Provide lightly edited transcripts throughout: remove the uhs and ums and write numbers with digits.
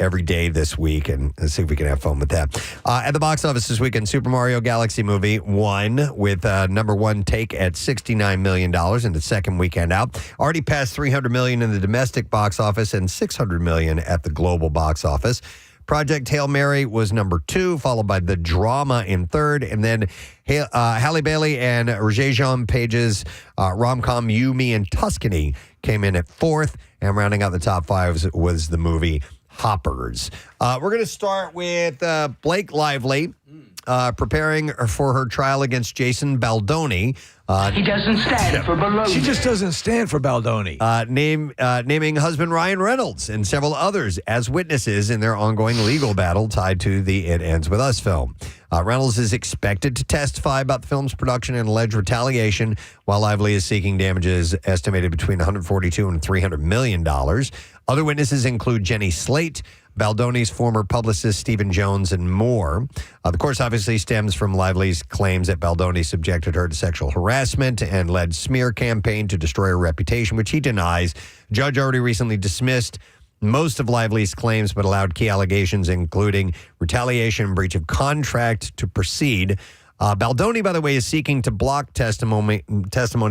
Every day this week, and let's see if we can have fun with that. At the box office this weekend, Super Mario Galaxy movie won with number one take at $69 million in the second weekend out. Already passed $300 million in the domestic box office and $600 million at the global box office. Project Hail Mary was number two, followed by The Drama in third, and then Halle Bailey and Regé-Jean Page's rom-com You, Me, and Tuscany came in at fourth, and rounding out the top five was the movie Hoppers. We're going to start with Blake Lively preparing for her trial against Jason Baldoni. He doesn't stand for baloney. She just doesn't stand for Baldoni. Naming husband Ryan Reynolds and several others as witnesses in their ongoing legal battle tied to the It Ends With Us film. Reynolds is expected to testify about the film's production and alleged retaliation, while Lively is seeking damages estimated between $142 and $300 million. Other witnesses include Jenny Slate, Baldoni's former publicist Stephen Jones, and more. The course obviously stems from Lively's claims that Baldoni subjected her to sexual harassment and led smear campaign to destroy her reputation, which he denies. Judge already recently dismissed most of Lively's claims, but allowed key allegations, including retaliation and breach of contract, to proceed. Baldoni, by the way, is seeking to block testimony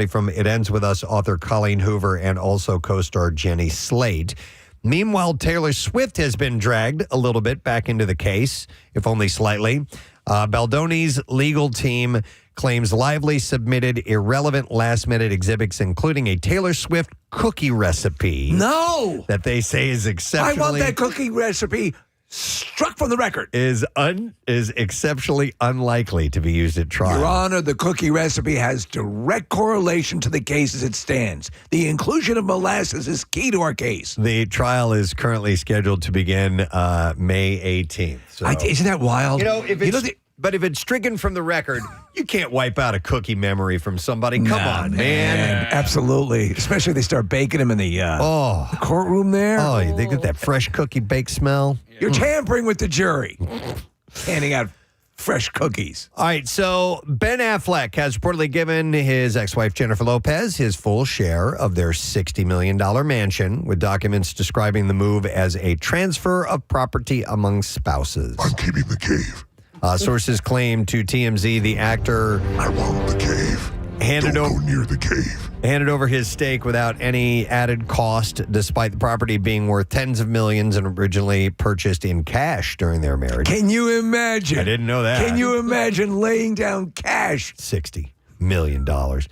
from It Ends With Us author Colleen Hoover and also co-star Jenny Slate. Meanwhile, Taylor Swift has been dragged a little bit back into the case, if only slightly. Baldoni's legal team claims Lively submitted irrelevant last-minute exhibits, including a Taylor Swift cookie recipe. No! That they say is exceptionally... I want that cookie recipe struck from the record. Is exceptionally unlikely to be used at trial. Your Honor, the cookie recipe has direct correlation to the case as it stands. The inclusion of molasses is key to our case. The trial is currently scheduled to begin May 18th. So. Isn't that wild? But if it's stricken from the record, you can't wipe out a cookie memory from somebody. Come on, man. Absolutely. Especially if they start baking them in the courtroom there. Oh, they get that fresh cookie bake smell. You're tampering with the jury. Handing out fresh cookies. All right, so Ben Affleck has reportedly given his ex-wife Jennifer Lopez his full share of their $60 million mansion, with documents describing the move as a transfer of property among spouses. I'm keeping the cave. Sources claim to TMZ the actor... I want the cave. Don't go near the cave. Handed over his stake without any added cost, despite the property being worth tens of millions and originally purchased in cash during their marriage. Can you imagine? I didn't know that. Can you imagine laying down cash? $60 million. The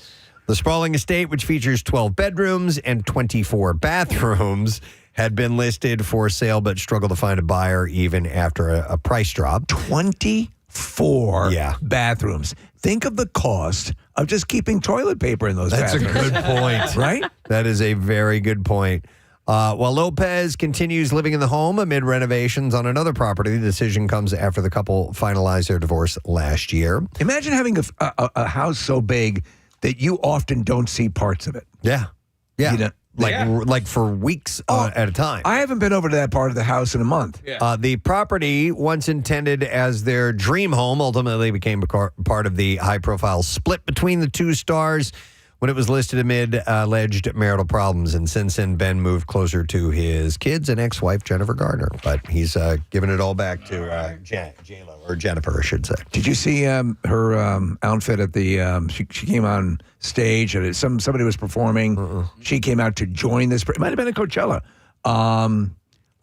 sprawling estate, which features 12 bedrooms and 24 bathrooms, had been listed for sale but struggled to find a buyer even after a price drop. 24 bathrooms. Think of the cost of just keeping toilet paper in those bathrooms. That's a good point. Right? That is a very good point. While Lopez continues living in the home amid renovations on another property, the decision comes after the couple finalized their divorce last year. Imagine having a house so big that you often don't see parts of it. Yeah. Yeah. You know, like for weeks at a time. I haven't been over to that part of the house in a month. Yeah. The property, once intended as their dream home, ultimately became part of the high-profile split between the two stars when it was listed amid alleged marital problems. And since then, Ben moved closer to his kids and ex-wife, Jennifer Garner. But he's given it all back to J-Lo, or Jennifer, I should say. Did you see her outfit at the... She came on stage and somebody was performing. She came out to join this. It might have been at Coachella.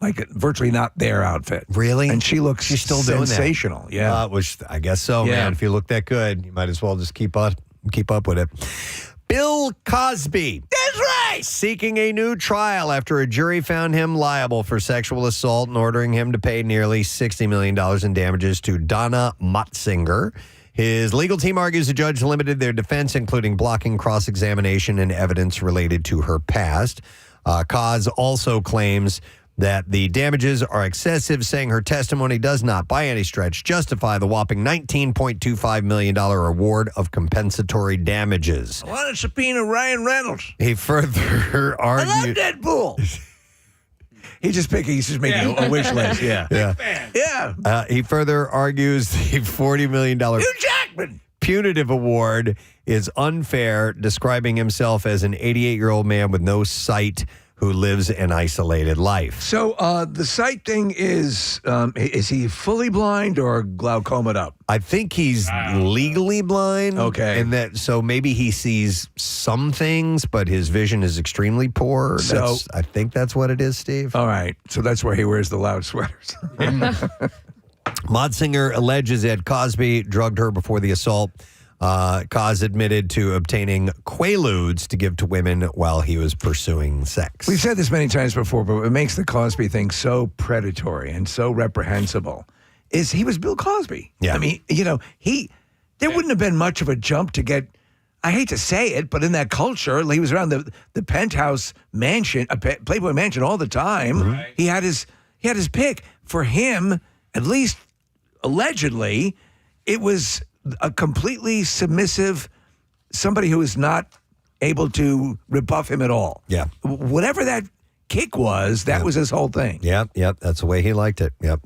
Like virtually not their outfit. Really? And she's still sensational. Doing that. Yeah. Which I guess so, man. If you look that good, you might as well just keep up with it. Bill Cosby. That's right. Nice. Seeking a new trial after a jury found him liable for sexual assault and ordering him to pay nearly $60 million in damages to Donna Motzinger. His legal team argues the judge limited their defense, including blocking cross-examination and evidence related to her past. Cause also claims that the damages are excessive, saying her testimony does not, by any stretch, justify the whopping $19.25 million award of compensatory damages. I want to subpoena Ryan Reynolds. He further argued... I love Deadpool. He's just making a wish list. Yeah. Yeah. He further argues the $40 million Hugh Jackman punitive award is unfair, describing himself as an 88-year-old man with no sight who lives an isolated life. So the sight thing is he fully blind or glaucomed up? I think he's legally blind. Okay. And so maybe he sees some things, but his vision is extremely poor. I think that's what it is, Steve. All right. So that's where he wears the loud sweaters. Motzinger alleges that Cosby drugged her before the assault. Cos admitted to obtaining Quaaludes to give to women while he was pursuing sex. We've said this many times before, but what makes the Cosby thing so predatory and so reprehensible is he was Bill Cosby. Yeah. I mean, there wouldn't have been much of a jump to get, I hate to say it, but in that culture, he was around the penthouse mansion, Playboy mansion all the time. Right. He had his pick. For him, at least allegedly, it was a completely submissive, somebody who is not able to rebuff him at all. Yeah. Whatever that kick was, that was his whole thing. Yep. That's the way he liked it. Yep.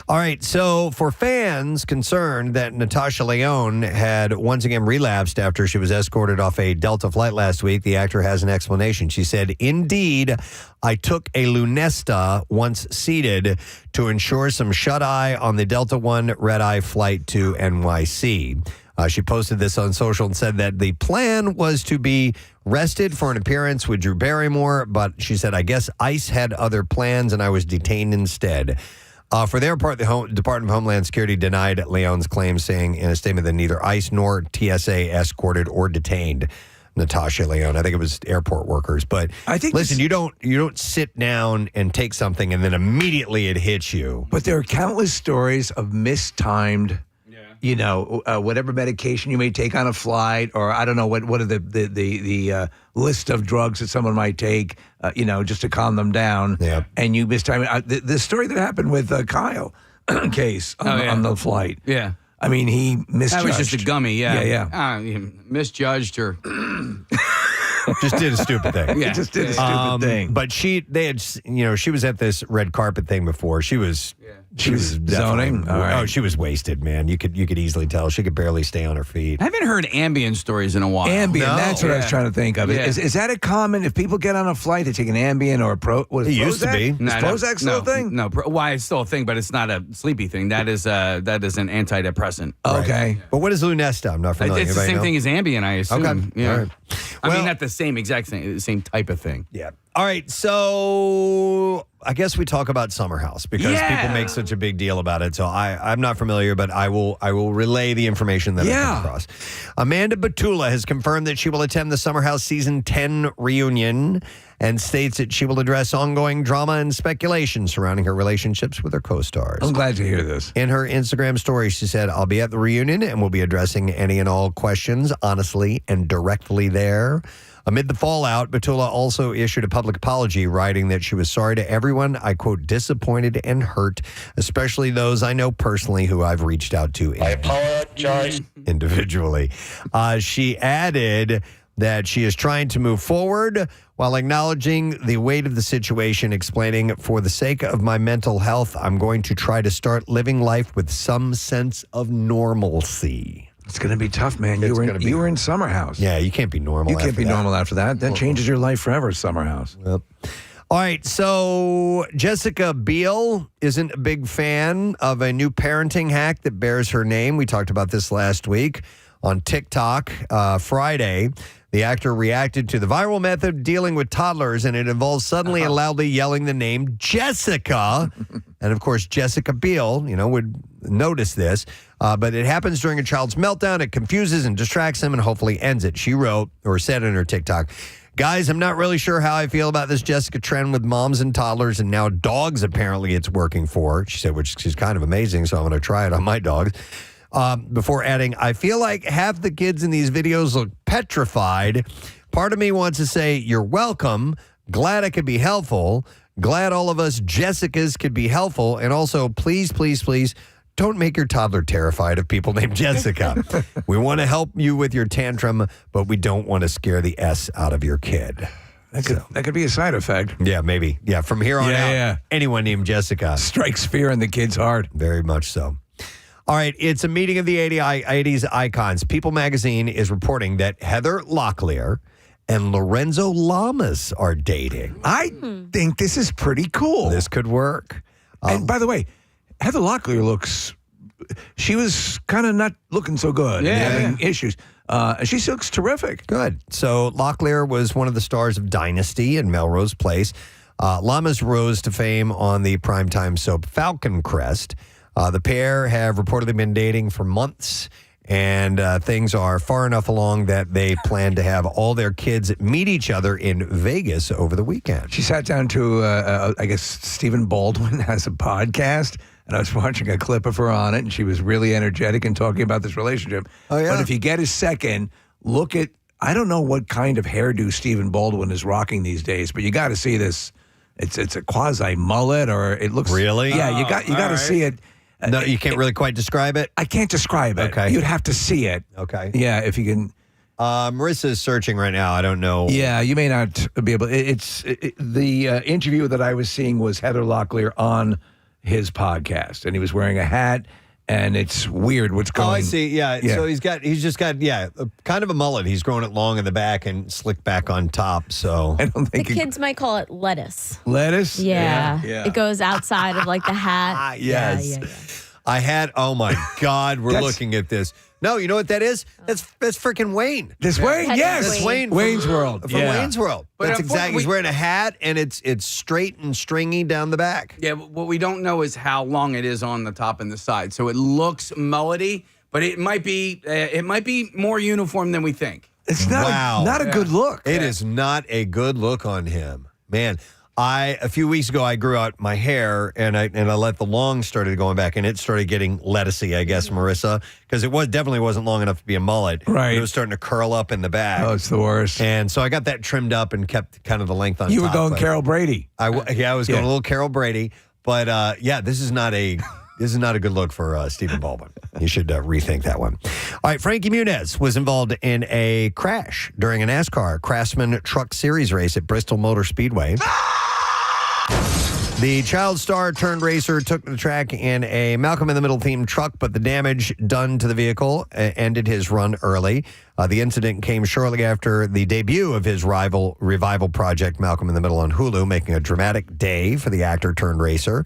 All right. So for fans concerned that Natasha Lyonne had once again relapsed after she was escorted off a Delta flight last week, the actor has an explanation. She said, "Indeed, I took a Lunesta once seated to ensure some shut-eye on the Delta One red-eye flight to NYC." She posted this on social and said that the plan was to be rested for an appearance with Drew Barrymore, but she said, "I guess ICE had other plans and I was detained instead." For their part, the Department of Homeland Security denied Leon's claims, saying in a statement that neither ICE nor TSA escorted or detained Natasha Lyonne. I think it was airport workers. But I think listen, you don't sit down and take something and then immediately it hits you. But there are countless stories of mistimed, whatever medication you may take on a flight, or I don't know what are the list of drugs that someone might take, just to calm them down. Yeah. And you mistime it. The story that happened with Kyle case on the flight. Yeah. I mean, he misjudged. That was just a gummy, yeah. Yeah. He misjudged her. Just did a stupid thing. Yeah. Just did a stupid thing. But she was at this red carpet thing before. She was zoning. All right. Oh, she was wasted, man. You could easily tell. She could barely stay on her feet. I haven't heard Ambien stories in a while. Ambien, No. that's what I was Yeah. trying to think of. Yeah. Is that a common, if people get on a flight, they take an Ambien or a It used to be. Is Prozac still a thing? No, why it's still a thing, but it's not a sleepy thing. That is an antidepressant. Okay. But what is Lunesta? I'm not familiar. It's the Anybody same know? thing as Ambien, I assume. Okay. Yeah. All right. I Well- mean, not the same exact same type of thing. Yeah. All right. So I guess we talk about Summer House because Yeah. people make such a big deal about it. So I'm not familiar, but I will relay the information that I come across. Amanda Batula has confirmed that she will attend the Summer House season 10 reunion and states that she will address ongoing drama and speculation surrounding her relationships with her co-stars. I'm glad to hear this. In her Instagram story, she said, "I'll be at the reunion and we'll be addressing any and all questions honestly and directly there." Amid the fallout, Batula also issued a public apology, writing that she was sorry to everyone I, quote, disappointed and hurt, especially those I know personally who I've reached out to individually. She added that she is trying to move forward while acknowledging the weight of the situation, explaining, "For the sake of my mental health, I'm going to try to start living life with some sense of normalcy." It's going to be tough, man. You were in Summer House. Yeah, you can't be normal. You can't after be that. normal after that. That changes your life forever, Summer House. Yep. All right, so Jessica Biel isn't a big fan of a new parenting hack that bears her name. We talked about this last week on TikTok Friday. The actor reacted to the viral method dealing with toddlers, and it involves suddenly and loudly yelling the name Jessica. And, of course, Jessica Biel, would notice this. But it happens during a child's meltdown. It confuses and distracts them and hopefully ends it. She wrote or said in her TikTok, Guys, I'm not really sure how I feel about this Jessica trend with moms and toddlers and now dogs. Apparently, it's working for her. She said, which is kind of amazing. So I'm going to try it on my dogs. Before adding, I feel like half the kids in these videos look petrified. Part of me wants to say, you're welcome. Glad I could be helpful. Glad all of us Jessicas could be helpful. And also, please, please, please, don't make your toddler terrified of people named Jessica. We want to help you with your tantrum, but we don't want to scare the S out of your kid. That could be a side effect. Yeah, maybe. Yeah, from here on out, yeah. anyone named Jessica. Strikes fear in the kid's heart. Very much so. All right, it's a meeting of the 80s icons. People magazine is reporting that Heather Locklear and Lorenzo Lamas are dating. I think this is pretty cool. This could work. And by the way, Heather Locklear she was kind of not looking so good and having issues. She looks terrific. Good. So Locklear was one of the stars of Dynasty and Melrose Place. Lamas rose to fame on the primetime soap Falcon Crest. The pair have reportedly been dating for months, and things are far enough along that they plan to have all their kids meet each other in Vegas over the weekend. She sat down to, I guess, Stephen Baldwin has a podcast, and I was watching a clip of her on it, and she was really energetic and talking about this relationship. Oh, yeah? But if you get a second, look at, I don't know what kind of hairdo Stephen Baldwin is rocking these days, but you got to see this. It's a quasi mullet, or it looks Really? Yeah, you got to see it. No, you can't really quite describe it? I can't describe it. Okay. You'd have to see it. Okay. Yeah, if you can. Marissa's searching right now. I don't know. Yeah, you may not be able. The interview that I was seeing was Heather Locklear on his podcast, and he was wearing a hat, and it's weird what's going. Oh, I see. Yeah. So he's just got kind of a mullet. He's growing it long in the back and slicked back on top. So I don't The think kids might call it lettuce. lettuce. Yeah. Yeah. It goes outside of like the hat. Yes. Yeah. I had. Oh my God, we're That's- looking at this. No, you know what that is? That's freaking Wayne. This Wayne, That's yes, That's Wayne. Wayne's World. From Yeah. Wayne's World. But That's exactly. He's unfortunately- wearing a hat and it's straight and stringy down the back. Yeah, what we don't know is how long it is on the top and the side. So it looks mullety, but it might be more uniform than we think. It's not a good look. It is not a good look on him, man. A few weeks ago, I grew out my hair and I let the long started going back and it started getting lettucey, I guess, Marissa, because it definitely wasn't long enough to be a mullet. Right. It was starting to curl up in the back. Oh, it's the worst. And so I got that trimmed up and kept kind of the length on You top. were going but Carol Brady. I was going a little Carol Brady, but this is not a good look for Stephen Baldwin. You should rethink that one. All right, Frankie Muniz was involved in a crash during a NASCAR Craftsman Truck Series race at Bristol Motor Speedway. The child star turned racer took the track in a Malcolm in the Middle themed truck, but the damage done to the vehicle ended his run early. The incident came shortly after the debut of his revival project, Malcolm in the Middle on Hulu, making a dramatic day for the actor turned racer.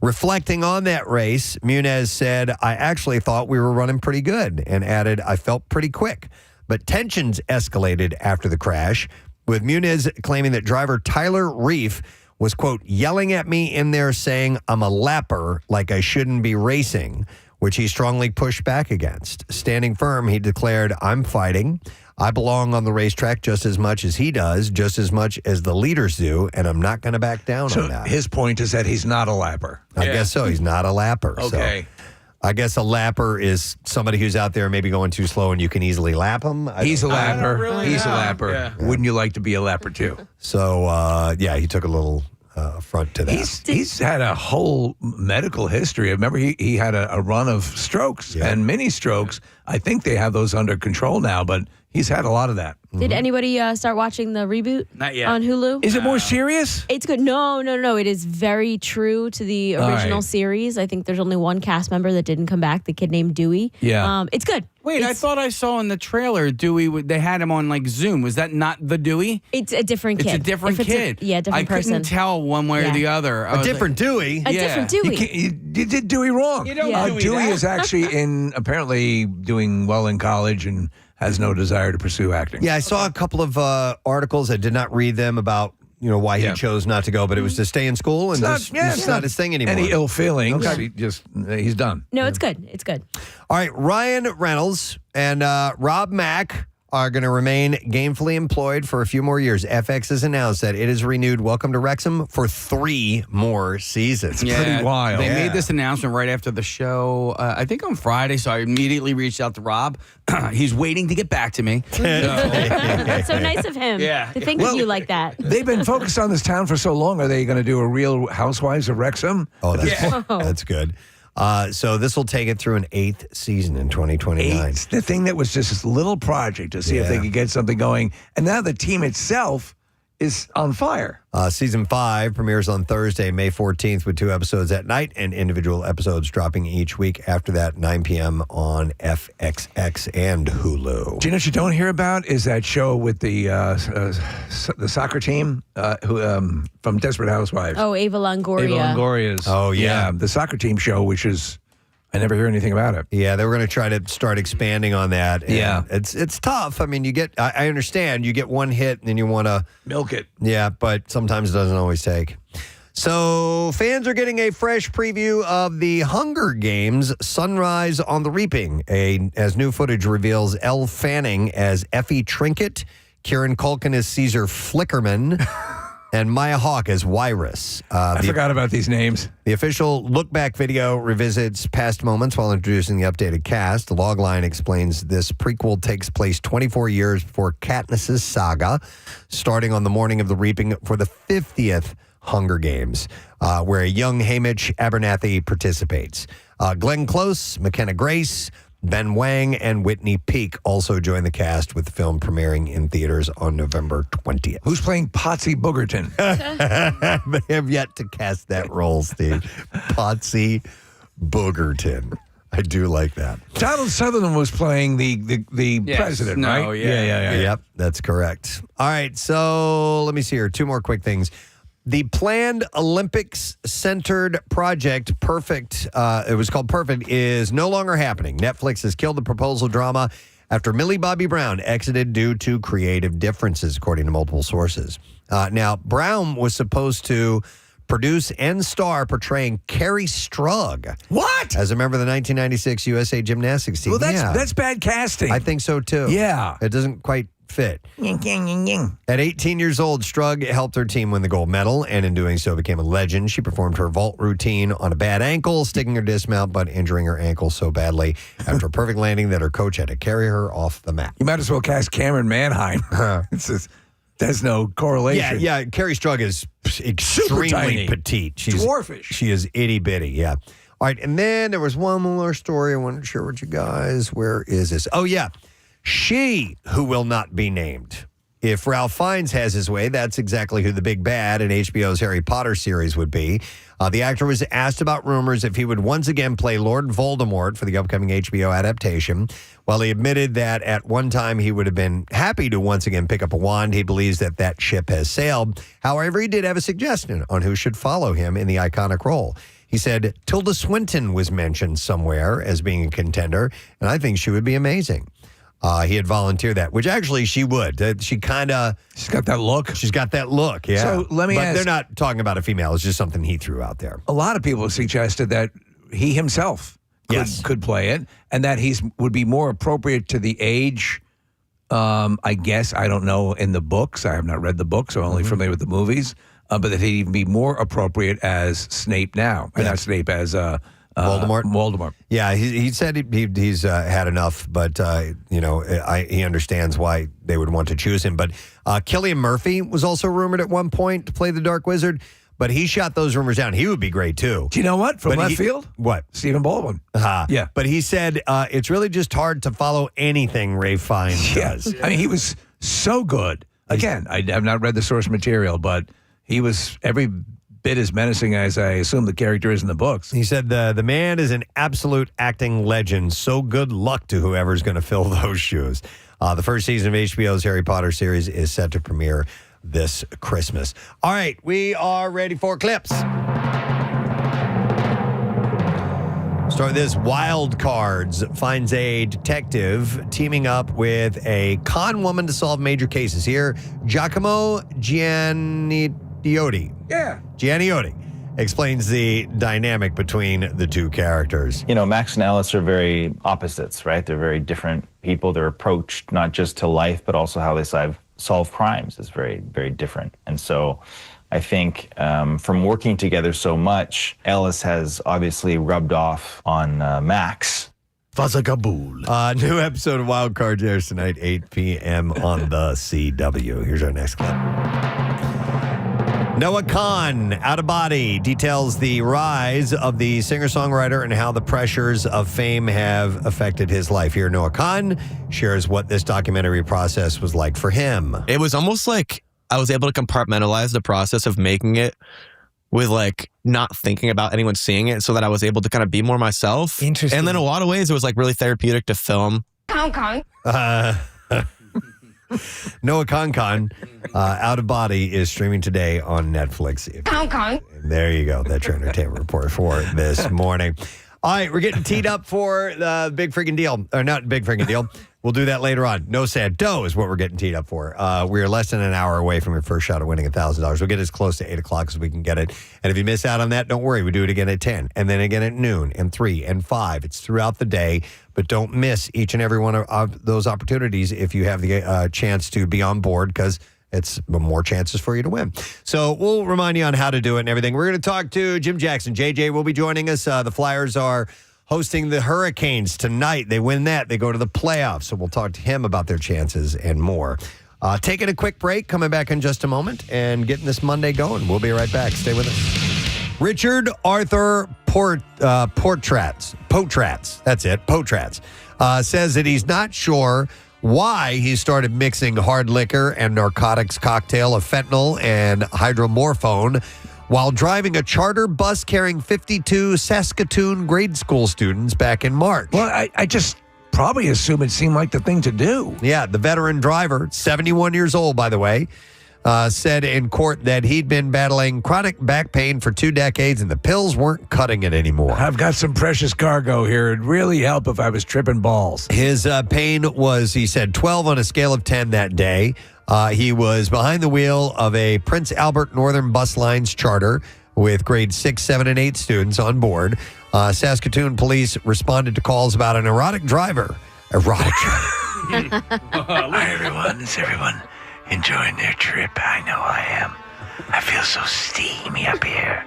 Reflecting on that race, Muniz said, "I actually thought we were running pretty good," and added, "I felt pretty quick." But tensions escalated after the crash, with Muniz claiming that driver Tyler Reef was, quote, yelling at me in there saying I'm a lapper, like I shouldn't be racing, which he strongly pushed back against. Standing firm, he declared, "I'm fighting. I belong on the racetrack just as much as he does, just as much as the leaders do, and I'm not going to back down So on that." his point is that he's not a lapper. I guess so. He's not a lapper. Okay. So I guess a lapper is somebody who's out there maybe going too slow and you can easily lap him. He's a I don't lapper. really He's a know. lapper. Yeah. Wouldn't you like to be a lapper too? So, he took a little front to that. He's had a whole medical history. Remember, he had a run of strokes and mini strokes. I think they have those under control now, but he's had a lot of that. Did anybody start watching the reboot? Not yet. On Hulu? Is it more serious? It's good. No. It is very true to the All original right. series. I think there's only one cast member that didn't come back, the kid named Dewey. Yeah. It's good. Wait, I thought I saw in the trailer Dewey. They had him on like Zoom. Was that not the Dewey? It's a different kid. It's a different If kid. different I person. couldn't tell one way or Yeah. the other. A different Dewey. A Yeah. different You, Dewey. you did Dewey wrong. You don't Yeah. Dewey Dewey that. is actually apparently doing well in college and has no desire to pursue acting. Yeah, I saw a couple of articles. I did not read them about why he chose not to go, but it was to stay in school and it's not his thing anymore. Any ill feelings. Okay. He's done. No, it's good. It's good. All right, Ryan Reynolds and Rob Mack are going to remain gainfully employed for a few more years. FX has announced that it has renewed Welcome to Wrexham for 3 more seasons. Pretty wild. They Yeah. made this announcement right after the show, I think on Friday, so I immediately reached out to Rob. He's waiting to get back to me. That's so nice of him Yeah. to think of you like that. They've been focused on this town for so long. Are they going to do a Real Housewives of Wrexham? Oh, that's, Yeah. that's good. So this will take it through an 8th season in 2029. Eight. The thing that was just this little project to see if they Yeah. could get something going. And now the team itself is on fire. Season 5 premieres on Thursday, May 14th, with 2 episodes at night and individual episodes dropping each week after that, 9 p.m. on FXX and Hulu. Do you know what you don't hear about is that show with the soccer team from Desperate Housewives. Oh, Ava Longoria. Ava Longoria's. Oh, yeah. The soccer team show, which is, I never hear anything about it. Yeah, they were going to try to start expanding on that. And Yeah. it's tough. I mean, I understand you get one hit and then you want to, Milk it. yeah, but sometimes it doesn't always take. So fans are getting a fresh preview of the Hunger Games Sunrise on the Reaping, as new footage reveals Elle Fanning as Effie Trinket, Kieran Culkin as Caesar Flickerman, and Maya Hawke as Wyrus. I forgot about these names. The official look-back video revisits past moments while introducing the updated cast. The logline explains this prequel takes place 24 years before Katniss' saga, starting on the morning of the Reaping for the 50th Hunger Games, where a young Hamish Abernathy participates. Glenn Close, McKenna Grace, Ben Wang, and Whitney Peak also join the cast, with the film premiering in theaters on November 20th. Who's playing Potsy Boogerton? They have yet to cast that role, Steve. Potsy Boogerton. I do like that. Donald Sutherland was playing the Yes. president, No, right? yeah. Yep, that's correct. All right, so let me see here. 2 more quick things. The planned Olympics-centered project, Perfect, it was called Perfect, is no longer happening. Netflix has killed the proposal drama after Millie Bobby Brown exited due to creative differences, according to multiple sources. Now, Brown was supposed to produce and star portraying Carrie Strug What? as a member of the 1996 USA Gymnastics team. Well, Yeah, that's bad casting. I think so, too. Yeah. It doesn't quite fit. Ying, ying, ying, ying. At 18 years old, Strug helped her team win the gold medal, and in doing so became a legend. She performed her vault routine on a bad ankle, sticking her dismount, but injuring her ankle so badly after a perfect landing that her coach had to carry her off the mat. You might as well cast Cameron Manheim. There's no correlation. Yeah. Carrie Strug is extremely tiny. petite. She's Dwarfish. She is itty bitty. Yeah. All right, and then there was one more story I wanted to share with you guys. Where is this? Oh yeah, she who will not be named. If Ralph Fiennes has his way, that's exactly who the big bad in HBO's Harry Potter series would be. The actor was asked about rumors if he would once again play Lord Voldemort for the upcoming HBO adaptation. While he admitted that at one time he would have been happy to once again pick up a wand, he believes that ship has sailed. However, he did have a suggestion on who should follow him in the iconic role. He said Tilda Swinton was mentioned somewhere as being a contender, and I think she would be amazing. He had volunteered that, which actually she would. She's got that look. She's got that look, yeah. So let me but ask. they're not talking about a female. It's just something he threw out there. A lot of people suggested that he himself could play it, and that would be more appropriate to the age. I guess, I don't know, in the books. I have not read the books, so I'm only familiar with the movies. But that he'd even be more appropriate as Snape now. Not Snape, as Voldemort. Yeah, he said he's had enough, but he understands why they would want to choose him. But Cillian Murphy was also rumored at one point to play the Dark Wizard, but he shot those rumors down. He would be great too. Do you know what? From left field? What? Stephen Baldwin. Yeah, but he said it's really just hard to follow anything Ray Fiennes does. I mean, he was so good. Again, I have not read the source material, but he was every bit as menacing as I assume the character is in the books. He said the man is an absolute acting legend, so good luck to whoever's going to fill those shoes. The first season of HBO's Harry Potter series is set to premiere this Christmas. All right, we are ready for clips. Start with this. Wild Cards finds a detective teaming up with a con woman to solve major cases. Here, Giacomo Gianniotti. Yeah. Gianniotti explains the dynamic between the two characters. You know, Max and Alice are very opposites, right? They're very different people, their approach, not just to life, but also how they solve crimes is very, very different. And so I think from working together so much, Ellis has obviously rubbed off on Max. New episode of Wild Cards airs tonight, 8 p.m. on the CW. Here's our next clip. Noah Kahn, Out of Body, details the rise of the singer-songwriter and how the pressures of fame have affected his life. Here, Noah Kahn shares what this documentary process was like for him. It was almost like I was able to compartmentalize the process of making it with like not thinking about anyone seeing it so that I was able to kind of be more myself. Interesting. And then in a lot of ways, it was like really therapeutic to film. Noah Kahn, Out of Body is streaming today on Netflix. There you go. That's your entertainment report for this morning. All right, we're getting teed up for the big freaking deal. Or not big freaking deal. We'll do that later on. No sad dough is what we're getting teed up for. We are less than an hour away from your first shot at winning $1,000. We'll get as close to 8 o'clock as we can get it. And if you miss out on that, don't worry. We do it again at 10, and then again at noon, and 3, and 5. It's throughout the day, but don't miss each and every one of those opportunities if you have the chance to be on board, because it's more chances for you to win. So we'll remind you on how to do it and everything. We're going to talk to Jim Jackson. JJ will be joining us. The Flyers are hosting the Hurricanes tonight. They win that, they go to the playoffs. So we'll talk to him about their chances and more. Taking a quick break, coming back in just a moment, and getting this Monday going. We'll be right back. Stay with us. Richard Arthur Potratz, that's it, Potratz, says that he's not sure why he started mixing hard liquor and narcotics cocktail of fentanyl and hydromorphone while driving a charter bus carrying 52 Saskatoon grade school students back in March. Well, I just probably assume it seemed like the thing to do. Yeah, the veteran driver, 71 years old, by the way, said in court that he'd been battling chronic back pain for 2 decades and the pills weren't cutting it anymore. I've got some precious cargo here. It'd really help if I was tripping balls. His pain was, he said, 12 on a scale of 10 that day. He was behind the wheel of a Prince Albert Northern Bus Lines charter with grades 6, 7, and 8 students on board. Saskatoon police responded to calls about an erotic driver. Hi, everyone. Is everyone enjoying their trip? I know I am. I feel so steamy up here.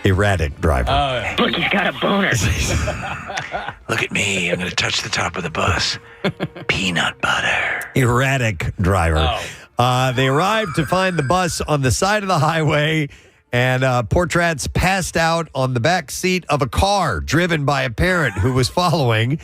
Erratic driver. Look, he's got a boner. Look at me. I'm going to touch the top of the bus. Peanut butter. Erratic driver. They arrived to find the bus on the side of the highway, and Potratz passed out on the back seat of a car driven by a parent who was following.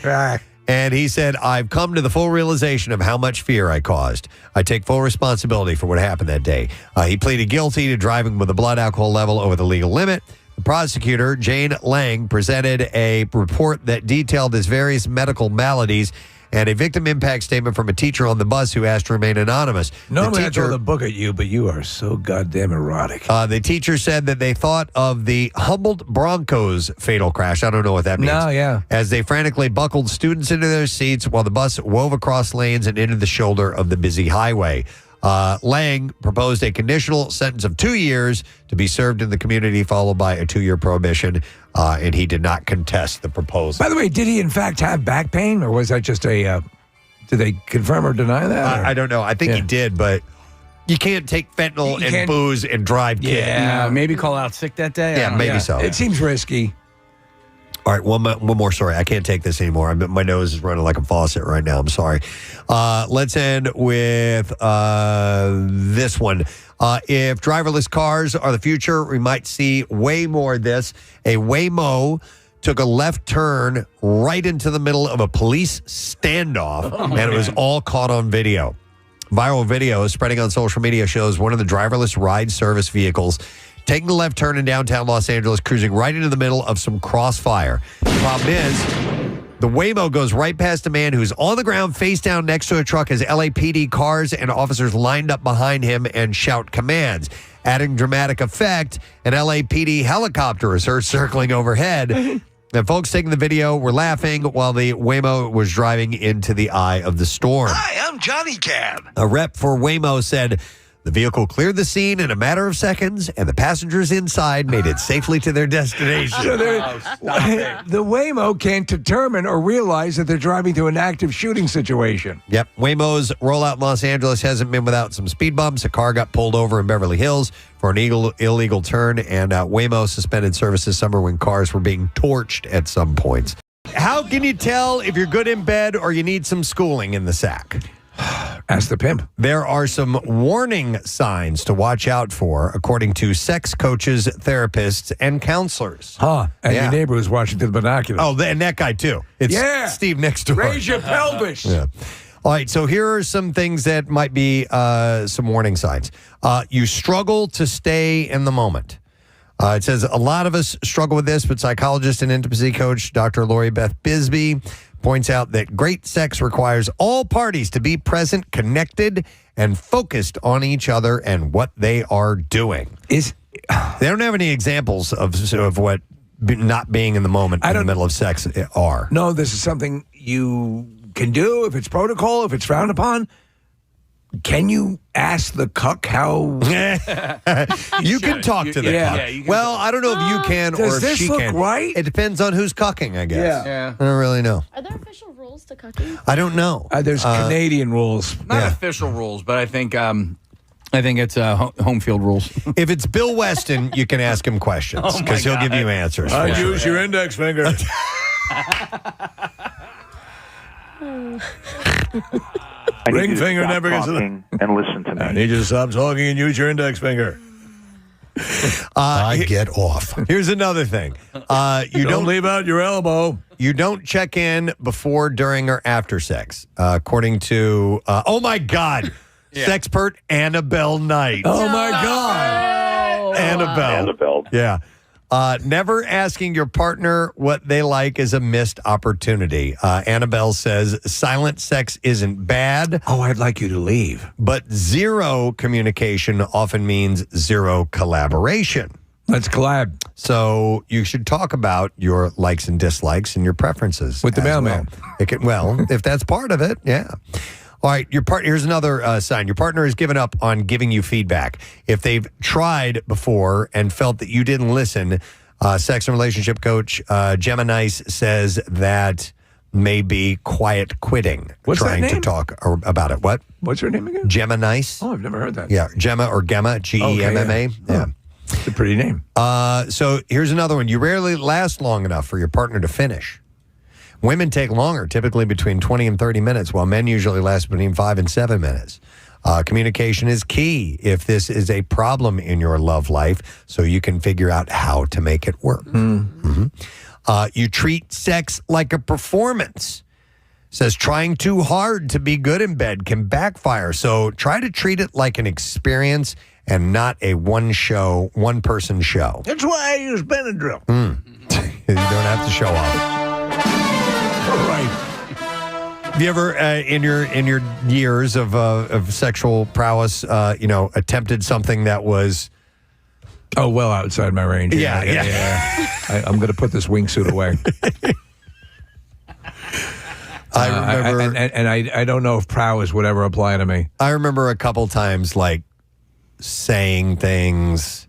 And he said, I've come to the full realization of how much fear I caused. I take full responsibility for what happened that day. He pleaded guilty to driving with a blood alcohol level over the legal limit. The prosecutor, Jane Lang, presented a report that detailed his various medical maladies and a victim impact statement from a teacher on the bus who asked to remain anonymous. Normally I throw the book at you, but you are so goddamn erotic. The teacher said that they thought of the Humboldt Broncos fatal crash. I don't know what that means. No, yeah. As they frantically buckled students into their seats while the bus wove across lanes and into the shoulder of the busy highway. Lang proposed a conditional sentence of 2 years to be served in the community, followed by a 2-year prohibition, and he did not contest the proposal. By the way, did he in fact have back pain, or was that just a, did they confirm or deny that? I don't know. I think he did, but you can't take fentanyl and booze and drive kids. Yeah, maybe call out sick that day. Yeah, maybe so. It seems risky. All right, one more story. I can't take this anymore. My nose is running like a faucet right now. I'm sorry. Let's end with this one. If driverless cars are the future, we might see way more of this. A Waymo took a left turn right into the middle of a police standoff, and it was all caught on video. Viral video spreading on social media shows one of the driverless ride service vehicles taking the left turn in downtown Los Angeles, cruising right into the middle of some crossfire. The problem is, the Waymo goes right past a man who's on the ground face down next to a truck as LAPD cars and officers lined up behind him and shout commands. Adding dramatic effect, an LAPD helicopter is heard circling overhead. And folks taking the video were laughing while the Waymo was driving into the eye of the storm. Hi, I'm Johnny Cab. A rep for Waymo said, The vehicle cleared the scene in a matter of seconds, and the passengers inside made it safely to their destination. So the Waymo can't determine or realize that they're driving through an active shooting situation. Yep. Waymo's rollout in Los Angeles hasn't been without some speed bumps. A car got pulled over in Beverly Hills for an illegal turn, and Waymo suspended service this summer when cars were being torched at some points. How can you tell if you're good in bed or you need some schooling in the sack? Ask the pimp. There are some warning signs to watch out for, according to sex coaches, therapists, and counselors. And Yeah. your neighbor who's watching through the binoculars. Oh, and that guy, too. It's Steve next door. Raise your pelvis. Yeah. All right, so here are some things that might be some warning signs. You struggle to stay in the moment. It says a lot of us struggle with this, but psychologist and intimacy coach Dr. Lori Beth Bisbee points out that great sex requires all parties to be present, connected, and focused on each other and what they are doing. They don't have any examples of what not being in the moment in the middle of sex are. No, this is something you can do if it's protocol, if it's frowned upon. Can you ask the cuck how? You can talk to the cuck. Well, I don't know if you can or if she can. Right? It depends on who's cucking, I guess. Yeah. I don't really know. Are there official rules to cucking? I don't know. There's Canadian rules. Not official rules, but I think it's home field rules. If it's Bill Weston, you can ask him questions because he'll give you answers. I'd use your index finger. Ring finger never gets talking and listen to me. I need you to stop talking and use your index finger. I get off. Here's another thing. You Don't leave out your elbow. You don't check in before, during, or after sex. According to, oh my God, sexpert Annabelle Knight. Oh my God. Annabelle. Yeah. Never asking your partner what they like is a missed opportunity. Annabelle says silent sex isn't bad. Oh, I'd like you to leave. But zero communication often means zero collaboration. Let's collab. So you should talk about your likes and dislikes and your preferences. With the as mailman. Well, if that's part of it, yeah. All right, here's another sign. Your partner has given up on giving you feedback. If they've tried before and felt that you didn't listen, sex and relationship coach Gemma Nice says that may be quiet quitting. What's that trying to name? talk about it. What? What's her name again? Gemma Nice. Oh, I've never heard that. Yeah, Gemma or Gemma, Gemma. Yeah. It's a pretty name. So here's another one. You rarely last long enough for your partner to finish. Women take longer, typically between 20 and 30 minutes, while men usually last between 5 and 7 minutes. Communication is key if this is a problem in your love life, so you can figure out how to make it work. Mm-hmm. You treat sex like a performance. Says trying too hard to be good in bed can backfire, so try to treat it like an experience and not a one-person show. That's why I use Benadryl. You don't have to show off. Right. Have you ever, in your years of sexual prowess, attempted something that was? Oh, well outside my range. Yeah. I'm going to put this wingsuit away. I remember, and I don't know if prowess would ever apply to me. I remember a couple times like saying things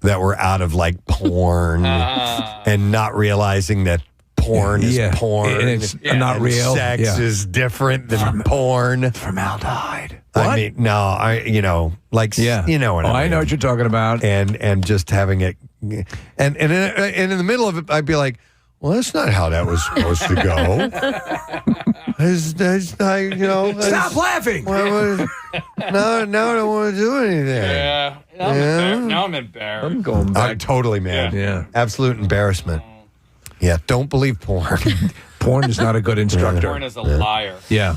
that were out of like porn and not realizing that porn is porn and it's not real. Sex is different than porn. Formaldehyde. I mean, no, you know what I mean. I know what you're talking about. And just having it, and in the middle of it, I'd be like, well, that's not how that was supposed to go. Stop laughing. No, I don't want to do anything. Yeah. Now I'm embarrassed. I'm going back. I'm totally mad. Yeah. Absolute embarrassment. Yeah, don't believe porn. Porn is not a good instructor. Porn is a liar. Yeah.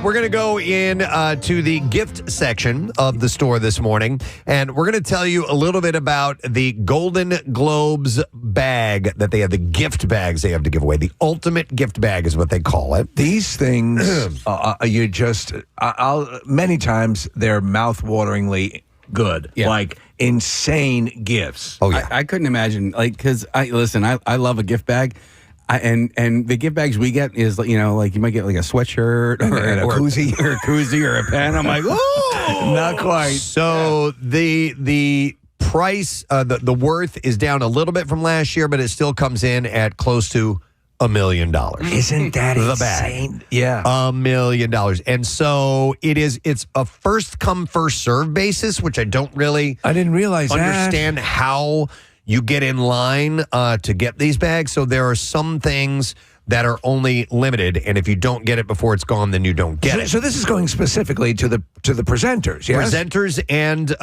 We're going to go in to the gift section of the store this morning, and we're going to tell you a little bit about the Golden Globes bag that they have, the gift bags they have to give away. The ultimate gift bag is what they call it. These things, you just, many times they're mouth-wateringly good. Yeah. Like insane gifts. Oh, yeah. I couldn't imagine, because I love a gift bag. And the gift bags we get is, you know, like you might get like a sweatshirt or And a koozie. or a koozie or a pen. I'm like, ooh, Not quite. So the price, the worth is down a little bit from last year, but it still comes in at close to $1 million. Isn't that The bag. insane? Yeah. $1 million. And so it's a first come, first serve basis, which I don't really I didn't realize understand how you get in line to get these bags. So there are some things that are only limited, and if you don't get it before it's gone, then you don't get that. it. So this is going specifically to the presenters, yes? Presenters and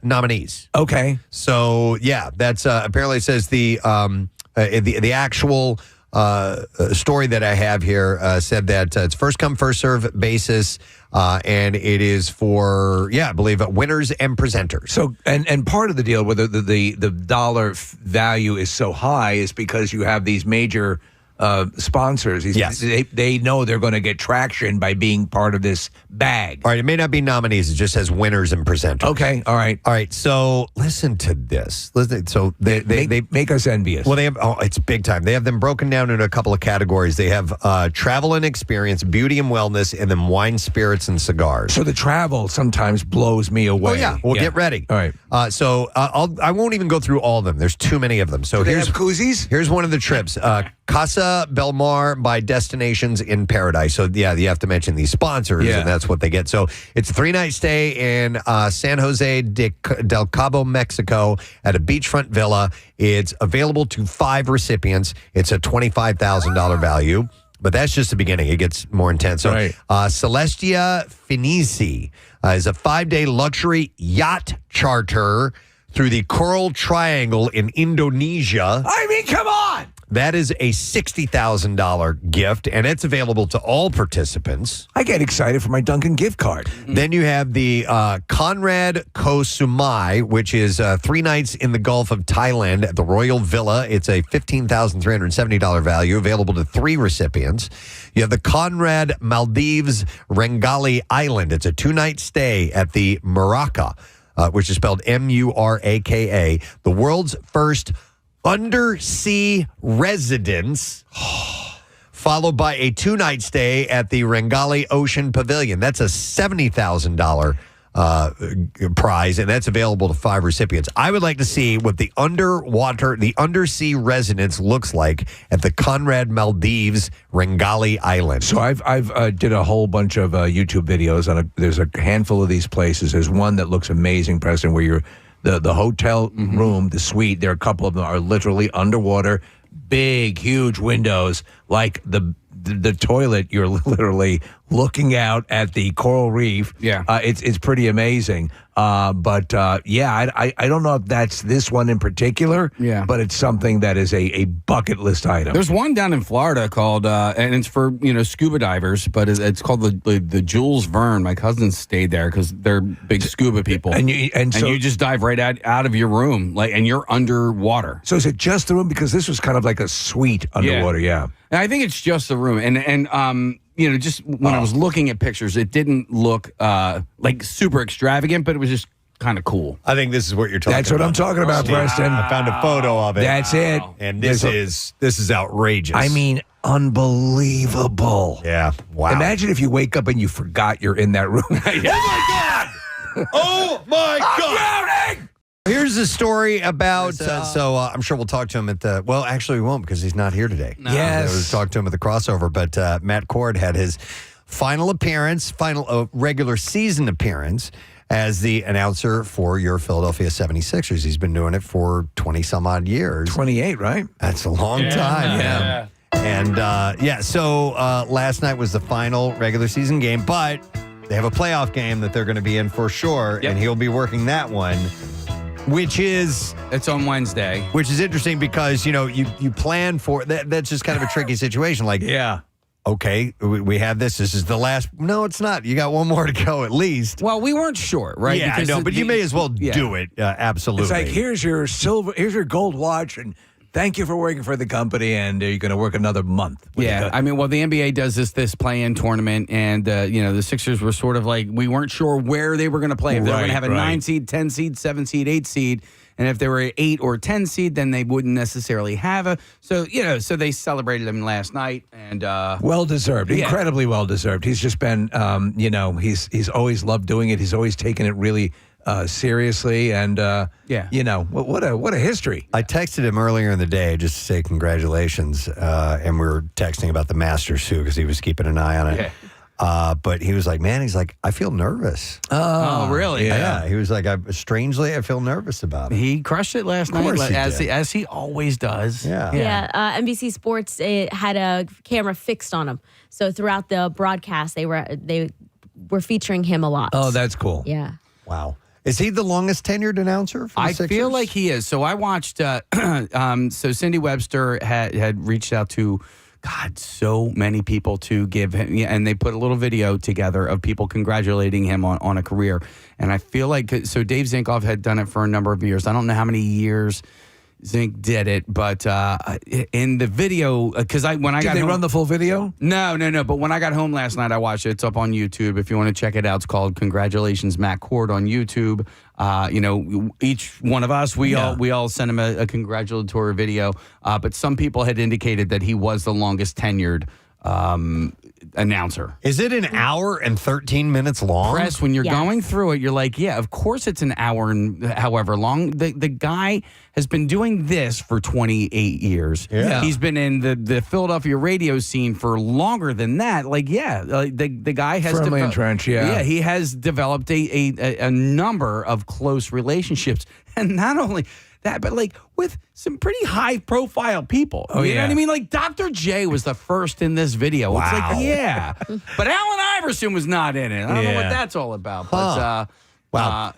nominees. Okay. So yeah, that's apparently it says the actual story that I have here said that it's first come first serve basis, and it is for I believe winners and presenters. So and part of the deal where the dollar value is so high is because you have these major sponsors. Yes. They know they're going to get traction by being part of this bag. All right, it may not be nominees; it just says winners and presenters. Okay, all right. All right. So listen to this. Listen. So they make us envious. Well, they have. Oh, it's big time. They have them broken down into a couple of categories. They have travel and experience, beauty and wellness, and then wine, spirits, and cigars. So the travel sometimes blows me away. Oh yeah. Well, get ready. All right. So I won't even go through all of them. There's too many of them. So Do they here's have koozies? Here's one of the trips. Casa Belmar by Destinations in Paradise. So yeah, you have to mention these sponsors, and that's what they get. So it's a 3-night stay in San Jose del Cabo, Mexico, at a beachfront villa. It's available to 5 recipients. It's a $25,000 value. But that's just the beginning. It gets more intense. So, Celestia Finici is a 5-day luxury yacht charter through the Coral Triangle in Indonesia. I mean, come on! That is a $60,000 gift, and it's available to all participants. I get excited for my Dunkin' gift card. Then you have the Conrad Koh Sumai, which is 3 nights in the Gulf of Thailand at the Royal Villa. It's a $15,370 value, available to 3 recipients. You have the Conrad Maldives Rengali Island. It's a 2-night stay at the Muraka, which is spelled Muraka, the world's first undersea residence, followed by a 2-night stay at the Rengali Ocean Pavilion. That's a $70,000 prize, and that's available to 5 recipients. I would like to see what the undersea residence looks like at the Conrad Maldives Rengali Island. So I've did a whole bunch of YouTube videos on there's a handful of these places. There's one that looks amazing, Preston, where you're the hotel room, the suite, there are a couple of them are literally underwater, big, huge windows, like the toilet, you're literally looking out at the coral reef. Yeah. It's pretty amazing. I don't know if that's this one in particular, but it's something that is a bucket list item. There's one down in Florida called, and it's for, scuba divers, but it's called the Jules Verne. My cousins stayed there because they're big scuba people. And so you just dive right out of your room, and you're underwater. So is it just the room? Because this was kind of like a suite underwater, yeah. And I think it's just the room. And just when I was looking at pictures, it didn't look like super extravagant, but it was just kind of cool. I think this is what you're talking about. That's what I'm talking about, Preston. I found a photo of it. That's it. And this is outrageous. I mean, unbelievable. Yeah. Wow. Imagine if you wake up and you forgot you're in that room. Oh my God! Oh my God! Drowning! Here's a story about, I'm sure we'll talk to him actually we won't because he's not here today. No. Yes. We'll talk to him at the crossover, but Matt Cord had his final regular season appearance as the announcer for your Philadelphia 76ers. He's been doing it for 20 some odd years. 28, right? That's a long time. Yeah. And so last night was the final regular season game, but they have a playoff game that they're going to be in for sure, and he'll be working that one. It's on Wednesday. Which is interesting because, you plan for that. That's just kind of a tricky situation. Like, okay, we have this. This is the last. No, it's not. You got one more to go at least. Well, we weren't sure, right? Yeah, I know, but you may as well do it. Absolutely. It's like, here's your gold watch, and thank you for working for the company, and you're going to work another month. Yeah, the NBA does this play-in tournament, and the Sixers were sort of like, we weren't sure where they were going to play. If they were going to have a 9 seed, 10 seed, 7 seed, 8 seed, And if they were an 8 or 10 seed, then they wouldn't necessarily have a. So so they celebrated him last night, and well deserved, Yeah. incredibly well deserved. He's just been, he's always loved doing it. He's always taken it really seriously, and what a history. I texted him earlier in the day just to say congratulations, and we were texting about the Masters too because he was keeping an eye on it. But he was like, I feel nervous. Oh, really? Yeah. He was like, strangely, I feel nervous about it. He crushed it last night, as he always does. Yeah. NBC Sports had a camera fixed on him, so throughout the broadcast, they were featuring him a lot. Oh, that's cool. Yeah. Wow. Is he the longest tenured announcer for the I Sixers? feel like he is. So I watched. So Cindy Webster had reached out to, so many people to give him, and they put a little video together of people congratulating him on a career. And I feel like Dave Zinkoff had done it for a number of years. I don't know how many years Zink did it, but in the video, because Did they run the full video? No. But when I got home last night, I watched it. It's up on YouTube. If you want to check it out, it's called "Congratulations, Matt Cord" on YouTube. Each one of us, we all sent him a congratulatory video. But some people had indicated that he was the longest tenured announcer. Is it an hour and 13 minutes long? Press, when you're Yes. going through it, you're like, yeah, of course it's an hour and however long. The guy has been doing this for 28 years. Yeah. He's been in the Philadelphia radio scene for longer than that. The guy has Firmly entrenched, yeah. Yeah, he has developed a number of close relationships. And not only that, but with some pretty high profile people. Oh, you know yeah. what I mean? Like Dr. J was the first in this video. Wow. It's like, yeah. But Alan Iverson was not in it. I don't know what that's all about. But Wow.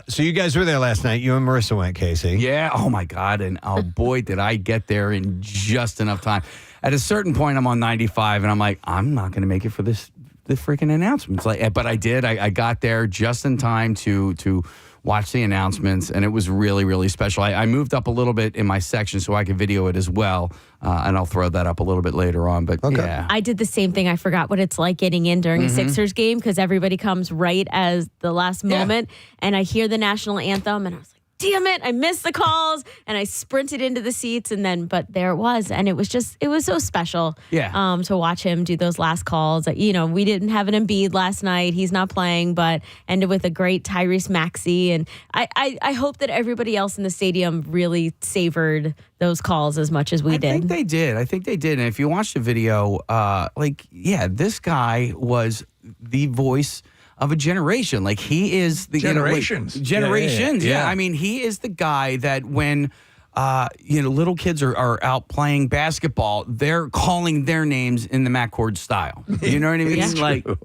So you guys were there last night. You and Marissa went, Casey. yeah. Oh my God. And oh boy, did I get there in just enough time. At a certain point, I'm on 95, and I'm like, I'm not going to make it for the freaking announcements. But I did. I got there just in time to watch the announcements, and it was really, really special. I moved up a little bit in my section so I could video it as well, and I'll throw that up a little bit later on. But yeah. I did the same thing. I forgot what it's like getting in during a Sixers game because everybody comes right as the last moment, and I hear the national anthem, and I was like, damn it, I missed the calls, and I sprinted into the seats, but there it was, and it was so special to watch him do those last calls. We didn't have an Embiid last night. He's not playing, but ended with a great Tyrese Maxey, and I hope that everybody else in the stadium really savored those calls as much as we did. I think they did. And if you watch the video, this guy was the voice of a generation. He is the Generations. Generations. Yeah. I mean, he is the guy that when little kids are out playing basketball, they're calling their names in the Matt Cord style. You know what I mean? It's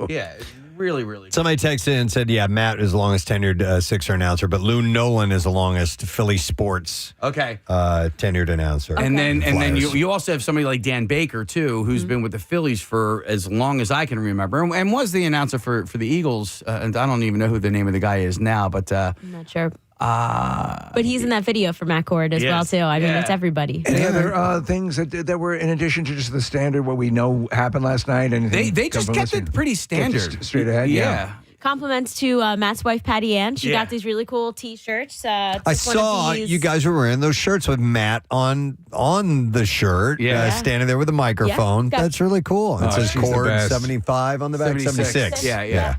It's really, really. Somebody texted in and said, yeah, Matt is the longest tenured Sixer announcer, but Lou Nolan is the longest Philly sports Okay. tenured announcer. And then Flyers. you also have somebody like Dan Baker too, who's been with the Phillies for as long as I can remember, and was the announcer for the Eagles. And I don't even know who the name of the guy is now, but I'm not sure. But he's in that video for Matt Cord as well too. I mean, it's everybody. Any other things that were in addition to just the standard what we know happened last night? Anything they just kept it pretty standard. Just straight ahead. Yeah. Compliments to Matt's wife, Patty Ann. She got these really cool T-shirts. I saw you guys were wearing those shirts with Matt on the shirt, standing there with a microphone. Yeah. That's really cool. It says she's the Cord best. 75 on the back, 76. Yeah.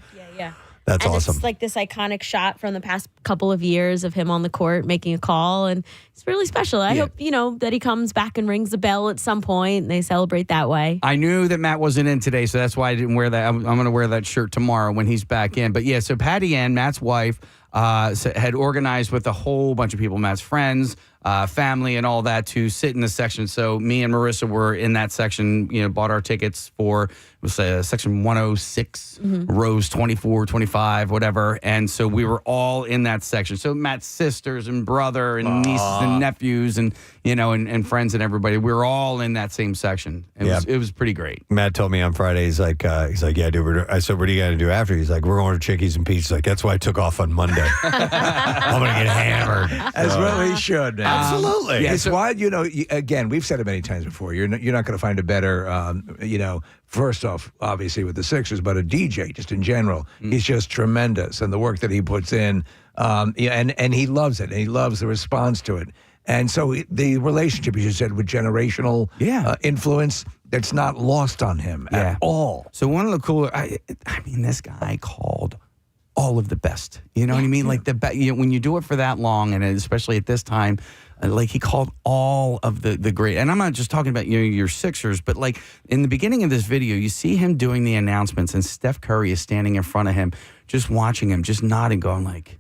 That's and awesome. It's like this iconic shot from the past couple of years of him on the court making a call, and it's really special. I hope that he comes back and rings the bell at some point, and they celebrate that way. I knew that Matt wasn't in today, so that's why I didn't wear that. I'm going to wear that shirt tomorrow when he's back in. But yeah, so Patty Ann, Matt's wife, had organized with a whole bunch of people, Matt's friends, family, and all that, to sit in the section. So me and Marissa were in that section, bought our tickets for section 106, rows 24, 25, whatever. And so we were all in that section. So Matt's sisters and brother and nieces and nephews and, and friends and everybody, we were all in that same section. It was pretty great. Matt told me on Friday, he's like, yeah, dude. I said, what are you going to do after? He's like, we're going to Chickies and Pete's. He's like, that's why I took off on Monday. I'm going to get hammered. As well he should. Man. Absolutely. It's why, again, we've said it many times before. You're not going to find a better, first off, obviously with the Sixers, but a DJ just in general. He's just tremendous. And the work that he puts in, And he loves it. And he loves the response to it. And so the relationship, as you said, with generational influence, that's not lost on him at all. So one of the cooler, I mean, this guy called all of the best. You know what I mean? Like when you do it for that long, and especially at this time, like he called all of the great. And I'm not just talking about your Sixers, but like in the beginning of this video, you see him doing the announcements, and Steph Curry is standing in front of him, just watching him, just nodding, going like,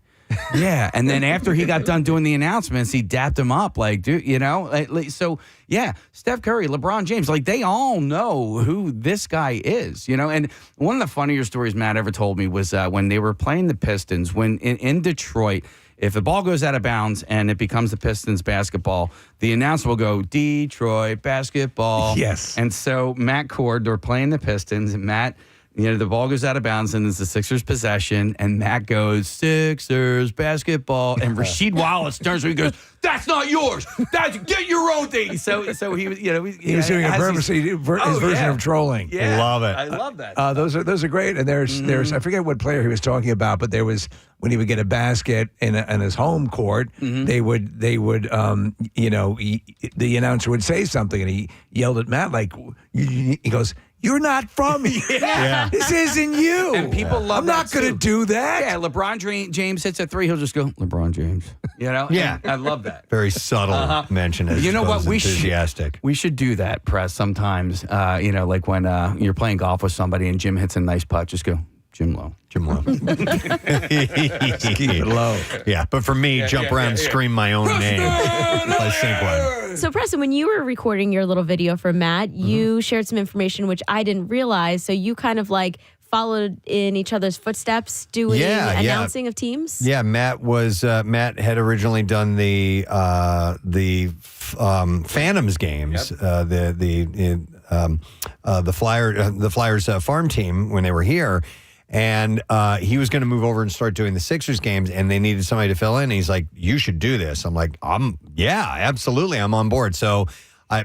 yeah. And then after he got done doing the announcements, he dapped him up, like, dude, so yeah, Steph Curry, LeBron James, like they all know who this guy is, And one of the funnier stories Matt ever told me was when they were playing the Pistons, when in Detroit, if the ball goes out of bounds and it becomes the Pistons basketball, the announcer will go, Detroit basketball. Yes. And so Matt Cord, they're playing the Pistons, and Matt, the ball goes out of bounds and it's the Sixers possession, and Matt goes, Sixers basketball, and Rasheed Wallace turns to him and goes, that's not yours. Get your own thing. So he was, he was doing it purposely, his version of trolling. Yeah, love it. I love that. Those are great. And there's I forget what player he was talking about, but there was when he would get a basket in his home court, they would the announcer would say something, and he yelled at Matt like, he goes, you're not from here. Yeah. This isn't you. And people love I'm not going to do that. Yeah, LeBron James hits a three, he'll just go, LeBron James. Yeah. And I love that. Very subtle mention. As You know what? enthusiastic. We should do that, Press, sometimes. Like when you're playing golf with somebody and Jim hits a nice putt, just go, Jim Lowe. Jim Lowe. Keep it low. Yeah, but for me, jump around and scream my own name. I sink one. So, Preston, when you were recording your little video for Matt, you shared some information which I didn't realize. So you kind of like followed in each other's footsteps doing announcing of teams? Yeah, Matt had originally done the Phantoms games, the Flyers farm team when they were here. And he was going to move over and start doing the Sixers games, and they needed somebody to fill in. And he's like, you should do this. I'm like, absolutely. I'm on board. So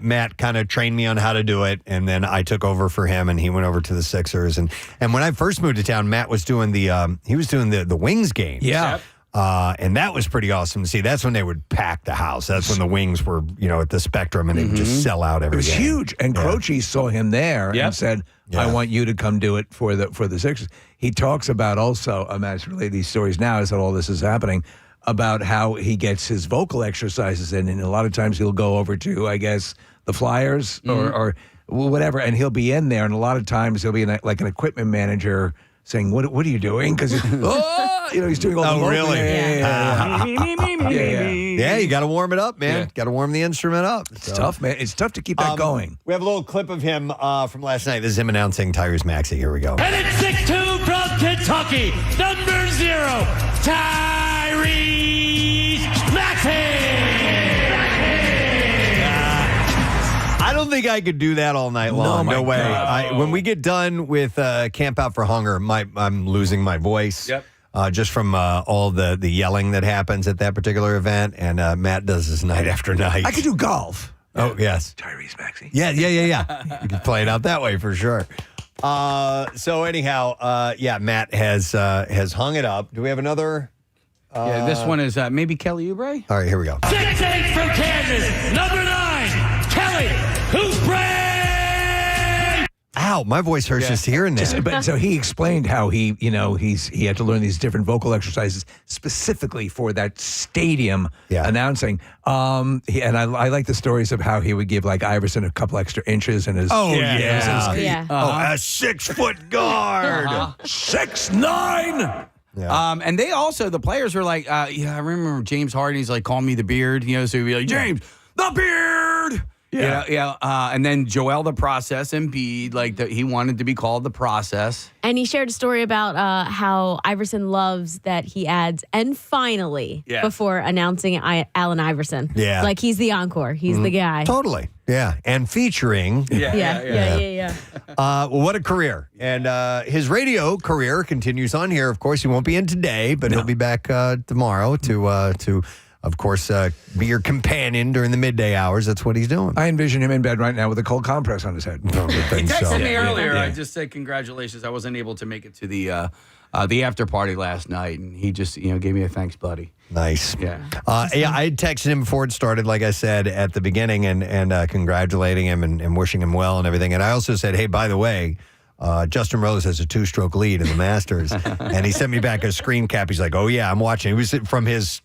Matt kind of trained me on how to do it, and then I took over for him, and he went over to the Sixers. And when I first moved to town, Matt was doing the Wings games. Yeah. And that was pretty awesome to see. That's when they would pack the house. That's when the Wings were, at the Spectrum, and they would just sell out every It was game. huge. And Croce saw him there and said, I want you to come do it for the Sixers. He talks about also, Matt's related these stories now as that all this is happening, about how he gets his vocal exercises in. And a lot of times he'll go over to, I guess, the Flyers or whatever, and he'll be in there. And a lot of times he'll be like an equipment manager saying, what are you doing? Because he's doing all the vocal. Really? Yeah. You got to warm it up, man. Got to warm the instrument up. It's tough, man. It's tough to keep that going. We have a little clip of him from last night. This is him announcing Tyrese Maxey. Here we go. And it's 6'2" from Kentucky, number 0, Tyrese Maxey. I don't think I could do that all night long. No way. When we get done with Camp Out for Hunger, I'm losing my voice. Yep. Just from all the yelling that happens at that particular event. And Matt does this night after night. I could do golf. Oh, yes. Tyrese Maxey. Yeah. You can play it out that way for sure. So anyhow, Matt has hung it up. Do we have another? This one is maybe Kelly Oubre. All right, here we go. 6'8" from Kansas, number 9, Kelly Oubre. Ow, my voice hurts just hearing that. But so he explained how he had to learn these different vocal exercises specifically for that stadium announcing. And I like the stories of how he would give like Iverson a couple extra inches in his. Oh, Yeah. a 6-foot guard. 6'9". Yeah. And they also, the players were like, I remember James Harden's like, call me the beard, so he'd be like, James, the beard. And then Joel the Process, Embiid, he wanted to be called the Process. And he shared a story about how Iverson loves that he adds, and finally, before announcing Allen Iverson. Yeah. Like he's the encore. He's the guy. Totally. Yeah. And featuring. Yeah. Well, what a career. And his radio career continues on here. Of course, he won't be in today, but he'll be back tomorrow to of course, be your companion during the midday hours. That's what he's doing. I envision him in bed right now with a cold compress on his head. He texted me earlier. I just said congratulations. I wasn't able to make it to the after party last night, and he just gave me a thanks, buddy. Nice. Yeah. I had texted him before it started, like I said at the beginning, and congratulating him and wishing him well and everything. And I also said, hey, by the way, Justin Rose has a 2-stroke lead in the Masters. And he sent me back a screen cap. He's like, oh, yeah, I'm watching. He was from his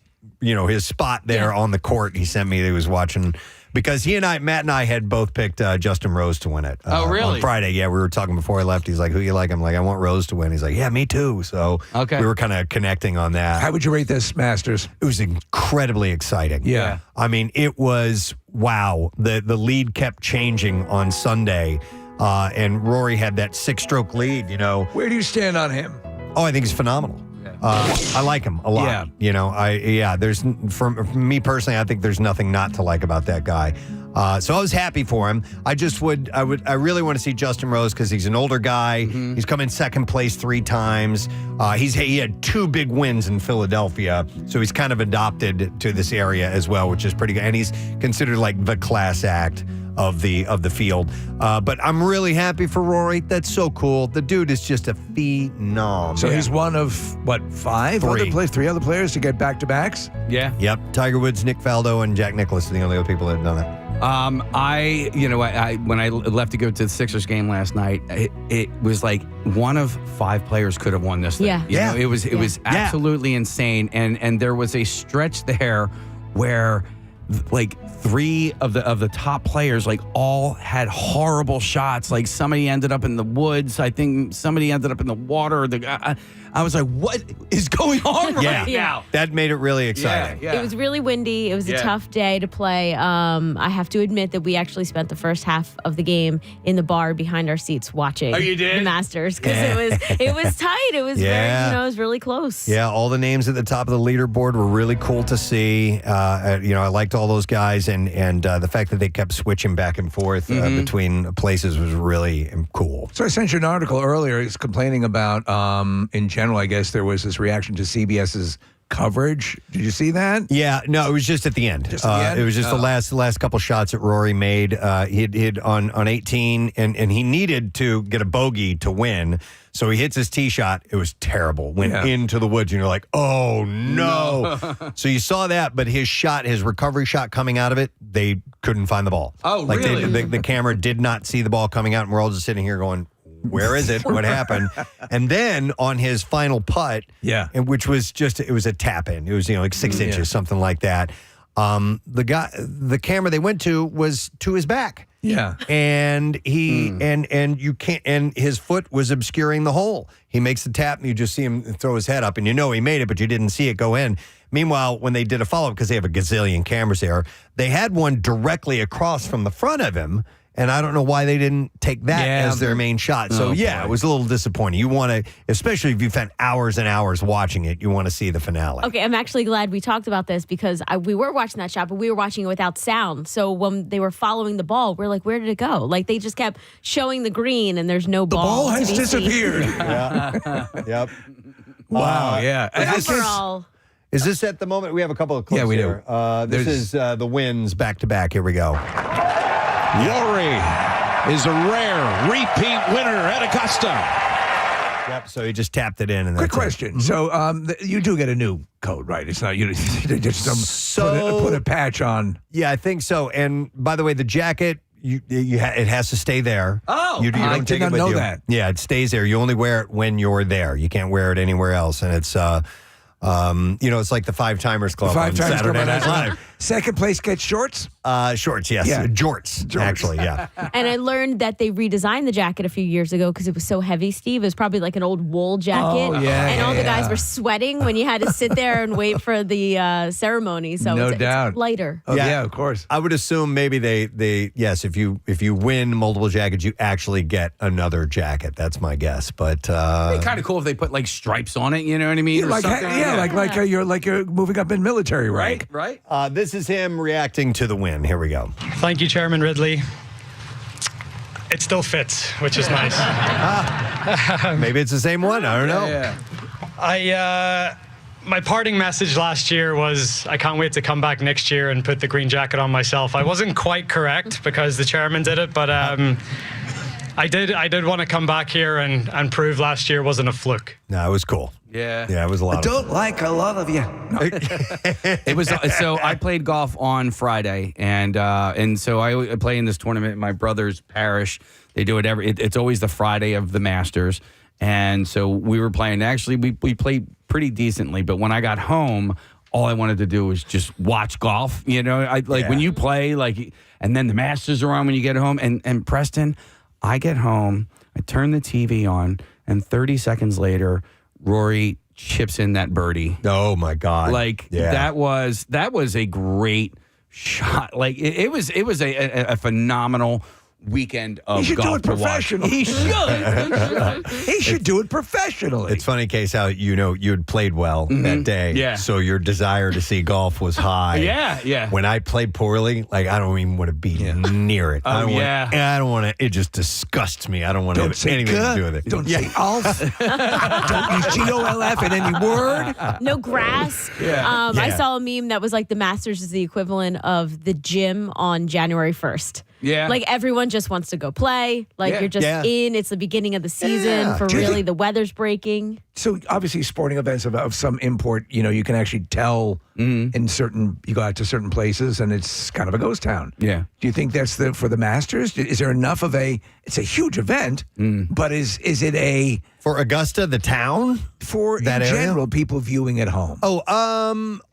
spot there on the court. He sent me, he was watching. Because Matt and I had both picked Justin Rose to win it. Oh, really? On Friday, yeah. We were talking before I left. He's like, who you like? I'm like, I want Rose to win. He's like, yeah, me too. So we were kind of connecting on that. How would you rate this Masters? It was incredibly exciting. Yeah. I mean, it was, wow. The lead kept changing on Sunday. And Rory had that 6-stroke lead, Where do you stand on him? Oh, I think he's phenomenal. I like him a lot. Yeah. There's for me personally, I think there's nothing not to like about that guy. So I was happy for him. I really want to see Justin Rose because he's an older guy. Mm-hmm. He's come in second place 3 times. He had 2 big wins in Philadelphia, so he's kind of adopted to this area as well, which is pretty good. And he's considered like the class act of the field. But I'm really happy for Rory. That's so cool. The dude is just a phenom. So he's one of, 3 other players to get back-to-backs? Yeah. Yep. Tiger Woods, Nick Faldo, and Jack Nicklaus are the only other people that have done it. When I left to go to the Sixers game last night, it was like one of 5 players could have won this thing. Yeah. It was absolutely insane. And there was a stretch there where like 3 of the top players like all had horrible shots. Like somebody ended up in the woods. I think somebody ended up in the water. I was like, what is going on right now? That made it really exciting. Yeah. It was really windy. It was a tough day to play. I have to admit that we actually spent the first half of the game in the bar behind our seats watching the Masters because it was tight. It was very, it was really close. Yeah, all the names at the top of the leaderboard were really cool to see. I liked all those guys, and the fact that they kept switching back and forth between places was really cool. So I sent you an article earlier. It's complaining about, in general, I guess there was this reaction to CBS's coverage. Did you see that? Yeah, no, it was just at the end. It was just the last couple shots that Rory made. He'd on 18, and he needed to get a bogey to win. So he hits his tee shot. It was terrible. Went into the woods, and you're like, oh, no. So you saw that, but his recovery shot coming out of it, they couldn't find the ball. Oh, like really? The camera did not see the ball coming out, and we're all just sitting here going, where is it? What happened? And then on his final putt, and which was it was a tap in. It was like 6 inches, something like that. The camera they went to was to his back. Yeah. And he and you can't, and his foot was obscuring the hole. He makes the tap and you just see him throw his head up and he made it, but you didn't see it go in. Meanwhile, when they did a follow-up, because they have a gazillion cameras there, they had one directly across from the front of him. And I don't know why they didn't take that as their main shot. So, it was a little disappointing. You want to, especially if you've spent hours and hours watching it, you want to see the finale. Okay, I'm actually glad we talked about this because we were watching that shot, but we were watching it without sound. So when they were following the ball, we're like, where did it go? Like, they just kept showing the green and there's no ball. The ball has disappeared. Yep. Wow, Overall. Is this at the moment? We have a couple of clips we here. This is the wins back-to-back. Here we go. Rory is a rare repeat winner at Augusta. Yep, so he just tapped it in. And quick question. So you do get a new coat, right? It's not, you they just put a patch on. Yeah, I think so. And by the way, the jacket, it has to stay there. Oh, you don't I take did it not with know you. that. Yeah, it stays there. You only wear it when you're there. You can't wear it anywhere else. And it's it's like the Five Timers Club on Saturday Night Live. Second place gets shorts? Shorts, yes. Yeah. Jorts, actually, yeah. And I learned that they redesigned the jacket a few years ago because it was so heavy, Steve. It was probably like an old wool jacket. Oh, yeah, and all the guys were sweating when you had to sit there and wait for the ceremony. So No it's doubt. lighter. Oh, yeah, of course. I would assume maybe they yes, if you win multiple jackets, you actually get another jacket. That's my guess. But it'd be kind of cool if they put like stripes on it. You know what I mean? Like you're moving up in military rank. Right. This is him reacting to the win. Here we go. Thank you, Chairman Ridley. It still fits, which is nice. Maybe it's the same one. I don't know. I My parting message last year was I can't wait to come back next year and put the green jacket on myself. I wasn't quite correct because the chairman did it, but I did want to come back here and prove last year wasn't a fluke. No, it was cool. Yeah. Yeah, it was a lot of fun. like a lot of you. It was so I played golf on Friday, and so I play in this tournament in my brother's parish. They do it it's always the Friday of the Masters, and so we were playing. Actually, we played pretty decently, but when I got home, all I wanted to do was just watch golf. You know, when you play, and then the Masters are on when you get home, and Preston, I get home, I turn the TV on, and 30 seconds later, Rory chips in that birdie. Oh my God! That was a great shot. It was a phenomenal weekend of golf. He should do it professionally. He should. He should do it professionally. It's funny, Case, how you had played well that day. Yeah. So your desire to see golf was high. Yeah. When I played poorly, I don't even want to be near it. I don't want to. It just disgusts me. I don't want to have anything to do with it. Don't say golf. Don't use GOLF in any word. No grass. I saw a meme that was like the Masters is the equivalent of the gym on January 1st. Yeah. Everyone just wants to go play. You're just in. It's the beginning of the season for really the weather's breaking. So obviously sporting events of some import, you can actually tell in certain, you go out to certain places and it's kind of a ghost town. Yeah. Do you think that's for the Masters? Is there enough of it's a huge event, but is it for Augusta, the town? For that in area? general, people viewing at home? So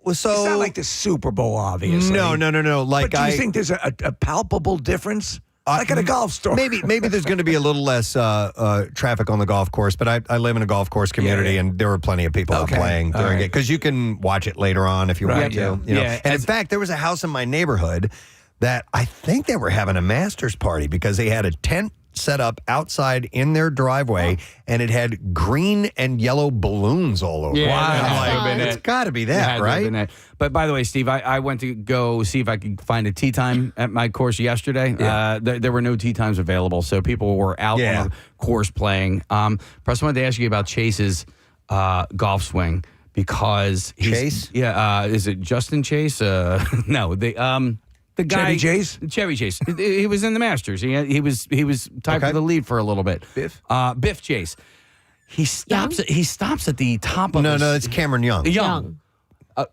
It's not like the Super Bowl, obviously. No. But do you think there's a palpable difference? Like at a golf store. Maybe there's going to be a little less traffic on the golf course, but I live in a golf course community, and there were plenty of people out playing during it because you can watch it later on if you want to. And in fact, there was a house in my neighborhood that I think they were having a Masters party because they had a tent set up outside in their driveway, and it had green and yellow balloons all over. Yeah, I'm like, it's got to be that, right? But by the way, Steve, I went to go see if I could find a tee time at my course yesterday. There were no tee times available, so people were out on the course playing. Preston, wanted to ask you about Chase's golf swing because Chase? Is it Justin Chase? No, the guy, Chevy Chase. He was in the Masters. He was tied for the lead for a little bit. Biff Chase. He stops. He stops at the top of. No, it's Cameron Young. Young.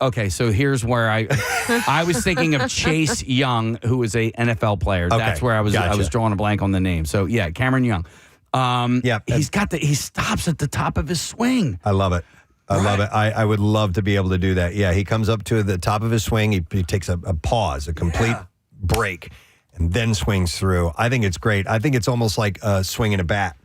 Okay, so here's where I was thinking of Chase Young, who was a NFL player. Okay, that's where I was drawing a blank on the name. So yeah, Cameron Young. He stops at the top of his swing. I love it. I love it. I would love to be able to do that. Yeah, he comes up to the top of his swing. He takes a pause, a complete break, and then swings through. I think it's great. I think it's almost like swinging a bat,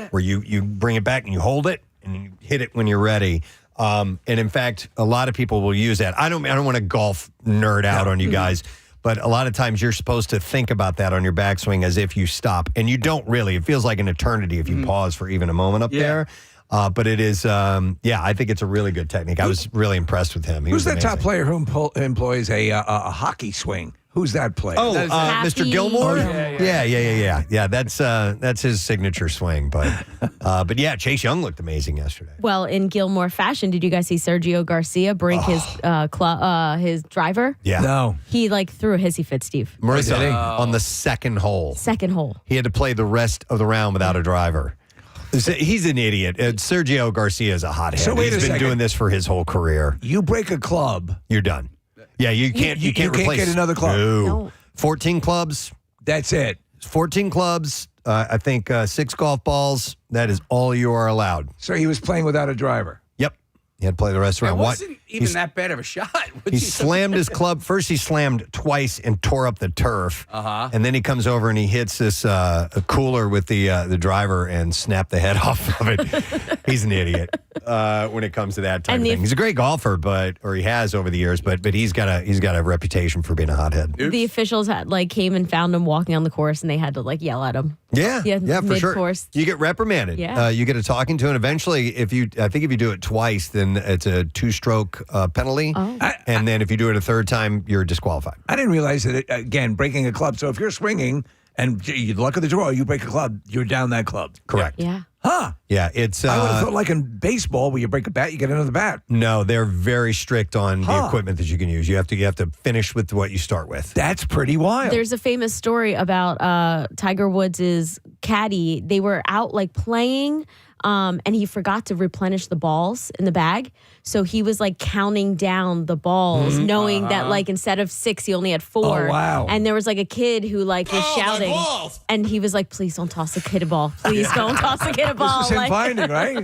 where you bring it back and you hold it and you hit it when you're ready. And in fact, a lot of people will use that. I don't want to golf nerd out on you guys, but a lot of times you're supposed to think about that on your backswing as if you stop, and you don't really. It feels like an eternity if you pause for even a moment up there. But it is, I think it's a really good technique. I was really impressed with him. Who's that top player who employs a hockey swing? Who's that player? Oh, Mr. Gilmore? Yeah. Yeah, that's his signature swing. But yeah, Chase Young looked amazing yesterday. Well, in Gilmore fashion, did you guys see Sergio Garcia break his driver? Yeah. No. He threw a hissy fit, Steve. Marissa, on the second hole. Second hole. He had to play the rest of the round without a driver. He's an idiot. Sergio Garcia is a hothead. So wait He's a been second. doing this for his whole career. You break a club. You're done. Yeah, you can't replace. Get another club. No. 14 clubs. That's it. 14 clubs. I think 6 golf balls. That is all you are allowed. So he was playing without a driver. Yep. He had to play the rest of the round. It wasn't even that bad of a shot. He slammed his club. First, he slammed twice and tore up the turf. And then he comes over and he hits this a cooler with the driver and snapped the head off of it. He's an idiot when it comes to that type of thing. He's a great golfer, or he has over the years, but he's got a reputation for being a hothead. The officials came and found him walking on the course, and they had to yell at him. Yeah, for sure. Mid-course. You get reprimanded. Yeah. You get a talking to, and eventually, I think if you do it twice, then it's a 2-stroke penalty. Oh. And then if you do it a third time, you're disqualified. I didn't realize that, again, breaking a club. So if you're swinging and you luck of the draw, you break a club, you're down that club. Correct. Yeah. Huh. Yeah, it's. I would have thought like in baseball where you break a bat, you get another bat. No, they're very strict on the equipment that you can use. You have to finish with what you start with. That's pretty wild. There's a famous story about Tiger Woods' caddy. They were out like playing, and he forgot to replenish the balls in the bag. So he was like counting down the balls, knowing that like instead of 6, he only had 4. Oh, wow. And there was like a kid who like was shouting, and he was like, "Please don't toss the kid a ball. Please don't toss the kid a ball." This was him Like, finding, right?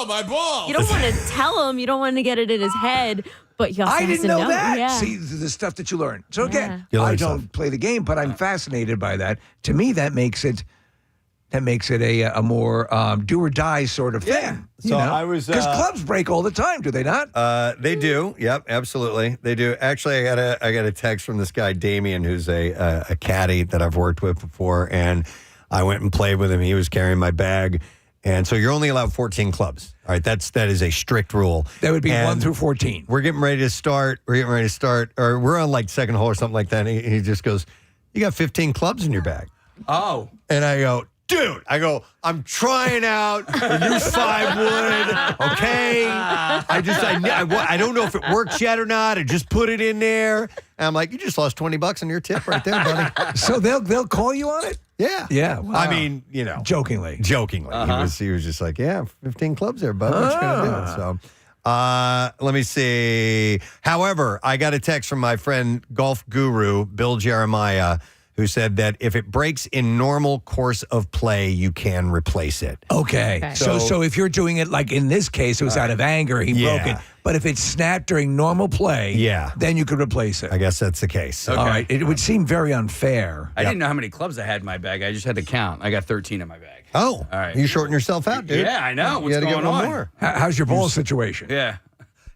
my balls! you don't want to tell him. You don't want to get it in his head. But you also I have didn't to know that. Yeah. See, the stuff that you learn. So again, You learn I don't stuff. play the game, but I'm fascinated by that. To me, that makes it a more do or die sort of thing. So I was because clubs break all the time, do they not? They do. Yep, absolutely. They do. Actually, I got a text from this guy Damien, who's a caddy that I've worked with before, and I went and played with him. He was carrying my bag, and so you're only allowed 14 clubs. All right, that is a strict rule. That would be And 1 through 14. We're getting ready to start. Or we're on like second hole or something like that. And he just goes, "You got 15 clubs in your bag." Oh. And I go, "Dude," "I'm trying out a new 5-wood, okay? I don't know if it works yet or not. I just put it in there." And I'm like, "You just lost $20 on your tip right there, buddy." So they'll call you on it? Yeah. Yeah. Wow. I mean, Jokingly. He was just like, "Yeah, 15 clubs there, bud. What you gonna do?" So let me see. However, I got a text from my friend golf guru, Bill Jeremiah, who said that if it breaks in normal course of play, you can replace it. Okay. So if you're doing it like in this case, it was out of anger, he broke it. But if it snapped during normal play, then you could replace it. I guess that's the case. All right. It would seem very unfair. I didn't know how many clubs I had in my bag. I just had to count. I got 13 in my bag. Oh, all right. You shorten yourself out, dude. Yeah, I know. What's you gotta going get one on? more. How's your ball situation? Yeah.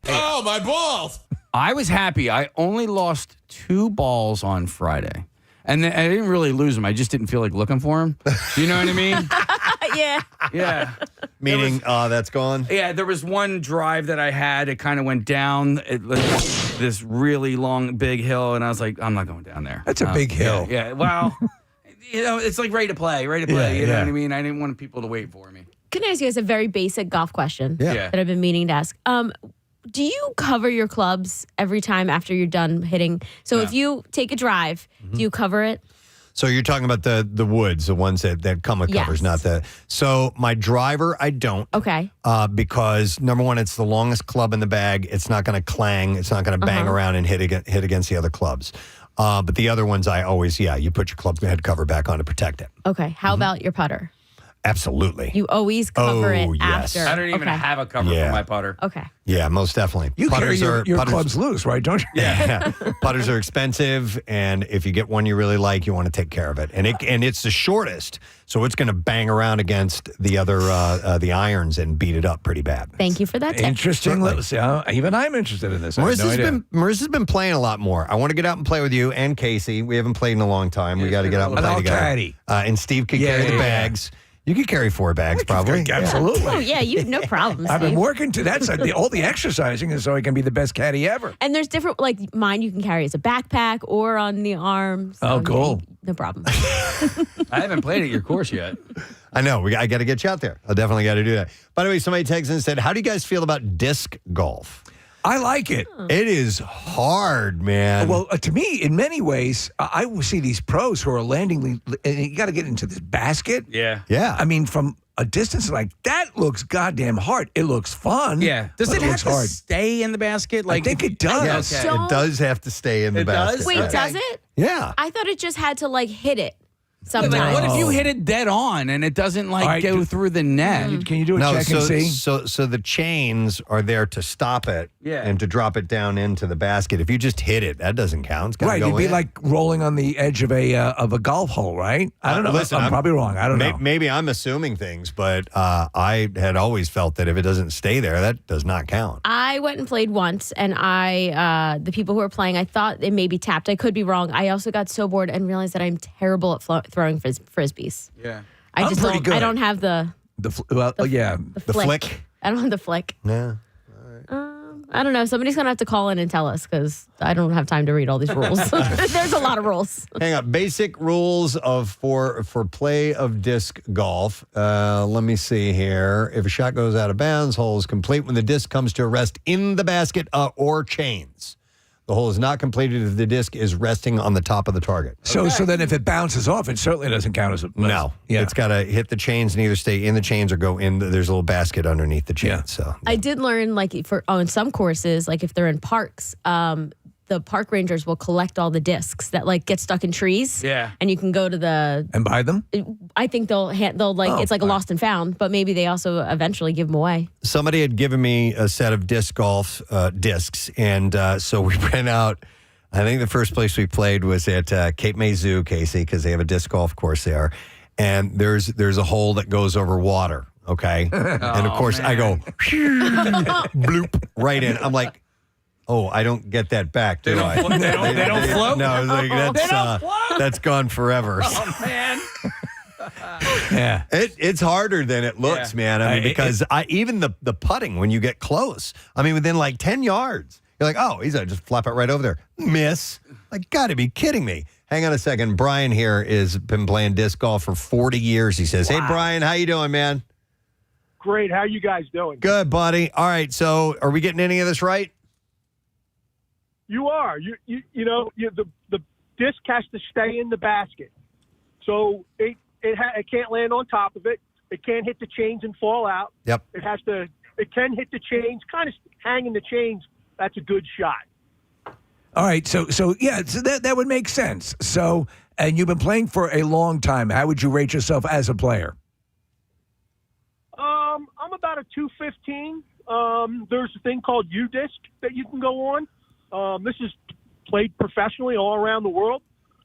Oh, my balls! I was happy. I only lost 2 balls on Friday. And I didn't really lose them. I just didn't feel like looking for them. You know what I mean? Yeah. Yeah. Meaning, that's gone? Yeah, there was one drive that I had. It kind of went down this really long, big hill. And I was like, I'm not going down there. That's a big hill. Yeah. Well, it's like ready to play. You know what I mean? I didn't want people to wait for me. Can I ask you guys a very basic golf question Yeah. that I've been meaning to ask? Do you cover your clubs every time after you're done hitting? So if you take a drive, do you cover it? So you're talking about the woods, the ones that come with covers, Yes. not the. So my driver, I don't. Okay. Because number one, it's the longest club in the bag. It's not going to clang. It's not going to bang around and hit against the other clubs. But the other ones, I always, you put your club head cover back on to protect it. Okay. How about your putter? Absolutely. You always cover it yes. after. I don't even have a cover Yeah. for my putter. Okay. Yeah, most definitely. You carry your putters- clubs loose, right? Don't you? Yeah. Putters are expensive, and if you get one you really like, you want to take care of it. And it's the shortest, so it's going to bang around against the other the irons and beat it up pretty bad. Thank you for that tip. Interesting. Even I'm interested in this. Marissa's been playing a lot more. I want to get out and play with you and Casey. We haven't played in a long time. We got to get out and And play I'll together. caddy. And Steve could carry the bags. You could carry 4 bags, probably. Absolutely. Oh, yeah. You no problem, I've been Steve. working to that side. All the exercising is so I can be the best caddy ever. And there's different, like mine you can carry as a backpack or on the arm. So Oh, cool. No problem. I haven't played at your course yet. I know. I got to get you out there. I definitely got to do that. By the way, somebody texted and said, "How do you guys feel about disc golf?" I like it. It is hard, man. Well, to me, in many ways, I see these pros who are landing, and you got to get into this basket. Yeah. Yeah. I mean, from a distance like that looks goddamn hard. It looks fun. Yeah. Does but it have looks to hard. stay in the basket? I think it does. Yes, Okay. it does have to stay in the It does? basket. Wait, Okay. does it? Yeah. I thought it just had to like hit it sometimes. Like, what if you hit it dead on and it doesn't like All right, go through the net? Can you do a check and see? So the chains are there to stop it Yeah. and to drop it down into the basket. If you just hit it, that doesn't count. It's gotta Right, go it'd be in. like rolling on the edge of a golf hole, right? I don't know. Listen, I'm probably wrong. I don't know. Maybe I'm assuming things, but I had always felt that if it doesn't stay there, that does not count. I went and played once, and the people who were playing, I thought it may be tapped. I could be wrong. I also got so bored and realized that I'm terrible at throwing frisbees. Yeah. I I'm just pretty don't. good. I don't have the The flick. flick. I don't have the flick. Yeah. I don't know. Somebody's going to have to call in and tell us because I don't have time to read all these rules. There's a lot of rules. Hang on. Basic rules for play of disc golf. Let me see here. If a shot goes out of bounds, hole is complete when the disc comes to rest in the basket or chains. The hole is not completed if the disc is resting on the top of the target. So then if it bounces off, it certainly doesn't count as a... No. Yeah. It's got to hit the chains and either stay in the chains or go in. There's a little basket underneath the chains. Yeah. So I did learn, like, on some courses, like if they're in parks, the park rangers will collect all the discs that like get stuck in trees. Yeah. And you can go to the... And buy them? I think they'll like, it's like a lost and found, but maybe they also eventually give them away. somebody had given me a set of disc golf discs, and so we went out. I think the first place we played was at Cape May Zoo, Casey, because they have a disc golf course there. And there's a hole that goes over water, okay? And, of course, I go, bloop, right in. I'm like, oh, I don't get that back, do I? They don't float? No, like, that's gone forever. Oh, man. Yeah. It's harder than it looks, man. I mean, because even the putting, when you get close, I mean, within like 10 yards, you're like, oh, he's going to just flap it right over there. Miss. Like, got to be kidding me. Hang on a second. Brian here has been playing disc golf for 40 years. He says, hey, Brian, how you doing, man? Great. How you guys doing? Good, buddy. All right, so are we getting any of this right? You are. The disc has to stay in the basket. So it can't land on top of it. It can't hit the chains and fall out. Yep. It can hit the chains, kind of hang in the chains. That's a good shot. All right, so that would make sense. So, and you've been playing for a long time. How would you rate yourself as a player? I'm about a 215. There's a thing called U-Disc that you can go on. This is played professionally all around the world.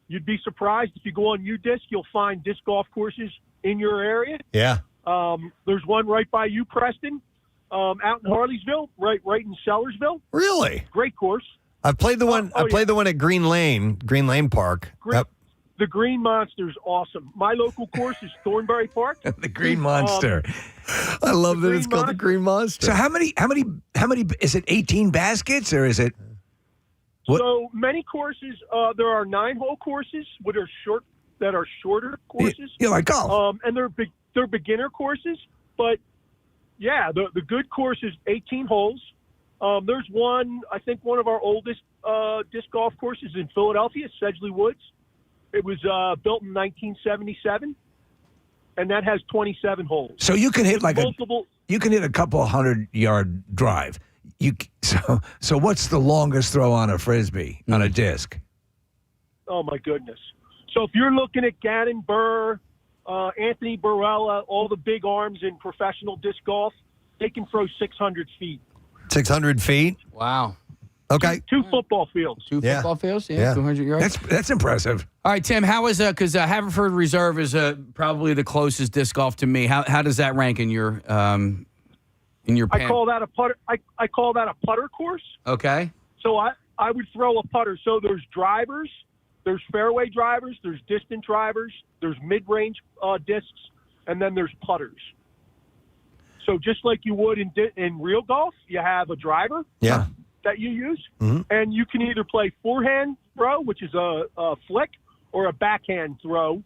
You'd be surprised if you go on U-Disc, you'll find disc golf courses in your area. Yeah. There's one right by you, Preston, out in Harleysville, right in Sellersville. Really? Great course. I've played the one. I played the one at Green Lane Park. The Green Monster's awesome. My local course is Thornbury Park. The Green Monster. I love that it's called the Green Monster. So how many? Is it 18 baskets or is it? What? So many courses. There are 9-hole courses that are shorter courses. Yeah, like golf. And they're beginner courses. But yeah, the good course is 18 holes. There's one. I think one of our oldest disc golf courses in Philadelphia, Sedgley Woods. It was built in 1977, and that has 27 holes. So you can hit you can hit a couple 100-yard drive. So what's the longest throw on a frisbee on a disc? Oh my goodness! So if you're looking at Gannon Burr, Anthony Barella, all the big arms in professional disc golf, they can throw 600 feet. 600 feet? Wow. Okay. Two football fields. Two football fields? Yeah, 200 yards. That's impressive. All right, Tim, how is because Haverford Reserve is probably the closest disc golf to me. How does that rank in your I call that a putter. I call that a putter course. Okay. So I would throw a putter. So there's drivers, there's fairway drivers, there's distant drivers, there's mid-range discs, and then there's putters. So just like you would in real golf, you have a driver. Yeah. That you use, and you can either play forehand throw, which is a flick, or a backhand throw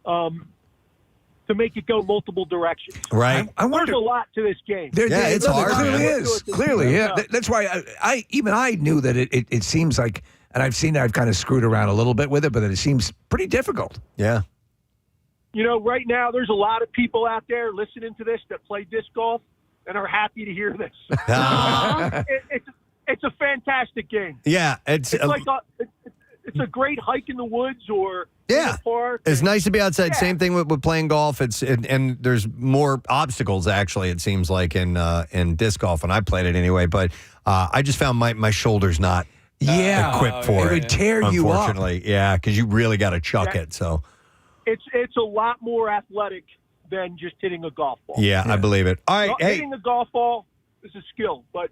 to make it go multiple directions. Right. I wonder, there's a lot to this game. It's hard. It clearly is. Clearly, yeah. That's why I knew that it seems like, and I've kind of screwed around a little bit with it, but it seems pretty difficult. Yeah. Right now there's a lot of people out there listening to this that play disc golf and are happy to hear this. It's a fantastic game. Yeah, it's like it's a great hike in the woods or in the park. It's nice to be outside. Yeah. Same thing with playing golf. And there's more obstacles actually. It seems like in disc golf, and I played it anyway. But I just found my shoulders not equipped for it. It would tear you up. Unfortunately, yeah, because you really got to chuck it. So it's a lot more athletic than just hitting a golf ball. Yeah, I believe it. All right, hitting a golf ball is a skill, but.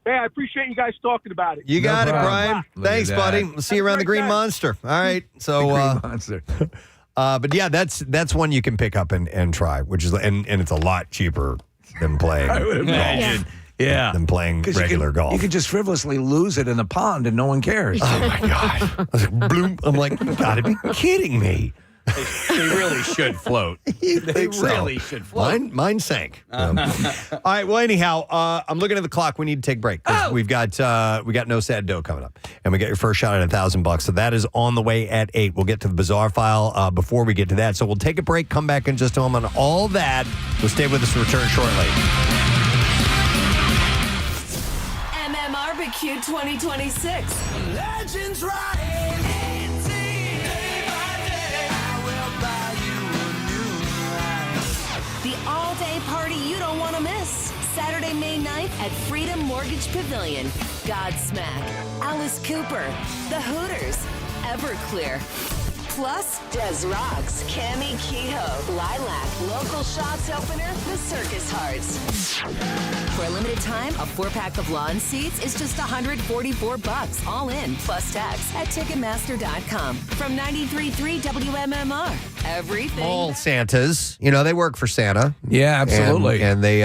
Hey, I appreciate you guys talking about it. You got it, Brian. Thanks, buddy. We'll see you around the Green Monster. All right. So, Green Monster. But yeah, that's one you can pick up and try, which is and it's a lot cheaper than playing. I would imagine. Yeah. than playing regular golf. You could just frivolously lose it in a pond and no one cares. Oh my God. I was like, bloom. I'm like, you gotta be kidding me. They really should float. They really should float. Mine sank. All right. Well, anyhow, I'm looking at the clock. We need to take a break. 'Cause we got No Sad Dough coming up, and we got your first shot at $1,000. So that is on the way at 8. We'll get to the bizarre file before we get to that. So we'll take a break. Come back in just a moment. All that. So stay with us. Return shortly. MMRBQ 2026. Legends riding. The all-day party you don't want to miss. Saturday, May 9th at Freedom Mortgage Pavilion. Godsmack, Alice Cooper, The Hooters, Everclear. Plus, Des Rocks, Cammy Kehoe, Lilac, Local Shots Opener, The Circus Hearts. For a limited time, a 4-pack of lawn seats is just $144 all in, plus tax at Ticketmaster.com. From 93.3 WMMR. Everything. All Santas, they work for Santa. Yeah, absolutely. And they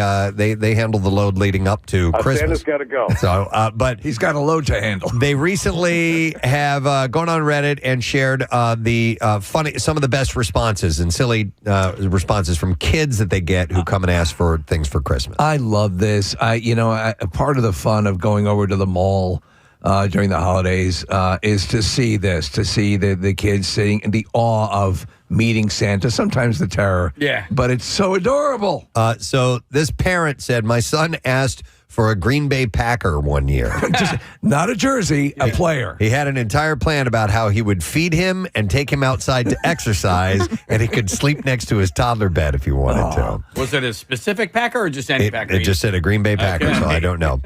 handle the load leading up to Christmas. Santa's got to go. So, but he's got a load to handle. They recently have gone on Reddit and shared some of the best responses and silly responses from kids that they get who come and ask for things for Christmas. I love this. Part of the fun of going over to the mall during the holidays is to see the kids sitting in the awe of meeting Santa, sometimes the terror. Yeah. But it's so adorable. So this parent said, my son asked for a Green Bay Packer one year. Just not a jersey, a player. He had an entire plan about how he would feed him and take him outside to exercise, and he could sleep next to his toddler bed if he wanted to. Was it a specific Packer or just any Packer? It just said a Green Bay Packer, so I don't know.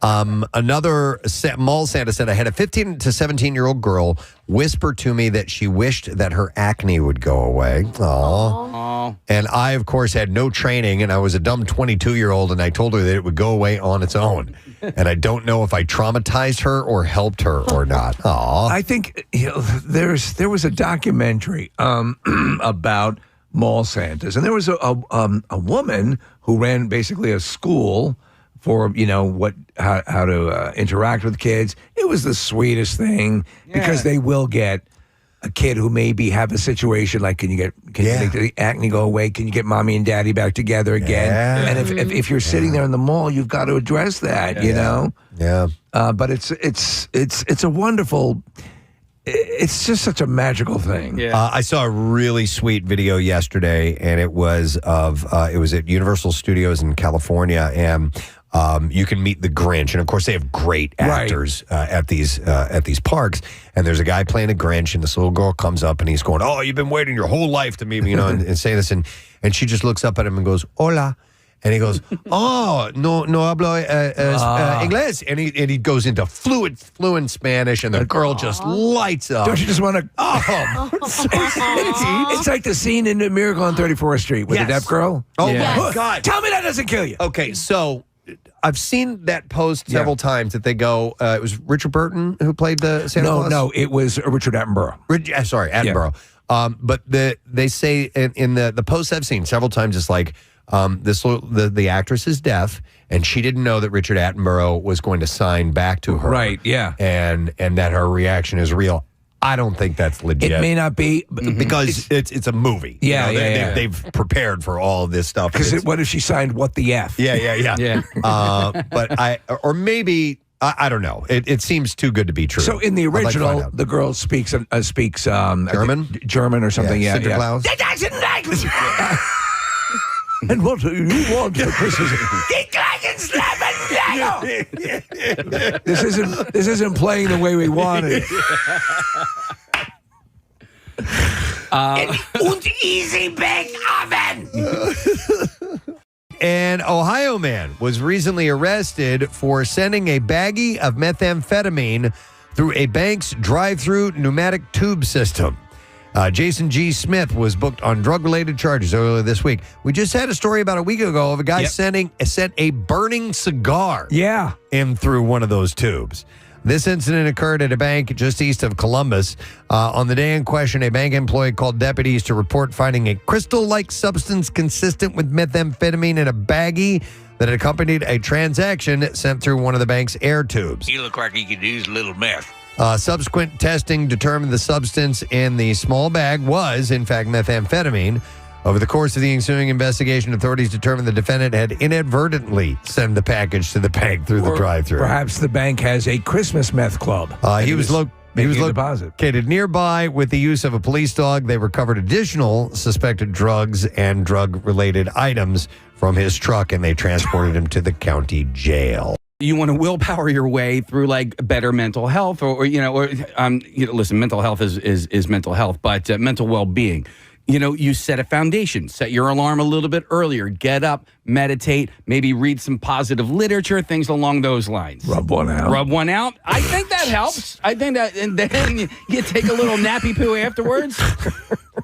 Another mall Santa said, I had a 15 to 17-year-old girl whisper to me that she wished that her acne would go away. Aww. And I, of course, had no training, and I was a dumb 22-year-old, and I told her that it would go away on its own. And I don't know if I traumatized her or helped her or not. Aww. I think there was a documentary about mall Santas, and there was a woman who ran basically a school for how to interact with kids. It was the sweetest thing because they will get a kid who maybe have a situation like, can you make the acne go away? Can you get mommy and daddy back together again? Yeah. And if you're sitting there in the mall, you've got to address that. You know. Yeah. But it's a wonderful. It's just such a magical thing. Yeah. I saw a really sweet video yesterday, and it was at Universal Studios in California, and you can meet the Grinch, and of course they have great actors at these parks. And there's a guy playing the Grinch, and this little girl comes up, and he's going, "Oh, you've been waiting your whole life to meet me," and say this, and she just looks up at him and goes, "Hola." And he goes, "Oh, no hablo inglés." And he goes into fluent Spanish, and the girl just lights up. Don't you just want to? Oh, it's like the scene in Miracle on 34th Street with the deaf girl. Oh my God! Tell me that doesn't kill you. Okay, so I've seen that post several times that they go. It was Richard Burton who played the Santa Claus. No, it was Richard Attenborough. Sorry, Attenborough. Yeah. But they say in the posts I've seen several times, it's like. The actress is deaf, and she didn't know that Richard Attenborough was going to sign back to her. Right, yeah. And that her reaction is real. I don't think that's legit. It may not be. Because it's a movie. Yeah, They've prepared for all of this stuff. Because what if she signed what the F? Yeah. But maybe... I don't know. It seems too good to be true. So in the original, the girl speaks German? German or something, yeah. Sinterklaas? And what do you want for Christmas? This isn't playing the way we wanted. Und easy bake oven. An Ohio man was recently arrested for sending a baggie of methamphetamine through a bank's drive-through pneumatic tube system. Jason G. Smith was booked on drug-related charges earlier this week. We just had a story about a week ago of a guy sent a burning cigar in through one of those tubes. This incident occurred at a bank just east of Columbus. On the day in question, a bank employee called deputies to report finding a crystal-like substance consistent with methamphetamine in a baggie that accompanied a transaction sent through one of the bank's air tubes. He looked like he could use a little meth. Subsequent testing determined the substance in the small bag was, in fact, methamphetamine. Over the course of the ensuing investigation, authorities determined the defendant had inadvertently sent the package to the bank through the drive-thru. Perhaps the bank has a Christmas meth club. He was deposit. located nearby. With the use of a police dog, they recovered additional suspected drugs and drug-related items from his truck, and they transported him to the county jail. You want to willpower your way through like better mental health, listen, mental health is mental health, but mental well-being. You set a foundation, set your alarm a little bit earlier, get up, meditate, maybe read some positive literature, things along those lines. Rub one out. I think that helps. I think that, and then you take a little nappy poo afterwards.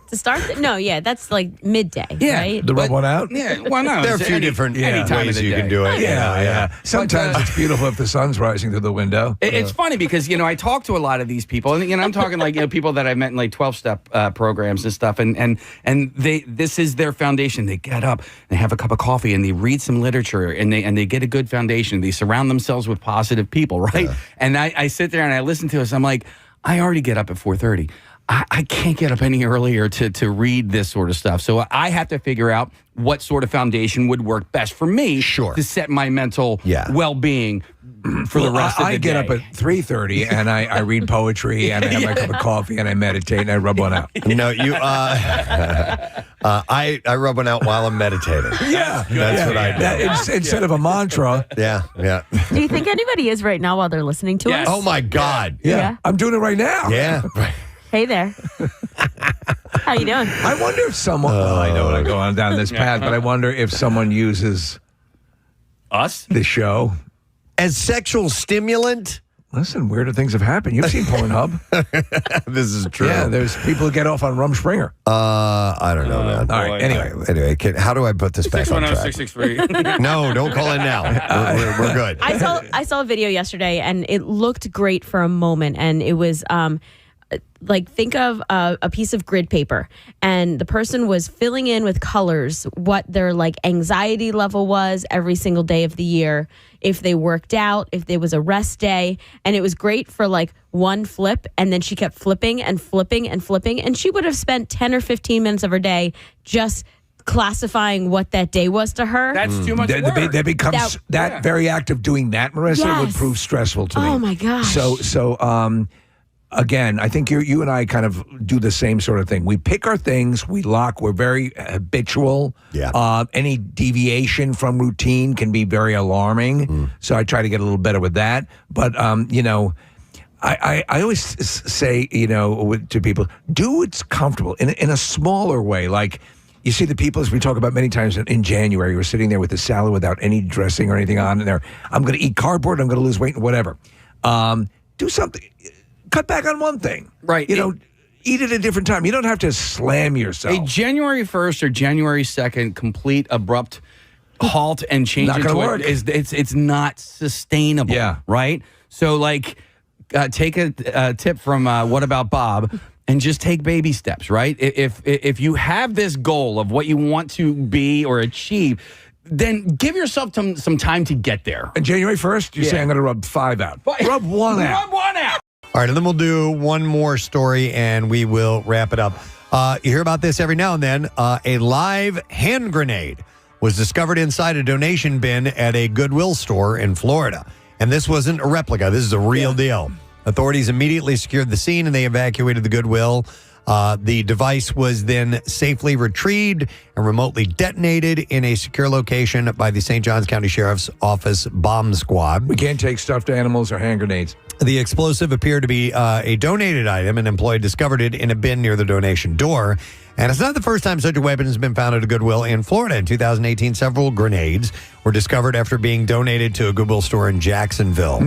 To start? That's like midday, right? Rub one out? Yeah, why not? There are a few different ways you can do it. Yeah. Sometimes it's beautiful if the sun's rising through the window. It's funny because, I talk to a lot of these people, and I'm talking like people that I met in like 12-step programs and stuff, and this is their foundation. They get up, they have a cup of coffee, and they read some literature, and they get a good foundation. They surround themselves with positive people, right? Yeah. And I sit there and I listen to us. I'm like, I already get up at 4:30. I can't get up any earlier to read this sort of stuff. So I have to figure out what sort of foundation would work best for me to set my mental well-being for the rest of the day. I get up at 3:30 and I read poetry and I have my cup of coffee and I meditate and I rub one out. No, I rub one out while I'm meditating. Yeah. That's what I do. Instead of a mantra. Yeah. Do you think anybody is right now while they're listening to us? Oh, my God. Yeah. I'm doing it right now. Yeah. Hey there. How you doing? I wonder if someone... I know when I go on down this path, but I wonder if someone uses... Us? The show. As sexual stimulant? Listen, weirder things have happened. You've seen Pornhub. This is true. Yeah, there's people who get off on Rumspringa. I don't know, man. All right, Anyway, how do I put this back on track? 610-663. No, don't call in now. We're good. I saw a video yesterday, and it looked great for a moment, and it was... think of a piece of grid paper, and the person was filling in with colors what their anxiety level was every single day of the year, if they worked out, if there was a rest day, and it was great for one flip, and then she kept flipping and flipping and flipping, and she would have spent 10 or 15 minutes of her day just classifying what that day was to her. That's too much work. That becomes that very act of doing that, Marissa, would prove stressful to me. Oh my gosh. So again, I think you and I kind of do the same sort of thing. We pick our things, we lock, we're very habitual. Yeah. Any deviation from routine can be very alarming. So I try to get a little better with that. But, I always say, to people, do what's comfortable in a smaller way. Like, you see the people, as we talk about many times in January, we're sitting there with a salad without any dressing or anything on, and I'm going to eat cardboard, I'm going to lose weight, and whatever. Do something. Cut back on one thing. Right. Eat at a different time. You don't have to slam yourself. A January 1st or January 2nd complete abrupt halt and change Not gonna work. It's not sustainable. Yeah. Right? So take a tip from What About Bob and just take baby steps, right? If you have this goal of what you want to be or achieve, then give yourself some time to get there. And January 1st, you say I'm going to rub 5 out. Rub 1 out. Rub 1 out. All right, and then we'll do one more story, and we will wrap it up. You hear about this every now and then. A live hand grenade was discovered inside a donation bin at a Goodwill store in Florida. And this wasn't a replica. This is a real deal. Authorities immediately secured the scene, and they evacuated the Goodwill. The device was then safely retrieved and remotely detonated in a secure location by the St. Johns County Sheriff's Office bomb squad. We can't take stuffed animals or hand grenades. The explosive appeared to be a donated item. An employee discovered it in a bin near the donation door. And it's not the first time such a weapon has been found at a Goodwill in Florida. In 2018, several grenades were discovered after being donated to a Goodwill store in Jacksonville.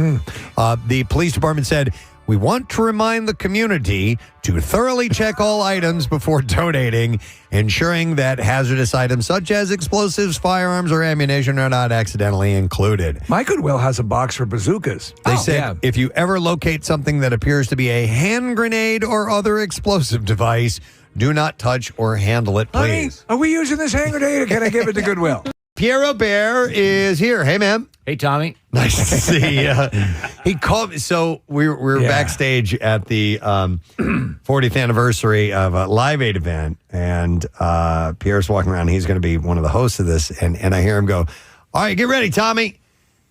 The police department said, "We want to remind the community to thoroughly check all items before donating, ensuring that hazardous items such as explosives, firearms, or ammunition are not accidentally included." My Goodwill has a box for bazookas. They said, if you ever locate something that appears to be a hand grenade or other explosive device, do not touch or handle it, please. Honey, are we using this hand grenade or can I give it to Goodwill? Pierre Robert is here. Hey, man. Hey, Tommy. Nice to see you. He called me. So we were backstage at the 40th anniversary of a Live Aid event, and Pierre's walking around. He's going to be one of the hosts of this, and I hear him go, "All right, get ready, Tommy."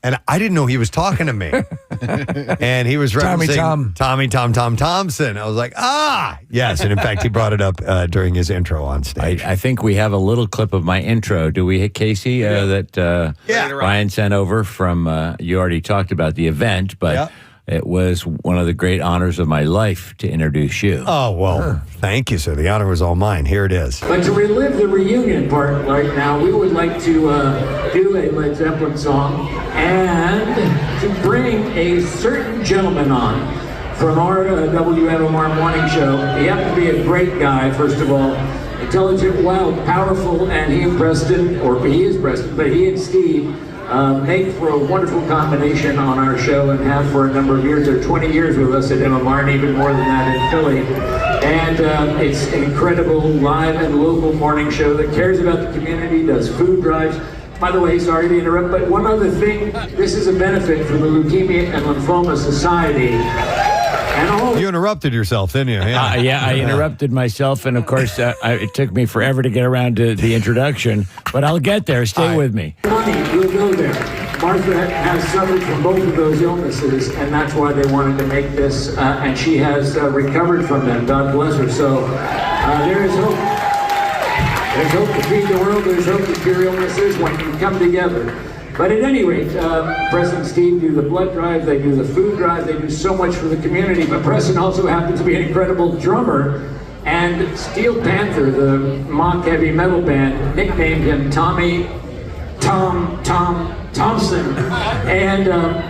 And I didn't know he was talking to me. And he was referencing Tommy Tom Thompson. I was like, yes. And in fact, he brought it up during his intro on stage. I think we have a little clip of my intro. Do we hit Casey that Ryan sent over from, you already talked about the event, but it was one of the great honors of my life to introduce you. Oh, well, thank you, sir. The honor was all mine. Here it is. But to relive the reunion part right now, we would like to do a Led Zeppelin song and to bring a certain gentleman on from our WMMR morning show. He happened to be a great guy, first of all. Intelligent, wild, powerful, and he and Preston, or he is Preston, but he and Steve make for a wonderful combination on our show and have for a number of years. They're 20 years with us at MMR and even more than that in Philly. And it's an incredible live and local morning show that cares about the community, does food drives. By the way, sorry to interrupt, but one other thing, this is a benefit for the Leukemia and Lymphoma Society. And you interrupted yourself, didn't you? I interrupted myself, and of course, it took me forever to get around to the introduction, but I'll get there. Stay with me. Money, we'll go there. Martha has suffered from both of those illnesses, and that's why they wanted to make this, and she has recovered from them. God bless her. So there is hope. There's hope to feed the world. There's hope to cure illnesses when you come together. But at any rate, Preston and Steve do the blood drive, they do the food drive, they do so much for the community. But Preston also happens to be an incredible drummer. And Steel Panther, the mock heavy metal band, nicknamed him Tommy Thompson. And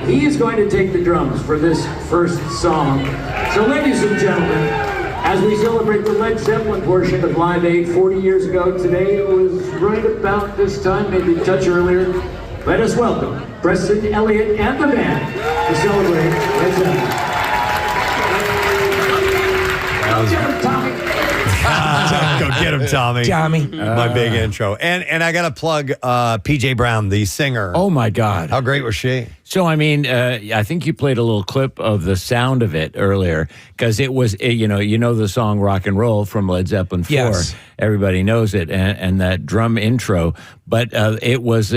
he is going to take the drums for this first song. So ladies and gentlemen, as we celebrate the Led Zeppelin portion of Live Aid 40 years ago, today it was right about this time, maybe a touch earlier, let us welcome Preston Elliott and the band to celebrate Led Zeppelin. Go get him, Tommy. Tommy. My big intro. And I got to plug PJ Brown, the singer. Oh, my God. How great was she? So, I mean, I think you played a little clip of the sound of it earlier, because it was, you know the song Rock and Roll from Led Zeppelin 4. Yes. Everybody knows it, and that drum intro. But it was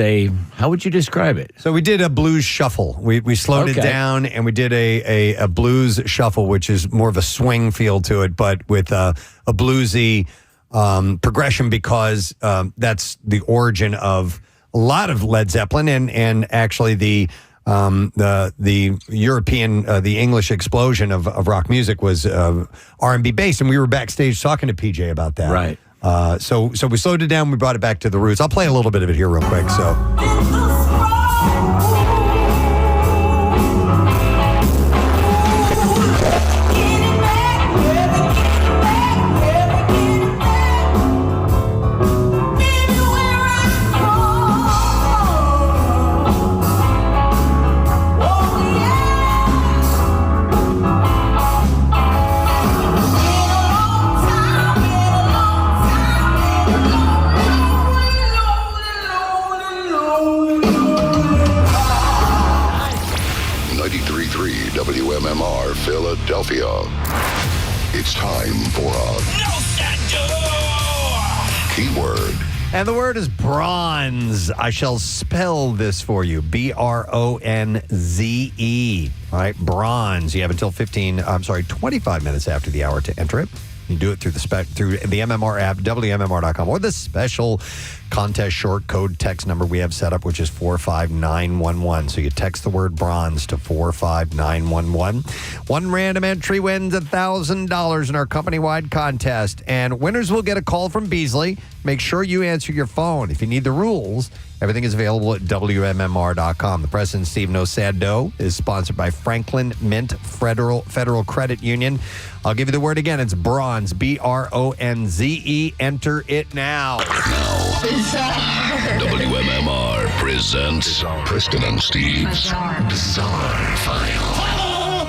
how would you describe it? So we did a blues shuffle. We slowed it down, and we did a blues shuffle, which is more of a swing feel to it, but with a bluesy progression, because that's the origin of a lot of Led Zeppelin, and actually the European, the English explosion of rock music was R&B based, and we were backstage talking to PJ about that. Right. So we slowed it down. We brought it back to the roots. I'll play a little bit of it here real quick. So. WMMR Philadelphia. It's time for a keyword. And the word is bronze. I shall spell this for you. BRONZE. All right, bronze. You have until 25 minutes after the hour to enter it. You do it through the MMR app, WMMR.com, or the special contest short code text number we have set up, which is 45911. So you text the word bronze to 45911. One random entry wins $1,000 in our company-wide contest, and winners will get a call from Beasley. Make sure you answer your phone. If you need the rules, everything is available at WMMR.com. The President Steve No Sad Dough is sponsored by Franklin Mint Federal Credit Union. I'll give you the word again. It's bronze, BRONZE. Enter it now. WMMR presents Preston and Steve's Bizarre File.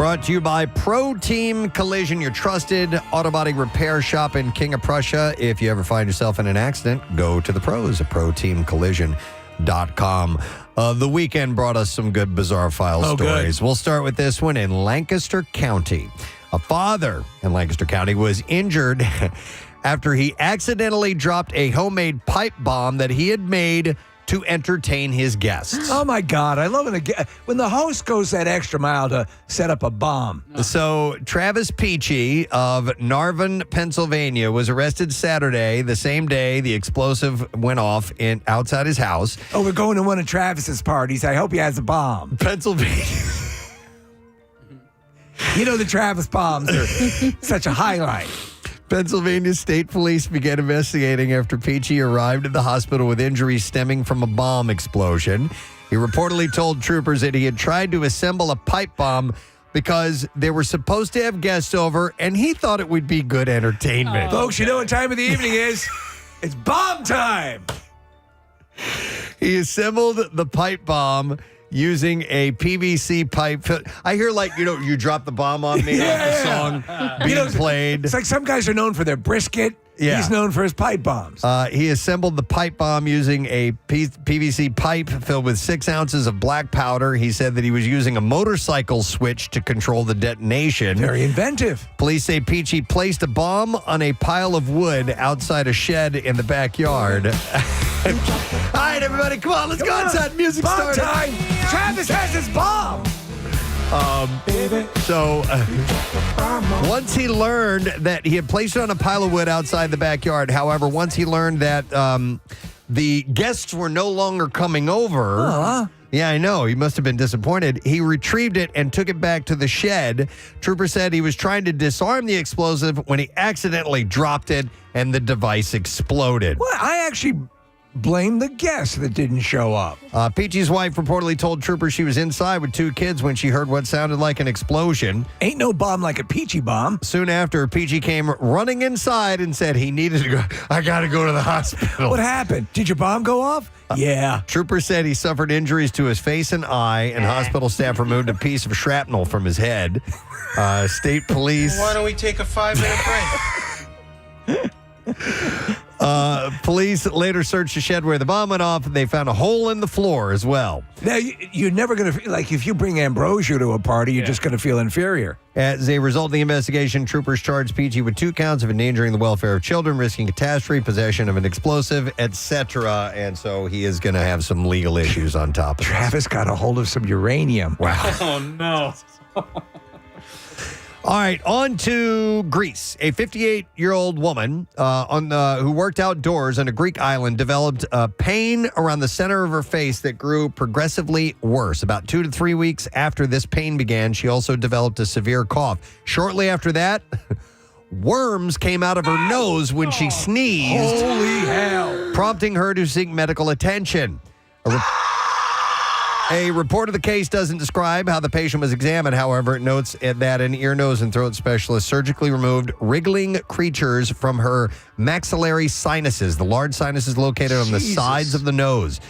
Brought to you by Pro Team Collision, your trusted auto body repair shop in King of Prussia. If you ever find yourself in an accident, go to the pros at proteamcollision.com. The weekend brought us some good bizarre file stories. Good. We'll start with this one in Lancaster County. A father in Lancaster County was injured after he accidentally dropped a homemade pipe bomb that he had made to entertain his guests. Oh, my God. I love it when the host goes that extra mile to set up a bomb. So Travis Peachy of Narvin, Pennsylvania, was arrested Saturday, the same day the explosive went off outside his house. Oh, we're going to one of Travis's parties. I hope he has a bomb. Pennsylvania. You know the Travis bombs are such a highlight. Pennsylvania State Police began investigating after Peachy arrived at the hospital with injuries stemming from a bomb explosion. He reportedly told troopers that he had tried to assemble a pipe bomb because they were supposed to have guests over, and he thought it would be good entertainment. Folks, you know what time of the evening is? It's bomb time! He assembled the pipe bomb using a PVC pipe. I hear you drop the bomb on me the song being played. It's like some guys are known for their brisket. Yeah. He's known for his pipe bombs. He assembled the pipe bomb using a PVC pipe filled with 6 ounces of black powder. He said that he was using a motorcycle switch to control the detonation. Very inventive. Police say Peachy placed a bomb on a pile of wood outside a shed in the backyard. All right, everybody, come on, let's go outside. Music bomb started. Time. Travis has his bomb. Once he learned that he had placed it on a pile of wood outside the backyard, however, once he learned that the guests were no longer coming over, yeah, I know, he must have been disappointed. He retrieved it and took it back to the shed. Trooper said he was trying to disarm the explosive when he accidentally dropped it and the device exploded. Well, I actually blame the guests that didn't show up. Peachy's wife reportedly told troopers she was inside with 2 kids when she heard what sounded like an explosion. Ain't no bomb like a Peachy bomb. Soon after, Peachy came running inside and said he needed to go. I got to go to the hospital. What happened? Did your bomb go off? Yeah. Troopers said he suffered injuries to his face and eye, and hospital staff removed a piece of shrapnel from his head. State police. Why don't we take a 5-minute break? Police later searched the shed where the bomb went off, and they found a hole in the floor as well. Now, you're never going to feel like if you bring ambrosia to a party, you're just going to feel inferior. As a result of the investigation, troopers charged Peachy with 2 counts of endangering the welfare of children, risking catastrophe, possession of an explosive, etc. And so he is going to have some legal issues on top of Travis got a hold of some uranium. Wow. Oh, no. All right, on to Greece. A 58-year-old woman who worked outdoors on a Greek island developed pain around the center of her face that grew progressively worse. About 2 to 3 weeks after this pain began, she also developed a severe cough. Shortly after that, worms came out of her nose when she sneezed. Holy hell. Prompting her to seek medical attention. A report of the case doesn't describe how the patient was examined. However, it notes that an ear, nose, and throat specialist surgically removed wriggling creatures from her maxillary sinuses, the large sinuses located on the sides of the nose.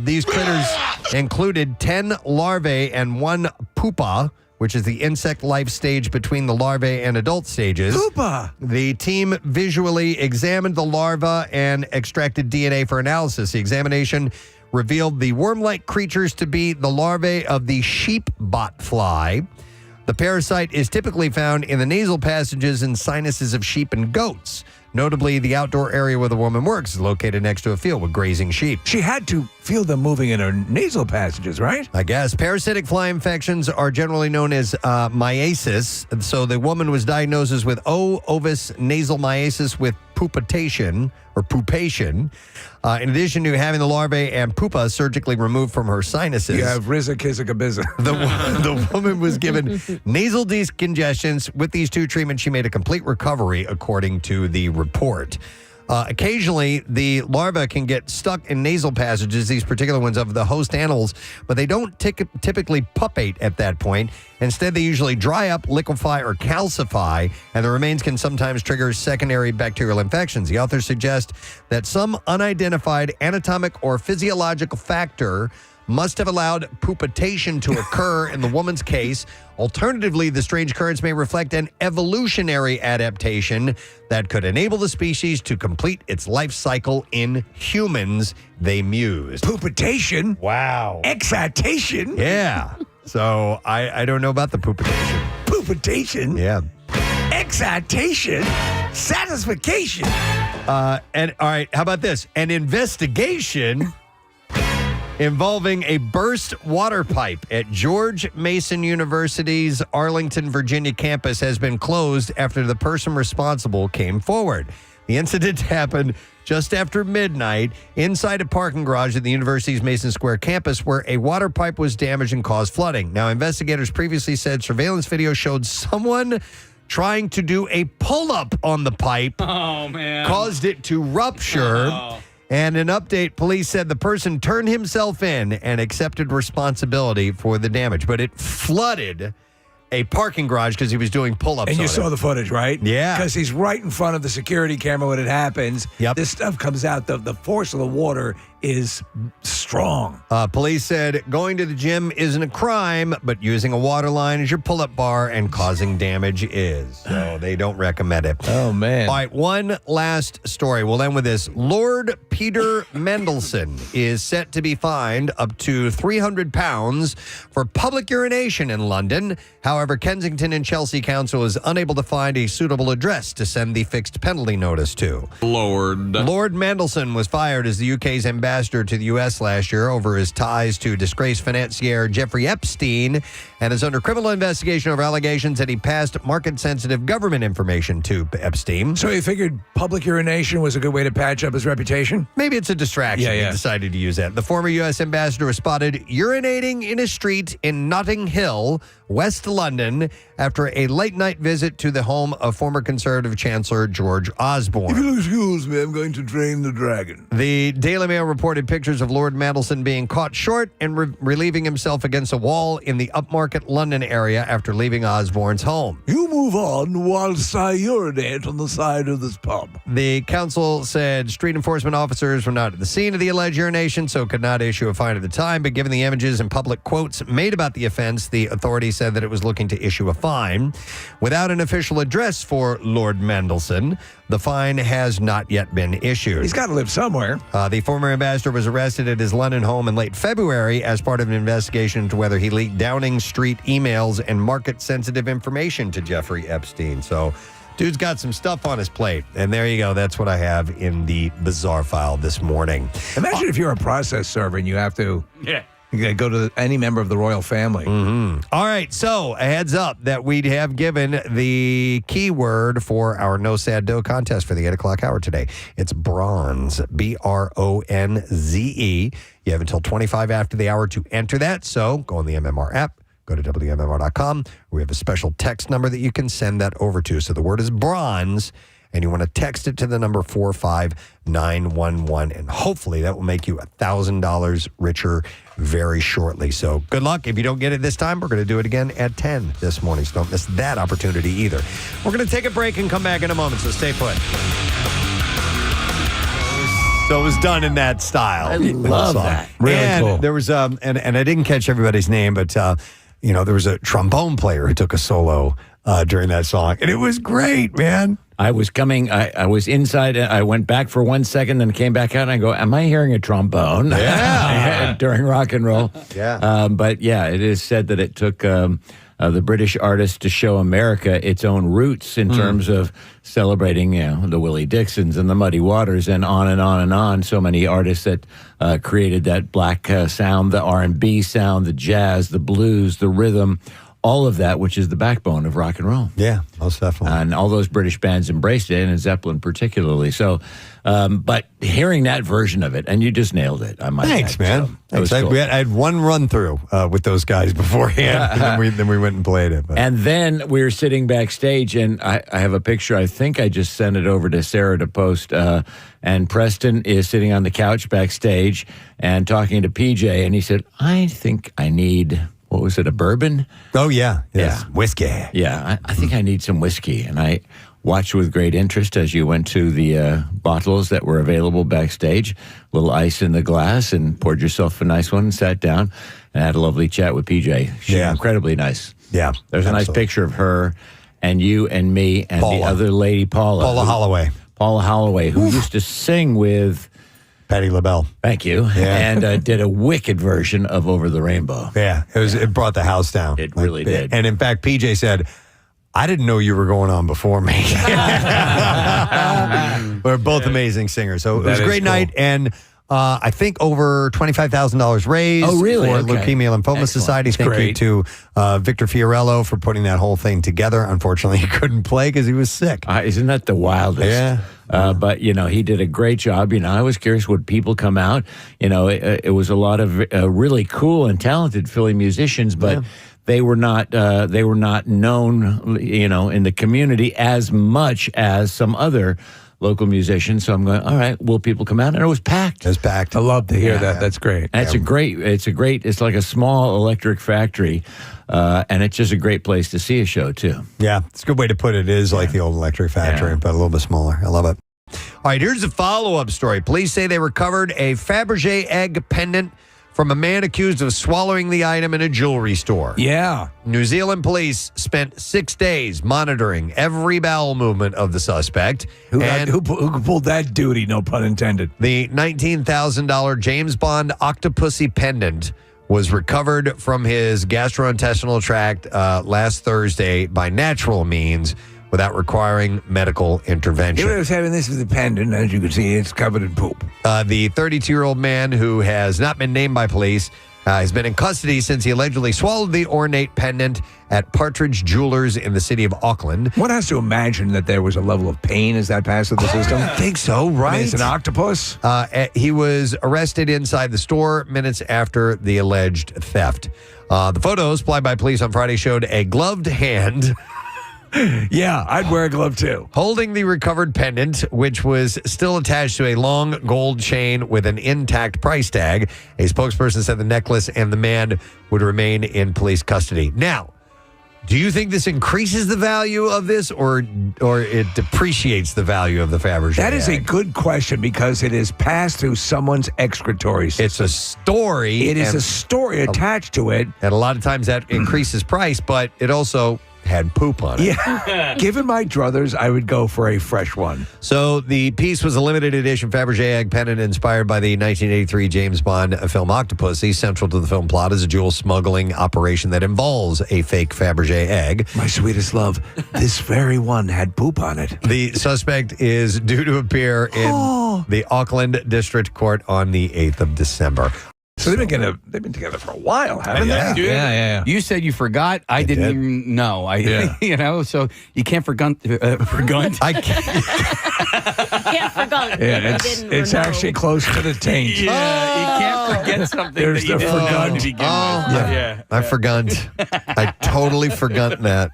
These critters included 10 larvae and 1 pupa, which is the insect life stage between the larvae and adult stages. Pupa! The team visually examined the larva and extracted DNA for analysis. The examination revealed the worm-like creatures to be the larvae of the sheep bot fly. The parasite is typically found in the nasal passages and sinuses of sheep and goats. Notably, the outdoor area where the woman works is located next to a field with grazing sheep. She had to feel them moving in her nasal passages, right? I guess. Parasitic fly infections are generally known as myiasis. So the woman was diagnosed with O. ovis nasal myiasis with pupation. In addition to having the larvae and pupa surgically removed from her sinuses. You have Rizza-Kizza-Kabizza. The woman was given nasal decongestants. With these 2 treatments, she made a complete recovery, according to the report. Occasionally, the larvae can get stuck in nasal passages, these particular ones of the host animals, but they don't typically pupate at that point. Instead, they usually dry up, liquefy, or calcify, and the remains can sometimes trigger secondary bacterial infections. The authors suggest that some unidentified anatomic or physiological factor must have allowed pupation to occur in the woman's case. Alternatively, the strange occurrence may reflect an evolutionary adaptation that could enable the species to complete its life cycle in humans, they mused. Pupation? Wow. Excitation? Yeah. So I don't know about the pupation. Pupation? Yeah. Excitation? Satisfaction? And all right, how about this? An investigation involving a burst water pipe at George Mason University's Arlington, Virginia campus has been closed after the person responsible came forward. The incident happened just after midnight inside a parking garage at the university's Mason Square campus where a water pipe was damaged and caused flooding. Now, investigators previously said surveillance video showed someone trying to do a pull-up on the pipe. Oh, man. Caused it to rupture. Oh. And an update, police said the person turned himself in and accepted responsibility for the damage. But it flooded a parking garage because he was doing pull-ups. And you on saw it. the footage, right? Yeah. Because he's right in front of the security camera when it happens. Yep. This stuff comes out. The force of the water is strong. Police said going to the gym isn't a crime, but using a water line as your pull-up bar and causing damage is. So they don't recommend it. Oh, man. All right, one last story. We'll end with this. Lord Peter Mendelsohn is set to be fined up to £300 for public urination in London. However, Kensington and Chelsea Council is unable to find a suitable address to send the fixed penalty notice to. Lord Mendelsohn was fired as the UK's ambassador to the U.S. last year over his ties to disgraced financier Jeffrey Epstein and is under criminal investigation over allegations that he passed market-sensitive government information to Epstein. So he figured public urination was a good way to patch up his reputation? Maybe it's a distraction. Yeah. He decided to use that. The former U.S. ambassador was spotted urinating in a street in Notting Hill, West London, after a late-night visit to the home of former Conservative Chancellor George Osborne. If you'll excuse me, I'm going to drain the dragon. The Daily Mail reported pictures of Lord Mendelsohn being caught short and relieving himself against a wall in the upmarket London area after leaving Osborne's home. You move on whilst I urinate on the side of this pub. The council said street enforcement officers were not at the scene of the alleged urination, so could not issue a fine at the time. But given the images and public quotes made about the offense, the authority said that it was looking to issue a fine. Without an official address for Lord Mendelsohn, the fine has not yet been issued. He's got to live somewhere. The former ambassador was arrested at his London home in late February as part of an investigation into whether he leaked Downing Street emails and market-sensitive information to Jeffrey Epstein. So, dude's got some stuff on his plate. And there you go. That's what I have in the bizarre file this morning. Imagine if you're a process server and you have to go to any member of the royal family. Mm-hmm. All right. So, a heads up that we have given the keyword for our No Sad Dough contest for the 8 o'clock hour today. It's bronze, BRONZE. You have until 25 after the hour to enter that. So, go on the MMR app. Go to WMMR.com. We have a special text number that you can send that over to. So the word is bronze, and you want to text it to the number 45911, and hopefully that will make you $1,000 richer very shortly. So good luck. If you don't get it this time, we're going to do it again at 10 this morning. So don't miss that opportunity either. We're going to take a break and come back in a moment, so stay put. So it was done in that style. I love that. Really cool. There was and I didn't catch everybody's name, but there was a trombone player who took a solo during that song, and it was great, man. I was coming, I was inside, I went back for 1 second, then came back out, and I go, am I hearing a trombone? Yeah. During rock and roll. Yeah. But yeah, it is said that it took the British artist to show America its own roots in terms of celebrating, the Willie Dixons and the Muddy Waters and on and on and on. So many artists that created that black sound, the R&B sound, the jazz, the blues, the rhythm, all of that, which is the backbone of rock and roll. Yeah, most definitely. And all those British bands embraced it, and Zeppelin particularly. So, but hearing that version of it, and you just nailed it. I might Thanks, add. man. So, that was Thanks. cool. I had one run through with those guys beforehand, and then we went and played it. But. And then we were sitting backstage, and I have a picture. I think I just sent it over to Sarah to post. And Preston is sitting on the couch backstage and talking to PJ, and he said, I think I need... What was it, a bourbon? Oh, yeah. Yes. Yeah. Whiskey. Yeah, I think I need some whiskey. And I watched with great interest as you went to the bottles that were available backstage, a little ice in the glass, and poured yourself a nice one and sat down and had a lovely chat with PJ. She's incredibly nice. Yeah. There's a nice picture of her and you and me and the other lady, Paula. Paula Holloway, who used to sing with Patti LaBelle. Thank you. And did a wicked version of Over the Rainbow. Yeah, it brought the house down. It really did. And in fact, PJ said, I didn't know you were going on before me. We're both amazing singers. So it was a great night. And I think over $25,000 raised for Leukemia Lymphoma Society. Thank you to Victor Fiorello for putting that whole thing together. Unfortunately, he couldn't play because he was sick. Isn't that the wildest? Yeah. But, he did a great job. I was curious, would people come out? It was a lot of really cool and talented Philly musicians, but they were not known, in the community as much as some other local musicians. So I'm going, all right, will people come out? And it was packed. It was packed. I love to hear that. That's great. And it's like a small electric factory. And it's just a great place to see a show, too. Yeah, it's a good way to put it. It is like the old electric factory, but a little bit smaller. I love it. All right, here's a follow-up story. Police say they recovered a Fabergé egg pendant from a man accused of swallowing the item in a jewelry store. Yeah. New Zealand police spent 6 days monitoring every bowel movement of the suspect. Who pulled that duty, no pun intended? The $19,000 James Bond Octopussy pendant was recovered from his gastrointestinal tract last Thursday by natural means without requiring medical intervention. He was having this as a pendant. As you can see, it's covered in poop. The 32-year-old man, who has not been named by police, has been in custody since he allegedly swallowed the ornate pendant at Partridge Jewelers in the city of Auckland. One has to imagine that there was a level of pain as that passed through the system. I think so, right? I mean, it's an octopus. He was arrested inside the store minutes after the alleged theft. The photos supplied by police on Friday showed a gloved hand. Yeah, I'd wear a glove too. Holding the recovered pendant, which was still attached to a long gold chain with an intact price tag. A spokesperson said the necklace and the man would remain in police custody. Now, do you think this increases the value of this or it depreciates the value of the Fabergé That is egg? a good question because it is passed through someone's excretory system. It's a story. It is a story attached to it. And a lot of times that increases price, but it also had poop on it. Yeah. Given my druthers, I would go for a fresh one. So the piece was a limited edition Fabergé egg pendant inspired by the 1983 James Bond film Octopussy. Central to the film plot is a jewel smuggling operation that involves a fake Fabergé egg. My sweetest love, this very one had poop on it. The suspect is due to appear in the Auckland District Court on the 8th of December. So they've been together for a while, haven't they? Yeah. You said you forgot. I didn't even know. So you can't forget. I can't. Can't forget. Yeah, it's actually close to the taint. You can't forget something There's that you the didn't know forgot. to begin with. Yeah. I forgot. I totally forgot that.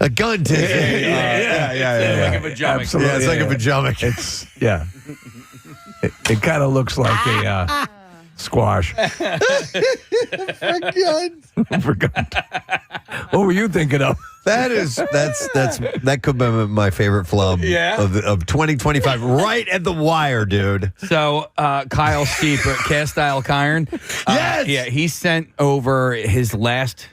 A gun is like a pajama. Absolutely. Yeah, it's like a pajama. It kind of looks like a squash. Forgot. What were you thinking of? That could be my favorite flub of 2025. Right at the wire, dude. So Kyle Steep at Cast Style Iron. Yes. He sent over his last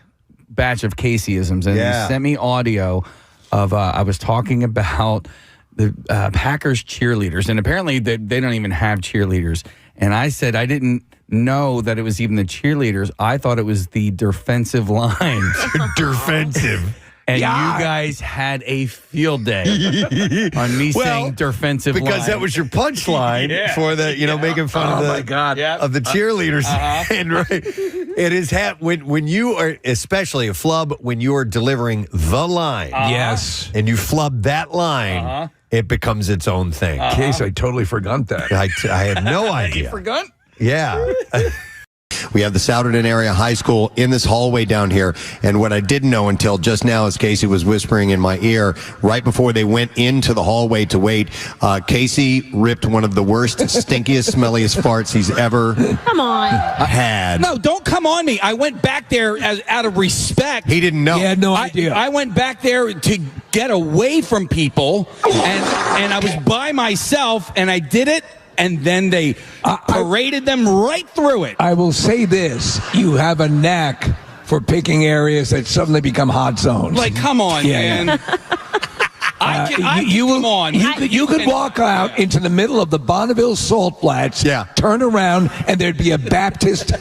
batch of Caseyisms and he sent me audio of I was talking about the Packers cheerleaders, and apparently they don't even have cheerleaders. And I said I didn't know that it was even the cheerleaders. I thought it was the defensive line. Defensive. And you guys had a field day on me saying defensive line. Because that was your punchline for the, making fun of the cheerleaders. And it is when you are, especially a flub, when you are delivering the line. Yes. And you flub that line, it becomes its own thing. In case I totally forgot that. I had no idea. You forgot? Yeah. We have the Souderton Area High School in this hallway down here. And what I didn't know until just now, as Casey was whispering in my ear, right before they went into the hallway to wait, Casey ripped one of the worst, stinkiest, smelliest farts he's ever had. No, don't come on me. I went back there out of respect. He didn't know. He had no idea. I went back there to get away from people, and I was by myself, and I did it, and then they paraded them right through it. I will say this. You have a knack for picking areas that suddenly become hot zones. Like, come on, man. You could walk out into the middle of the Bonneville Salt Flats, turn around, and there'd be a Baptist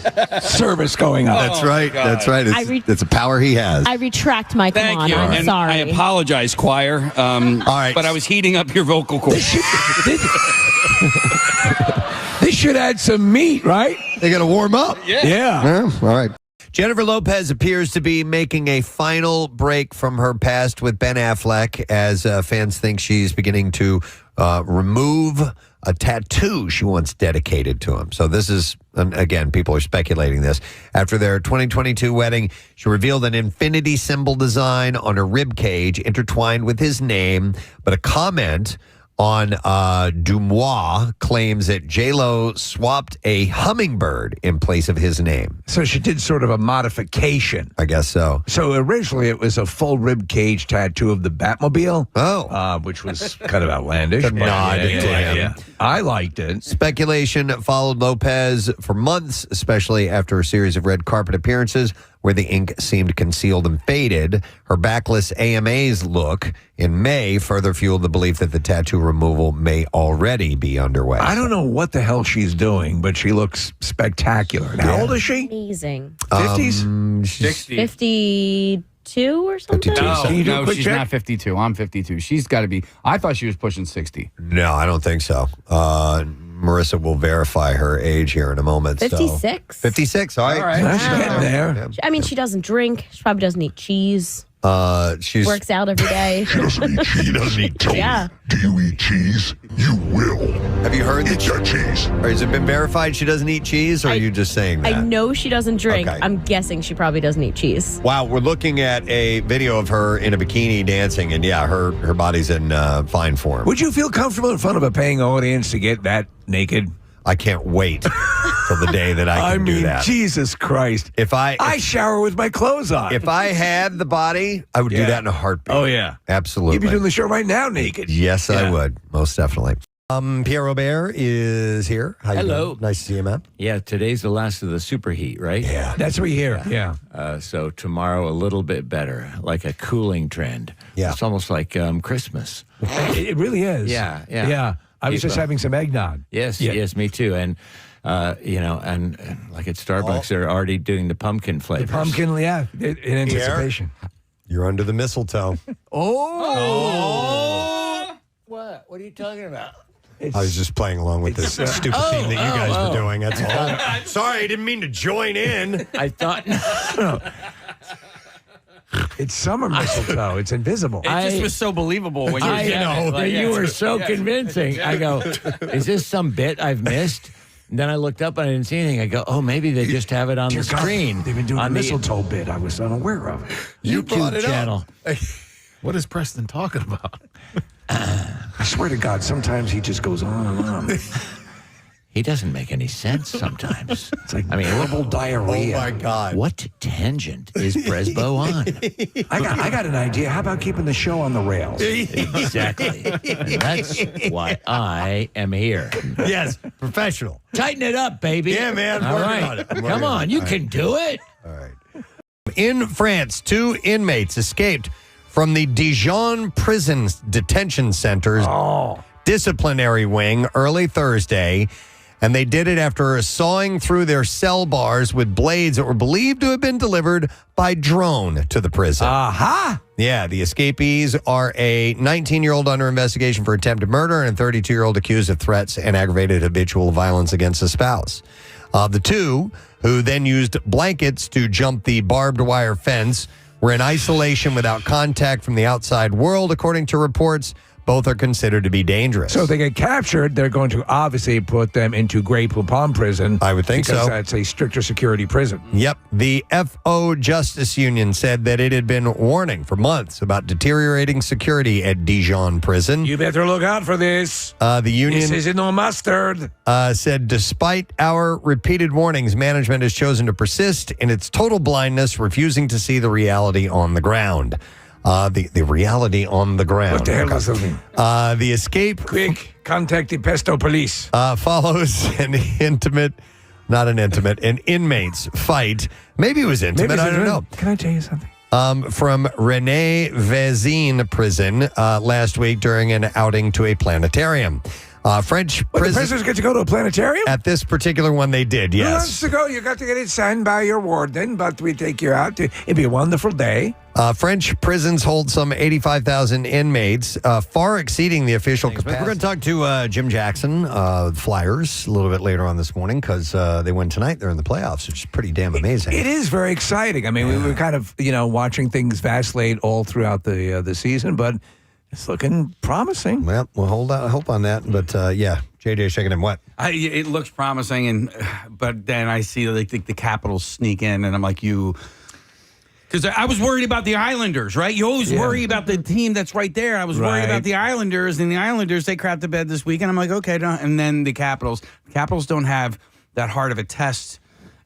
service going on. That's right. That's right. It's a power he has. I retract my come on. I'm and sorry. I apologize, choir. All right. But I was heating up your vocal cords. This should add some meat, right? They got to warm up. Yeah. All right. Jennifer Lopez appears to be making a final break from her past with Ben Affleck as fans think she's beginning to remove a tattoo she once dedicated to him. So this is, again, people are speculating this. After their 2022 wedding, she revealed an infinity symbol design on her rib cage intertwined with his name, but a comment on Dumois claims that J-Lo swapped a hummingbird in place of his name. So she did sort of a modification. I guess so. So originally it was a full rib cage tattoo of the Batmobile. Oh. Which was kind of outlandish. The nod to him. I liked it. Speculation followed Lopez for months, especially after a series of red carpet appearances where the ink seemed concealed and faded. Her backless AMAs look in May further fueled the belief that the tattoo removal may already be underway. I don't know what the hell she's doing, but she looks spectacular. And how old is she? Amazing. 50s? 60. 52 or something? 52. No, she's not 52. I'm 52. She's got to be. I thought she was pushing 60. No, I don't think so. Marissa will verify her age here in a moment. 56. 56, all right. She's getting there. I mean, she doesn't drink. She probably doesn't eat cheese. She's Works out every day. She doesn't eat cheese. Yeah. Do you eat cheese? You will. Have you heard Eat that cheese. Or has it been verified she doesn't eat cheese, or are you just saying that? I know she doesn't drink. Okay. I'm guessing she probably doesn't eat cheese. Wow, we're looking at a video of her in a bikini dancing, and yeah, her body's in fine form. Would you feel comfortable in front of a paying audience to get that naked? I can't wait till the day that I can do that. Jesus Christ. If I shower with my clothes on. If I had the body, I would do that in a heartbeat. Oh, yeah. Absolutely. You'd be doing the show right now naked. Yes, I would. Most definitely. Pierre Robert is here. How you Hello. doing? Nice to see you, man. Yeah, today's the last of the superheat, right? Yeah. That's what we hear. Yeah. So tomorrow a little bit better, like a cooling trend. Yeah. It's almost like Christmas. It really is. Yeah. I was just having some eggnog. Yes, me too. And and like at Starbucks, they're already doing the pumpkin flavors. The pumpkin, in anticipation. You're under the mistletoe. What? What are you talking about? I was just playing along with this stupid theme that you guys were doing. That's all. Sorry, I didn't mean to join in. I thought. It's summer mistletoe. It's invisible. It just was so believable when you you were so convincing. I go, is this some bit I've missed? And then I looked up and I didn't see anything. I go, oh, maybe they just have it on the screen. They've been doing on the mistletoe bit. I was unaware of it. You brought YouTube it channel. up. What is Preston talking about? I swear to God, sometimes he just goes on and on. He doesn't make any sense sometimes. It's like verbal diarrhea. Oh, my God. What tangent is Presbo on? I got an idea. How about keeping the show on the rails? Exactly. And that's why I am here. Yes, professional. Tighten it up, baby. Yeah, man. All Working right. on it. Come on, you can do it. All right. In France, 2 inmates escaped from the Dijon prison detention center's disciplinary wing early Thursday, and they did it after sawing through their cell bars with blades that were believed to have been delivered by drone to the prison. Aha! Yeah, the escapees are a 19-year-old under investigation for attempted murder and a 32-year-old accused of threats and aggravated habitual violence against a spouse. The two, who then used blankets to jump the barbed wire fence, were in isolation without contact from the outside world, according to reports. Both are considered to be dangerous. So if they get captured, they're going to obviously put them into Grey Poupon prison. I would think because so. That's a stricter security prison. Yep. The FO Justice Union said that it had been warning for months about deteriorating security at Dijon prison. You better look out for this. The union This is no mustard. said, despite our repeated warnings, management has chosen to persist in its total blindness, refusing to see the reality on the ground. The reality on the ground. What the hell does that mean? The escape. Quick, contact the pesto police. Follows an inmate's fight. Maybe it was intimate. I don't know. Can I tell you something? From René Vezine prison last week during an outing to a planetarium. French The prisoners prisoners get to go to a planetarium? at this particular one, they did, Who yes. wants to go? You got to get it signed by your warden, but we take you out. It'd be a wonderful day. French prisons hold some 85,000 inmates, far exceeding the official capacity. We're going to talk to Jim Jackson, Flyers, a little bit later on this morning because they win tonight. They're in the playoffs, which is pretty damn amazing. It is very exciting. I mean, we were kind of, watching things vacillate all throughout the season, but it's looking promising. Well, we'll hold out hope on that. But, JJ shaking him wet. It looks promising, but then I see the Capitals sneak in, and I'm like, because I was worried about the Islanders, right? You always worry about the team that's right there. I was worried about the Islanders, and the Islanders, they crapped the bed this week, and I'm like, okay. And then the Capitals don't have that hard of a test,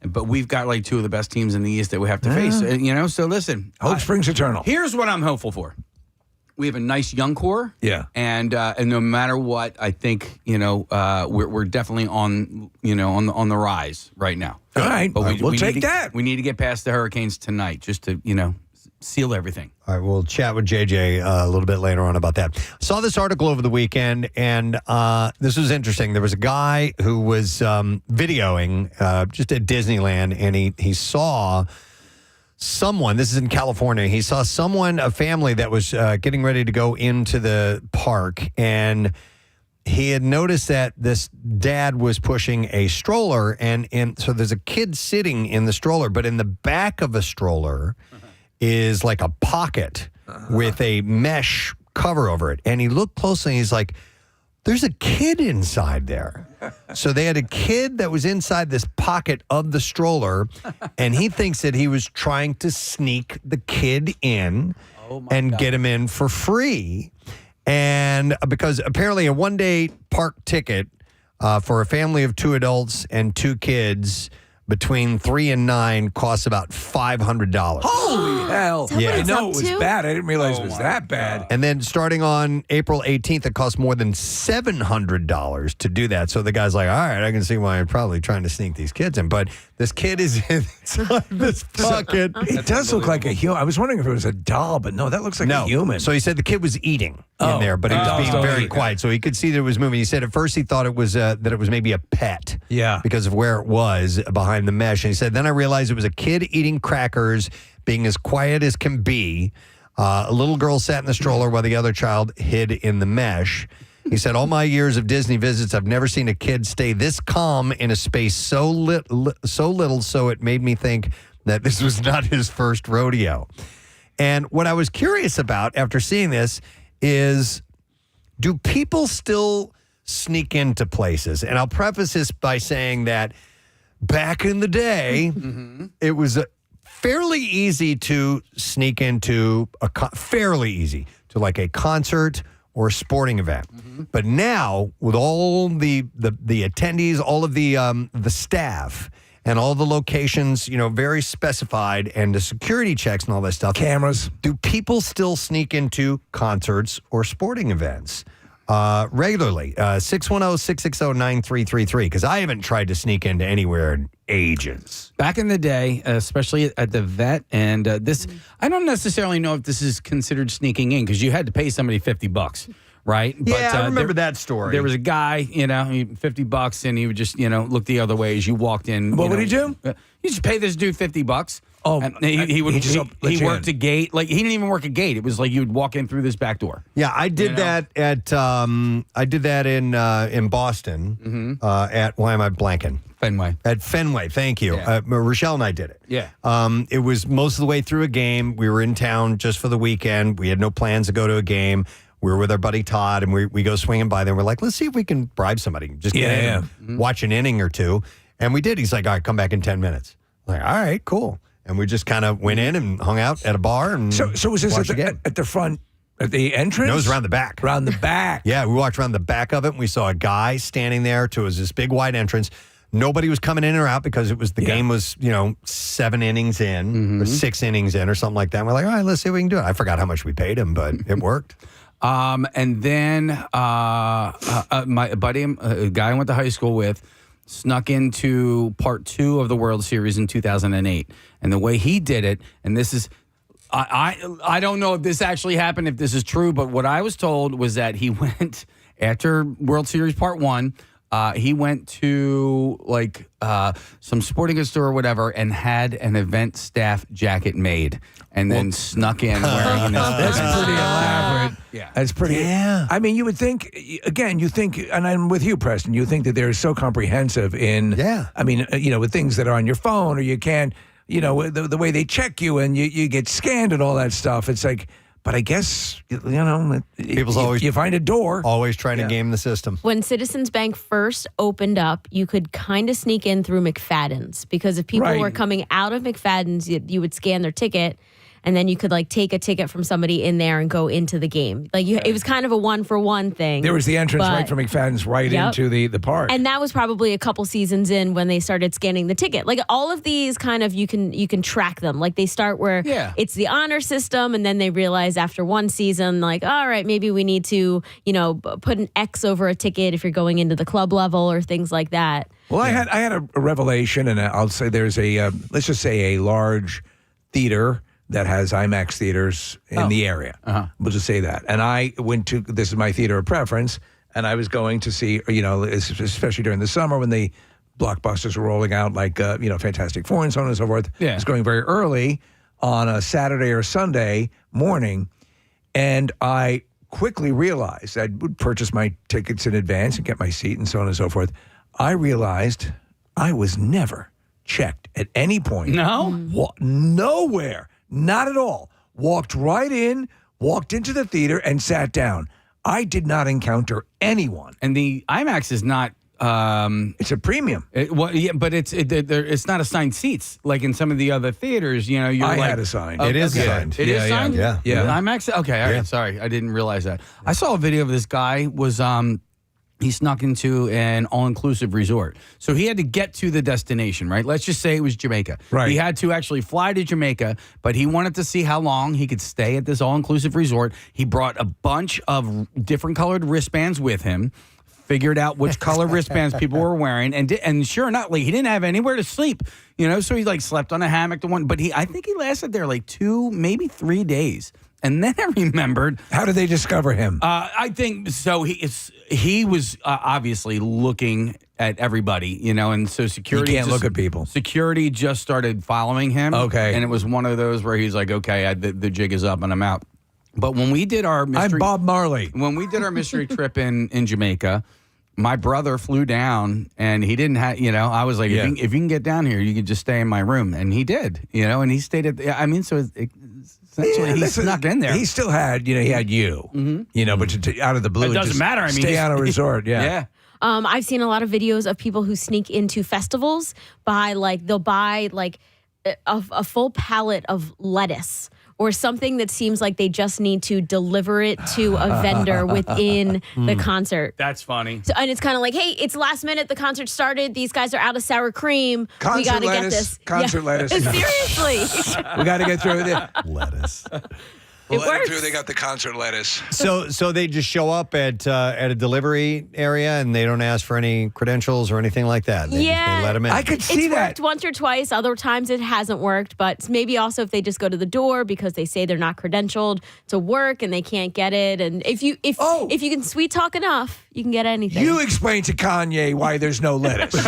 but we've got like two of the best teams in the East that we have to face, So listen. Hope springs eternal. Here's what I'm hopeful for. We have a nice young core, and no matter what, I think we're definitely on the rise right now. All right, but we'll take that. We need to get past the Hurricanes tonight, just to seal everything. All right, we'll chat with JJ a little bit later on about that. Saw this article over the weekend, and this was interesting. There was a guy who was videoing just at Disneyland, and he saw someone, this is in California, he saw a family that was getting ready to go into the park, and he had noticed that this dad was pushing a stroller, and so there's a kid sitting in the stroller, but in the back of a stroller is like a pocket with a mesh cover over it. And he looked closely, and he's like, there's a kid inside there. So they had a kid that was inside this pocket of the stroller, and he thinks that he was trying to sneak the kid in and get him in for free. And because apparently a one-day park ticket for a family of 2 adults and 2 kids between 3 and 9 costs about $500. Holy hell. Yeah. I know it was bad. I didn't realize it was that bad. And then starting on April 18th, it costs more than $700 to do that. So the guy's like, all right, I can see why I'm probably trying to sneak these kids in. But this kid is inside this pocket. It does look like a human. I was wondering if it was a doll, but no, that looks like a human. So he said the kid was eating in there, but he was being very quiet. So he could see that it was moving. He said at first he thought it was that it was maybe a pet. Yeah. Because of where it was behind the mesh. And he said, then I realized it was a kid eating crackers, being as quiet as can be. A little girl sat in the stroller while the other child hid in the mesh. He said, all my years of Disney visits, I've never seen a kid stay this calm in a space so little, so it made me think that this was not his first rodeo. And what I was curious about after seeing this is, do people still sneak into places? And I'll preface this by saying that back in the day, it was fairly easy to sneak into fairly easy to like a concert or a sporting event. But now, with all the attendees, all of the staff, and all the locations, very specified, and the security checks and all that stuff. Cameras. Do people still sneak into concerts or sporting events regularly? 610-660-9333, because I haven't tried to sneak into anywhere in ages. Back in the day, especially at the vet, and this, I don't necessarily know if this is considered sneaking in, because you had to pay somebody $50. Right? Yeah, I remember that story. There was a guy, $50, and he would just, look the other way as you walked in. What would he do? You just pay this dude $50. Oh, and he worked a gate. Like, he didn't even work a gate. It was like you would walk in through this back door. Yeah, I did that at in Boston at, why am I blanking? Fenway. At Fenway, thank you. Yeah. Rochelle and I did it. Yeah. It was most of the way through a game. We were in town just for the weekend. We had no plans to go to a game. we were with our buddy Todd, and we go swinging by there. We're like, let's see if we can bribe somebody. Just get in and watch an inning or two. And we did. He's like, all right, come back in 10 minutes. I'm like, all right, cool. And we just kind of went in and hung out at a bar. And so was this at the front, at the entrance? No, it was around the back. Around the back. Yeah, we walked around the back of it, and we saw a guy standing there. It was this big wide entrance. Nobody was coming in or out because the game was, 7 innings in or 6 innings in or something like that. And we're like, all right, let's see if we can do it. I forgot how much we paid him, but it worked. And then my buddy, a guy I went to high school with, snuck into part 2 of the World Series in 2008. And the way he did it, and this is, I don't know if this actually happened, if this is true, but what I was told was that he went, after World Series part 1, he went to some sporting goods store or whatever and had an event staff jacket made and then snuck in wearing this. That's pretty elaborate. Yeah. That's pretty. Yeah. I mean, you would think, again, and I'm with you, Preston, you think that they're so comprehensive in, I mean, with things that are on your phone or you can't, the way they check you and you get scanned and all that stuff. It's like, but I guess, People's always you find a door. Always trying to game the system. When Citizens Bank first opened up, you could kind of sneak in through McFadden's because if people were coming out of McFadden's, you would scan their ticket. And then you could take a ticket from somebody in there and go into the game. It was kind of a 1-for-1 thing. There was the entrance right from McFadden's into the park. And that was probably a couple seasons in when they started scanning the ticket. All of these kind of, you can track them. They start where it's the honor system, and then they realize after one season, all right, maybe we need to, put an X over a ticket if you're going into the club level or things like that. Well, I had a revelation, and I'll say there's let's just say a large theater that has IMAX theaters in the area. We'll just say that. And I went to, this is my theater of preference, and I was going to see, especially during the summer when the blockbusters were rolling out, Fantastic Four and so on and so forth. Yeah. I was going very early on a Saturday or Sunday morning, and I quickly realized I would purchase my tickets in advance and get my seat and so on and so forth. I realized I was never checked at any point. No? Nowhere. Not at all. Walked right in, walked into the theater, and sat down. I did not encounter anyone. And the IMAX is not. It's a premium. But it's not assigned seats like in some of the other theaters. You're I had assigned. It is assigned. It is assigned. Yeah. IMAX. Okay. All right. Sorry, I didn't realize that. I saw a video of this guy was he snuck into an all-inclusive resort. So he had to get to the destination, right? Let's just say it was Jamaica. Right. He had to actually fly to Jamaica, but he wanted to see how long he could stay at this all-inclusive resort. He brought a bunch of different colored wristbands with him, figured out which color wristbands people were wearing, and sure enough, he didn't have anywhere to sleep, so he slept on a hammock but I think he lasted there 2, maybe 3 days. And then I remembered. How did they discover him? I think so. He was obviously looking at everybody, and so security. You can't look at people. Security just started following him. Okay, and it was one of those where he's like, "Okay, the jig is up and I'm out." But when we did our mystery, I'm Bob Marley. When we did our mystery trip in Jamaica, my brother flew down, and he didn't have. I was like, if you can get down here, you can just stay in my room, and he did. And he stayed at. Essentially, he snuck in there. He still had, he had you, but out of the blue, it doesn't matter. Stay on a resort, yeah. I've seen a lot of videos of people who sneak into festivals they'll buy a full pallet of lettuce or something that seems like they just need to deliver it to a vendor within the concert. That's funny. So, and it's kind of like, hey, it's last minute. The concert started. These guys are out of sour cream. We got to get this. Concert lettuce. Seriously. We got to get through it. Lettuce. It works. They got the concert lettuce. So they just show up at a delivery area and they don't ask for any credentials or anything like that. They let them in. I could see it's worked once or twice. Other times it hasn't worked. But maybe also if they just go to the door because they say they're not credentialed to work and they can't get it. And if you can sweet talk enough, you can get anything. You explain to Kanye why there's no lettuce.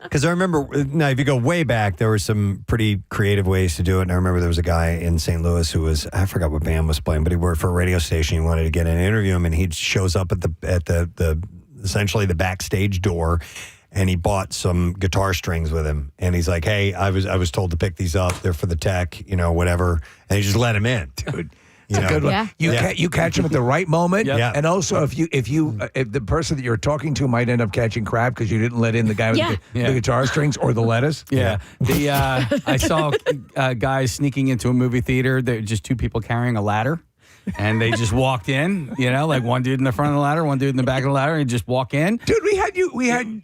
Because I remember, now if you go way back, there were some pretty creative ways to do it. And I remember there was a guy in St. Louis who was, I forgot what band was playing, but he worked for a radio station. He wanted to get an interview him, and he shows up at the essentially the backstage door, and he bought some guitar strings with him. And he's like, "Hey, I was told to pick these up. They're for the tech, whatever." And he just let him in, dude. It's a good one. Yeah. You catch them at the right moment, Yeah. and also if the person that you're talking to might end up catching crap because you didn't let in the guy with the guitar strings or the lettuce. Yeah. I saw guys sneaking into a movie theater. They're just two people carrying a ladder. And they just walked in, like one dude in the front of the ladder, one dude in the back of the ladder, and just walk in. Dude,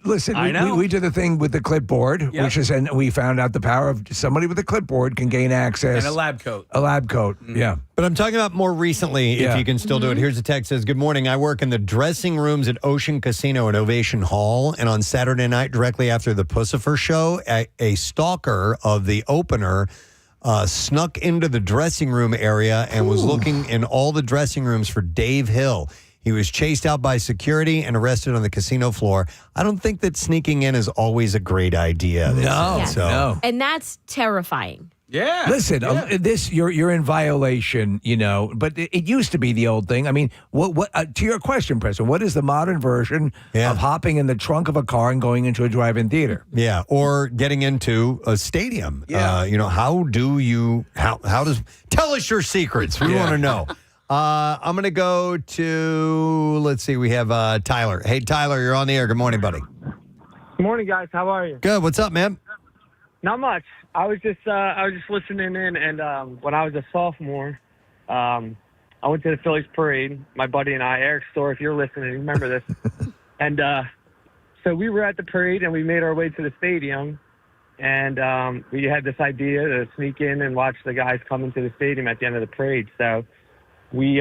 listen, I know. we did the thing with the clipboard, which is, and we found out the power of somebody with a clipboard can gain access. And a lab coat. A lab coat, yeah. But I'm talking about more recently, if you can still do it. Here's a text that says, good morning. I work in the dressing rooms at Ocean Casino at Ovation Hall. And on Saturday night, directly after the Pussifer show, a stalker of the opener snuck into the dressing room area and was looking in all the dressing rooms for Dave Hill. He was chased out by security and arrested on the casino floor. I don't think that sneaking in is always a great idea. No. And that's terrifying. Yeah. Listen, this you're in violation, But it used to be the old thing. I mean, what to your question, Preston? What is the modern version of hopping in the trunk of a car and going into a drive-in theater? Yeah, or getting into a stadium. Yeah. How does tell us your secrets? We want to know. I'm going to go to, let's see, we have Tyler. Hey, Tyler, you're on the air. Good morning, buddy. Good morning, guys. How are you? Good. What's up, man? Not much. I was just listening in, and when I was a sophomore, I went to the Phillies parade. My buddy and I, Eric Storr, if you're listening, remember this. And so we were at the parade, and we made our way to the stadium, and we had this idea to sneak in and watch the guys come into the stadium at the end of the parade. So we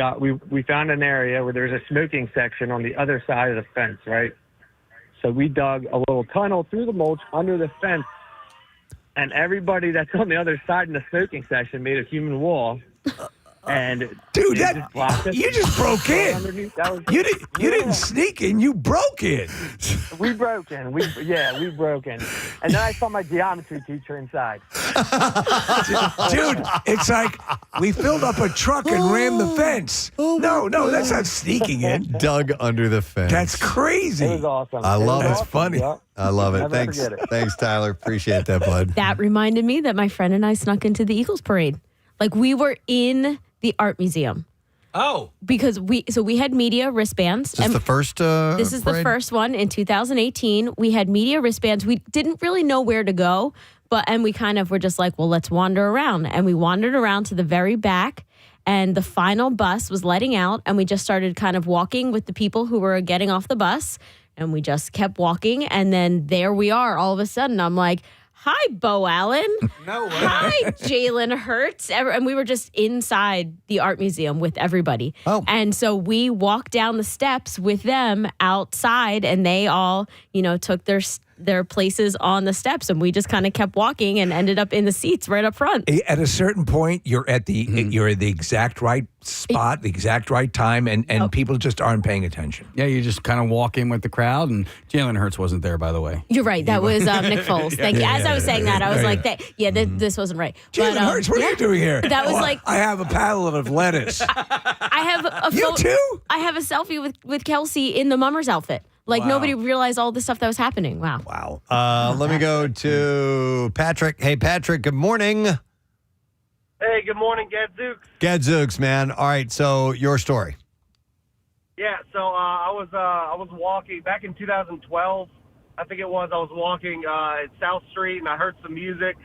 found an area where there's a smoking section on the other side of the fence, right? So we dug a little tunnel through the mulch under the fence. And everybody that's on the other side in the smoking section made a human wall. And dude, you just broke in. You didn't sneak in. You broke in. We broke in. We broke in. And then I saw my geometry teacher inside. Dude, it's like we filled up a truck and rammed the fence. No, that's not sneaking in. Dug under the fence. That's crazy. It was awesome. I love it. That's funny. Yeah. I love it. Never Thanks. forget it. Thanks, Tyler. Appreciate that, bud. That reminded me that my friend and I snuck into the Eagles parade. Like we were in the art museum. Oh. Because we had media wristbands. Is this the first This is the parade? first one in 2018. We had media wristbands. We didn't really know where to go, and we kind of were just like, well, let's wander around. And we wandered around to the very back, and the final bus was letting out, and we just started kind of walking with the people who were getting off the bus, and we just kept walking, and then there we are. All of a sudden, I'm like, hi, Bo Allen. No way. Hi, Jalen Hurts. And we were just inside the art museum with everybody. Oh. And so we walked down the steps with them outside, and they all, took their places on the steps, and we just kind of kept walking and ended up in the seats right up front. At a certain point, you're at the exact right spot, the exact right time, and people just aren't paying attention. Yeah, you just kind of walk in with the crowd, and Jalen Hurts wasn't there, by the way. You're right. That was Nick Foles. Thank you. As I was saying that, I was like, this wasn't right. Jalen Hurts, what are you doing here? That was like, I have a pallet of lettuce. I have a You too? I have a selfie with Kelsey in the Mummers outfit. Like, nobody realized all the stuff that was happening. Wow. Wow. Let me go to Patrick. Hey, Patrick, good morning. Hey, good morning, Gadzooks. Gadzooks, man. All right, so your story. Yeah, so I was walking back in 2012. I think it was. I was walking at South Street, and I heard some music,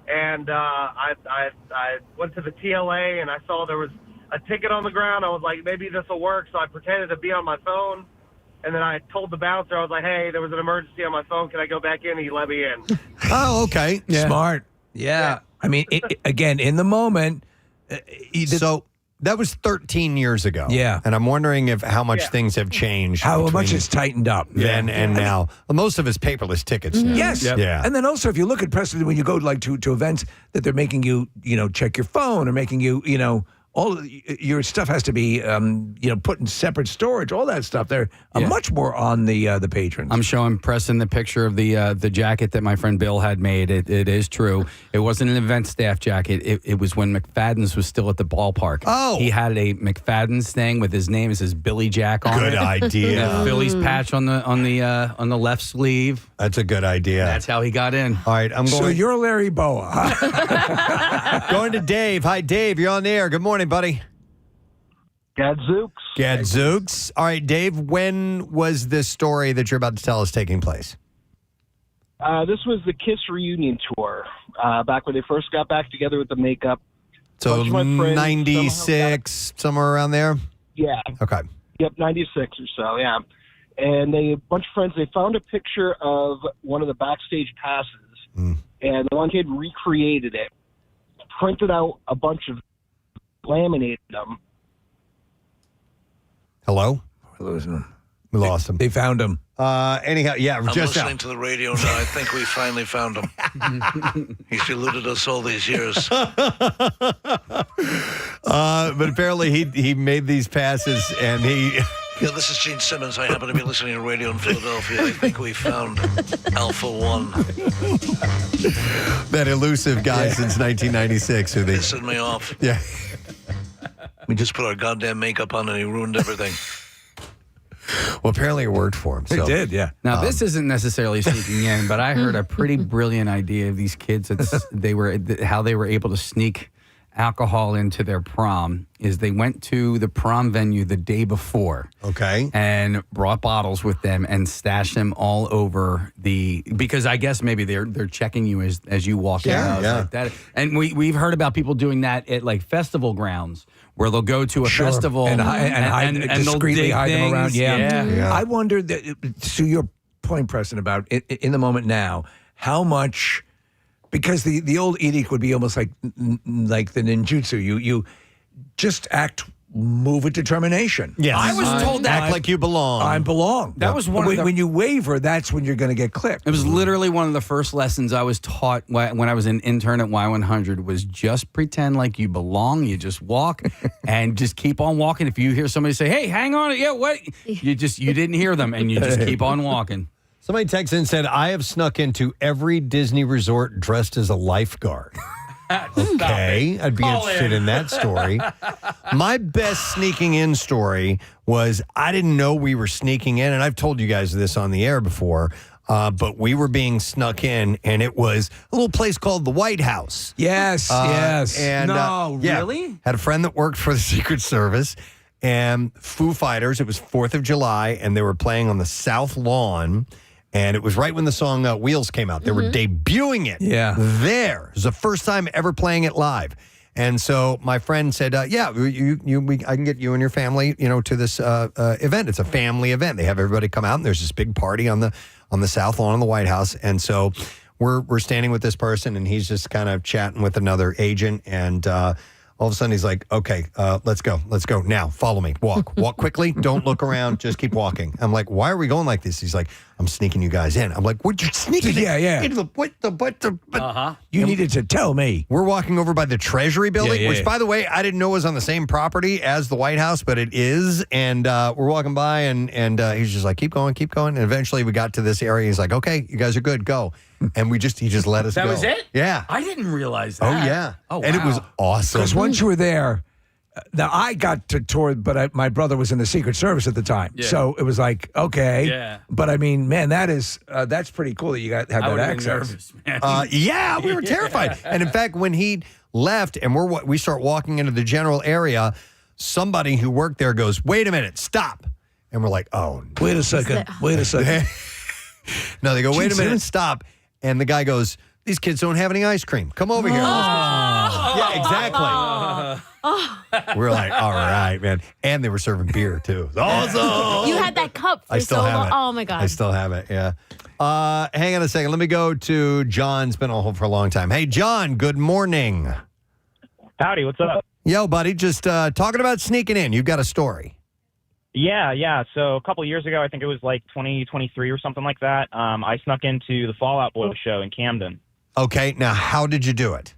and I went to the TLA, and I saw there was a ticket on the ground. I was like, maybe this will work, so I pretended to be on my phone. And then I told the bouncer, I was like, hey, there was an emergency on my phone. Can I go back in? He let me in. Oh, okay. Smart. Yeah. I mean, again, in the moment. So that was 13 years ago. Yeah. And I'm wondering how much things have changed. How much between it's tightened up. then and now. Well, most of it's paperless tickets now. Yes. Yeah. And then also, if you look at Preston, when you go to events that they're making you, check your phone or making you, all your stuff has to be, put in separate storage. All that stuff. They're much more on the patrons. I'm showing Preston the picture of the jacket that my friend Bill had made. It is true. It wasn't an event staff jacket. It was when McFadden's was still at the ballpark. Oh. He had a McFadden's thing with his name. It says Billy Jack on it. Good idea. And a Phillies patch on the left sleeve. That's a good idea. That's how he got in. All right, I'm going. So you're Larry Boa. Huh? Going to Dave. Hi, Dave. You're on the air. Good morning, buddy. Gadzooks. Gadzooks. All right, Dave, when was this story that you're about to tell us taking place? This was the Kiss reunion tour, back when they first got back together with the makeup. So Bunch of my friends 96, somewhere around there? Yeah. Okay. Yep, 96 or so, yeah. And a bunch of friends, they found a picture of one of the backstage passes, and the one kid recreated it, printed out a bunch of, laminated them. Hello? We're losing him. We lost him. They found him. Anyhow, yeah, I'm just listening now. to the radio now. I think we finally found him. He's eluded us all these years. But apparently he made these passes, and he... Yeah, this is Gene Simmons. I happen to be listening to radio in Philadelphia. I think we found Alpha One. That elusive guy since 1996 who they... Pissing me off. Yeah. We just put our goddamn makeup on and he ruined everything. Well, apparently it worked for him. So. It did, yeah. Now, this isn't necessarily sneaking in, but I heard a pretty brilliant idea of these kids. How they were able to sneak alcohol into their prom is they went to the prom venue the day before. Okay. And brought bottles with them and stashed them all over because I guess maybe they're checking you as you walk out. Yeah. Like that. And we've heard about people doing that at like festival grounds where they'll go to a festival and discreetly hide them around. Yeah. I wonder that, to your point, Preston, about in the moment now, how much, because the old edict would be almost like the ninjutsu. You just move with determination. Yes. I was told that. Act like you belong. I belong. That was one when you waver, that's when you're going to get clipped. It was literally one of the first lessons I was taught when I was an intern at Y100 was just pretend like you belong. You just walk and just keep on walking. If you hear somebody say, "Hey, hang on," yeah, what? You didn't hear them, and you just keep on walking. Somebody texted in and said, I have snuck into every Disney resort dressed as a lifeguard. Okay, I'd be interested in that story. My best sneaking in story was I didn't know we were sneaking in, and I've told you guys this on the air before, but we were being snuck in, and it was a little place called the White House. Yes, yes. And, really? Had a friend that worked for the Secret Service, and Foo Fighters, it was 4th of July, and they were playing on the South Lawn. And it was right when the song Wheels came out. They were debuting it there. It was the first time ever playing it live. And so my friend said, I can get you and your family, to this event. It's a family event. They have everybody come out, and there's this big party on the South Lawn of the White House. And so we're standing with this person, and he's just kind of chatting with another agent. And all of a sudden, he's like, okay, let's go. Now, follow me. Walk quickly. Don't look around. Just keep walking. I'm like, why are we going like this? He's like, I'm sneaking you guys in. I'm like, what? You're sneaking in? Yeah. You needed to tell me. We're walking over by the Treasury building, Yeah. which, by the way, I didn't know was on the same property as the White House, but it is. And we're walking by, and he's just like, keep going. And eventually we got to this area. He's like, okay, you guys are good. Go. And he just let us go. That was it? Yeah. I didn't realize Oh, that. yeah. Oh, And it was awesome. Because once you were there, now I got to tour, but my brother was in the Secret Service at the time, so it was like, okay. Yeah. But I mean, man, that's pretty cool that you have I that would have access. been nervous, man. Yeah, we were terrified. And in fact, when he left and we start walking into the general area, somebody who worked there goes, wait a minute, stop. And we're like, oh, no. Wait a second. No, they go, wait a Gene minute, Simmons? stop. And the guy goes, these kids don't have any ice cream. Come over here. Yeah, exactly. We're like, all right, man. And they were serving beer, too. It was awesome. You had that cup for I still so have long. it. Oh, my God. I still have it, yeah. Hang on a second. Let me go to John's been on hold for a long time. Hey, John, good morning. Howdy, what's up? Yo, buddy, just talking about sneaking in. You've got a story. Yeah. So a couple years ago, I think it was like 2023 or something like that, I snuck into the Fall Out Boy show in Camden. Okay, now how did you do it?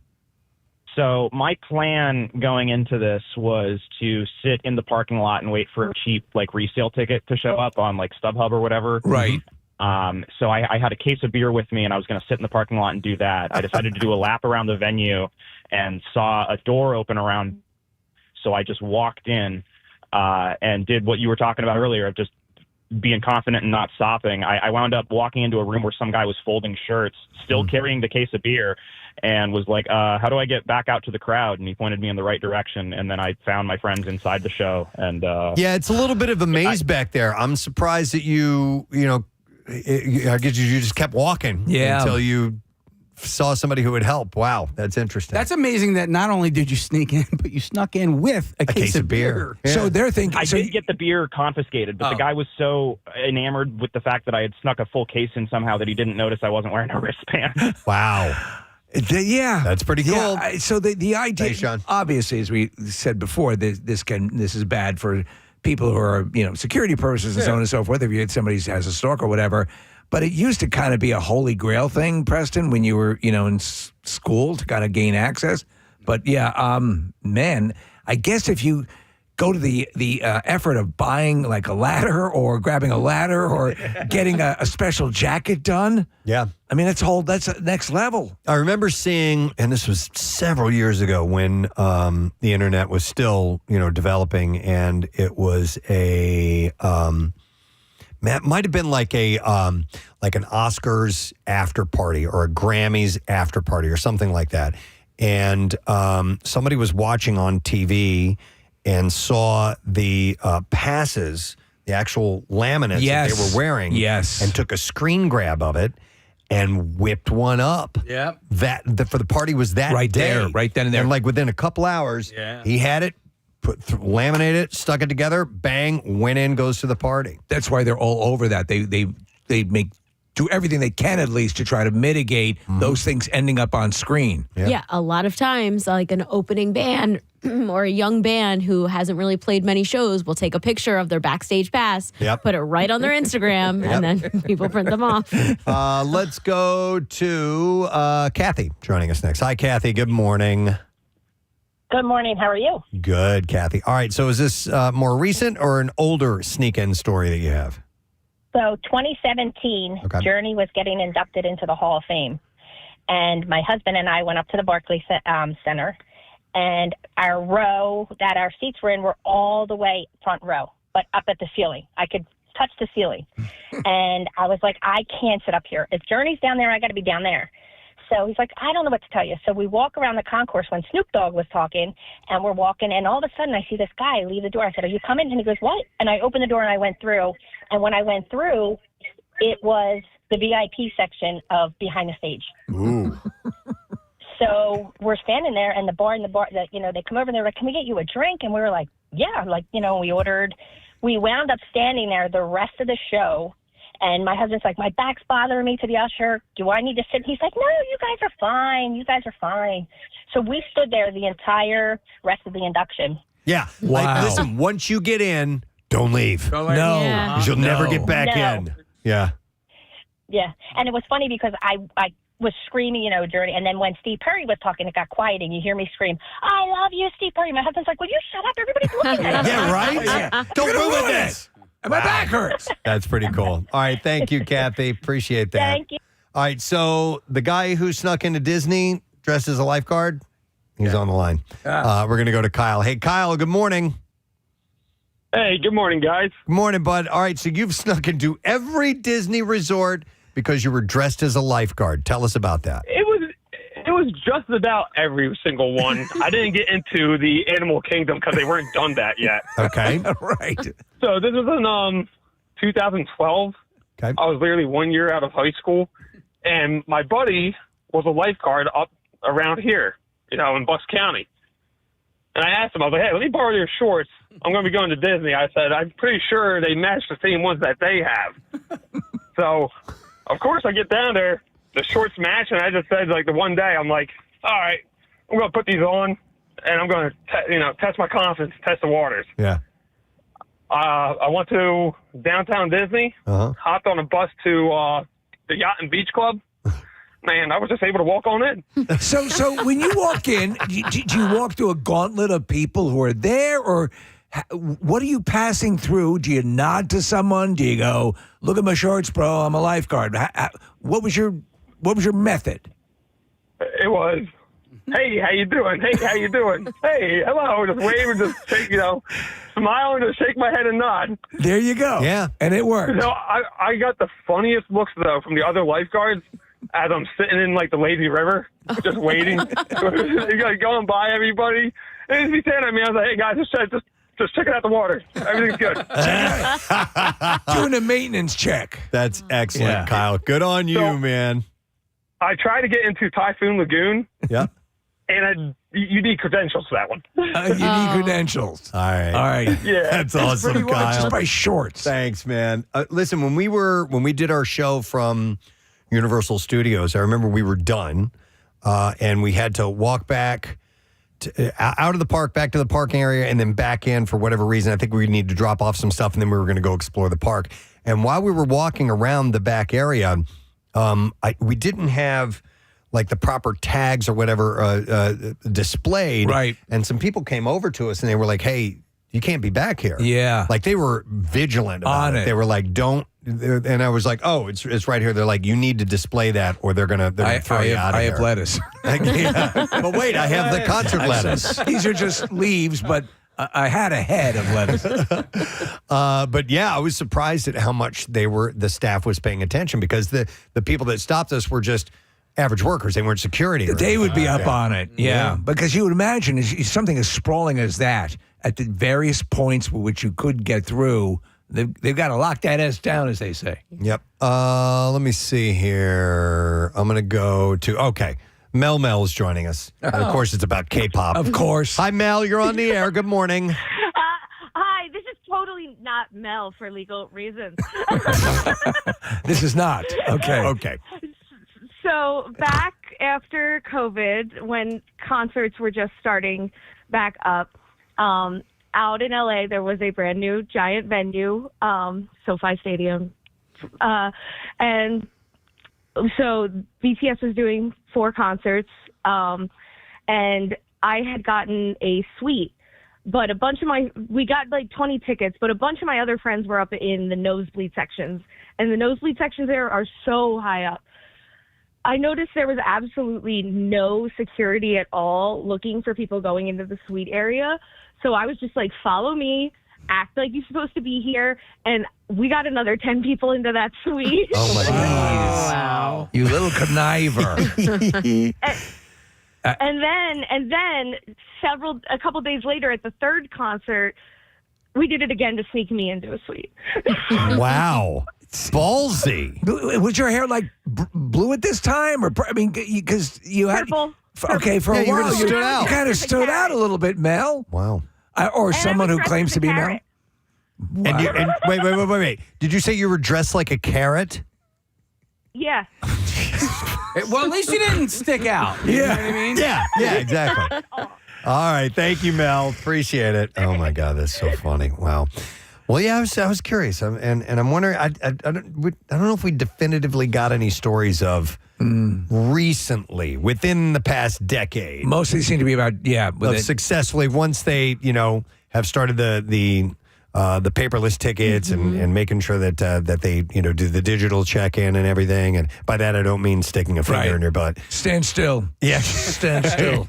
So my plan going into this was to sit in the parking lot and wait for a cheap like resale ticket to show up on like StubHub or whatever. Right. So I had a case of beer with me, and I was going to sit in the parking lot and do that. I decided to do a lap around the venue and saw a door open around. So I just walked in and did what you were talking about earlier of just being confident and not stopping, I wound up walking into a room where some guy was folding shirts, still carrying the case of beer, and was like, how do I get back out to the crowd? And he pointed me in the right direction, and then I found my friends inside the show. And yeah, it's a little bit of a maze back there. I'm surprised that I guess you just kept walking until you saw somebody who would help. Wow, that's interesting. That's amazing that not only did you sneak in, but you snuck in with a case of beer. Yeah. So they're thinking. I did get the beer confiscated, but the guy was so enamored with the fact that I had snuck a full case in somehow that he didn't notice I wasn't wearing a wristband. Wow. Yeah, that's pretty cool. Yeah, so the idea, Thanks, Sean. obviously, as we said before, this is bad for people who are security purposes and so on and so forth. If you had somebody who has a stalker or whatever. But it used to kind of be a holy grail thing, Preston, when you were, in school to kind of gain access. But yeah, man, I guess if you go to the effort of buying like a ladder or grabbing a ladder or getting a special jacket done. Yeah. I mean, that's next level. I remember seeing, and this was several years ago when the internet was still, developing, and it was a might have been like an Oscars after party or a Grammys after party or something like that. And somebody was watching on TV and saw the passes, the actual laminates that they were wearing. Yes. And took a screen grab of it and whipped one up. Yep. For the party was that right day. there, right then and there. And like within a couple hours, he had it. Laminated it, stuck it together, bang, went in, goes to the party. That's why they're all over that. They do everything they can at least to try to mitigate those things ending up on screen. Yeah, a lot of times, like an opening band or a young band who hasn't really played many shows will take a picture of their backstage pass, put it right on their Instagram, and then people print them off. Let's go to Kathy joining us next. Hi, Kathy. Good morning. Good morning. How are you? Good, Kathy. All right. So is this more recent or an older sneak-in story that you have? So 2017, Journey was getting inducted into the Hall of Fame. And my husband and I went up to the Barclays Center. And our row that our seats were in were all the way front row, but up at the ceiling. I could touch the ceiling. And I was like, I can't sit up here. If Journey's down there, I got to be down there. So he's like, I don't know what to tell you. So we walk around the concourse when Snoop Dogg was talking, and we're walking, and all of a sudden I see this guy leave the door. I said, are you coming? And he goes, what? And I opened the door, and I went through. And when I went through, it was the VIP section of Behind the Stage. Ooh. So we're standing there, and they come over and they're like, can we get you a drink? And we were like, yeah. We ordered. We wound up standing there the rest of the show. And my husband's like, my back's bothering me, to the usher. Do I need to sit? He's like, no, you guys are fine. You guys are fine. So we stood there the entire rest of the induction. Yeah. Wow. Like, listen, once you get in, don't leave. No. Because you'll never get back in. Yeah. Yeah. And it was funny because I was screaming, Journey. And then when Steve Perry was talking, it got quiet, and you hear me scream, I love you, Steve Perry. My husband's like, will you shut up? Everybody's looking at us. Yeah, right? Yeah. Don't ruin this. And my back hurts. That's pretty cool. All right. Thank you, Kathy. Appreciate that. Thank you. All right. So the guy who snuck into Disney dressed as a lifeguard, he's on the line. We're going to go to Kyle. Hey, Kyle, good morning. Hey, good morning, guys. Good morning, bud. All right. So you've snuck into every Disney resort because you were dressed as a lifeguard. Tell us about that. It was just about every single one. I didn't get into the Animal Kingdom because they weren't done that yet. Okay. Right. So this was in 2012. Okay. I was literally 1 year out of high school, and my buddy was a lifeguard up around here, in Bucks County. And I asked him, I was like, hey, let me borrow your shorts. I'm going to be going to Disney. I said, I'm pretty sure they match the same ones that they have. So, of course, I get down there. The shorts match, and I just said, the one day, I'm like, all right, I'm going to put these on, and I'm going to, test my confidence, test the waters. Yeah. I went to downtown Disney, hopped on a bus to the Yacht and Beach Club. Man, I was just able to walk on it. So when you walk in, do you walk through a gauntlet of people who are there, or what are you passing through? Do you nod to someone? Do you go, look at my shorts, bro, I'm a lifeguard? What was your method? It was Hey, how you doing? Hey, how you doing? Hey, hello. Just wave and just shake, smile and just shake my head and nod. There you go. Yeah. And it worked. I got the funniest looks, though, from the other lifeguards as I'm sitting in, the lazy river, just waiting. Going by everybody. And as he's saying at me, I was like, hey, guys, just checking out the water. Everything's good. Doing a maintenance check. That's excellent, Kyle. Good on you, man. I tried to get into Typhoon Lagoon. Yeah. And you need credentials for that one. You need credentials. All right. Yeah. That's awesome, Kyle. Just by shorts. Thanks, man. Listen, when we did our show from Universal Studios, I remember we were done, and we had to walk back out of the park, back to the parking area, and then back in for whatever reason. I think we needed to drop off some stuff, and then we were going to go explore the park. And while we were walking around the back area, we didn't have the proper tags or whatever displayed. Right. And some people came over to us and they were like, hey, you can't be back here. Yeah. They were vigilant about it. They were like, don't. And I was like, oh, it's right here. They're like, you need to display that or they're going to throw you out of here. I have lettuce. Yeah. But wait, I have the concert lettuce. These are just leaves, but I had a head of lettuce. But yeah, I was surprised at how much the staff was paying attention because the people that stopped us were just average workers. They weren't security. They would be up on it. Yeah. Because you would imagine something as sprawling as that at the various points which you could get through. They've got to lock that ass down, as they say. Yep. Let me see here. I'm going to go to, Mel is joining us. And of course, it's about K-pop. Of course. Hi, Mel. You're on the air. Good morning. Hi, this is totally not Mel for legal reasons. This is not. Okay. So back after COVID, when concerts were just starting back up, out in LA, there was a brand new giant venue, SoFi Stadium. And so BTS was doing 4 concerts, and I had gotten a suite. But we got 20 tickets, but a bunch of my other friends were up in the nosebleed sections. And the nosebleed sections there are so high up. I noticed there was absolutely no security at all looking for people going into the suite area. So I was just like, follow me, act like you're supposed to be here. And we got another 10 people into that suite. Oh, my God. Wow. You little conniver. And then a couple days later at the third concert, we did it again to sneak me into a suite. Wow. Ballsy. Was your hair blue at this time? Or because you had purple. Okay, for a while you kind of stood out a little bit, Mel. Wow. Or someone who claims to be Mel. Wow. And wait. Did you say you were dressed like a carrot? Yeah. Well, at least you didn't stick out. You know what I mean? Yeah, exactly. All right. Thank you, Mel. Appreciate it. Oh, my God. That's so funny. Wow. Well, yeah, I was curious. And I'm wondering, I don't know if we definitively got any stories of recently, within the past decade. Mostly seem to be about, successfully, once they, have started the paperless tickets and making sure that they do the digital check-in and everything. And by that I don't mean sticking a finger in your butt. Stand still. Yeah, stand still.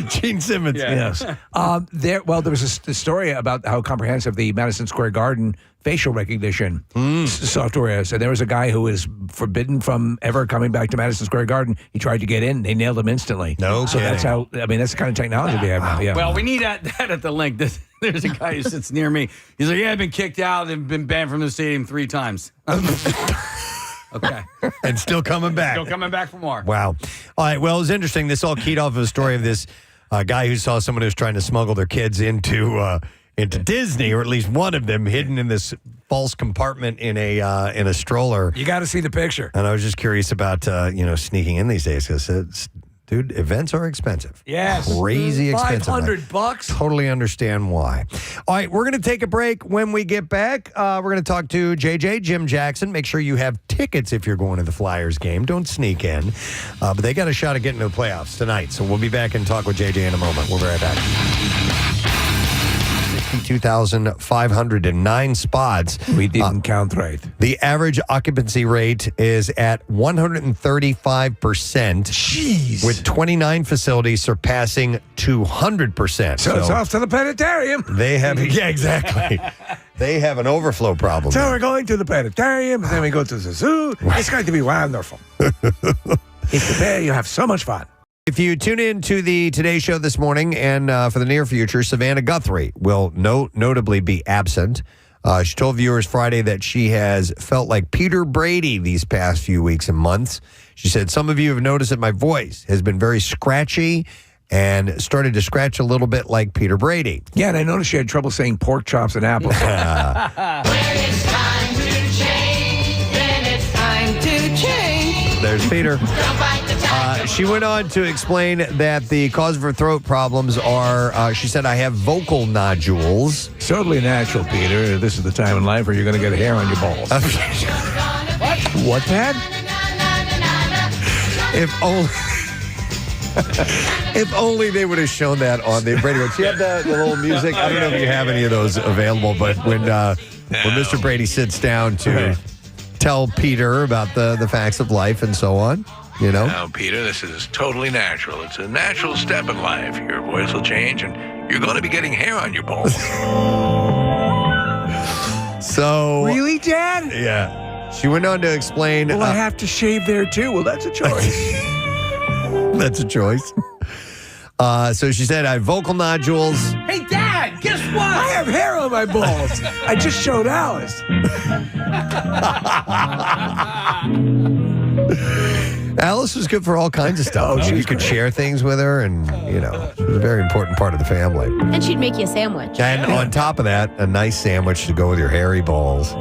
Gene Simmons. Yes. There was a story about how comprehensive the Madison Square Garden facial recognition software is. And there was a guy who was forbidden from ever coming back to Madison Square Garden. He tried to get in. They nailed him instantly. No So kidding. that's how, that's the kind of technology we have now. Yeah. Well, we need that at the link. There's a guy who sits near me. He's like, yeah, I've been kicked out. I've been banned from the stadium 3 times. Okay. And still coming back. Still coming back for more. Wow. All right. Well, it was interesting. This all keyed off of a story of this guy who saw someone who was trying to smuggle their kids into Disney, or at least one of them hidden in this false compartment in a stroller. You got to see the picture. And I was just curious about sneaking in these days because dude, events are expensive. Yes. Crazy expensive. $500. Totally understand why. All right, we're going to take a break. When we get back, we're going to talk to Jim Jackson. Make sure you have tickets if you're going to the Flyers game. Don't sneak in. But they got a shot at getting to the playoffs tonight. So we'll be back and talk with JJ in a moment. We'll be right back. 52,509 spots. We didn't count right. The average occupancy rate is at 135%. Jeez. With 29 facilities surpassing 200%. So it's off to the planetarium. They have, yeah, exactly. They have an overflow problem. So we're going to the planetarium, and then we go to the zoo. It's going to be wonderful. If you're there, you have so much fun. If you tune in to the Today Show this morning and for the near future, Savannah Guthrie will notably be absent. She told viewers Friday that she has felt like Peter Brady these past few weeks and months. She said, some of you have noticed that my voice has been very scratchy and started to scratch a little bit like Peter Brady. Yeah, and I noticed she had trouble saying pork chops and apples. When it's time to change, then it's time to change. There's Peter. Don't bite the tiger. She went on to explain that the cause of her throat problems are, she said, I have vocal nodules. Totally natural, Peter. This is the time in life where you're going to get hair on your balls. What, Dad? If only they would have shown that on the radio. Do you have the little music? I don't know if you have any of those available, but when Mr. Brady sits down to tell Peter about the facts of life and so on, you know? Now, Peter, this is totally natural. It's a natural step in life. Your voice will change, and you're going to be getting hair on your balls. So... Really, Dad? Yeah. She went on to explain... Well, I have to shave there, too. Well, that's a choice. That's a choice. So she said, I have vocal nodules. Hey, Dad, guess what? I have hair on my balls. I just showed Alice. Alice was good for all kinds of stuff. You could share things with her, and, you know, she was a very important part of the family. And she'd make you a sandwich. And on top of that, a nice sandwich to go with your hairy balls.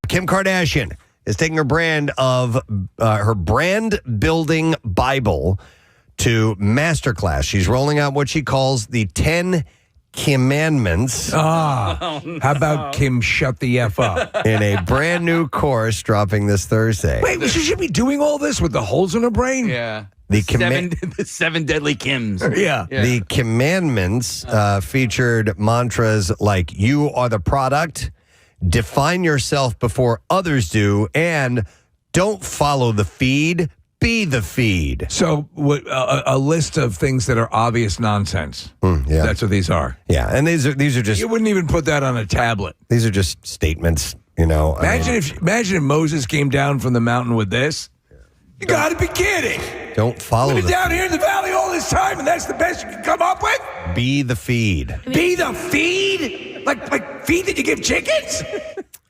Kim Kardashian is taking her brand building Bible to masterclass. She's rolling out what she calls the 10 Commandments. How about Kim shut the F up? In a brand new course dropping this Thursday. Wait, she should be doing all this with the holes in her brain? Yeah. The seven deadly Kims. Yeah. The Commandments featured mantras like, you are the product, define yourself before others do, and don't follow the feed, be the feed. So a list of things that are obvious nonsense. Yeah. That's what these are. Yeah, and these are just... You wouldn't even put that on a tablet. These are just statements, you know. Imagine if Moses came down from the mountain with this. You got to be kidding. Don't follow We've been down here in the valley all this time, and that's the best you can come up with? Be the feed. Be the feed? Like feed that you give chickens?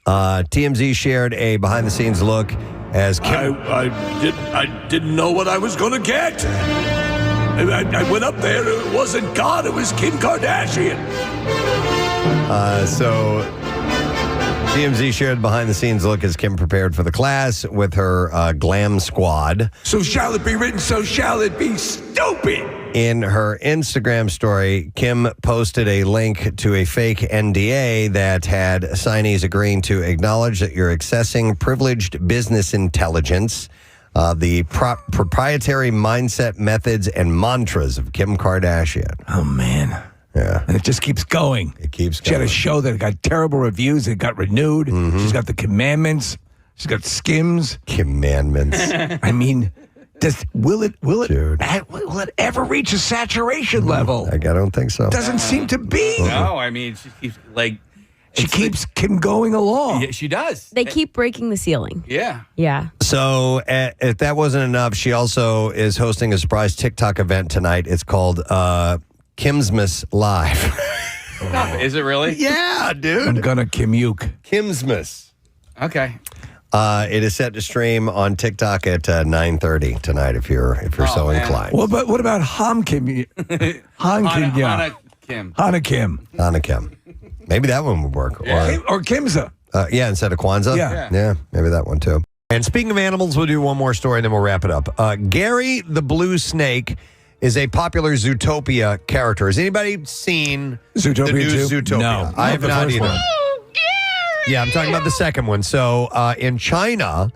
TMZ shared a behind-the-scenes look as Kim... I didn't know what I was going to get. I went up there. It wasn't God. It was Kim Kardashian. So TMZ shared behind-the-scenes look as Kim prepared for the class with her glam squad. So shall it be written, so shall it be stupid. In her Instagram story, Kim posted a link to a fake NDA that had signees agreeing to acknowledge that you're accessing privileged business intelligence, the proprietary mindset, methods, and mantras of Kim Kardashian. Oh, man. Yeah. And it just keeps going. It keeps She going. had a show that got terrible reviews. It got renewed. She's got the Commandments. She's got Skims. Commandments. I mean... Will it ever reach a saturation level? I don't think so. Doesn't seem to be. No, I mean, she keeps Kim going along. Yeah, she does. They keep breaking the ceiling. Yeah. Yeah. So if that wasn't enough, she also is hosting a surprise TikTok event tonight. It's called Kimsmas Live. Is it really? Yeah, dude. I'm gonna Kimuke. Kimsmas. Okay. It is set to stream on TikTok at 9:30 tonight. If you're so inclined. What about Ham Kim? Hana Kim. Hana Kim. Hana Kim. Maybe that one would work. Yeah. Or Kimza. Yeah, instead of Kwanzaa. Yeah. Maybe that one too. And speaking of animals, we'll do one more story and then we'll wrap it up. Gary the Blue Snake is a popular Zootopia character. Has anybody seen Zootopia the new 2? Zootopia? No. I have The not first either. one. Yeah, I'm talking about the second one. So in China,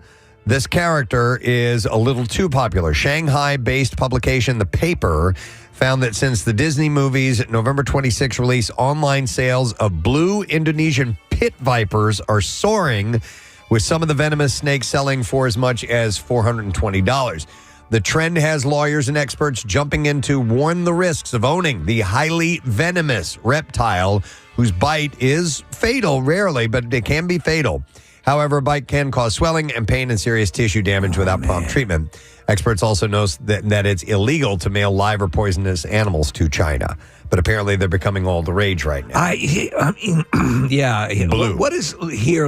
This character is a little too popular. Shanghai-based publication The Paper found that since the Disney movie's November 26 release, online sales of blue Indonesian pit vipers are soaring, with some of the venomous snakes selling for as much as $420. The trend has lawyers and experts jumping in to warn the risks of owning the highly venomous reptile whose bite is fatal, rarely, but it can be fatal. However, a bite can cause swelling and pain and serious tissue damage without prompt treatment. Experts also know that it's illegal to mail live or poisonous animals to China. But apparently they're becoming all the rage right now. I mean, yeah. Blue. What is here?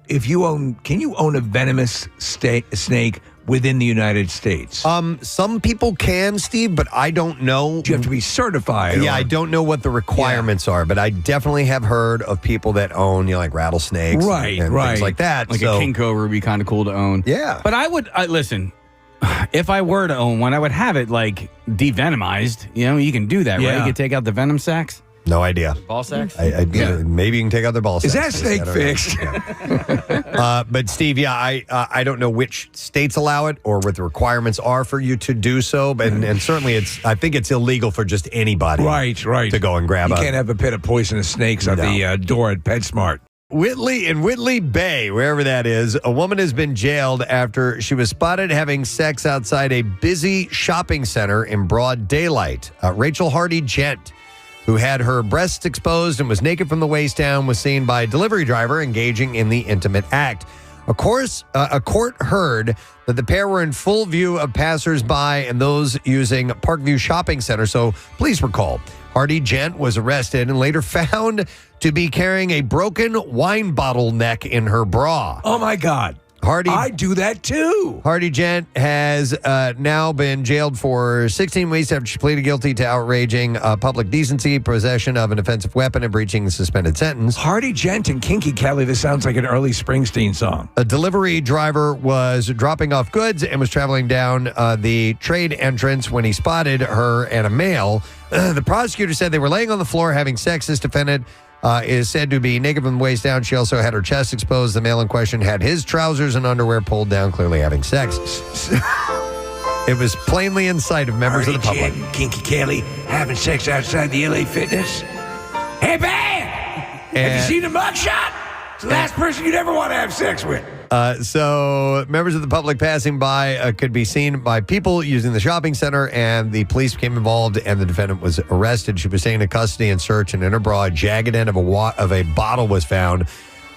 If you own, can you own a venomous snake within the United States? Some people can, Steve, but I don't know. Do you have to be certified? Yeah, I don't know what the requirements are, but I definitely have heard of people that own, like rattlesnakes, and things like that. Like a king cobra would be kind of cool to own. Yeah, but listen. If I were to own one, I would have it like devenomized. You can do that, right? You can take out the venom sacs. No idea. Ball sacks? Maybe you can take out their ball Is sacks. that snake fixed? But Steve, I don't know which states allow it or what the requirements are for you to do so. And certainly I think it's illegal for just anybody right. to go and grab You can't have a pit of poisonous snakes at the door at PetSmart. Whitley Bay, wherever that is, a woman has been jailed after she was spotted having sex outside a busy shopping center in broad daylight. Rachel Hardy Gent, who had her breasts exposed and was naked from the waist down, was seen by a delivery driver engaging in the intimate act. Of course, a court heard that the pair were in full view of passersby and those using Parkview Shopping Center, so police were called. Hardy Gent was arrested and later found to be carrying a broken wine bottle neck in her bra. Oh, my God. I do that too. Hardy Gent has now been jailed for 16 weeks after she pleaded guilty to outraging public decency, possession of an offensive weapon, and breaching the suspended sentence. Hardy Gent and Kinky Kelly, this sounds like an early Springsteen song. A delivery driver was dropping off goods and was traveling down the trade entrance when he spotted her and a male. The prosecutor said they were laying on the floor having sex. This defendant is said to be naked from the waist down. She also had her chest exposed. The male in question had his trousers and underwear pulled down, clearly having sex. It was plainly in sight of members of the public. And Kinky Kelly having sex outside the LA Fitness. Hey, man! Have you seen the mugshot? It's the last person you'd ever want to have sex with. So members of the public passing by could be seen by people using the shopping center, and the police became involved, and the defendant was arrested. She was taken into custody and searched, and in her bra, a jagged end of a bottle was found,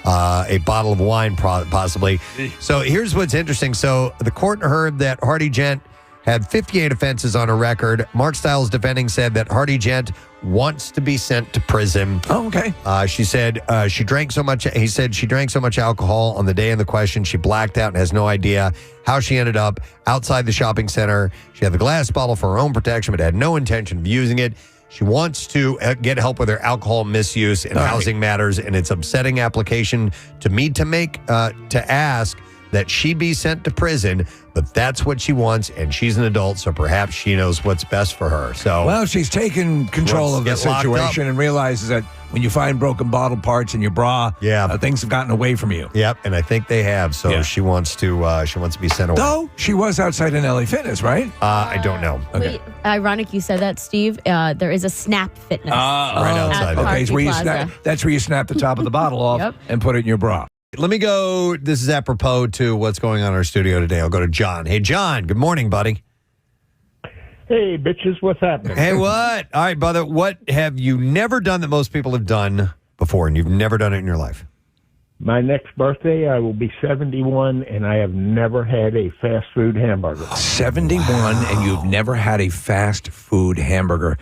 a bottle of wine possibly. So here's what's interesting. So the court heard that Hardy Gent had 58 offenses on her record. Mark Stiles defending said that Hardy Gent wants to be sent to prison. Oh, okay. She said she drank so much. He said she drank so much alcohol on the day in the question. She blacked out and has no idea how she ended up outside the shopping center. She had the glass bottle for her own protection, but had no intention of using it. She wants to get help with her alcohol misuse and housing matters, and it's upsetting application to me to make to ask that she be sent to prison, but that's what she wants, and she's an adult, so perhaps she knows what's best for her. So, well, she's taken control of the situation and realizes that when you find broken bottle parts in your bra, things have gotten away from you. Yep, and I think they have. So she wants to be sent away. Though she was outside an LA Fitness, right? I don't know. Okay. Wait, ironic you said that, Steve. There is a Snap Fitness right outside. Okay, it's where you that's where you snap the top of the bottle off and put it in your bra. Let me go. This is apropos to what's going on in our studio today. I'll go to John. Hey, John. Good morning, buddy. Hey, bitches. What's happening? Hey, what? All right, brother. What have you never done that most people have done before, and you've never done it in your life? My next birthday, I will be 71, and I have never had a fast food hamburger. 71, and you've never had a fast food hamburger.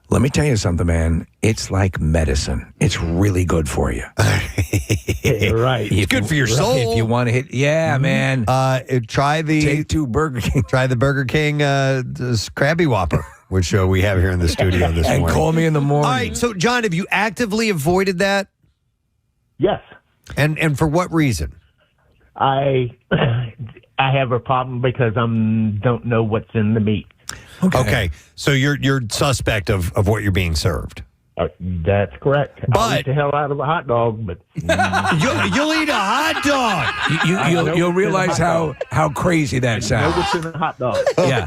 Let me tell you something, man. It's like medicine. It's really good for you. Right. It's good for your soul. If you want to hit, man. Try the Take two Burger King. Try the Burger King this Krabby Whopper, which we have here in the studio this morning. And call me in the morning. All right. So, John, have you actively avoided that? Yes. And for what reason? I have a problem because don't know what's in the meat. Okay. So you're suspect of what you're being served. That's correct. I'll eat the hell out of a hot dog, but you'll eat a hot dog. You'll realize how crazy that sounds. What's in a hot dog? Yeah.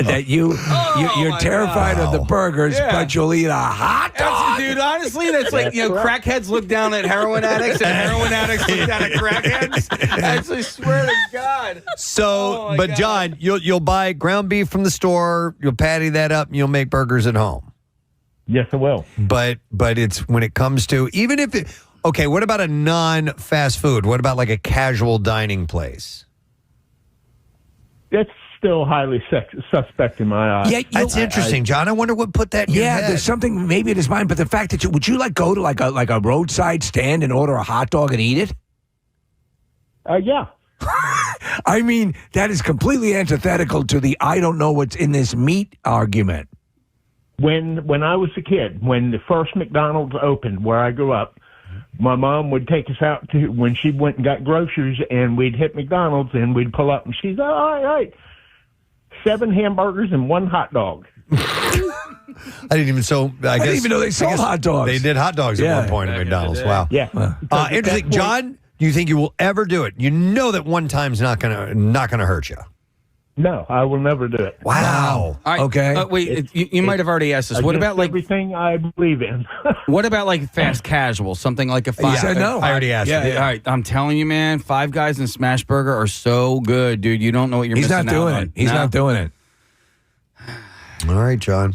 That you're terrified of the burgers, but you'll eat a hot dog. Dude, honestly, that's like, crackheads look down at heroin addicts and heroin addicts look down at crackheads. I actually swear to God. So, but John, you'll buy ground beef from the store, you'll patty that up, and you'll make burgers at home. Yes, I will. But it's when it comes to, even if it, okay, what about a non-fast food? What about like a casual dining place? That's still highly suspect in my eyes. Yeah, that's interesting, John. I wonder what put that in your head. There's something maybe in his mind, but the fact that would you like go to like a roadside stand and order a hot dog and eat it? Yeah. I mean, that is completely antithetical to the I don't know what's in this meat argument. When I was a kid, when the first McDonald's opened where I grew up, my mom would take us out to when she went and got groceries, and we'd hit McDonald's and we'd pull up, and she's all right, 7 hamburgers and 1 hot dog. I didn't even I didn't even know they sold hot dogs. They did hot dogs at one point at McDonald's. Wow. Yeah. Interesting, John. Do you think you will ever do it? You know that one time's not gonna hurt you. No, I will never do it. Wow. All right. Okay. Wait, you might have already asked this. What about like everything I believe in? What about like fast casual? Something like a You said no. I already asked. Yeah, all right. I'm telling you, man, Five Guys and Smash Burger are so good, dude. You don't know what you're He's missing not doing out it. on. He's not doing it. All right, John.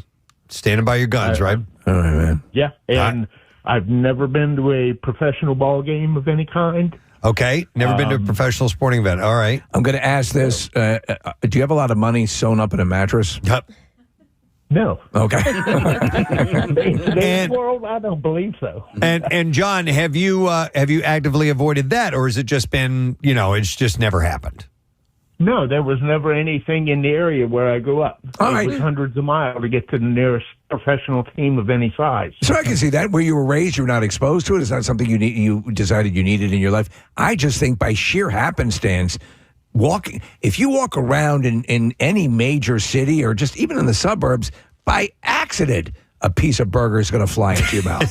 Standing by your guns, right? All right, man. Yeah, and I've never been to a professional ball game of any kind. Okay. Never been to a professional sporting event. All right. I'm going to ask this. Do you have a lot of money sewn up in a mattress? Yep. No. Okay. In world, I don't believe so. And John, have you actively avoided that, or has it just been, it's just never happened? No, there was never anything in the area where I grew up. All it right. was hundreds of miles to get to the nearest professional team of any size. So I can see that. Where you were raised, you were not exposed to it. It's not something you decided you needed in your life. I just think by sheer happenstance, if you walk around in any major city or just even in the suburbs, by accident, a piece of burger is going to fly into your mouth.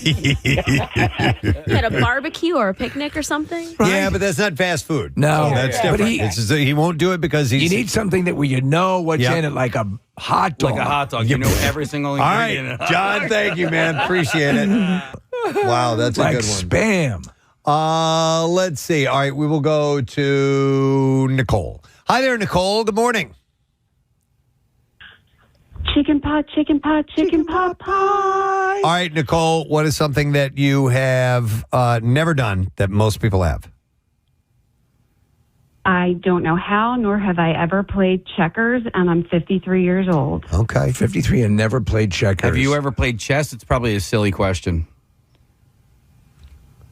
At a barbecue or a picnic or something? Yeah, but that's not fast food. No, that's but different. He won't do it because you need something that where you know what's in it, like a hot dog. Like a hot dog. You know every single All ingredient. right, John, thank you, man. Appreciate it. Wow, that's a like good one. Spam. Let's see. All right, we will go to Nicole. Hi there, Nicole. Good morning. Chicken pot, chicken pot, chicken pot pie. All right, Nicole, what is something that you have never done that most people have? I don't know how, nor have I ever played checkers, and I'm 53 years old. Okay. 53 and never played checkers. Have you ever played chess? It's probably a silly question.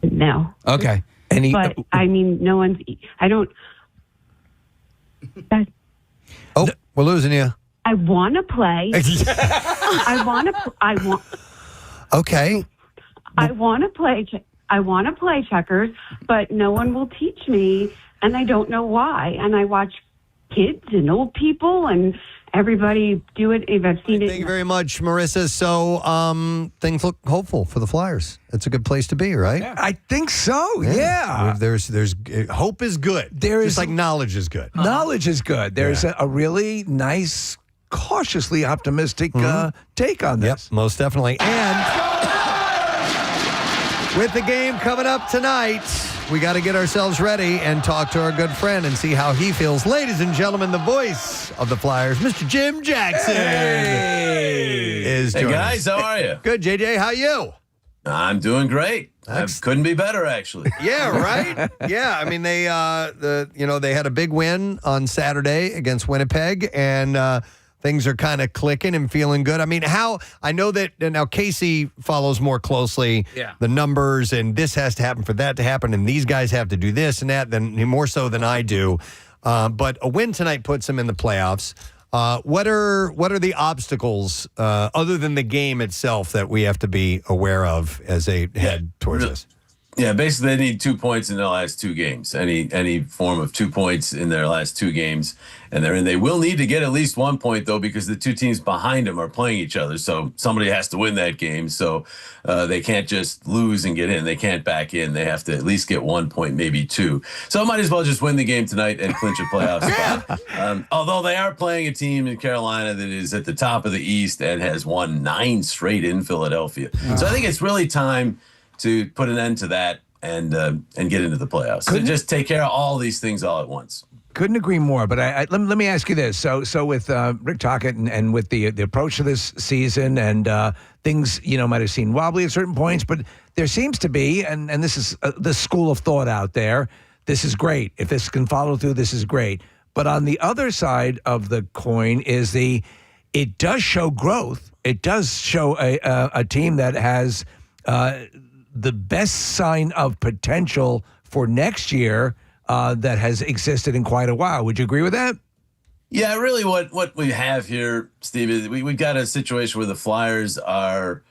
No. Okay. But, I mean, no one's... I don't... Oh, we're losing you. I want to play. I want. Okay. I want to play. I want to play checkers, but no one will teach me, and I don't know why. And I watch kids and old people and everybody do it. If I've seen it. Thank you very much, Marissa. So things look hopeful for the Flyers. It's a good place to be, right? I think so. Yeah. There's hope is good. Just like knowledge is good. Knowledge is good. There's a really nice, cautiously optimistic take on this. Yep, most definitely. And with the game coming up tonight, we got to get ourselves ready and talk to our good friend and see how he feels. Ladies and gentlemen, the voice of the Flyers, Mr. Jim Jackson, is Hey, joining guys, us. how are you? Good, JJ. How you? I'm doing great. I couldn't be better, actually. Yeah, right? Yeah, I mean, they had a big win on Saturday against Winnipeg, and things are kind of clicking and feeling good. I mean, I know that now Casey follows more closely the numbers, and this has to happen for that to happen, and these guys have to do this and that, more so than I do. But a win tonight puts them in the playoffs. What are the obstacles other than the game itself that we have to be aware of as they head towards this? Yeah, basically they need 2 points in their last two games. Any form of 2 points in their last two games, and they will need to get at least 1 point though, because the two teams behind them are playing each other. So somebody has to win that game. So they can't just lose and get in. They can't back in. They have to at least get 1 point, maybe two. So might as well just win the game tonight and clinch a playoff spot. Although they are playing a team in Carolina that is at the top of the East and has won 9 straight in Philadelphia. So I think it's really time to put an end to that and get into the playoffs. So just take care of all these things all at once. Couldn't agree more. But let me ask you this: so with Rick Tocchet and with the approach to this season and things might have seemed wobbly at certain points, but there seems to be, and this is the school of thought out there. This is great. If this can follow through, this is great. But on the other side of the coin is it does show growth. It does show a team that has the best sign of potential for next year that has existed in quite a while. Would you agree with that? Yeah, really what we have here, Steve, is we've got a situation where the Flyers are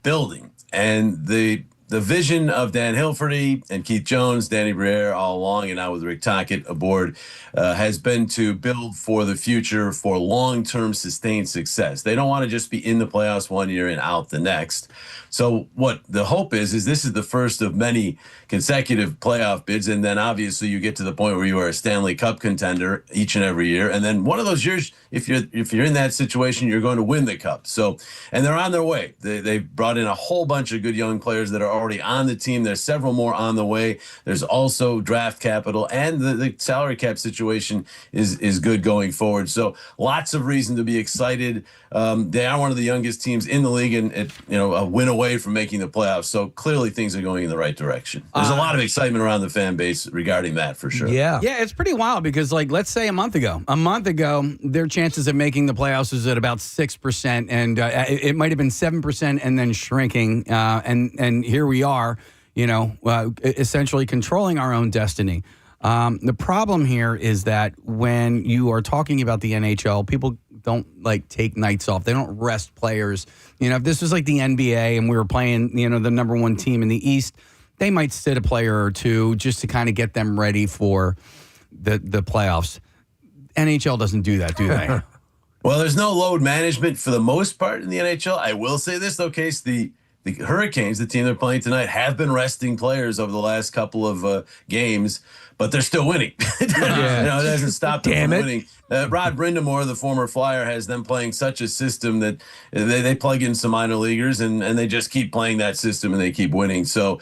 building. And the vision of Dan Hilferty and Keith Jones, Danny Briere all along, and now with Rick Tocchet aboard, has been to build for the future for long-term sustained success. They don't want to just be in the playoffs 1 year and out the next. So what the hope is this is the first of many consecutive playoff bids, and then obviously you get to the point where you are a Stanley Cup contender each and every year, and then one of those years, if you're in that situation, you're going to win the Cup. So, and they're on their way. They've brought in a whole bunch of good young players that are already on the team. There's several more on the way. There's also draft capital, and the salary cap situation is good going forward. So lots of reason to be excited. They are one of the youngest teams in the league, and a win away from making the playoffs. So clearly things are going in the right direction. There's a lot of excitement around the fan base regarding that for sure. Yeah, it's pretty wild because, let's say a month ago, their chances of making the playoffs was at about 6%, and it might have been 7% and then shrinking. And here we are, essentially controlling our own destiny. The problem here is that when you are talking about the NHL, people don't take nights off. They don't rest players. If this was like the NBA and we were playing, the number one team in the East, they might sit a player or two just to kind of get them ready for the playoffs. NHL doesn't do that, do they? Well, there's no load management for the most part in the NHL. I will say this, though, Case, the Hurricanes, the team they're playing tonight, have been resting players over the last couple of games, but they're still winning. It hasn't stopped them from winning. Rod Brindamore, the former Flyer, has them playing such a system that they plug in some minor leaguers and they just keep playing that system and they keep winning. So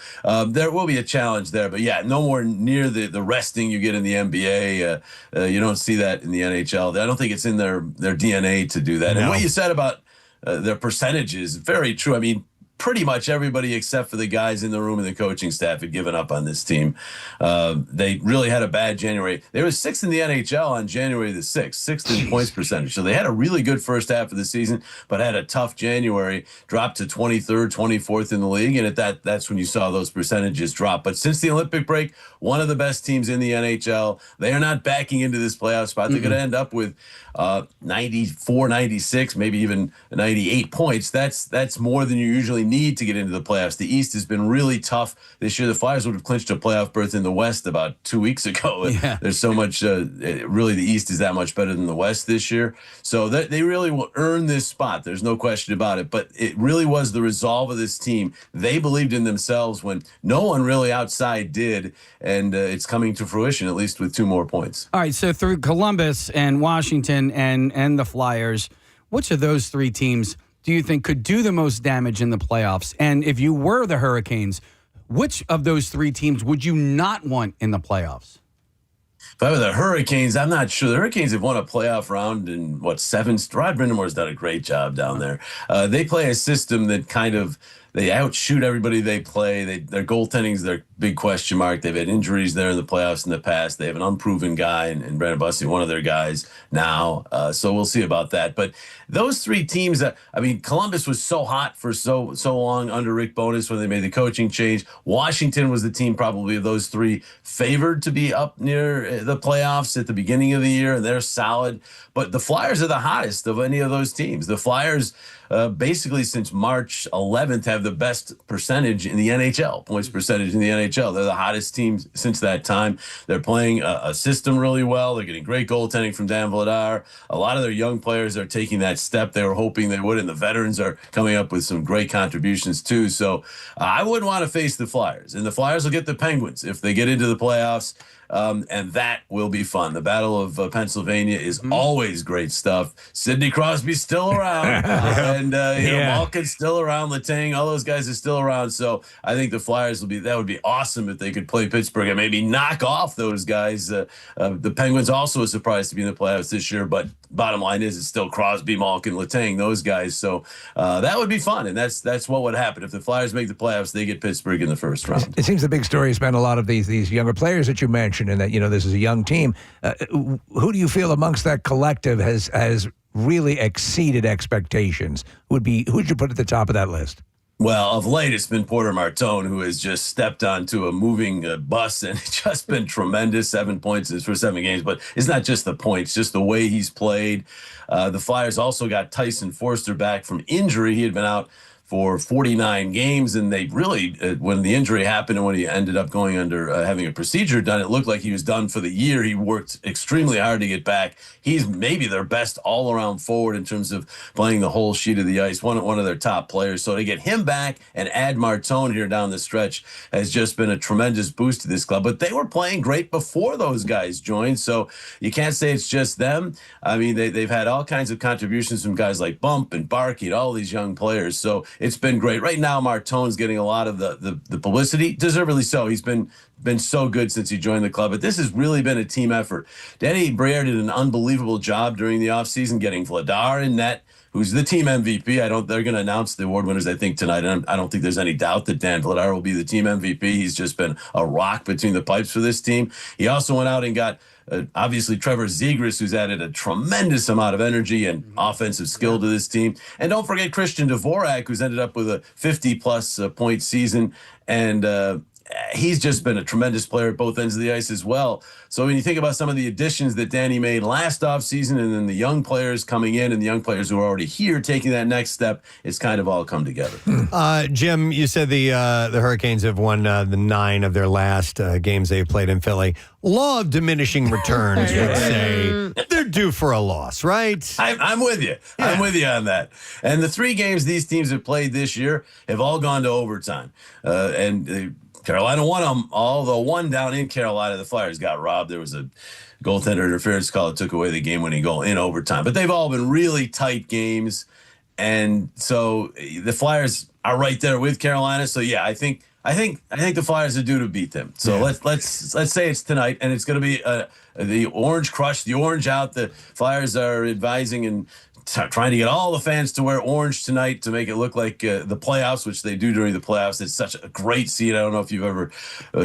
there will be a challenge there. But, yeah, no more near the resting you get in the NBA. You don't see that in the NHL. I don't think it's in their DNA to do that. No. And what you said about their percentages, very true. I mean, pretty much everybody except for the guys in the room and the coaching staff had given up on this team. They really had a bad January. They were 6th in the NHL on January the 6th, 6th in points percentage. So they had a really good first half of the season, but had a tough January, dropped to 23rd, 24th in the league, and that's when you saw those percentages drop. But since the Olympic break, one of the best teams in the NHL. They are not backing into this playoff spot. They're going to end up with 94, 96, maybe even 98 points. That's more than you usually need to get into the playoffs. The East has been really tough this year. The Flyers would have clinched a playoff berth in the West about 2 weeks ago. Yeah. There's so much, really the East is that much better than the West this year. So they really will earn this spot. There's no question about it. But it really was the resolve of this team. They believed in themselves when no one really outside did. And it's coming to fruition, at least with 2 more points. All right, so through Columbus and Washington and the Flyers, which of those 3 teams do you think could do the most damage in the playoffs? And if you were the Hurricanes, which of those 3 teams would you not want in the playoffs? If I were the Hurricanes, I'm not sure. The Hurricanes have won a playoff round in, 7? Rod Brindamore's done a great job down there. They play a system that kind of, they outshoot everybody they play. Their goaltending is their big question mark. They've had injuries there in the playoffs in the past. They have an unproven guy in Brandon Busty, one of their guys now. So we'll see about that. But those 3 teams, Columbus was so hot for so long under Rick Bowness when they made the coaching change. Washington was the team probably of those 3 favored to be up near the playoffs at the beginning of the year, and they're solid. But the Flyers are the hottest of any of those teams. The Flyers basically since March 11th, have the best percentage in the NHL, points percentage in the NHL. They're the hottest team since that time. They're playing a system really well. They're getting great goaltending from Dan Vladar. A lot of their young players are taking that step they were hoping they would, and the veterans are coming up with some great contributions too. So I wouldn't want to face the Flyers, and the Flyers will get the Penguins if they get into the playoffs. And that will be fun. The Battle of Pennsylvania is always great stuff. Sidney Crosby's still around, and Malkin's still around. Letang, all those guys are still around. So I think the Flyers that would be awesome if they could play Pittsburgh and maybe knock off those guys. The Penguins also a surprise to be in the playoffs this year, but bottom line is it's still Crosby, Malkin, Letang, those guys. So that would be fun, and that's what would happen if the Flyers make the playoffs. They get Pittsburgh in the first round. It seems the big story has been a lot of these younger players that you mentioned, and that this is a young team. Who do you feel amongst that collective has really exceeded expectations? Who'd you put at the top of that list? Well, of late, it's been Porter Martone, who has just stepped onto a moving bus, and it's just been tremendous. 7 points in his first 7 games, but it's not just the points, just the way he's played. The Flyers also got Tyson Forster back from injury. He had been out for 49 games, and they really, when the injury happened and when he ended up going under having a procedure done, it looked like he was done for the year. He worked extremely hard to get back. He's maybe their best all-around forward in terms of playing the whole sheet of the ice, one of their top players. So to get him back and add Martone here down the stretch has just been a tremendous boost to this club. But they were playing great before those guys joined, so you can't say it's just them. I mean, they've had all kinds of contributions from guys like Bump and Barkey and all these young players. So it's been great. Right now, Martone's getting a lot of the publicity, deservedly so. He's been so good since he joined the club, but this has really been a team effort. Danny Briere did an unbelievable job during the offseason getting Vladar in net, who's the team MVP. They're going to announce the award winners, I think, tonight, and I don't think there's any doubt that Dan Vladar will be the team MVP. He's just been a rock between the pipes for this team. He also went out and got obviously Trevor Zegras, who's added a tremendous amount of energy and offensive skill to this team. And don't forget Christian Dvorak, who's ended up with a 50-plus point season. And he's just been a tremendous player at both ends of the ice as well. So when you think about some of the additions that Danny made last offseason, and then the young players coming in and the young players who are already here taking that next step, it's kind of all come together. Jim, you said the Hurricanes have won the 9 of their last games they've played in Philly. Law of diminishing returns would say they're due for a loss, right? I'm with you. Yeah. I'm with you on that. And the 3 games these teams have played this year have all gone to overtime. Carolina won them, although one down in Carolina, the Flyers got robbed. There was a goaltender interference call that took away the game-winning goal in overtime. But they've all been really tight games, and so the Flyers are right there with Carolina. So yeah, I think the Flyers are due to beat them. So let's say it's tonight, and it's going to be the Orange Crush, the Orange out. The Flyers are advising and trying to get all the fans to wear orange tonight to make it look like the playoffs, which they do during the playoffs. It's such a great scene. I don't know if you've ever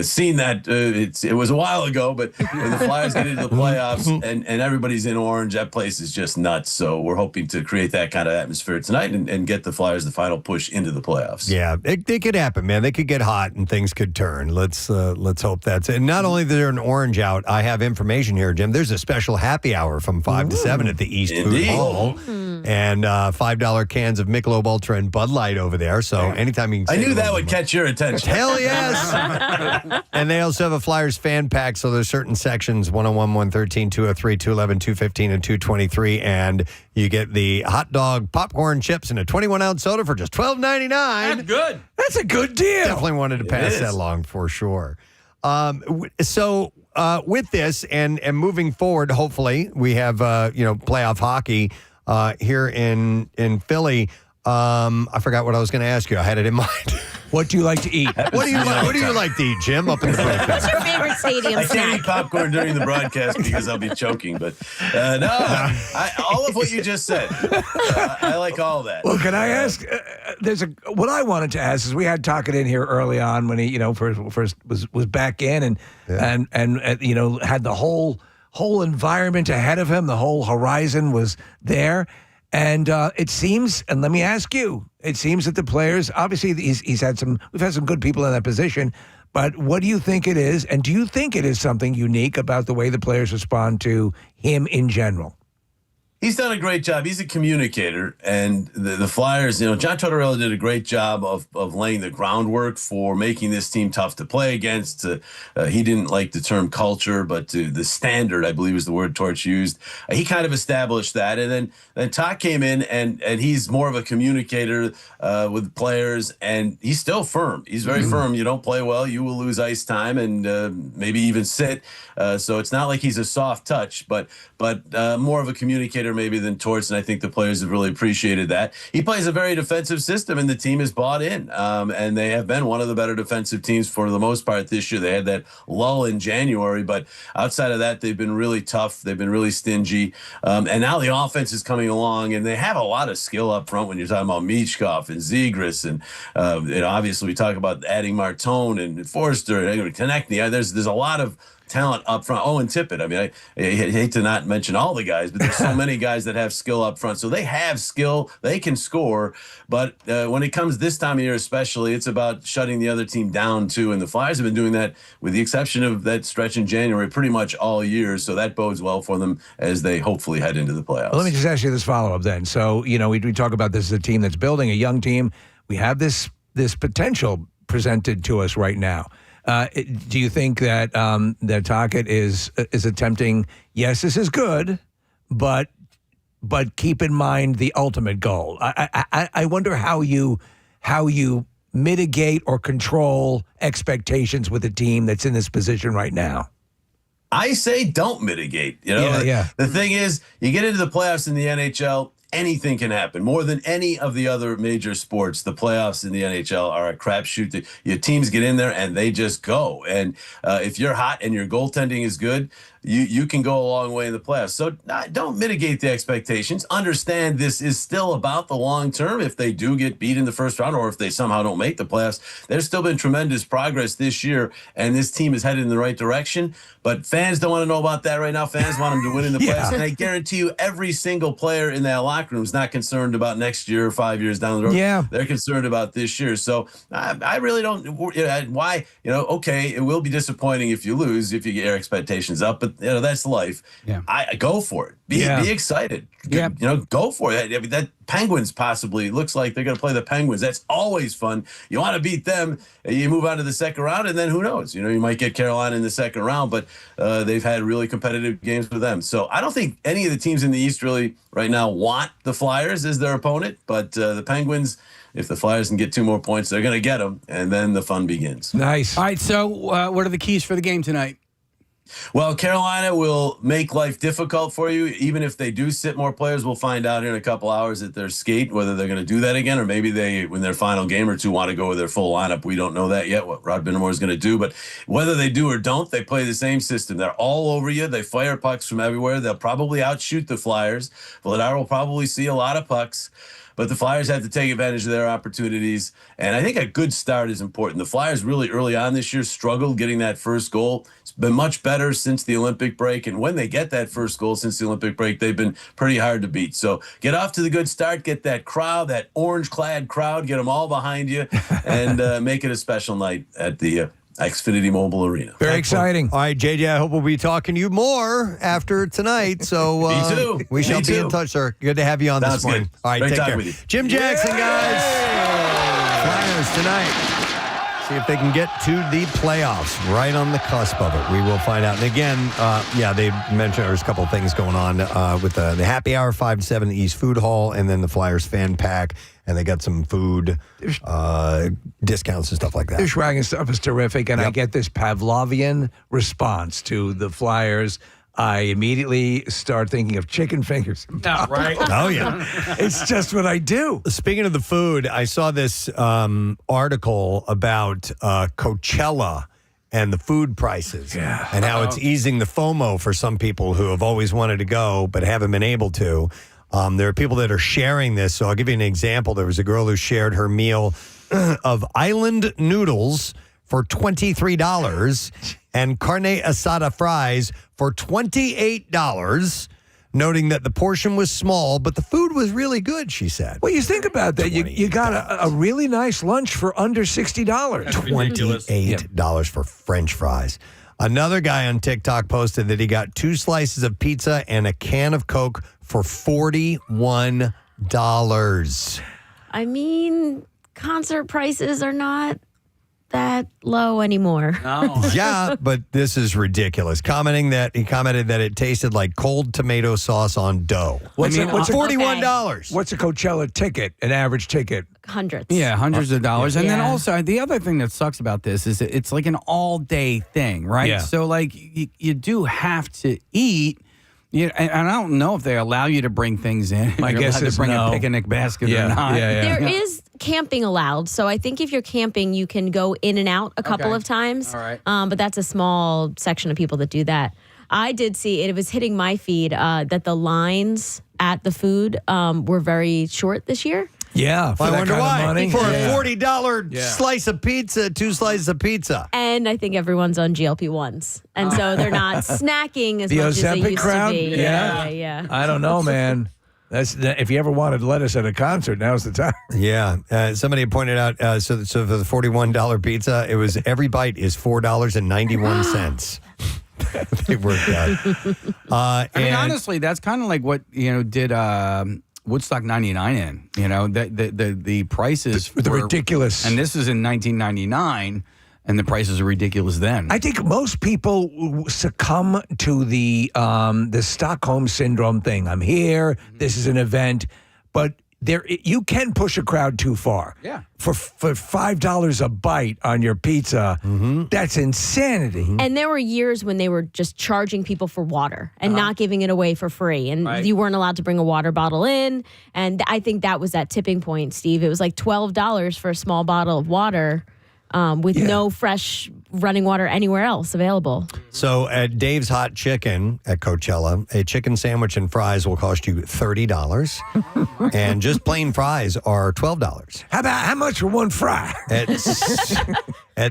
seen that. It was a while ago, but when the Flyers get into the playoffs and everybody's in orange, that place is just nuts. So we're hoping to create that kind of atmosphere tonight and get the Flyers the final push into the playoffs. Yeah, it could happen, man. They could get hot and things could turn. Let's hope that's it. And not only is there an orange out, I have information here, Jim. There's a special happy hour from 5 to 7 at the East Food Hall. And $5 cans of Michelob Ultra and Bud Light over there. So anytime you can, I knew that would catch your attention. Hell yes! And they also have a Flyers fan pack. So there's certain sections: 101, 113, 203, 211, 215, and 223. And you get the hot dog, popcorn, chips, and a 21-ounce soda for just $12.99. That's good. That's a good deal. Definitely wanted to pass that along for sure. So with this and moving forward, hopefully we have playoff hockey. Here in Philly, I forgot what I was going to ask you. I had it in mind. What do you like to eat? What do you like to eat, Jim? Up in the What's your favorite stadium I snack? can't eat popcorn during the broadcast because I'll be choking. But all of what you just said, I like all that. Well, can I ask? What I wanted to ask is we had talking in here early on when he first was back in and had the whole environment ahead of him. The whole horizon was there. And it seems, and let me ask you, it seems that the players, obviously we've had some good people in that position, but what do you think it is? And do you think it is something unique about the way the players respond to him in general? He's done a great job. He's a communicator, and the Flyers, John Tortorella did a great job of laying the groundwork for making this team tough to play against. He didn't like the term culture, but the standard, I believe is the word Torch used. He kind of established that, and then Todd came in, and he's more of a communicator with players, and he's still firm. He's very firm. You don't play well, you will lose ice time and maybe even sit. So it's not like he's a soft touch, but more of a communicator maybe than Torts, and I think the players have really appreciated that. He plays a very defensive system, and the team is bought in, and they have been one of the better defensive teams for the most part this year. They had that lull in January, but outside of that, they've been really tough. They've been really stingy, and now the offense is coming along, and they have a lot of skill up front when you're talking about Michkov and Zegras, and obviously we talk about adding Martone and Forster and Konechny. There's a lot of talent up front. Oh, and Tippett. I mean, I hate to not mention all the guys, but there's so many guys that have skill up front. So they have skill. They can score. But when it comes this time of year especially, it's about shutting the other team down too. And the Flyers have been doing that with the exception of that stretch in January pretty much all year. So that bodes well for them as they hopefully head into the playoffs. Well, let me just ask you this follow-up then. So, we talk about this as a team that's building, a young team. We have this potential presented to us right now. Do you think that that Tocchet is attempting? Yes, this is good, but keep in mind the ultimate goal. I wonder how you mitigate or control expectations with a team that's in this position right now. I say don't mitigate. The thing is, you get into the playoffs in the NHL. Anything can happen. More than any of the other major sports, the playoffs in the NHL are a crapshoot. Your teams get in there and they just go. And if you're hot and your goaltending is good, you can go a long way in the playoffs. So don't mitigate the expectations. Understand this is still about the long term. If they do get beat in the first round or if they somehow don't make the playoffs, there's still been tremendous progress this year, and this team is headed in the right direction. But fans don't want to know about that right now. Fans want them to win in the playoffs. And I guarantee you every single player in that locker room is not concerned about next year or 5 years down the road. Yeah. They're concerned about this year. So I really don't. Why? Okay, it will be disappointing if you lose, if you get your expectations up, but that's life. Yeah. I go for it. Be excited. Yeah. Go for it. I mean, that Penguins possibly looks like they're going to play the Penguins. That's always fun. You want to beat them. You move on to the second round, and then who knows? You might get Carolina in the second round, but they've had really competitive games with them. So I don't think any of the teams in the East really right now want the Flyers as their opponent, but the Penguins, if the Flyers can get 2 more points, they're going to get them, and then the fun begins. Nice. All right, so what are the keys for the game tonight? Well, Carolina will make life difficult for you. Even if they do sit more players, we'll find out here in a couple hours at their skate whether they're going to do that again, or maybe they, in their final game or two, want to go with their full lineup. We don't know that yet, what Rod Binnemore is going to do. But whether they do or don't, they play the same system. They're all over you. They fire pucks from everywhere. They'll probably outshoot the Flyers. Vladar will probably see a lot of pucks. But the Flyers have to take advantage of their opportunities. And I think a good start is important. The Flyers really early on this year struggled getting that first goal. It's been much better since the Olympic break. And when they get that first goal since the Olympic break, they've been pretty hard to beat. So get off to the good start. Get that crowd, that orange-clad crowd, get them all behind you, and make it a special night at the Xfinity Mobile Arena. Very exciting. All right, JJ, I hope we'll be talking to you more after tonight. So Me too. We shall Me be too. in touch, sir. Good to have you on Sounds this morning. good. All right, Great take talking care. with you. Jim Jackson, guys. Flyers tonight. See if they can get to the playoffs, right on the cusp of it. We will find out. And again, they mentioned there's a couple of things going on with the happy hour, 5 to 7, the East Food Hall, and then the Flyers fan pack. And they got some food discounts and stuff like that. Dishwagging stuff is terrific, and I get this Pavlovian response to the Flyers. I immediately start thinking of chicken fingers. Right? Oh, yeah. It's just what I do. Speaking of the food, I saw this article about Coachella and the food prices and how it's easing the FOMO for some people who have always wanted to go but haven't been able to. There are people that are sharing this. So I'll give you an example. There was a girl who shared her meal of island noodles for $23 and carne asada fries for $28, noting that the portion was small, but the food was really good, she said. Well, you think about that. You got a really nice lunch for under $60. $28 for French fries. Another guy on TikTok posted that he got 2 slices of pizza and a can of Coke for $41. I mean, concert prices are not that low anymore. No. Yeah, but this is ridiculous. He commented that it tasted like cold tomato sauce on dough. What's $41? What's a Coachella ticket? An average ticket? Hundreds. Yeah, hundreds of dollars. And then Yeah. also, the other thing that sucks about this is that it's like an all-day thing, right? Yeah. So, like, you do have to eat. And I don't know if they allow you to bring things in. My You're guess allowed is to bring no. a picnic basket Yeah, or not. yeah. There is camping allowed. So I think if you're camping, you can go in and out a couple Okay. of times. All right. But that's a small section of people that do that. I did see it was hitting my feed that the lines at the food were very short this year. Yeah. For I that wonder kind of why. money? For Yeah. a $40 Yeah. slice of pizza, 2 slices of pizza. And I think everyone's on GLP-1s. And so they're not snacking as The much as they Ozempic used crowd? to be. Yeah. Yeah. I don't know, man. If you ever wanted lettuce at a concert, now's the time. Yeah. Somebody pointed out, so for the $41 pizza, it was every bite is $4.91. They worked out. I mean, And- honestly, that's kind of like what, did Woodstock 99 in. The prices The were ridiculous. And this is in 1999, and the prices are ridiculous then. I think most people succumb to the Stockholm syndrome thing. I'm here. This is an event, but you can push a crowd too far. Yeah. For $5 a bite on your pizza, that's insanity. And there were years when they were just charging people for water and not giving it away for free. And Right. you weren't allowed to bring a water bottle in. And I think that was that tipping point, Steve. It was like $12 for a small bottle of water with no fresh running water anywhere else available. So at Dave's Hot Chicken at Coachella, a chicken sandwich and fries will cost you $30. And just plain fries are $12. How much for one fry? At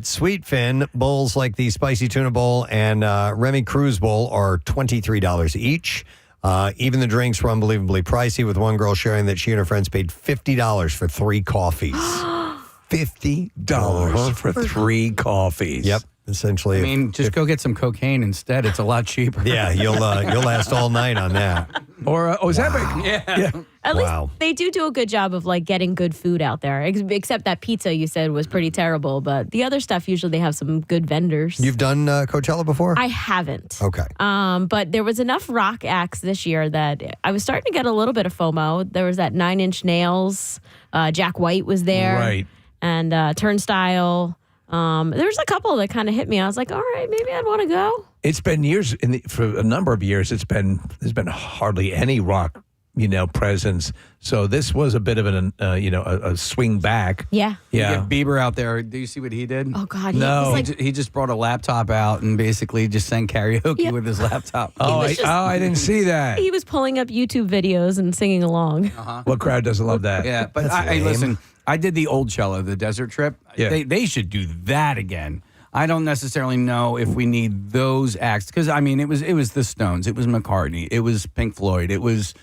Sweetfin, bowls like the Spicy Tuna Bowl and Remy Cruz Bowl are $23 each. Even the drinks were unbelievably pricey, with one girl sharing that she and her friends paid $50 for 3 coffees. $50 for 3 coffees. Yep, essentially. I mean, just go get some cocaine instead. It's a lot cheaper. Yeah, you'll last all night on that. Or Ozempic. Wow. Yeah. At least they do a good job of like getting good food out there. Except that pizza you said was pretty terrible, but the other stuff usually they have some good vendors. You've done Coachella before? I haven't. Okay. But there was enough rock acts this year that I was starting to get a little bit of FOMO. There was that 9 Inch Nails. Jack White was there. Right. And Turnstile. There was a couple that kind of hit me. I was like, all right, maybe I'd want to go. It's been years, for a number of years, there's been hardly any rock, presence. So this was a bit of a swing back. Yeah. Yeah. You get Bieber out there. Do you see what he did? Oh, God. No. He just brought a laptop out and basically just sang karaoke with his laptop. I didn't see that. He was pulling up YouTube videos and singing along. What crowd doesn't love that? Yeah, but hey, listen, I did the old Coachella, the desert trip. Yeah. They should do that again. I don't necessarily know if we need those acts because I mean it was the Stones, it was McCartney, it was Pink Floyd, it was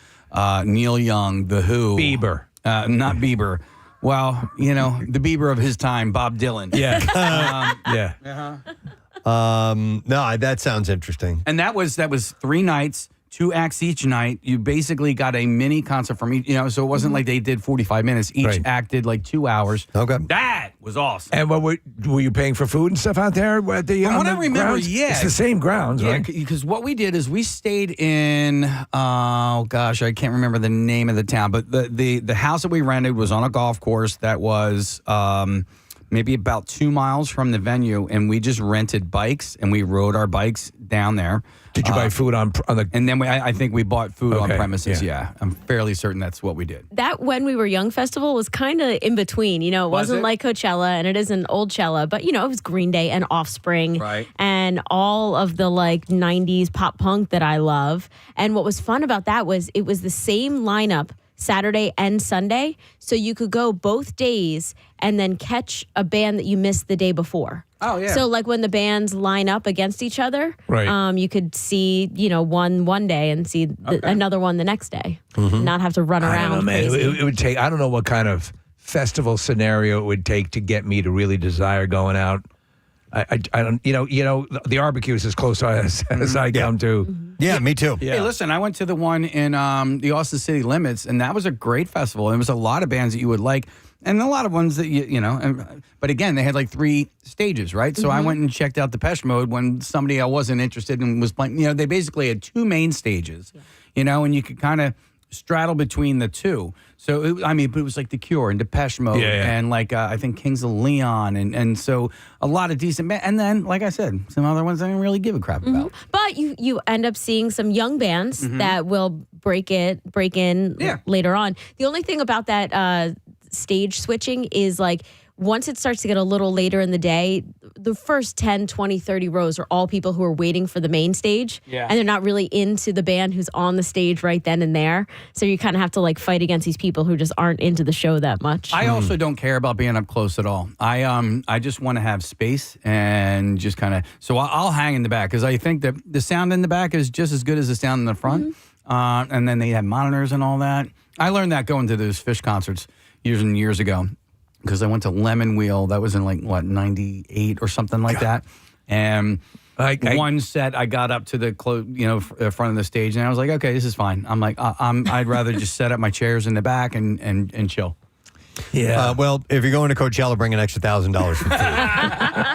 Neil Young, The Who, Bieber, not Bieber. Well, the Bieber of his time, Bob Dylan. Yeah, yeah. No, that sounds interesting. And that was 3 nights. 2 acts each night. You basically got a mini concert from each, so it wasn't like they did 45 minutes. Each act did like 2 hours. Okay. That was awesome. And what were you paying for food and stuff out there at the From on what the I remember, grounds? yeah. It's the same grounds, Yeah, right? because what we did is we stayed in, oh gosh, I can't remember the name of the town, but the house that we rented was on a golf course that was maybe about 2 miles from the venue, and we just rented bikes and we rode our bikes down there. Did you buy food on the? And then I think we bought food on Okay, premises. yeah. Yeah, I'm fairly certain that's what we did. That When We Were Young festival was kind of in between. It wasn't like Coachella and it isn't Old Chella, but it was Green Day and Offspring, Right. and all of the like 90s pop punk that I love. And what was fun about that was it was the same lineup Saturday and Sunday, so you could go both days and then catch a band that you missed the day before. Oh, yeah. So like when the bands line up against each other, Right. You could see one day and see another one the next day, not have to run I around. don't know, man. crazy. It would take. I don't know what kind of festival scenario it would take to get me to really desire going out. I don't, the barbecue is as close as I come to. Yeah, me too. Hey, listen, I went to the one in the Austin City Limits, and that was a great festival. There was a lot of bands that you would like, and a lot of ones that but again, they had like 3 stages, right? So I went and checked out Depeche Mode when somebody I wasn't interested in was playing. They basically had 2 main stages, and you could kind of straddle between the 2. So it was like The Cure and Depeche Mode, and like I think Kings of Leon, and so a lot of decent bands. And then, like I said, some other ones I didn't really give a crap about. But you end up seeing some young bands that will break in later on. The only thing about that stage switching is like once it starts to get a little later in the day, the first 10, 20, 30 rows are all people who are waiting for the main stage. Yeah. And they're not really into the band who's on the stage right then and there. So you kind of have to like fight against these people who just aren't into the show that much. I also don't care about being up close at all. I just want to have space and just kind of, so I'll hang in the back because I think that the sound in the back is just as good as the sound in the front. And then they have monitors and all that. I learned that going to those Fish concerts years and years ago. Because I went to Lemon Wheel. That was in 98 or something like that. And one set, I got up to the front of the stage, and I was like, okay, this is fine. I'm like, I'd rather just set up my chairs in the back and chill. Yeah. Well, if you're going to Coachella, bring an extra $1,000 for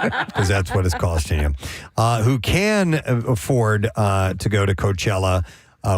food because that's what it's costing you. Who can afford to go to Coachella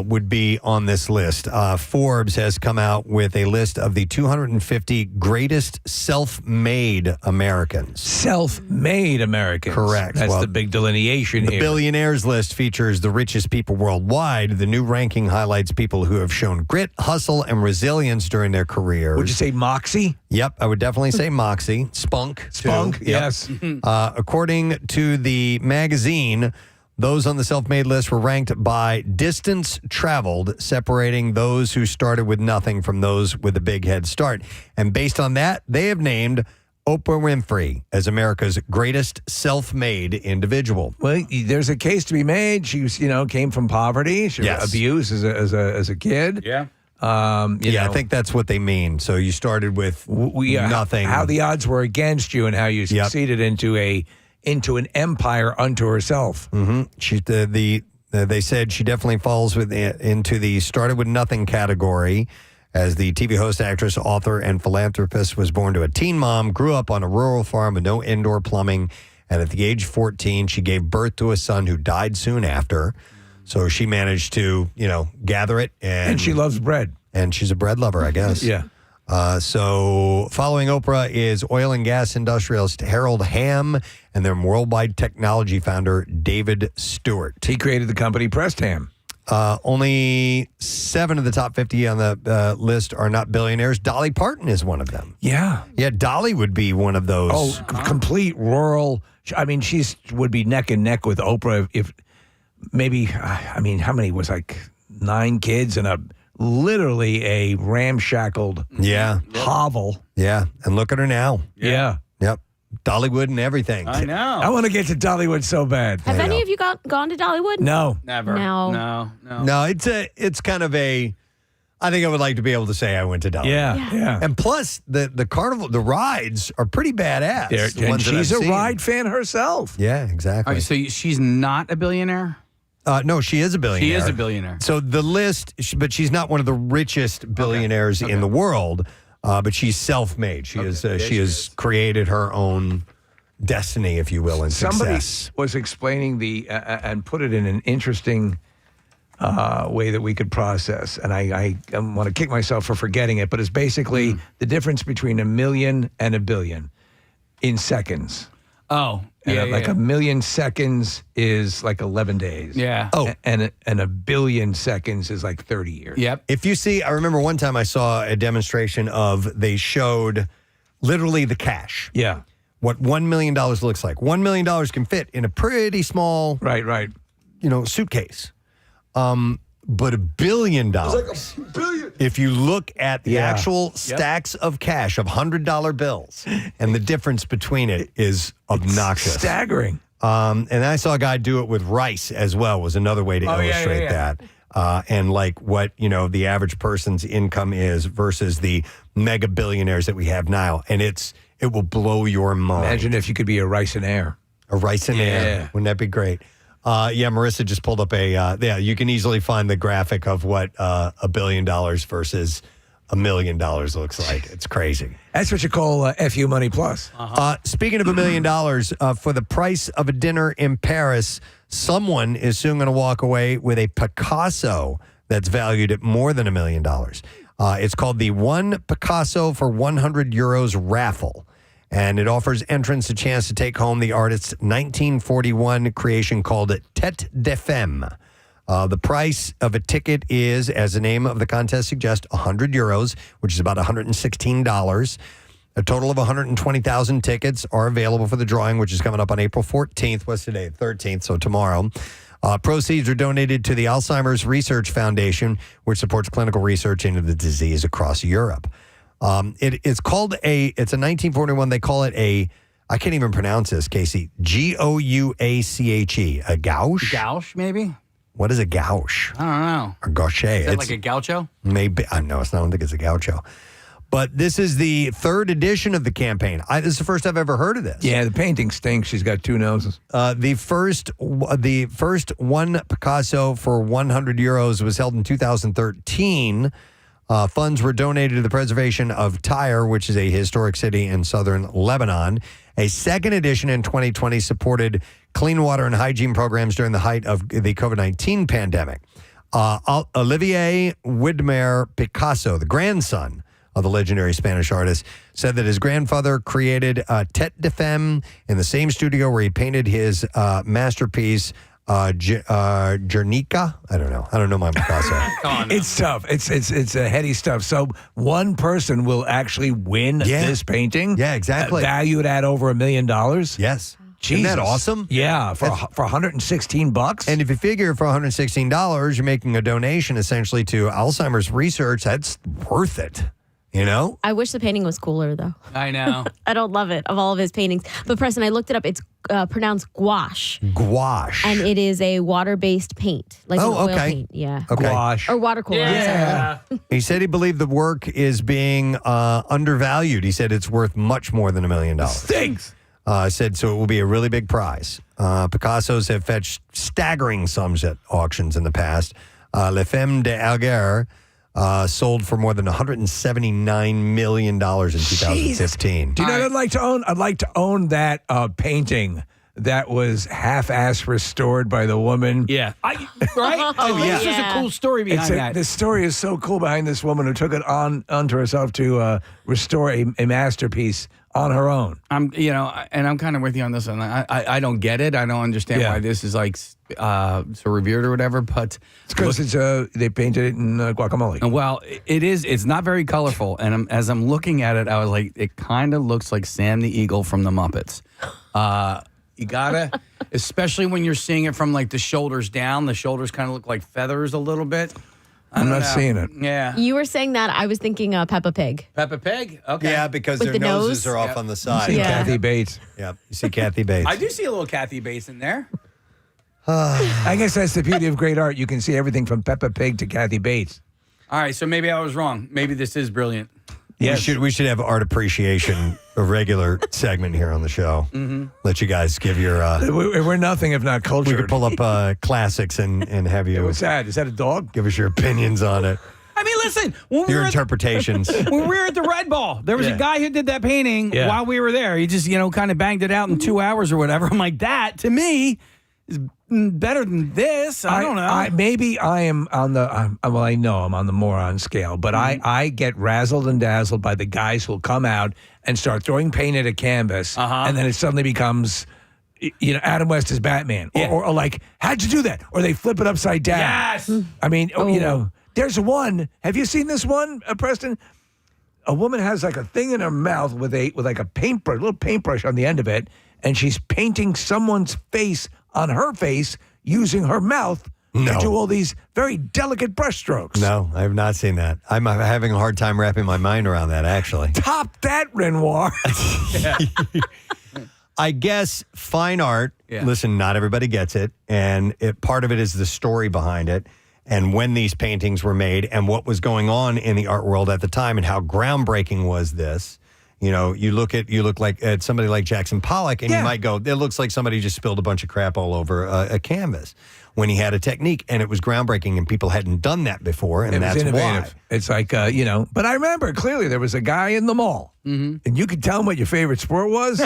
would be on this list. Forbes has come out with a list of the 250 greatest self-made Americans. Self-made Americans. Correct. That's the big delineation the here. Billionaires list features the richest people worldwide. The new ranking highlights people who have shown grit, hustle, and resilience during their careers. Would you say moxie? Yep, I would definitely say moxie. Spunk, too. Spunk, Yep. yes. According to the magazine, those on the self-made list were ranked by distance traveled, separating those who started with nothing from those with a big head start. And based on that, they have named Oprah Winfrey as America's greatest self-made individual. Well, there's a case to be made. She was, came from poverty. She was abused as a kid. Yeah. I think that's what they mean. So you started with nothing. How the odds were against you and how you succeeded into an empire unto herself. They said she definitely falls into the started with nothing category. As the TV host, actress, author, and philanthropist, was born to a teen mom, grew up on a rural farm with no indoor plumbing, and at the age of 14, she gave birth to a son who died soon after. So she managed to, gather it. And she loves bread. And she's a bread lover, I guess. Yeah. So following Oprah is oil and gas industrialist Harold Hamm and their worldwide technology founder, David Stewart. He created the company Preston. Only 7 of the top 50 on the list are not billionaires. Dolly Parton is one of them. Yeah. Yeah, Dolly would be one of those. Oh, complete rural. I mean, would be neck and neck with Oprah if maybe, how many was 9 kids and literally a ramshackled hovel. Yeah, and look at her now. Yeah. Yep. Dollywood and everything. I know. I want to get to Dollywood so bad. Have any of you gone to Dollywood? No. Never. No. No, it's kind of I think I would like to be able to say I went to Dollywood. Yeah. And plus, the carnival, the rides are pretty badass. the And ones that she's I've a seen. ride fan herself. Yeah, exactly. Okay, so she's not a billionaire? No, she is a billionaire. She is a billionaire. So the list, but she's not one of the richest billionaires in the world. But she's self-made. She has created her own destiny, if you will, and Somebody success. was explaining and put it in an interesting way that we could process. And I want to kick myself for forgetting it, but it's basically the difference between 1 million and 1 billion in seconds. Oh, And a million seconds is 11 days. Yeah. Oh. And 1 billion seconds is 30 years. Yep. If you see, I remember one time I saw a demonstration they showed literally the cash. Yeah. What $1 million looks like. $1 million can fit in a pretty small, right, suitcase. But $1 billion. If you look at the actual stacks of cash of $100 bills, and the difference between it is obnoxious, staggering. And I saw a guy do it with rice as well. Was another way to illustrate that. And what the average person's income is versus the mega billionaires that we have now, and it will blow your mind. Imagine if you could be a rice and air. A rice and air. Wouldn't that be great? Marissa just pulled up you can easily find the graphic of what $1 billion versus $1 million looks like. It's crazy. That's what you call FU Money Plus. Speaking of $1 million, for the price of a dinner in Paris, someone is soon going to walk away with a Picasso that's valued at more than $1 million. It's called the One Picasso for 100 Euros raffle. And it offers entrants a chance to take home the artist's 1941 creation called Tête de Femme. The price of a ticket is, as the name of the contest suggests, 100 euros, which is about $116. A total of 120,000 tickets are available for the drawing, which is coming up on April 14th. What's today? 13th, so tomorrow. Proceeds are donated to the Alzheimer's Research Foundation, which supports clinical research into the disease across Europe. It's a 1941, they call it I can't even pronounce this, Casey, Gouache, a gouache? Gouache, maybe? What is a gouache? I don't know. A gauche. Is that like a gaucho? Maybe. I don't think it's a gaucho. But this is the third edition of the campaign. This is the first I've ever heard of this. Yeah, the painting stinks. She's got two noses. The first one Picasso for 100 euros was held in 2013. Funds were donated to the preservation of Tyre, which is a historic city in southern Lebanon. A second edition in 2020 supported clean water and hygiene programs during the height of the COVID-19 pandemic. Olivier Widmer Picasso, the grandson of the legendary Spanish artist, said that his grandfather created Tête de Femme in the same studio where he painted his masterpiece, Guernica. I don't know my Picasso. It's tough. It's heady stuff. So one person will actually win this painting. Yeah, exactly. Valued at over $1 million. Yes. Jesus. Isn't that awesome? Yeah, for $116. And if you figure for $116, you're making a donation essentially to Alzheimer's research. That's worth it. You know? I wish the painting was cooler, though. I know. I don't love it, of all of his paintings. But, Preston, I looked it up. It's pronounced gouache. Gouache. And it is a water-based paint. Like an oil paint. Yeah. Okay. Gouache. Or watercolor. Yeah. He said he believed the work is being undervalued. He said it's worth much more than $1 million. Stinks. Said so it will be a really big prize. Picassos have fetched staggering sums at auctions in the past. Les Femmes d'Alger sold for more than $179 million in 2015. Do you know what I'd like to own? I'd like to own that painting that was half-ass restored by the woman. Yeah. Right? Oh, yeah. There's a cool story behind that. The story is so cool behind this woman who took it onto herself to restore a masterpiece on her own. I'm kind of with you on this one. I don't get it. I don't understand why this is like so revered or whatever. But it's because they painted it in guacamole. Well, it is. It's not very colorful. And as I'm looking at it, I was like, it kind of looks like Sam the Eagle from the Muppets. You gotta, especially when you're seeing it from like the shoulders down. The shoulders kind of look like feathers a little bit. I'm not seeing it. Yeah. You were saying that. I was thinking Peppa Pig. Peppa Pig? Okay. Yeah, because With their the noses nose? are off on the side. You see Kathy Bates. Yep. You see Kathy Bates. I do see a little Kathy Bates in there. I guess that's the beauty of great art. You can see everything from Peppa Pig to Kathy Bates. All right, so maybe I was wrong. Maybe this is brilliant. Yes. We should have art appreciation, a regular segment here on the show. Mm-hmm. Let you guys give your... We're nothing if not cultured. We could pull up classics and have you... What's that? Is that a dog? Give us your opinions on it. I mean, listen. When Your interpretations. When we were at the Red Ball, there was a guy who did that painting while we were there. He just, kind of banged it out in 2 hours or whatever. I'm like, that, to me, is better than this. I don't know. Maybe I am on the... I know I'm on the moron scale, but I get razzled and dazzled by the guys who'll come out and start throwing paint at a canvas, and then it suddenly becomes... Adam West is Batman. Or like, how'd you do that? Or they flip it upside down. Yes. I mean, there's one. Have you seen this one, Preston? A woman has like a thing in her mouth with like a paintbrush, a little paintbrush on the end of it, and she's painting someone's face on her face using her mouth to do all these very delicate brush strokes. No, I have not seen that. I'm having a hard time wrapping my mind around that, actually. Top that, Renoir. I guess fine art, listen, not everybody gets it, and part of it is the story behind it, and when these paintings were made, and what was going on in the art world at the time, and how groundbreaking was this. You know, you look like at somebody like Jackson Pollock, and you might go, it looks like somebody just spilled a bunch of crap all over a canvas. When he had a technique, and it was groundbreaking, and people hadn't done that before, and that's why. It's like, but I remember clearly there was a guy in the mall, and you could tell him what your favorite sport was,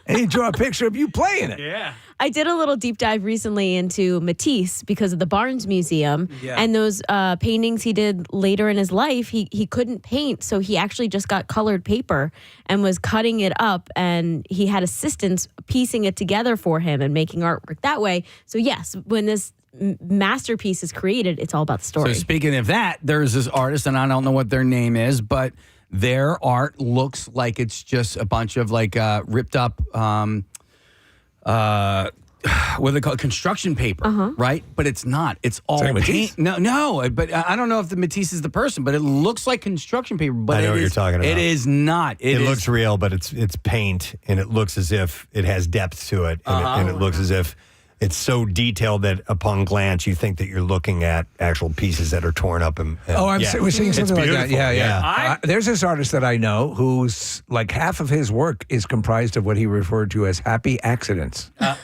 and he'd draw a picture of you playing it. Yeah. I did a little deep dive recently into Matisse because of the Barnes Museum and those paintings he did later in his life. He couldn't paint, so he actually just got colored paper and was cutting it up, and he had assistants piecing it together for him and making artwork that way. So yes, when this masterpiece is created, it's all about the story. So speaking of that, there's this artist, and I don't know what their name is, but their art looks like it's just a bunch of like ripped up what they call it, construction paper, right? But it's not. It's all paint. No. But I don't know if the Matisse is the person, but it looks like construction paper. But I know what you're talking about. It is not. It looks real, but it's paint, and it looks as if it has depth to it, and it looks as if it's so detailed that upon glance you think that you're looking at actual pieces that are torn up. We're seeing something like that. Yeah. There's this artist that I know who's like half of his work is comprised of what he referred to as happy accidents. I'm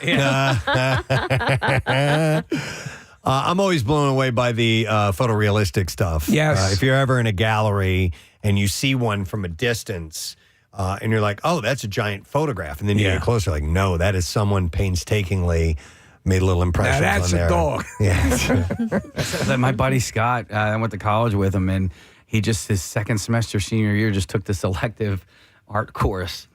always blown away by the photorealistic stuff. Yes. If you're ever in a gallery and you see one from a distance, and you're like, oh, that's a giant photograph. And then you get closer, like, no, that is someone painstakingly made a little impression on there. That's a dog. Yeah. My buddy Scott, I went to college with him, and he just, his second semester senior year, just took this elective art course.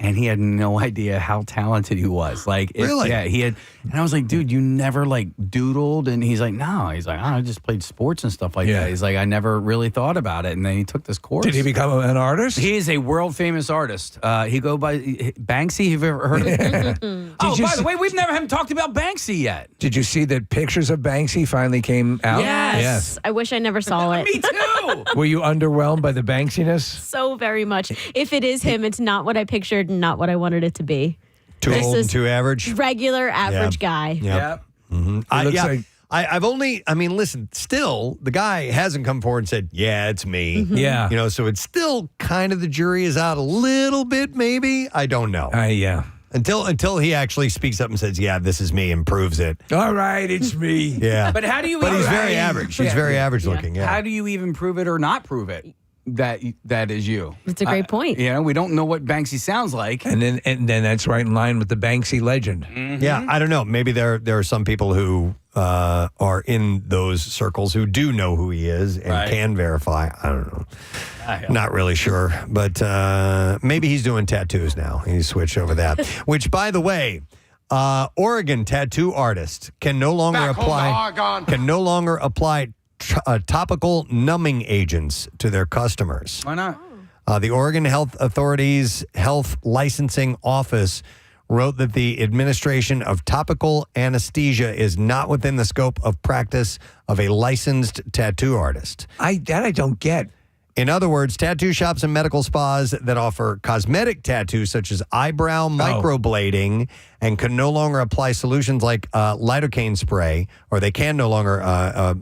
And he had no idea how talented he was. Really? Yeah, he had. And I was like, dude, you never like doodled? And he's like, no. He's like, I just played sports and stuff like that. He's like, I never really thought about it. And then he took this course. Did he become an artist? He is a world famous artist. He go by Banksy. Have you ever heard of him? By the way, we haven't talked about Banksy yet. Did you see that pictures of Banksy finally came out? Yes. I wish I never saw it. Me too. Were you underwhelmed by the Banksiness? So very much. If it is him, it's not what I pictured and not what I wanted it to be. Too old and too average? Regular average guy. Yep. Listen, still, the guy hasn't come forward and said, yeah, it's me. Yeah. You know, so it's still kind of the jury is out a little bit, maybe. I don't know. Yeah. Until he actually speaks up and says, yeah, this is me, and proves it. All right, it's me. Yeah. But how do you? But he's very average. He's very average looking. Yeah. How do you even prove it or not prove it? That is you. It's a great point. You know, we don't know what Banksy sounds like. And then that's right in line with the Banksy legend. Mm-hmm. Yeah, I don't know. Maybe there are some people who are in those circles who do know who he is and can verify. I don't know. Not really sure. But maybe he's doing tattoos now. He's switched over that. Which, by the way, Oregon tattoo artists can no longer apply topical numbing agents to their customers. Why not? The Oregon Health Authority's Health Licensing Office wrote that the administration of topical anesthesia is not within the scope of practice of a licensed tattoo artist. I don't get. In other words, tattoo shops and medical spas that offer cosmetic tattoos such as eyebrow microblading and can no longer apply solutions like lidocaine spray, or they can no longer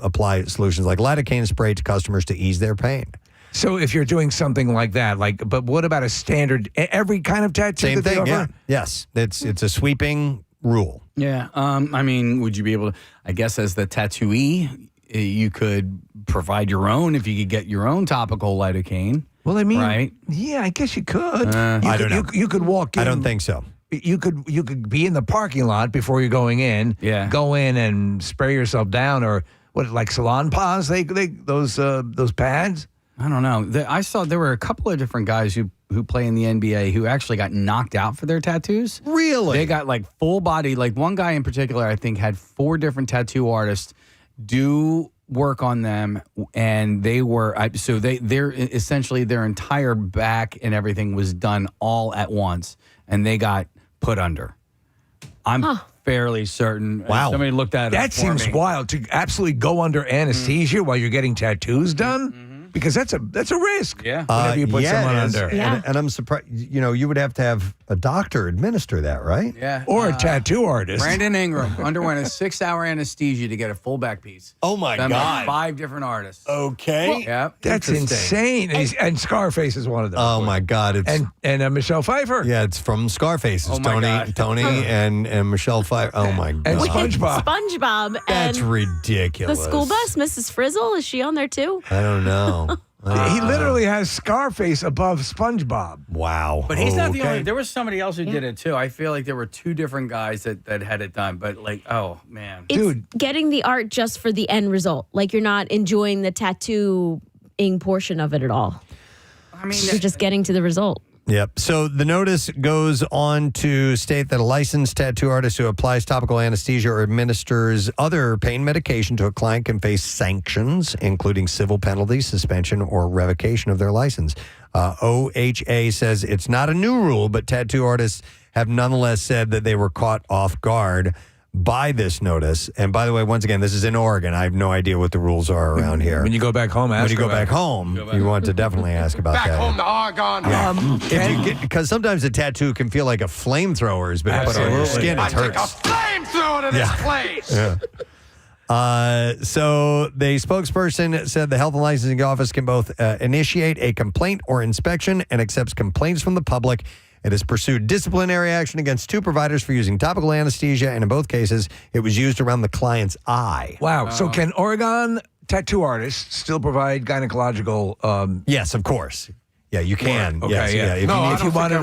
apply solutions like lidocaine spray to customers to ease their pain. So if you're doing something like that, but what about a standard, every kind of tattoo? Same that thing, they offer? yeah. Yes, it's a sweeping rule. Yeah, I mean, would you be able to, I guess as the tattooee, you could provide your own if you could get your own topical lidocaine. Well, I mean, right? Yeah, I guess you could. I don't know. You could walk in. I don't think so. You could be in the parking lot before you're going in. Yeah. Go in and spray yourself down, or what, like Salon Paws? Those pads. I don't know. I saw there were a couple of different guys who play in the NBA who actually got knocked out for their tattoos. Really? They got like full body. Like one guy in particular, I think, had 4 different tattoo artists do work on them, and they're essentially their entire back and everything was done all at once, and they got put under. I'm fairly certain. Wow. Somebody looked at it. That seems wild to absolutely go under anesthesia while you're getting tattoos done. because that's a risk. Yeah. Whenever you put someone it is. under. And I'm surprised. You would have to have a doctor administer that, right? Yeah. Or a tattoo artist. Brandon Ingram underwent a 6-hour anesthesia to get a full back piece. Oh, my Done by God. 5 different artists. Okay. Yep. That's insane. And Scarface is one of them. Oh, my God. It's, and Michelle Pfeiffer. yeah, it's from Scarface. It's Oh, my Tony God. and Michelle Pfeiffer. Oh, my God. And SpongeBob. SpongeBob. That's and ridiculous. the school bus, Mrs. Frizzle, is she on there too? I don't know. He literally has Scarface above SpongeBob. Wow. But he's not the only. There was somebody else who did it too. I feel like there were 2 different guys that had it done. But oh man, It's getting the art just for the end result. Like you're not enjoying the tattooing portion of it at all. I mean, you're just getting to the result. Yep. So the notice goes on to state that a licensed tattoo artist who applies topical anesthesia or administers other pain medication to a client can face sanctions, including civil penalties, suspension, or revocation of their license. OHA says it's not a new rule, but tattoo artists have nonetheless said that they were caught off guard by this notice. And by the way, once again, this is in Oregon. I have no idea what the rules are around here. When you go back home, When you go back home, you want to definitely ask about that. to Oregon. Because sometimes a tattoo can feel like a flamethrower has been put on your skin. It hurts. Flamethrower to this place. Yeah. So the spokesperson said the Health and Licensing Office can both initiate a complaint or inspection and accepts complaints from the public. It has pursued disciplinary action against 2 providers for using topical anesthesia, and in both cases, it was used around the client's eye. Wow. So can Oregon tattoo artists still provide gynecological? Yes, of course. Yeah, you can. Okay, yes, yeah. If you wanted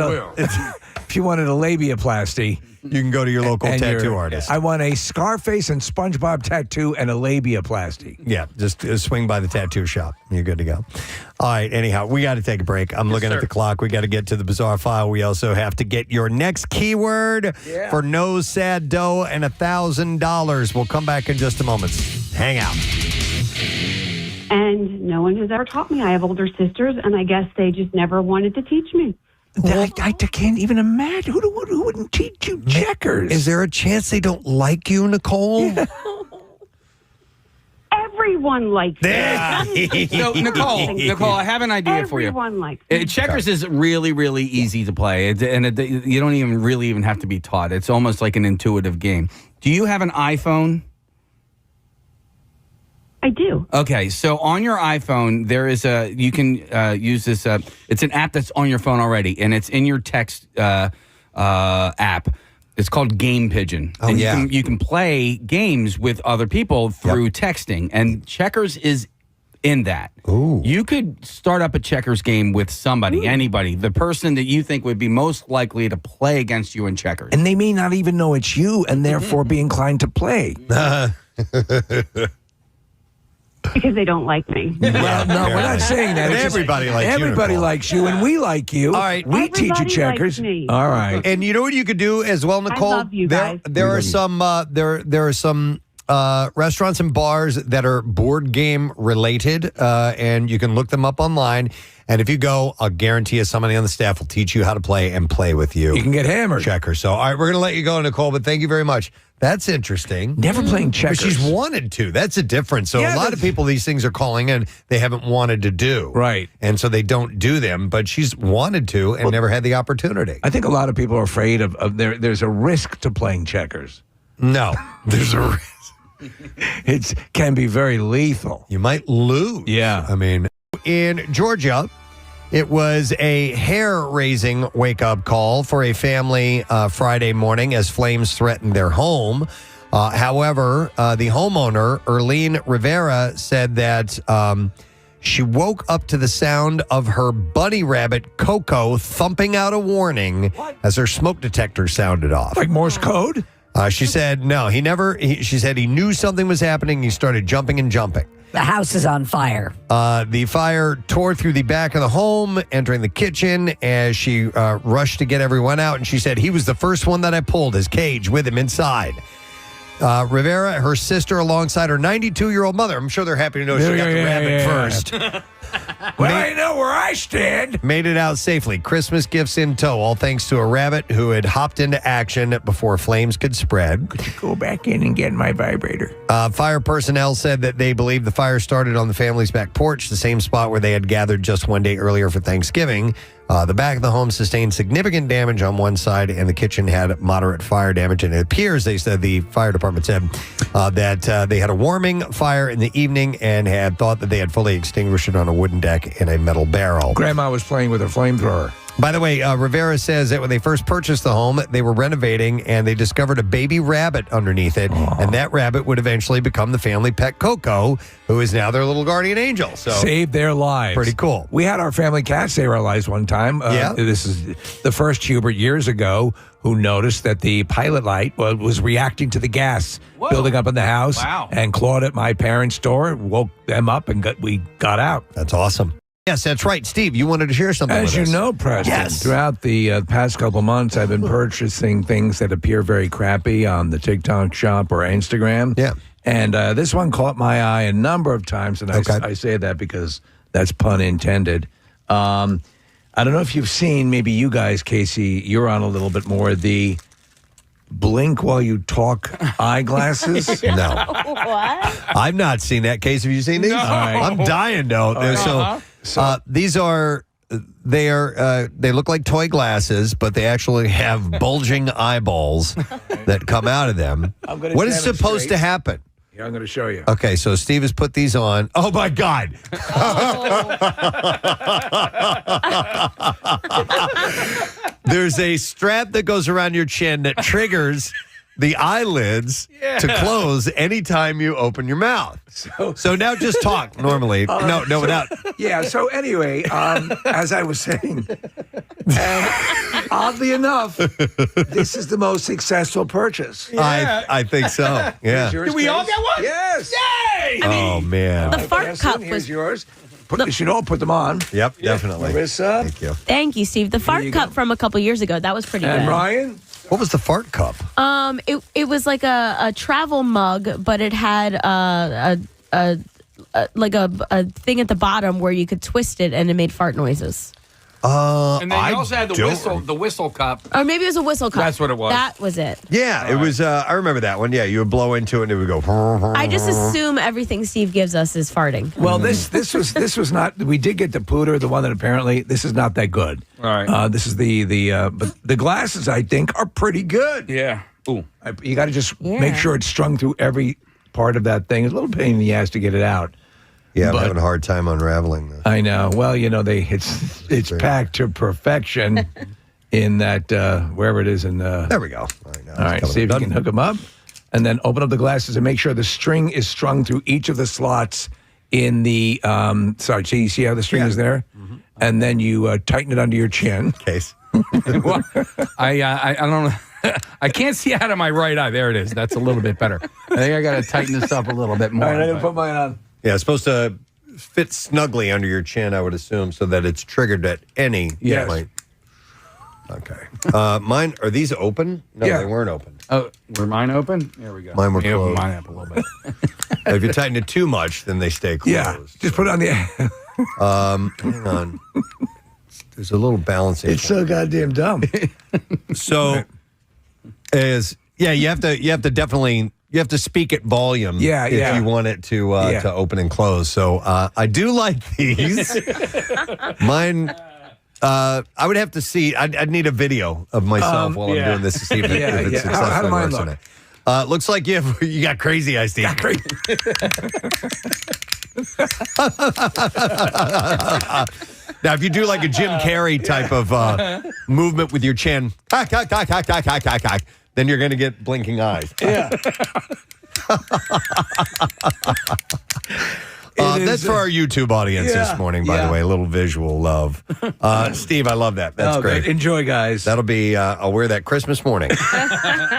if you wanted a labiaplasty, you can go to your local tattoo artist. I want a Scarface and SpongeBob tattoo and a labiaplasty. Yeah, just swing by the tattoo shop. You're good to go. All right, anyhow, we got to take a break. I'm looking at the clock. We got to get to the bizarre file. We also have to get your next keyword for no sad dough and $1,000. We'll come back in just a moment. Hang out. And no one has ever taught me. I have older sisters, and I guess they just never wanted to teach me. I can't even imagine. Who wouldn't teach you checkers? Is there a chance they don't like you, Nicole? Everyone likes it. So Nicole, I have an idea for you. Everyone likes Checkers is really, really easy to play, you don't even have to be taught. It's almost like an intuitive game. Do you have an iPhone? I do. Okay, so on your iPhone, there is you can use this. It's an app that's on your phone already, and it's in your text app. It's called Game Pigeon. Oh, and yeah. You can play games with other people through texting, and Checkers is in that. Ooh. You could start up a checkers game with somebody, anybody, the person that you think would be most likely to play against you in checkers. And they may not even know it's you, and therefore be inclined to play. Because they don't like me. Well, no, we're not saying that. But It's just everybody likes you, Everybody Nicole. likes you, and we like you. All right. We teach you Everybody checkers. likes me. All right. And you know what you could do as well, Nicole? love you guys. There are some there are some restaurants and bars that are board game related, and you can look them up online. And if you go, I'll guarantee you somebody on the staff will teach you how to play and play with you. You can get hammered. Checkers. So, all right, we're going to let you go, Nicole, but thank you very much. That's interesting. Never playing checkers. But she's wanted to. That's a difference. So Yeah, a lot of people, these things are calling in, they haven't wanted to do. Right. And so they don't do them, but she's wanted to and never had the opportunity. I think a lot of people are afraid of there's a risk to playing checkers. No, there's a risk. It can be very lethal. You might lose. Yeah. I mean, in Georgia, it was a hair-raising wake-up call for a family Friday morning as flames threatened their home. However, the homeowner, Erlene Rivera, said that she woke up to the sound of her bunny rabbit, Coco, thumping out a warning as her smoke detector sounded off. Like Morse code? She said, no, she said he knew something was happening. He started jumping and jumping. The house is on fire. The fire tore through the back of the home, entering the kitchen as she rushed to get everyone out. And she said, he was the first one that I pulled, his cage with him inside. Rivera, her sister, alongside her 92-year-old mother. I'm sure they're happy to know she got the rabbit first. Well, I know where I stand. Made it out safely. Christmas gifts in tow, all thanks to a rabbit who had hopped into action before flames could spread. Could you go back in and get my vibrator? Fire personnel said that they believe the fire started on the family's back porch, the same spot where they had gathered just one day earlier for Thanksgiving. The back of the home sustained significant damage on one side, and the kitchen had moderate fire damage. And it appears, they said, the fire department said that they had a warming fire in the evening and had thought that they had fully extinguished it on a wooden deck in a metal barrel. Grandma was playing with a flamethrower. By the way, Rivera says that when they first purchased the home, they were renovating and they discovered a baby rabbit underneath it. Aww. And that rabbit would eventually become the family pet Coco, who is now their little guardian angel. So saved their lives. Pretty cool. We had our family cat save our lives one time. This is the first Hubert years ago who noticed that the pilot light was reacting to the gas building up in the house. Wow. And clawed at my parents' door, woke them up, and we got out. That's awesome. Yes, that's right. Steve, you wanted to share something with us. As you know, Preston, throughout the past couple months, I've been purchasing things that appear very crappy on the TikTok shop or Instagram. Yeah. And this one caught my eye a number of times, and I say that because that's pun intended. I don't know if you've seen, maybe you guys, Casey, you're on a little bit more, the blink while you talk eyeglasses. No. What? I've not seen that. Case, have you seen these? No. I'm dying, though. So these are, they look like toy glasses, but they actually have bulging eyeballs that come out of them. What is supposed to happen? Yeah, I'm going to show you. Okay, so Steve has put these on. Oh, my God. There's a strap that goes around your chin that triggers the eyelids to close anytime you open your mouth. So now just talk normally. No, without. Yeah, so anyway, as I was saying, and oddly enough, this is the most successful purchase. I think so. Yeah. Did we all get one? Yes. Yay! Oh, man. The fart cup Here's was yours. You should all put them on. Yep, definitely. Marissa. Thank you. Thank you, Steve. The fart cup from a couple years ago, that was pretty And good. Ryan? What was the fart cup? It was like a travel mug, but it had a thing at the bottom where you could twist it and it made fart noises. And then you also had the whistle cup. Or maybe it was a whistle cup. That's what it was. That was it. Yeah, it was. I remember that one. Yeah, you would blow into it and it would go. I just assume everything Steve gives us is farting. Well, this was not. We did get the pooter, the one that apparently this is not that good. All right. This is but the glasses I think are pretty good. Yeah. Ooh. You got to just make sure it's strung through every part of that thing. It's a little pain in the ass to get it out. Yeah, I'm having a hard time unraveling this. I know. Well, it's packed to perfection in that wherever it is in. There we go. All right, see if you can hook them up, and then open up the glasses and make sure the string is strung through each of the slots in the. So you see how the string is there, and then you tighten it under your chin. Case. Well, I don't know. I can't see out of my right eye. There it is. That's a little bit better. I think I got to tighten this up a little bit more. All right, I'm gonna put mine on. Yeah, it's supposed to fit snugly under your chin, I would assume, so that it's triggered at any point. Okay. Mine, are these open? No, they weren't open. Oh, were mine open? There we go. Mine were Open closed. mine up a little bit. If you tighten it too much, then they stay closed. Yeah, just put it on the. Hang on. There's a little balancing. It's so goddamn dumb. So, you have to definitely. You have to speak at volume if you want it to open and close. So I do like these. Mine, I would have to see. I'd need a video of myself while I'm doing this to see if it's successful. How do mine look? Looks like you got crazy eyes, Steve. Now, if you do like a Jim Carrey type of movement with your chin, then you're going to get blinking eyes. Yeah. That's for our YouTube audience this morning, by the way. A little visual love. Steve, I love that. That's great. Good. Enjoy, guys. That'll be, I'll wear that Christmas morning.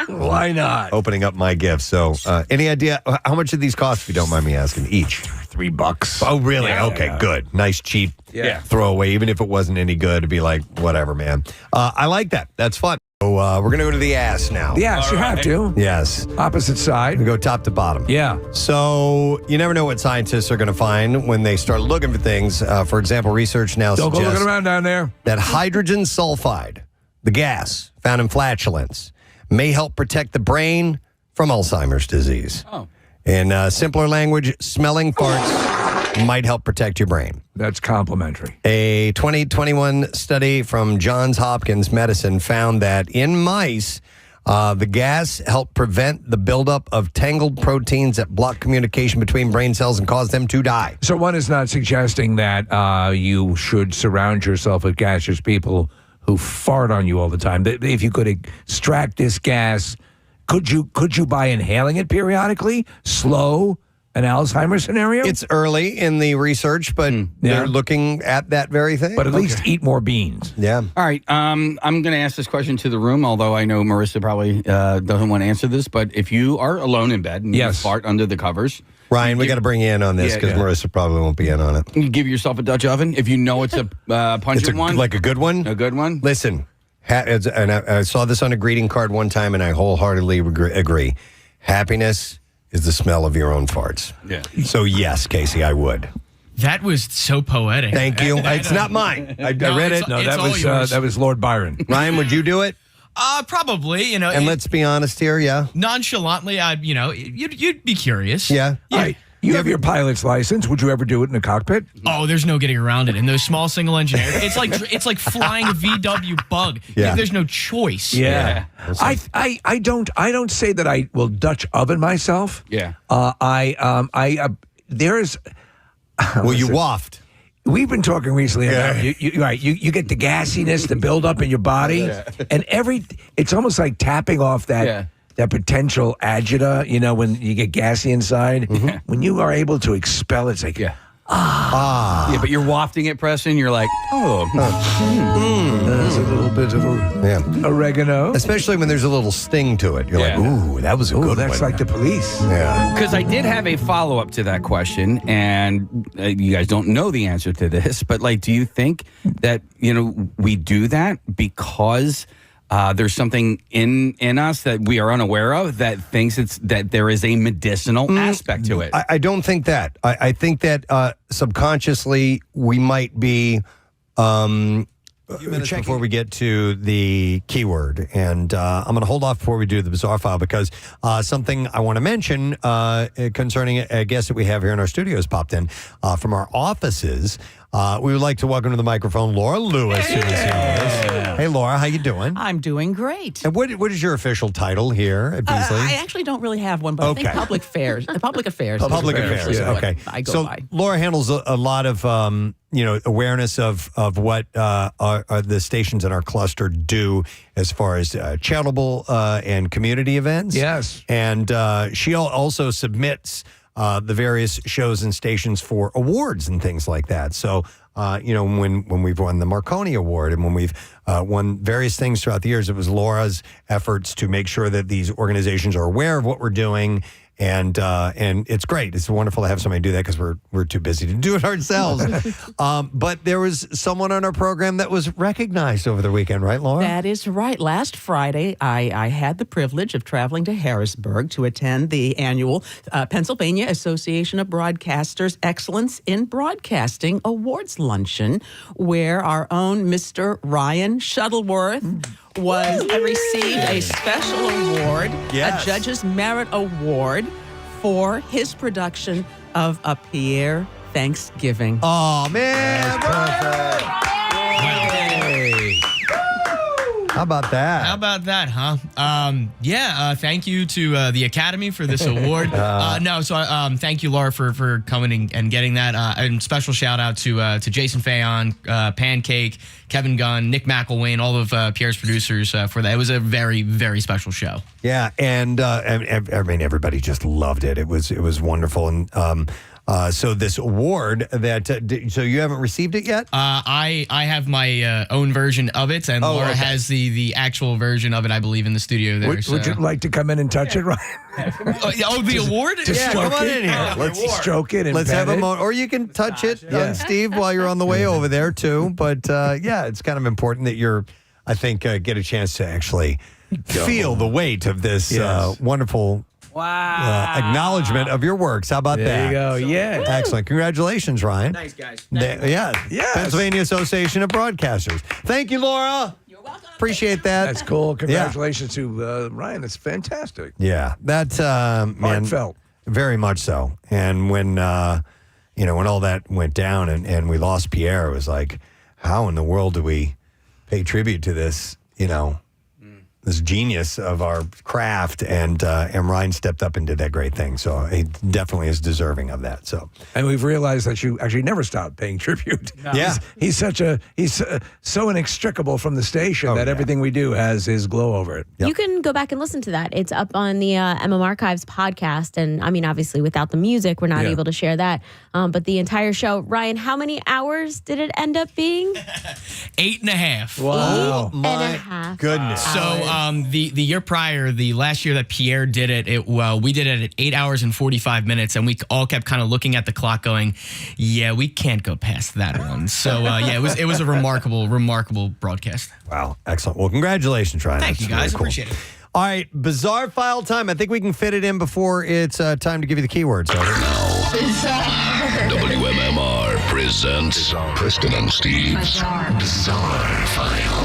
Why not? Opening up my gifts. So, any idea how much of these cost, if you don't mind me asking, each? $3. Oh, really? Yeah. Okay, good. Nice, cheap Yeah. throwaway. Even if it wasn't any good, it'd be like, whatever, man. I like that. That's fun. we're going to go to the ass now. Yes, you have to. Yes. Opposite side. We go top to bottom. Yeah. So you never know what scientists are going to find when they start looking for things. For example, research now Don't go suggests looking around down there. that hydrogen sulfide, the gas found in flatulence, may help protect the brain from Alzheimer's disease. Oh. In simpler language, smelling farts might help protect your brain. That's complimentary. A 2021 study from Johns Hopkins Medicine found that in mice, the gas helped prevent the buildup of tangled proteins that block communication between brain cells and cause them to die. So one is not suggesting that you should surround yourself with gaseous people who fart on you all the time. If you could extract this gas, could you by inhaling it periodically slow an Alzheimer's scenario? It's early in the research, but they're looking at that very thing. But at least eat more beans. Yeah. All right. I'm going to ask this question to the room, although I know Marissa probably doesn't want to answer this. But if you are alone in bed and you fart under the covers, Ryan, we got to bring you in on this because Marissa probably won't be in on it. you give yourself a Dutch oven if you know it's a pungent one. Like a good one? A good one? Listen, and I saw this on a greeting card one time, and I wholeheartedly agree. Happiness is the smell of your own farts. Yeah. So, yes, Casey, I would. That was so poetic. Thank you. It's not mine. I read it. No, that was Lord Byron. Ryan, would you do it? Probably, you know. And let's be honest here, yeah. Nonchalantly, you'd be curious. Yeah. All right. You have your pilot's license. Would you ever do it in a cockpit? Oh, there's no getting around it. In those small single engine air, it's like flying a VW Bug. Yeah. There's no choice. Yeah. I don't say that I will Dutch oven myself. Yeah. There's. Well, you waft. We've been talking recently about you get the gassiness, the buildup in your body, and it's almost like tapping off that potential agita. You know, when you get gassy inside, when you are able to expel, it's like Yeah, but you're wafting it, Preston. You're like, there's a little bit of oregano, especially when there's a little sting to it. You're like, ooh, that was a good one. That's like the police. Yeah. Because I did have a follow-up to that question, and you guys don't know the answer to this, but like, do you think that, we do that because there's something in us that we are unaware of that thinks that there is a medicinal aspect to it? I don't think that. I think that subconsciously we might be minutes before we get to the keyword, and I'm going to hold off before we do the bizarre file because something I want to mention concerning a guest that we have here in our studios popped in from our offices. We would like to welcome to the microphone Laura Lewis, who is here with us. Hey, Laura, how you doing? I'm doing great. And what is your official title here at Beasley? I actually don't really have one, but I think public affairs. Public affairs. Public affairs. Yeah. Okay. I go so by. Laura handles a lot of awareness of what the stations in our cluster do as far as charitable and community events. Yes. And she also submits the various shows and stations for awards and things like that. So, when we've won the Marconi Award and when we've won various things throughout the years, it was Laura's efforts to make sure that these organizations are aware of what we're doing. And it's great. It's wonderful to have somebody do that because we're too busy to do it ourselves. But there was someone on our program that was recognized over the weekend, right, Laura? That is right. Last Friday, I had the privilege of traveling to Harrisburg to attend the annual Pennsylvania Association of Broadcasters Excellence in Broadcasting Awards Luncheon, where our own Mr. Ryan Shuttleworth received a special award, a Judge's Merit Award, for his production of A Pierre Thanksgiving. Oh, man. How about that? How about that, huh? Thank you to the Academy for this award. Thank you, Laura, for coming and getting that. And special shout out to Jason Fayon, Pancake, Kevin Gunn, Nick McElwain, all of Pierre's producers for that. It was a very, very special show. Yeah, and I mean, everybody just loved it. It was wonderful, and so this award that so you haven't received it yet? I have my own version of it, and Laura has the actual version of it, I believe, in the studio there. Would you like to come in and touch it, Ryan? The award? Come on in here. Let's stroke it and let's have it. a moment, or you can touch it, Steve, while you're on the way over there too. But it's kind of important that you're I think, get a chance to actually feel the weight of this wonderful acknowledgement of your works. How about There that? you go. Yeah. Excellent. Congratulations, Ryan. Thanks, guys. Yeah. Pennsylvania Association of Broadcasters. Thank you, Laura. You're welcome. Appreciate that. That's cool. Congratulations to Ryan. That's fantastic. Yeah. That's man, heartfelt. Very much so. And when when all that went down and we lost Pierre, it was like, how in the world do we pay tribute to this, this genius of our craft, and Ryan stepped up and did that great thing. So he definitely is deserving of that. So, and we've realized that you actually never stop paying tribute. No. Yeah. he's so inextricable from the station that everything we do has his glow over it. You can go back and listen to that. It's up on the MM Archives podcast. And I mean, obviously, without the music, we're not able to share that. But the entire show, Ryan, how many hours did it end up being? 8.5. Wow. And a half. Goodness. So the year prior, the last year that Pierre did it, we did it at 8 hours and 45 minutes, and we all kept kind of looking at the clock going, yeah, we can't go past that one. So it was a remarkable broadcast. Wow. Excellent. Well, congratulations, Ryan. Thank you, guys. Really cool. Appreciate it. All right. Bizarre file time. I think we can fit it in before it's time to give you the keywords. WMMR presents Preston and Steve's Bizarre File.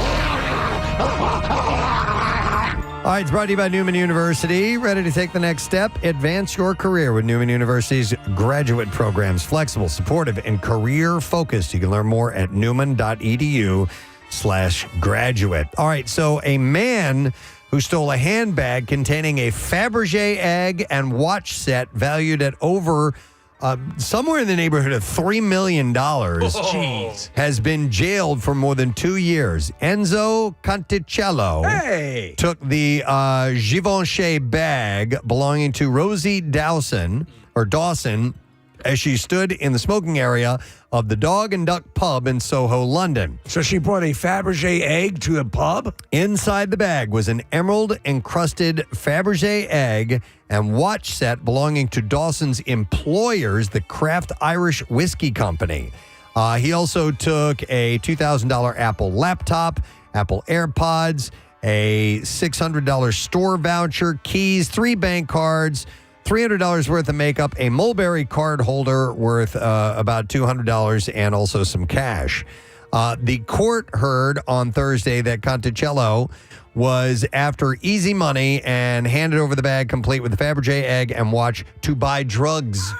All right, it's brought to you by Neumann University. Ready to take the next step? Advance your career with Neumann University's graduate programs. Flexible, supportive, and career-focused. You can learn more at newman.edu/graduate. All right, so a man who stole a handbag containing a Fabergé egg and watch set valued at over somewhere in the neighborhood of $3 million has been jailed for more than 2 years. Enzo Conticello took the Givenchy bag belonging to Rosie Dawson as she stood in the smoking area of the Dog and Duck pub in Soho, London. So she brought a Fabergé egg to the pub? Inside the bag was an emerald-encrusted Fabergé egg and watch set belonging to Dawson's employers, the Kraft Irish Whiskey Company. He also took a $2,000 Apple laptop, Apple AirPods, a $600 store voucher, keys, 3 bank cards, $300 worth of makeup, a Mulberry card holder worth about $200, and also some cash. The court heard on Thursday that Conticello was after easy money and handed over the bag complete with the Fabergé egg and watch to buy drugs.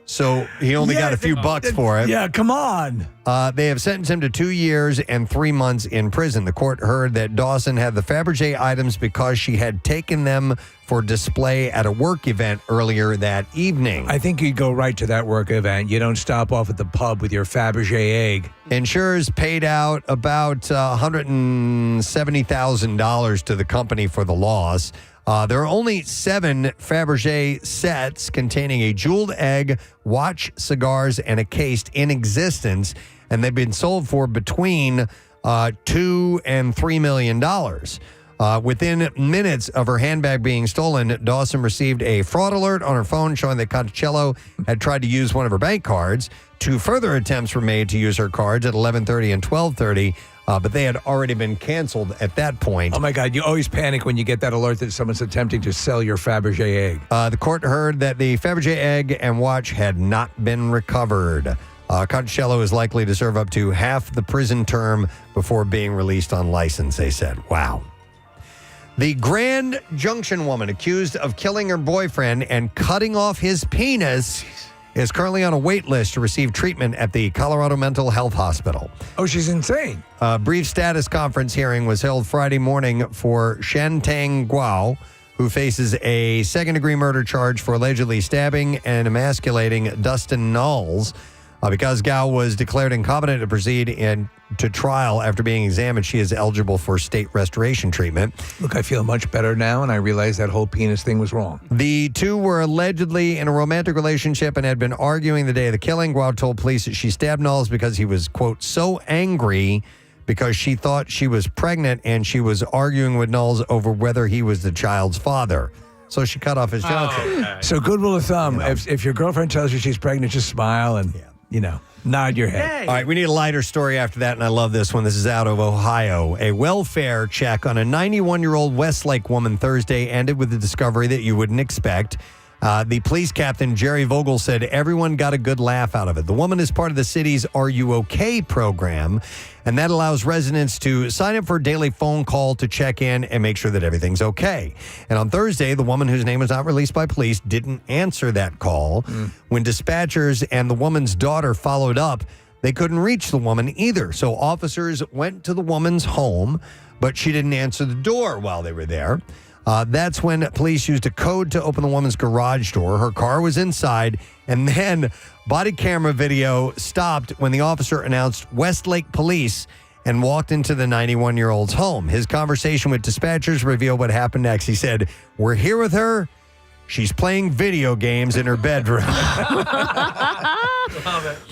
So he only got a few bucks for it. Yeah, come on. They have sentenced him to 2 years and 3 months in prison. The court heard that Dawson had the Fabergé items because she had taken them for display at a work event earlier that evening. I think you go right to that work event. You don't stop off at the pub with your Fabergé egg. Insurers paid out about $170,000 to the company for the loss. There are only 7 Fabergé sets containing a jeweled egg, watch, cigars, and a case in existence, and they've been sold for between $2 and $3 million. Within minutes of her handbag being stolen, Dawson received a fraud alert on her phone showing that Conticello had tried to use one of her bank cards. 2 further attempts were made to use her cards at 11:30 and 12:30. But they had already been canceled at that point. Oh, my God. You always panic when you get that alert that someone's attempting to sell your Fabergé egg. The court heard that the Fabergé egg and watch had not been recovered. Conticello is likely to serve up to half the prison term before being released on license, they said. Wow. The Grand Junction woman accused of killing her boyfriend and cutting off his penis is currently on a wait list to receive treatment at the Colorado Mental Health Hospital. Oh, she's insane. A brief status conference hearing was held Friday morning for Shantang Guo, who faces a second-degree murder charge for allegedly stabbing and emasculating Dustin Knowles. Because Gao was declared incompetent to proceed to trial after being examined, she is eligible for state restoration treatment. Look, I feel much better now, and I realize that whole penis thing was wrong. The two were allegedly in a romantic relationship and had been arguing the day of the killing. Guo told police that she stabbed Knowles because he was, quote, so angry because she thought she was pregnant and she was arguing with Knowles over whether he was the child's father. So she cut off his child. So good rule of thumb, if your girlfriend tells you she's pregnant, just smile and nod your head. All right, we need a lighter story after that, and I love this one. This is out of Ohio. A welfare check on a 91-year-old Westlake woman Thursday ended with the discovery that you wouldn't expect. The police captain, Jerry Vogel, said everyone got a good laugh out of it. The woman is part of the city's Are You OK program, and that allows residents to sign up for a daily phone call to check in and make sure that everything's okay. And on Thursday, the woman whose name was not released by police didn't answer that call. When dispatchers and the woman's daughter followed up, they couldn't reach the woman either. So officers went to the woman's home, but she didn't answer the door while they were there. That's when police used a code to open the woman's garage door. Her car was inside, and then body camera video stopped when the officer announced Westlake Police and walked into the 91-year-old's home. His conversation with dispatchers revealed what happened next. He said, "We're here with her. She's playing video games in her bedroom."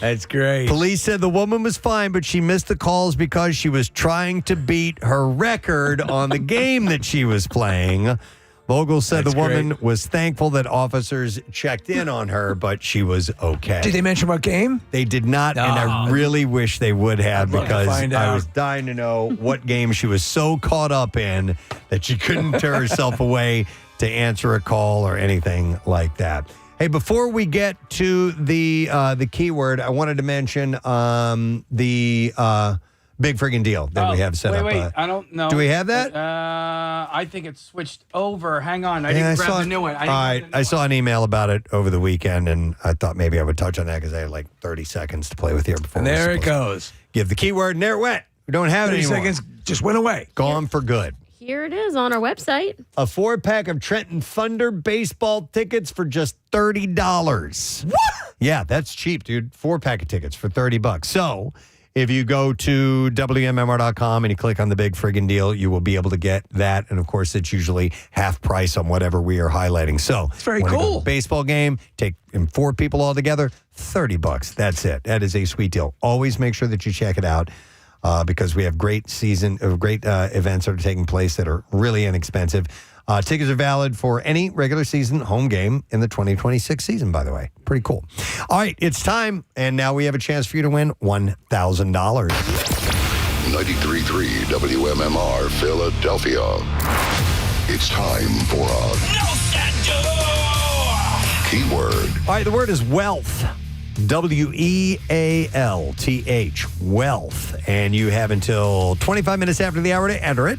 That's great. Police said the woman was fine, but she missed the calls because she was trying to beat her record on the game that she was playing. Vogel said the woman was thankful that officers checked in on her, but she was okay. Did they mention what game? They did not, and I really wish they would have, because I was dying to know what game she was so caught up in that she couldn't tear herself away to answer a call or anything like that. Hey, before we get to the keyword, I wanted to mention the big friggin' deal that we have set up. Wait, I don't know. Do we have that? I think it's switched over. Hang on. I didn't grab the new one. All right. I saw an email about it over the weekend, and I thought maybe I would touch on that because I had like 30 seconds to play with here before. And there it goes. Give the keyword, and there it went. We don't have it 30 anymore. seconds just went away. Gone for good. Here it is on our website. A 4-pack of Trenton Thunder baseball tickets for just $30. What? Yeah, that's cheap, dude. 4-pack of tickets for $30. So if you go to WMMR.com and you click on the big friggin' deal, you will be able to get that. And of course, it's usually half price on whatever we are highlighting. So it's very wanna go cool. to a baseball game, take 4 people all together, $30. That's it. That is a sweet deal. Always make sure that you check it out. Because we have great events that are taking place that are really inexpensive. Tickets are valid for any regular season home game in the 2026 season, by the way. Pretty cool. All right, it's time, and now we have a chance for you to win $1,000. 93.3 WMMR Philadelphia. It's time for a keyword. All right, the word is wealth. WEALTH, wealth. And you have until 25 minutes after the hour to enter it.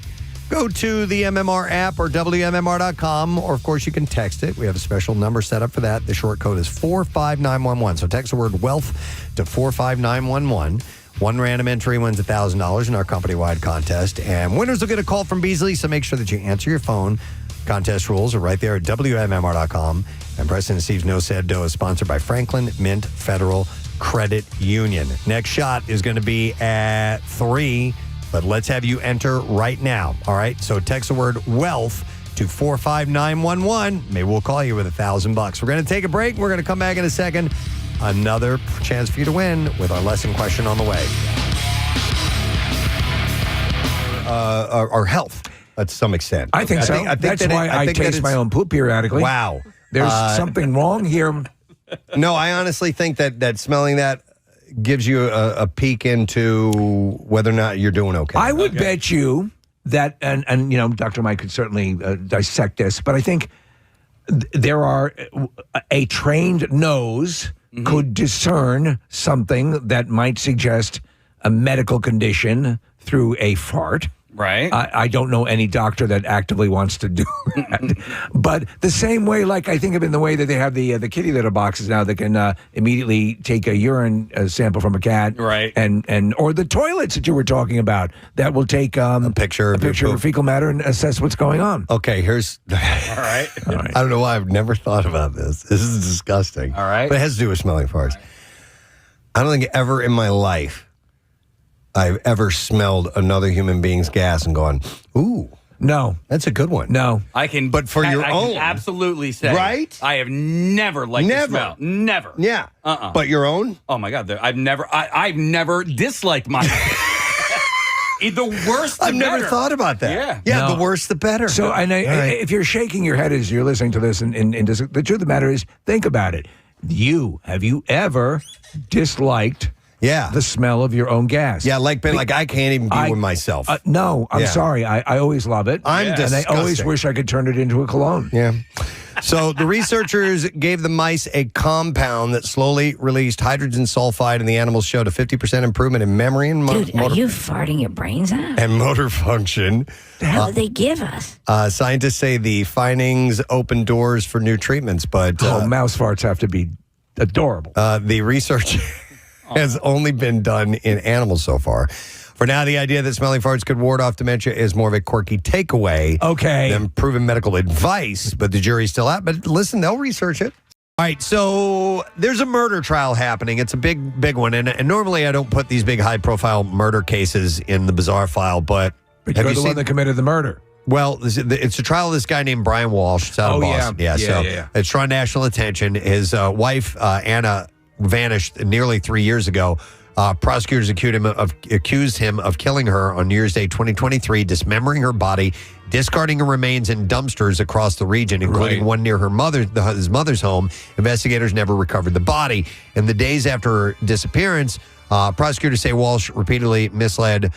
Go to the MMR app or WMMR.com, or of course you can text it. We have a special number set up for that. The short code is 45911. So text the word wealth to 45911. One random entry wins $1,000 in our company-wide contest. And winners will get a call from Beasley, so make sure that you answer your phone. Contest rules are right there at WMMR.com. And Preston and Steve's No Sad Dough is sponsored by Franklin Mint Federal Credit Union. Next shot is going to be at 3, but let's have you enter right now. All right, so text the word wealth to 45911. Maybe we'll call you with $1,000. We're going to take a break. We're going to come back in a second. Another chance for you to win with our lesson question on the way. Our health. To some extent. I think so. I think that's why I taste my own poop periodically. Wow. There's something wrong here. No, I honestly think that smelling that gives you a peek into whether or not you're doing okay. I would bet you that, and you know, Dr. Mike could certainly dissect this, but I think there are a trained nose could discern something that might suggest a medical condition through a fart. Right. I don't know any doctor that actively wants to do that. But the same way, like I think of in the way that they have the kitty litter boxes now that can immediately take a urine sample from a cat. Right. And or the toilets that you were talking about that will take a picture of fecal matter and assess what's going on. Okay, here's... All right. I don't know why I've never thought about this. This is disgusting. All right. But it has to do with smelling farts. I don't think ever in my life I've ever smelled another human being's gas and gone, ooh. No. That's a good one. No. I can, but for your I own. can absolutely say. Right? I have never liked the smell. Never. Yeah. But your own? Oh my God. I've never disliked my. The worse the I've never better. thought about that. Yeah, No. the worse the better. So, and All right. if you're shaking your head as you're listening to this, and the truth of the matter is, think about it. have you ever disliked the smell of your own gas? Yeah, like I can't even be with myself. No, I'm sorry. I always love it. I'm disgusting. And I always wish I could turn it into a cologne. Yeah. So the researchers gave the mice a compound that slowly released hydrogen sulfide, and the animals showed a 50% improvement in memory and Dude, are you farting your brains out? and motor function. The hell did they give us? Scientists say the findings open doors for new treatments, but mouse farts have to be adorable. The research has only been done in animals so far. For now, the idea that smelling farts could ward off dementia is more of a quirky takeaway than proven medical advice, but the jury's still out. But listen, they'll research it. All right, so there's a murder trial happening. It's a big one. And normally I don't put these big high-profile murder cases in the bizarre file, but you're the one that committed the murder. Well, it's a trial of this guy named Brian Walsh. It's out of Boston. Yeah. It's drawing national attention. His wife, Anna, vanished nearly 3 years ago. Prosecutors accused him of killing her on New Year's Day 2023, dismembering her body, discarding her remains in dumpsters across the region, including one near his mother's home. Investigators never recovered the body. In the days after her disappearance, prosecutors say Walsh repeatedly misled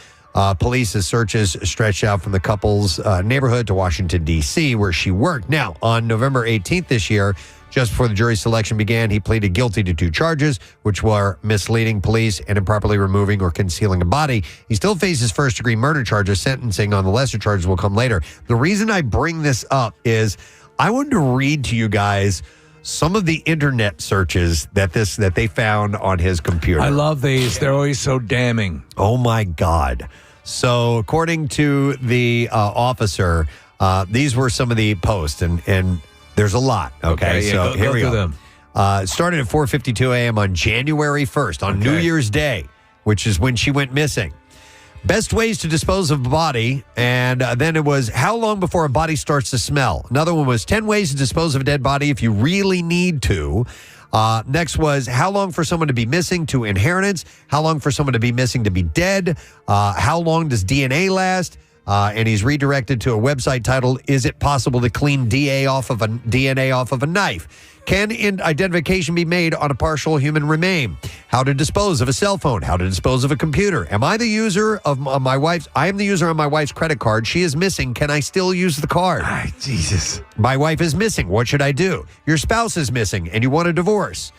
police as searches stretched out from the couple's neighborhood to Washington, D.C., where she worked. Now, on November 18th this year, just before the jury selection began, he pleaded guilty to 2 charges, which were misleading police and improperly removing or concealing a body. He still faces first-degree murder charges. Sentencing on the lesser charges will come later. The reason I bring this up is I wanted to read to you guys some of the internet searches that they found on his computer. I love these. They're always so damning. Oh, my God. So according to the officer, these were some of the posts, and there's a lot. Okay, so here we go. It started at 4:52 a.m. on January 1st, on New Year's Day, which is when she went missing. Best ways to dispose of a body, and then it was how long before a body starts to smell. Another one was 10 ways to dispose of a dead body if you really need to. Next was how long for someone to be missing to inheritance, how long for someone to be missing to be dead, how long does DNA last, and he's redirected to a website titled, Is it possible to clean DNA off of a knife? Can identification be made on a partial human remain? How to dispose of a cell phone? How to dispose of a computer? Am I the user of my wife's? I am the user of my wife's credit card. She is missing. Can I still use the card? Jesus. My wife is missing. What should I do? Your spouse is missing and you want a divorce.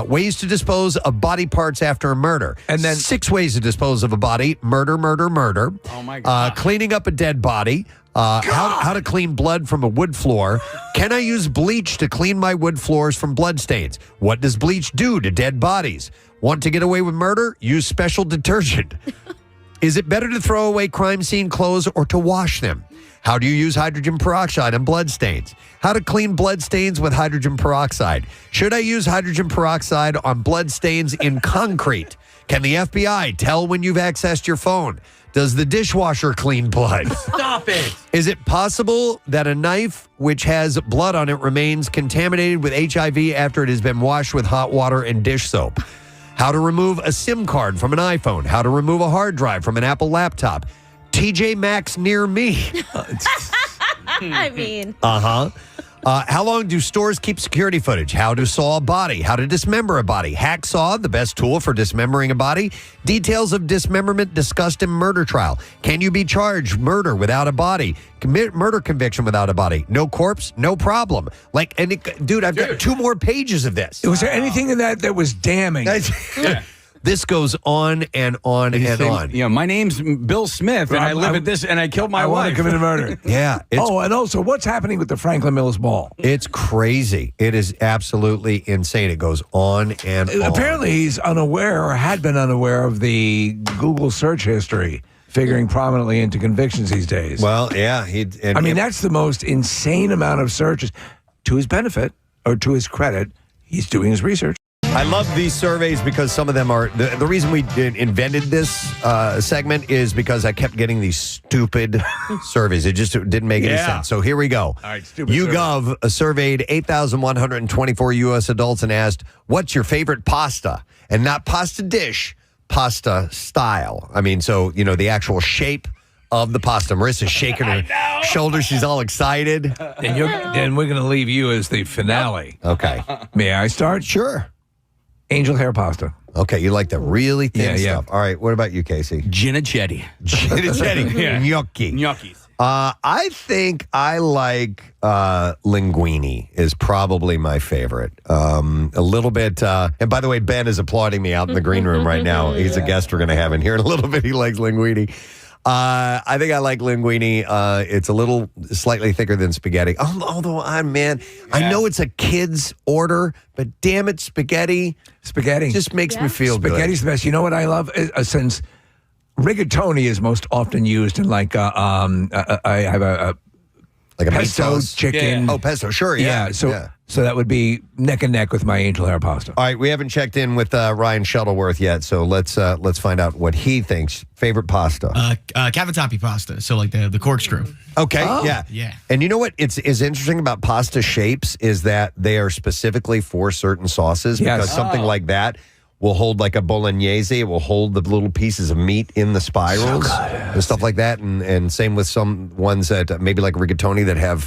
Ways to dispose of body parts after a murder. And then 6 ways to dispose of a body. Murder. Oh, my God. Cleaning up a dead body. How to clean blood from a wood floor. Can I use bleach to clean my wood floors from blood stains? What does bleach do to dead bodies? Want to get away with murder? Use special detergent. Is it better to throw away crime scene clothes or to wash them? How do you use hydrogen peroxide on blood stains? How to clean blood stains with hydrogen peroxide? Should I use hydrogen peroxide on blood stains in concrete? Can the FBI tell when you've accessed your phone? Does the dishwasher clean blood? Stop it. Is it possible that a knife which has blood on it remains contaminated with HIV after it has been washed with hot water and dish soap? How to remove a SIM card from an iPhone? How to remove a hard drive from an Apple laptop? TJ Maxx near me. I mean. How long do stores keep security footage? How to saw a body? How to dismember a body? Hacksaw, the best tool for dismembering a body? Details of dismemberment discussed in murder trial. Can you be charged murder without a body? Murder conviction without a body? No corpse? No problem. Dude, I've got 2 more pages of this. Was there anything in that was damning? This goes on and on and on. Yeah, my name's Bill Smith, and I live at this, and I killed my I wife. want to commit a murder. Yeah. And also, what's happening with the Franklin Mills Ball? It's crazy. It is absolutely insane. It goes on and on. Apparently, he's unaware or had been unaware of the Google search history, figuring prominently into convictions these days. Well, yeah. That's the most insane amount of searches. To his benefit, or to his credit, he's doing his research. I love these surveys because some of them are the reason we invented this segment is because I kept getting these stupid surveys. It just didn't make any sense. So here we go. All right, stupid YouGov surveyed 8,124 U.S. adults and asked, "What's your favorite pasta?" And not pasta dish, pasta style. I mean, so the actual shape of the pasta. Marissa's shaking her shoulders. She's all excited. Then we're going to leave you as the finale. Okay. May I start? Sure. Angel hair pasta. Okay, you like the really thin Yeah, yeah. stuff. All right, what about you, Casey? Ginachetti. Ginachetti. Yeah. Gnocchi. Gnocchis. I think I like linguine is probably my favorite. A little bit, and by the way, Ben is applauding me out in the green room right now. He's a guest we're going to have in here in a little bit. He likes linguine. I think I like linguine. It's a little slightly thicker than spaghetti. Although, I know it's a kid's order, but damn it, spaghetti just makes me feel good. Spaghetti's the best. You know what I love? Since rigatoni is most often used in like I have a like a meat pesto sauce? chicken. Yeah. Oh, pesto, sure, yeah. So that would be neck and neck with my angel hair pasta. All right, we haven't checked in with Ryan Shuttleworth yet, so let's find out what he thinks. Favorite pasta? Cavatappi pasta. So like the corkscrew. Okay, Yeah. And you know what is interesting about pasta shapes is that they are specifically for certain sauces because something like that will hold like a bolognese. It will hold the little pieces of meat in the spirals and stuff like that. And same with some ones that maybe like rigatoni that have,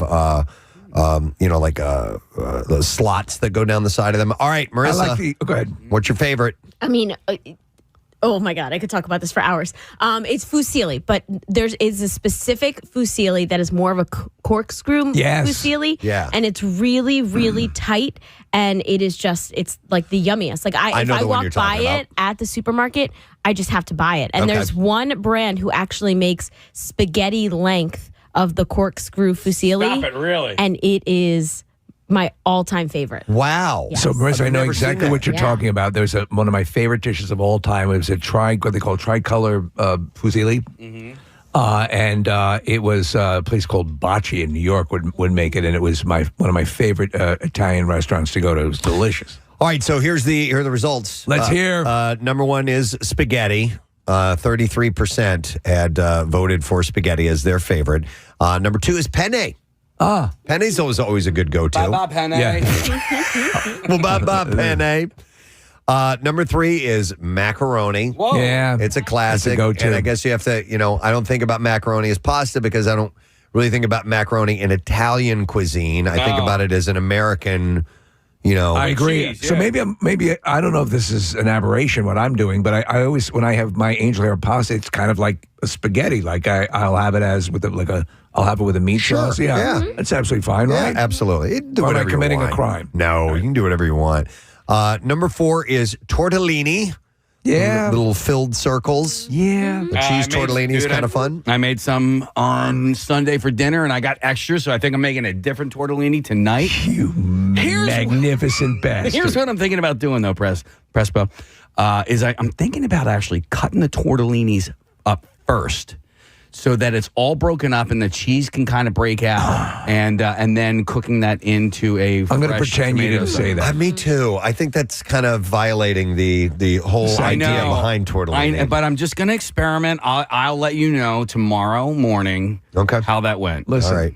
the slots that go down the side of them. All right, Marissa. Go ahead. What's your favorite? I mean, oh my God, I could talk about this for hours. It's fusilli, but is a specific fusilli that is more of a corkscrew fusilli. Yeah. And it's really, really tight. And it is it's like the yummiest. Like if I walk by it at the supermarket, I just have to buy it. And there's one brand who actually makes spaghetti length of the corkscrew fusilli. Stop it, really? And it is my all-time favorite. Wow. Yes. So, Marissa, I know exactly what you're Yeah. talking about. There's one of my favorite dishes of all time. It was what they call tricolor fusilli. Mm-hmm. And it was a place called Bocce in New York would make it, and it was one of my favorite Italian restaurants to go to. It was delicious. All right, so here are the results. Let's hear. Number one is spaghetti. 33% had voted for spaghetti as their favorite. Number two is penne. Penne's always a good go-to. Bye-bye, penne. Well, bye-bye, penne. Number three is macaroni. Whoa. Yeah. It's a classic. It's a go-to. And I guess you have to, I don't think about macaroni as pasta because I don't really think about macaroni in Italian cuisine. I think about it as an American, I agree. Cheese, So yeah. maybe I don't know if this is an aberration what I'm doing, but I always when I have my angel hair pasta, it's kind of like a spaghetti. Like I'll have it as I'll have it with a meat sauce. Yeah, that's absolutely fine, right? Absolutely. Do Or am I whatever you committing a want. crime? No, you can do whatever you want. Number four is tortellini. Yeah. Little filled circles. Yeah. The cheese tortellini is kind of fun. I made some on Sunday for dinner, and I got extra, so I think I'm making a different tortellini tonight. You magnificent bastard. Here's what I'm thinking about doing, though, Prespo, is I'm thinking about actually cutting the tortellinis up first so that it's all broken up and the cheese can kind of break out, and then cooking that into a I'm going to fresh pretend you tomato didn't say that. Me too. I think that's kind of violating the whole I idea know. behind tortellini. But I'm just going to experiment. I'll let you know tomorrow morning how that went. Listen, All right.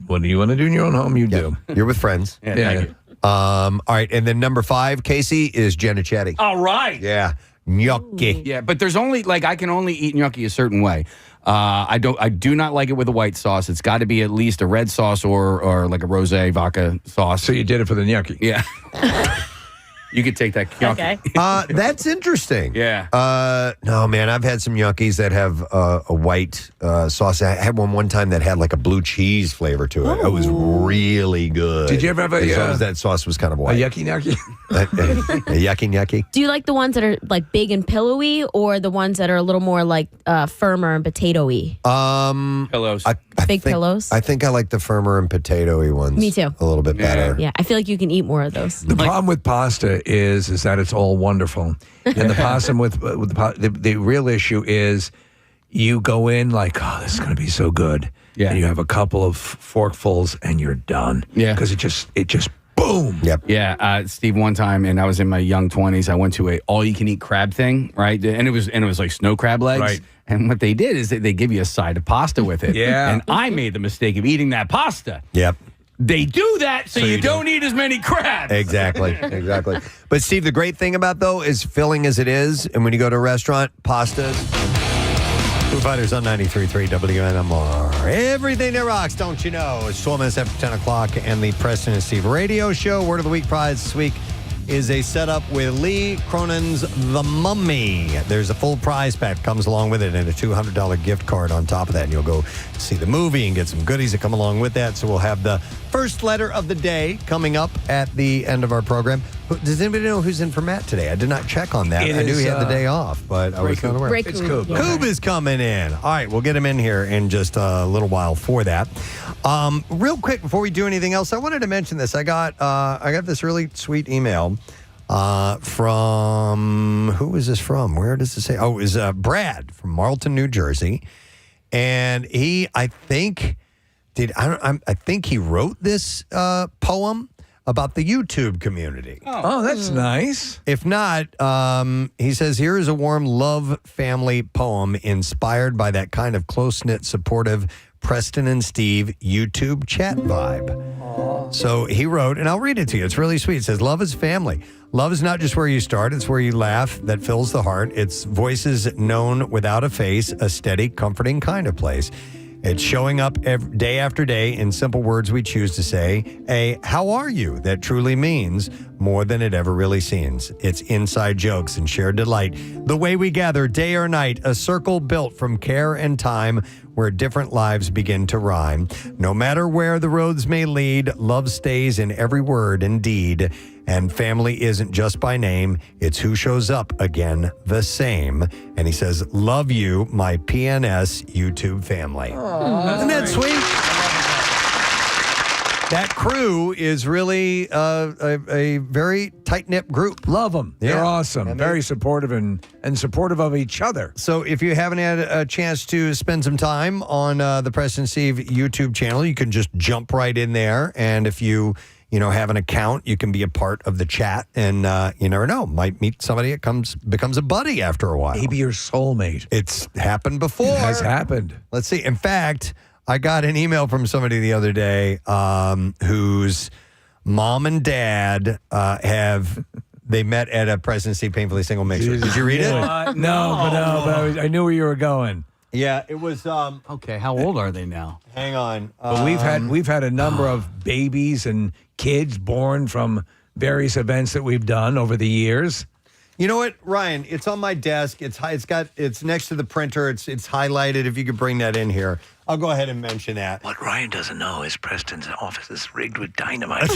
what do you want to do in your own home? You do. You're with friends. Yeah, thank you. All right, and then number five, Casey, is Genichetti. All right. Yeah, gnocchi. Yeah, but there's only I can only eat gnocchi a certain way. I do not like it with a white sauce. It's got to be at least a red sauce or like a rosé vodka sauce. So you did it for the gnocchi. Yeah. You could take that gnocchi. Okay. That's interesting. Yeah. No, man, I've had some gnocchis that have a white sauce. I had one time that had like a blue cheese flavor to it. It was really good. Did you ever have as long as that sauce was kind of white. A yucky gnocchi? a yucky gnocchi? Do you like the ones that are like big and pillowy, or the ones that are a little more like firmer and potatoy? Pillows. Big pillows? I think I like the firmer and potatoy ones. Me too. A little bit better. Yeah, I feel like you can eat more of those. The problem with pasta is that it's all wonderful, and the pasta the real issue is you go in like, oh, this is going to be so good, and you have a couple of forkfuls and you're done. Yeah, because it just boom. Yep. Yeah, Steve. One time, and I was in my young 20s. I went to a all-you-can-eat crab thing, right? And it was like snow crab legs. Right. And what they did is they give you a side of pasta with it. Yeah. And I made the mistake of eating that pasta. Yep. They do that so you don't eat as many crabs. Exactly. But Steve, the great thing about though is filling as it is, and when you go to a restaurant, pastas. Foo Fighters on 93.3 WMMR. Everything that rocks, don't you know? It's 12 minutes after 10 o'clock, and the Preston and Steve radio show. Word of the week prize this week is a setup with Lee Cronin's The Mummy. There's a full prize pack comes along with it and a $200 gift card on top of that. And you'll go see the movie and get some goodies that come along with that. So we'll have the first letter of the day coming up at the end of our program. Does anybody know who's in for Matt today? I did not check on that. I knew he had the day off, but I was not aware. It's Coob. Coob is coming in. All right, we'll get him in here in just a little while for that. Real quick, before we do anything else, I wanted to mention this. I got this really sweet email from, who is this from? Where does it say? Oh, it was Brad from Marlton, New Jersey. And I think he wrote this poem about the YouTube community. Oh, that's nice. If not, he says, here is a warm love family poem inspired by that kind of close-knit, supportive Preston and Steve YouTube chat vibe. Aww. So he wrote, and I'll read it to you. It's really sweet. It says, love is family. Love is not just where you start. It's where you laugh that fills the heart. It's voices known without a face, a steady, comforting kind of place. It's showing up day after day in simple words we choose to say. A how are you that truly means more than it ever really seems. It's inside jokes and shared delight. The way we gather day or night, a circle built from care and time where different lives begin to rhyme. No matter where the roads may lead, love stays in every word and deed. And family isn't just by name, it's who shows up again the same. And he says, love you, my PNS YouTube family. Isn't that sweet? That crew is really a very tight-knit group. Love them. Yeah. They're awesome. And very supportive and supportive of each other. So if you haven't had a chance to spend some time on the Preston Steve YouTube channel, you can just jump right in there. And if you have an account, you can be a part of the chat. And you never know, might meet somebody that becomes a buddy after a while. Maybe your soulmate. It's happened before. It has happened. Let's see. In fact, I got an email from somebody the other day whose mom and dad they met at a Preston Steve Painfully Single Mixer. Did you read it? No, but I knew where you were going. Yeah, it was. Okay, how old are they now? Hang on. But we've had a number of babies and kids born from various events that we've done over the years. You know what, Ryan? It's on my desk. It's next to the printer. It's highlighted. If you could bring that in here, I'll go ahead and mention that. What Ryan doesn't know is Preston's office is rigged with dynamite.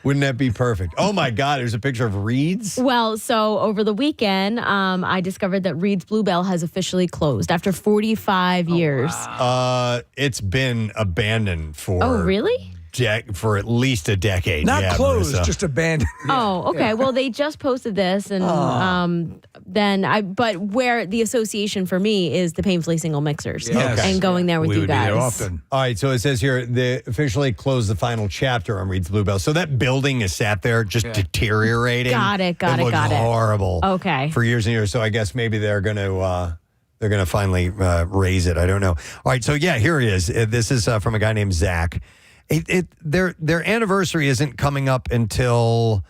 Wouldn't that be perfect? Oh my God, there's a picture of Reed's. Well, so over the weekend, I discovered that Reed's Bluebell has officially closed after 45 years. Wow. It's been abandoned for. Oh, really? For at least a decade. Not yeah, closed, Marissa. just abandoned. Oh, okay. Yeah. Well, they just posted this, and but where the association for me is the Painfully Single Mixers, and going there with you guys. We would be there often. All right, so it says here they officially closed the final chapter on Reed's Bluebell. So that building is sat there just deteriorating. Got it. It looks horrible. Okay. For years and years. So I guess maybe they're going to finally raise it. I don't know. All right, so yeah, here it is. This is from a guy named Zach. Their anniversary isn't coming up until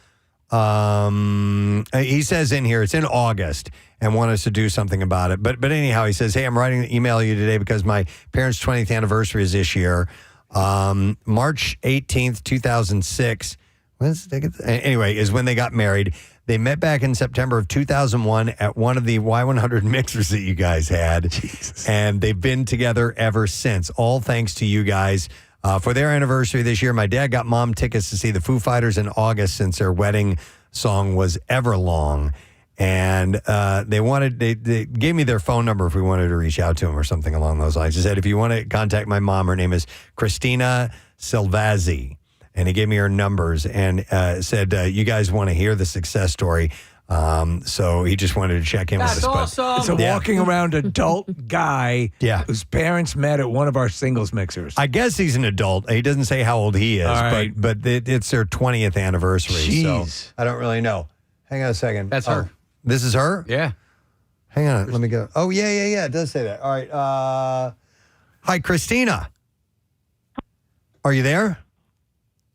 he says in here it's in August and want us to do something about it. But anyhow, he says, hey, I'm writing an email you today because my parents' 20th anniversary is this year, March 18th, 2006. Anyway, is when they got married. They met back in September of 2001 at one of the Y100 mixers that you guys had. Jesus. And they've been together ever since. All thanks to you guys. For their anniversary this year, my dad got mom tickets to see the Foo Fighters in August since their wedding song was Everlong. And they gave me their phone number if we wanted to reach out to them or something along those lines. He said, if you want to contact my mom, her name is Christina Silvazzi. And he gave me her numbers and said, you guys want to hear the success story. So he just wanted to check in with us. Awesome. It's a walking around adult guy whose parents met at one of our singles mixers. I guess he's an adult. He doesn't say how old he is, right. but it's their 20th anniversary. Jeez. So I don't really know. Hang on a second. That's her. This is her? Yeah. Hang on. Let me go. Oh, yeah. It does say that. All right. Hi, Christina. Are you there?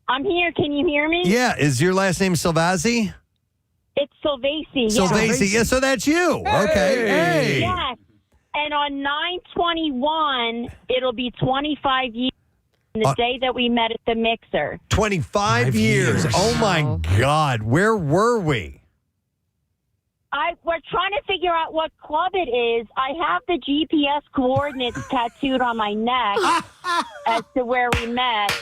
I'm here. Can you hear me? Yeah. Is your last name Silvazzi? It's Sylvasi. Sylvasi. Yeah, so that's you. Okay. Hey. Yes. And on 9/21, it'll be 25 years from the day that we met at the mixer. 25 years. Oh, my God. Where were we? We're trying to figure out what club it is. I have the GPS coordinates tattooed on my neck as to where we met,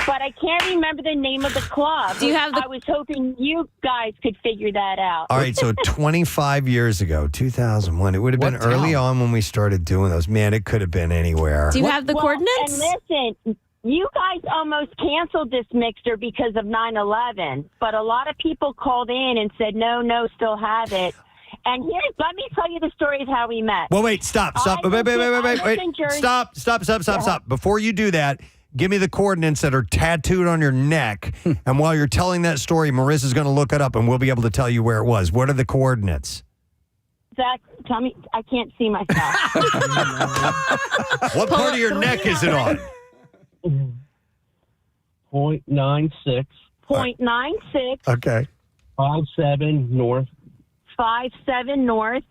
but I can't remember the name of the club. I was hoping you guys could figure that out. All right, so 25 years ago, 2001. It would have been early on when we started doing those. Man, it could have been anywhere. Do you have the coordinates? And listen, you guys almost canceled this mixer because of 9/11, but a lot of people called in and said, no, still have it. And let me tell you the story of how we met. Well, wait, stop. Wait. Stop. Before you do that, give me the coordinates that are tattooed on your neck. And while you're telling that story, Marissa's going to look it up and we'll be able to tell you where it was. What are the coordinates? Zach, tell me, I can't see myself. What part of your neck is it on? 0.96. 0.96. Okay. 57 north. 57 north.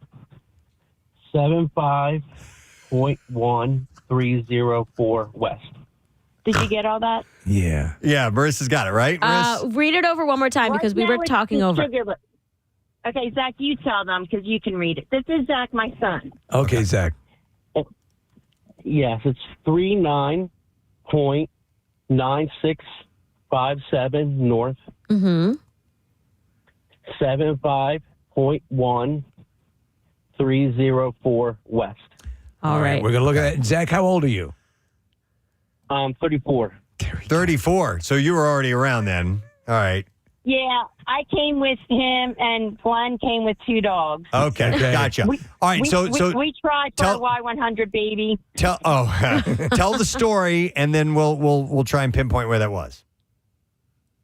75.1304 west. Did you get all that? Yeah. Yeah, Marissa's got it, right? Read it over one more time because we were talking over. Okay, Zach, you tell them because you can read it. This is Zach, my son. Okay, Zach. Yes, it's 39.9657 north. Mm-hmm. 75.1304 west. All right. We're going to look at it. Zach, how old are you? 34. 34. So you were already around then. All right. Yeah, I came with him, and Glenn came with 2 dogs. Okay, gotcha. All right, so we tried for a Y100 baby. tell the story, and then we'll try and pinpoint where that was.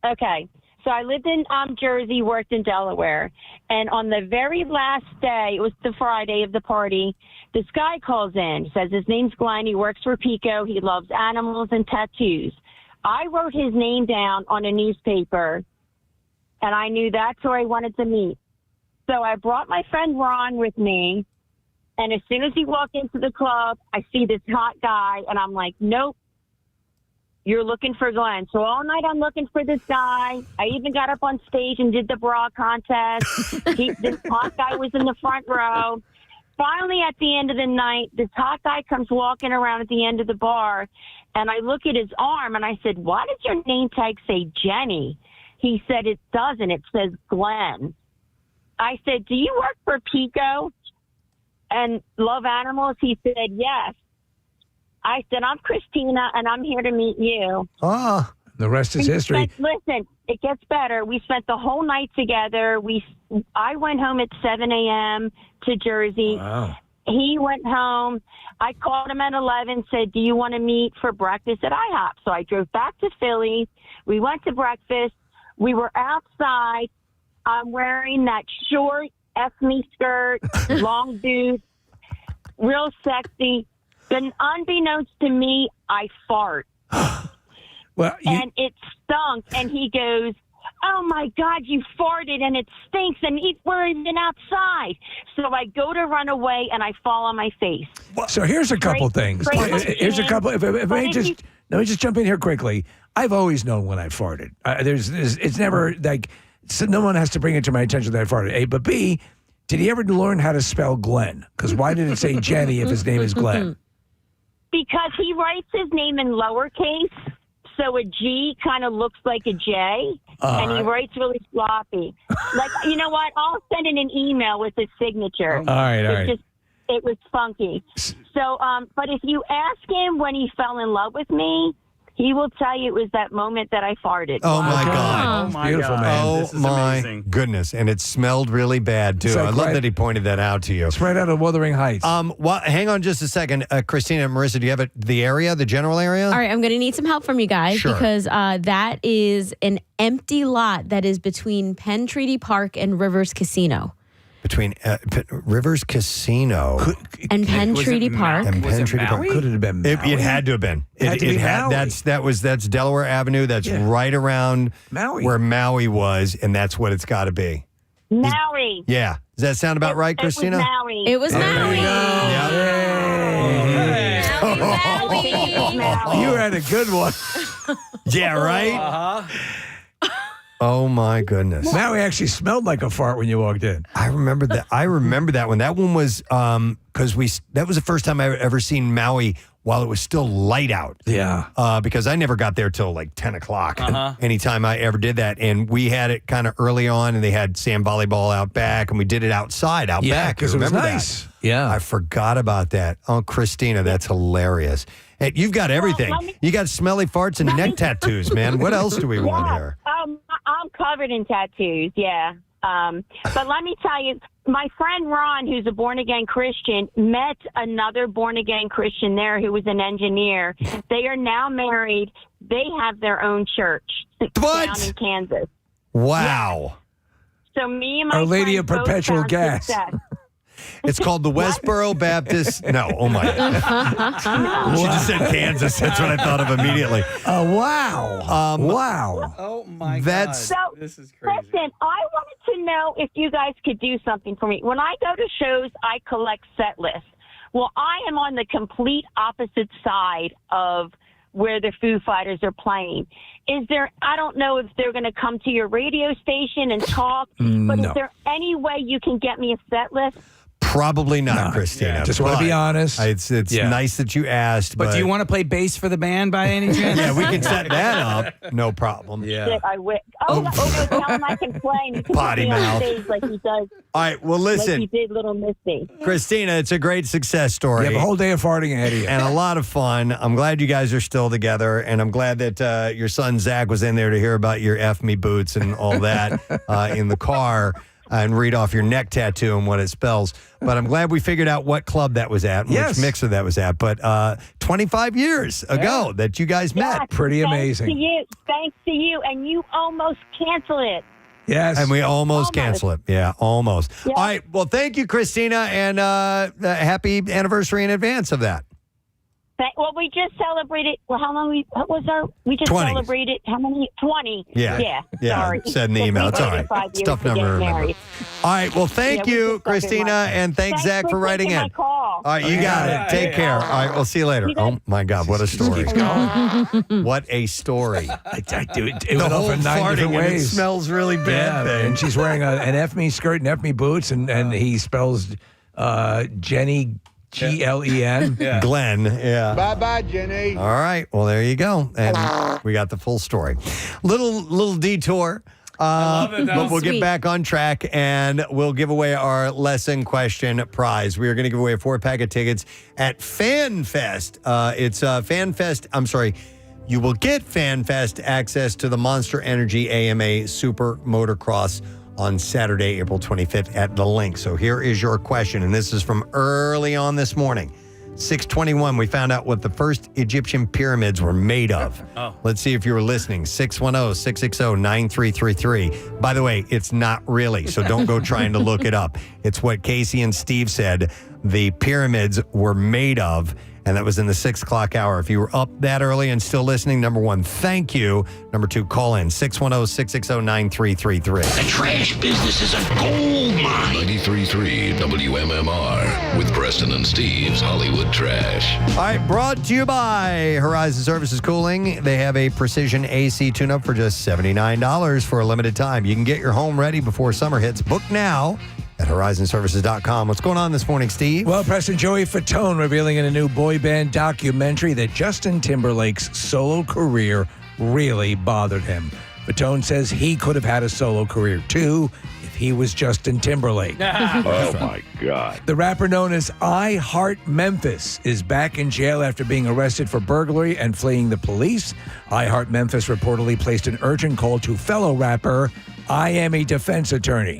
Okay. So I lived in Jersey, worked in Delaware, and on the very last day, it was the Friday of the party, this guy calls in. He says his name's Glenn. He works for Pico. He loves animals and tattoos. I wrote his name down on a newspaper, and I knew that's who I wanted to meet. So I brought my friend Ron with me, and as soon as he walked into the club, I see this hot guy, and I'm like, nope. You're looking for Glenn. So all night I'm looking for this guy. I even got up on stage and did the bra contest. This hot guy was in the front row. Finally, at the end of the night, this hot guy comes walking around at the end of the bar, and I look at his arm, and I said, why does your name tag say Jenny? He said, it doesn't. It says Glenn. I said, do you work for Pico and love animals? He said, yes. I said, I'm Christina, and I'm here to meet you. Ah, the rest is history. Listen, it gets better. We spent the whole night together. I went home at 7 a.m. to Jersey. Wow. He went home. I called him at 11, said, do you want to meet for breakfast at IHOP? So I drove back to Philly. We went to breakfast. We were outside. I'm wearing that short ethnic skirt, long boots, real sexy. Then, unbeknownst to me, I fart. And it stunk. And he goes, oh, my God, you farted, and it stinks, and we're even outside. So I go to run away, and I fall on my face. So here's a couple things. Here's a couple. Let me just jump in here quickly. I've always known when I farted. It's never like no one has to bring it to my attention that I farted. A, but B, did he ever learn how to spell Glenn? Because why did it say Jenny if his name is Glenn? Because he writes his name in lowercase, so a G kind of looks like a J, and he writes really sloppy. Like, you know what? I'll send in an email with his signature. All right. It was funky. So, but if you ask him when he fell in love with me, he will tell you it was that moment that I farted. Oh, my God. Oh, my Beautiful, God. man. Oh, my goodness. And it smelled really bad, too. I love that he pointed that out to you. It's right out of Wuthering Heights. Hang on just a second. Christina and Marissa, do you have the area, the general area? All right, I'm going to need some help from you guys because that is an empty lot that is between Penn Treaty Park and Rivers Casino. Between Rivers Casino and Penn Treaty Park. And Penn Treaty Park. Could it have been Maui? It had to have been. That's Delaware Avenue. That's right around Maui. where Maui was, and that's what it's got to be. Maui. Yeah. Does that sound about right, Christina? It was Maui. It was Maui. You had a good one. Yeah, right? Oh, my goodness. Maui actually smelled like a fart when you walked in. I remember that. I remember that one. That one was because that was the first time I ever seen Maui while it was still light out. Yeah. Because I never got there till like 10 o'clock. Anytime I ever did that. And we had it kind of early on, and they had sand volleyball out back, and we did it outside, out back. because it was Remember nice. that? Yeah. I forgot about that. Oh, Christina, that's hilarious. Hey, you've got everything. You got smelly farts and neck tattoos, man. What else do we want here? I'm covered in tattoos, yeah. But let me tell you, my friend Ron, who's a born-again Christian, met another born-again Christian there who was an engineer. They are now married. They have their own church down in Kansas. Wow. So me and my Our Lady friend of both Perpetual found Gas. success. It's called the Westboro Baptist. No, oh my. She just said Kansas. That's what I thought of immediately. Wow. Wow. Oh, my That's- God. So, This is crazy. listen, I wanted to know if you guys could do something for me. When I go to shows, I collect set lists. Well, I am on the complete opposite side of where the Foo Fighters are playing. Is there, I don't know if they're going to come to your radio station and talk, but No. is there any way you can get me a set list? Probably not, Christina. Just want to be But honest. It's Yeah. nice that you asked. But do you want to play bass for the band by any chance? Yeah, we can set that up. No problem. That I wish. Oh, no, tell him I can play and he can Potty put me mouth. on stage like he does. All right, well, listen. Like he did Little Missy. Christina, it's a great success story. You have a whole day of farting ahead of you. And a lot of fun. I'm glad you guys are still together, and I'm glad that your son Zach was in there to hear about your F me boots and all that in the car and read off your neck tattoo and what it spells. But I'm glad we figured out what club that was at, and Yes. which mixer that was at. But 25 years ago that you guys met. Pretty Thanks amazing. to you. Thanks to you. And you almost cancel it. Yes. And we almost cancel it. Yeah, almost. Yeah. All right. Well, thank you, Christina, and happy anniversary in advance of that. Well, we just celebrated. Well, how long what was our? We just 20. celebrated how many? 20. Yeah. Sorry. Said in the email. It's all right. It's tough number to remember. All right. Well, thank Yeah, we you, just got Christina, and thanks, Zach, for writing taking in. my call. All right. You got it. Take care. All right. We'll see you later. Oh, my God. What a story. What a story. I do it. It The went off whole in 9 different farting, and it ways. smells really bad. thing. And she's wearing an F me skirt and F me boots, and he spells Jenny Glen. Glenn. Yeah. Bye-bye, Jenny. All right. Well, there you go. And we got the full story. Little detour. love it, though. But we'll get Sweet. back on track and we'll give away our lesson question prize. We are going to give away a 4-pack of tickets at FanFest. It's FanFest. I'm sorry. You will get FanFest access to the Monster Energy AMA Super Motocross on Saturday, April 25th at the link. So here is your question, and this is from early on this morning. 6:21, we found out what the first Egyptian pyramids were made of. Let's see if you were listening. 610-660-9333. By the way, it's not really, so don't go trying to look it up. It's what Casey and Steve said the pyramids were made of, and that was in the 6 o'clock hour. If you were up that early and still listening, number one, thank you. Number two, call in 610-660-9333. The trash business is a gold mine. 93.3 WMMR with Preston and Steve's Hollywood Trash. All right, brought to you by Horizon Services Cooling. They have a precision AC tune-up for just $79 for a limited time. You can get your home ready before summer hits. Book now at horizonservices.com. What's going on this morning, Steve? Well, Preston, Joey Fatone revealing in a new boy band documentary that Justin Timberlake's solo career really bothered him. Fatone says he could have had a solo career too if he was Justin Timberlake. Oh, my God. The rapper known as I Heart Memphis is back in jail after being arrested for burglary and fleeing the police. I Heart Memphis reportedly placed an urgent call to fellow rapper I Am a Defense Attorney.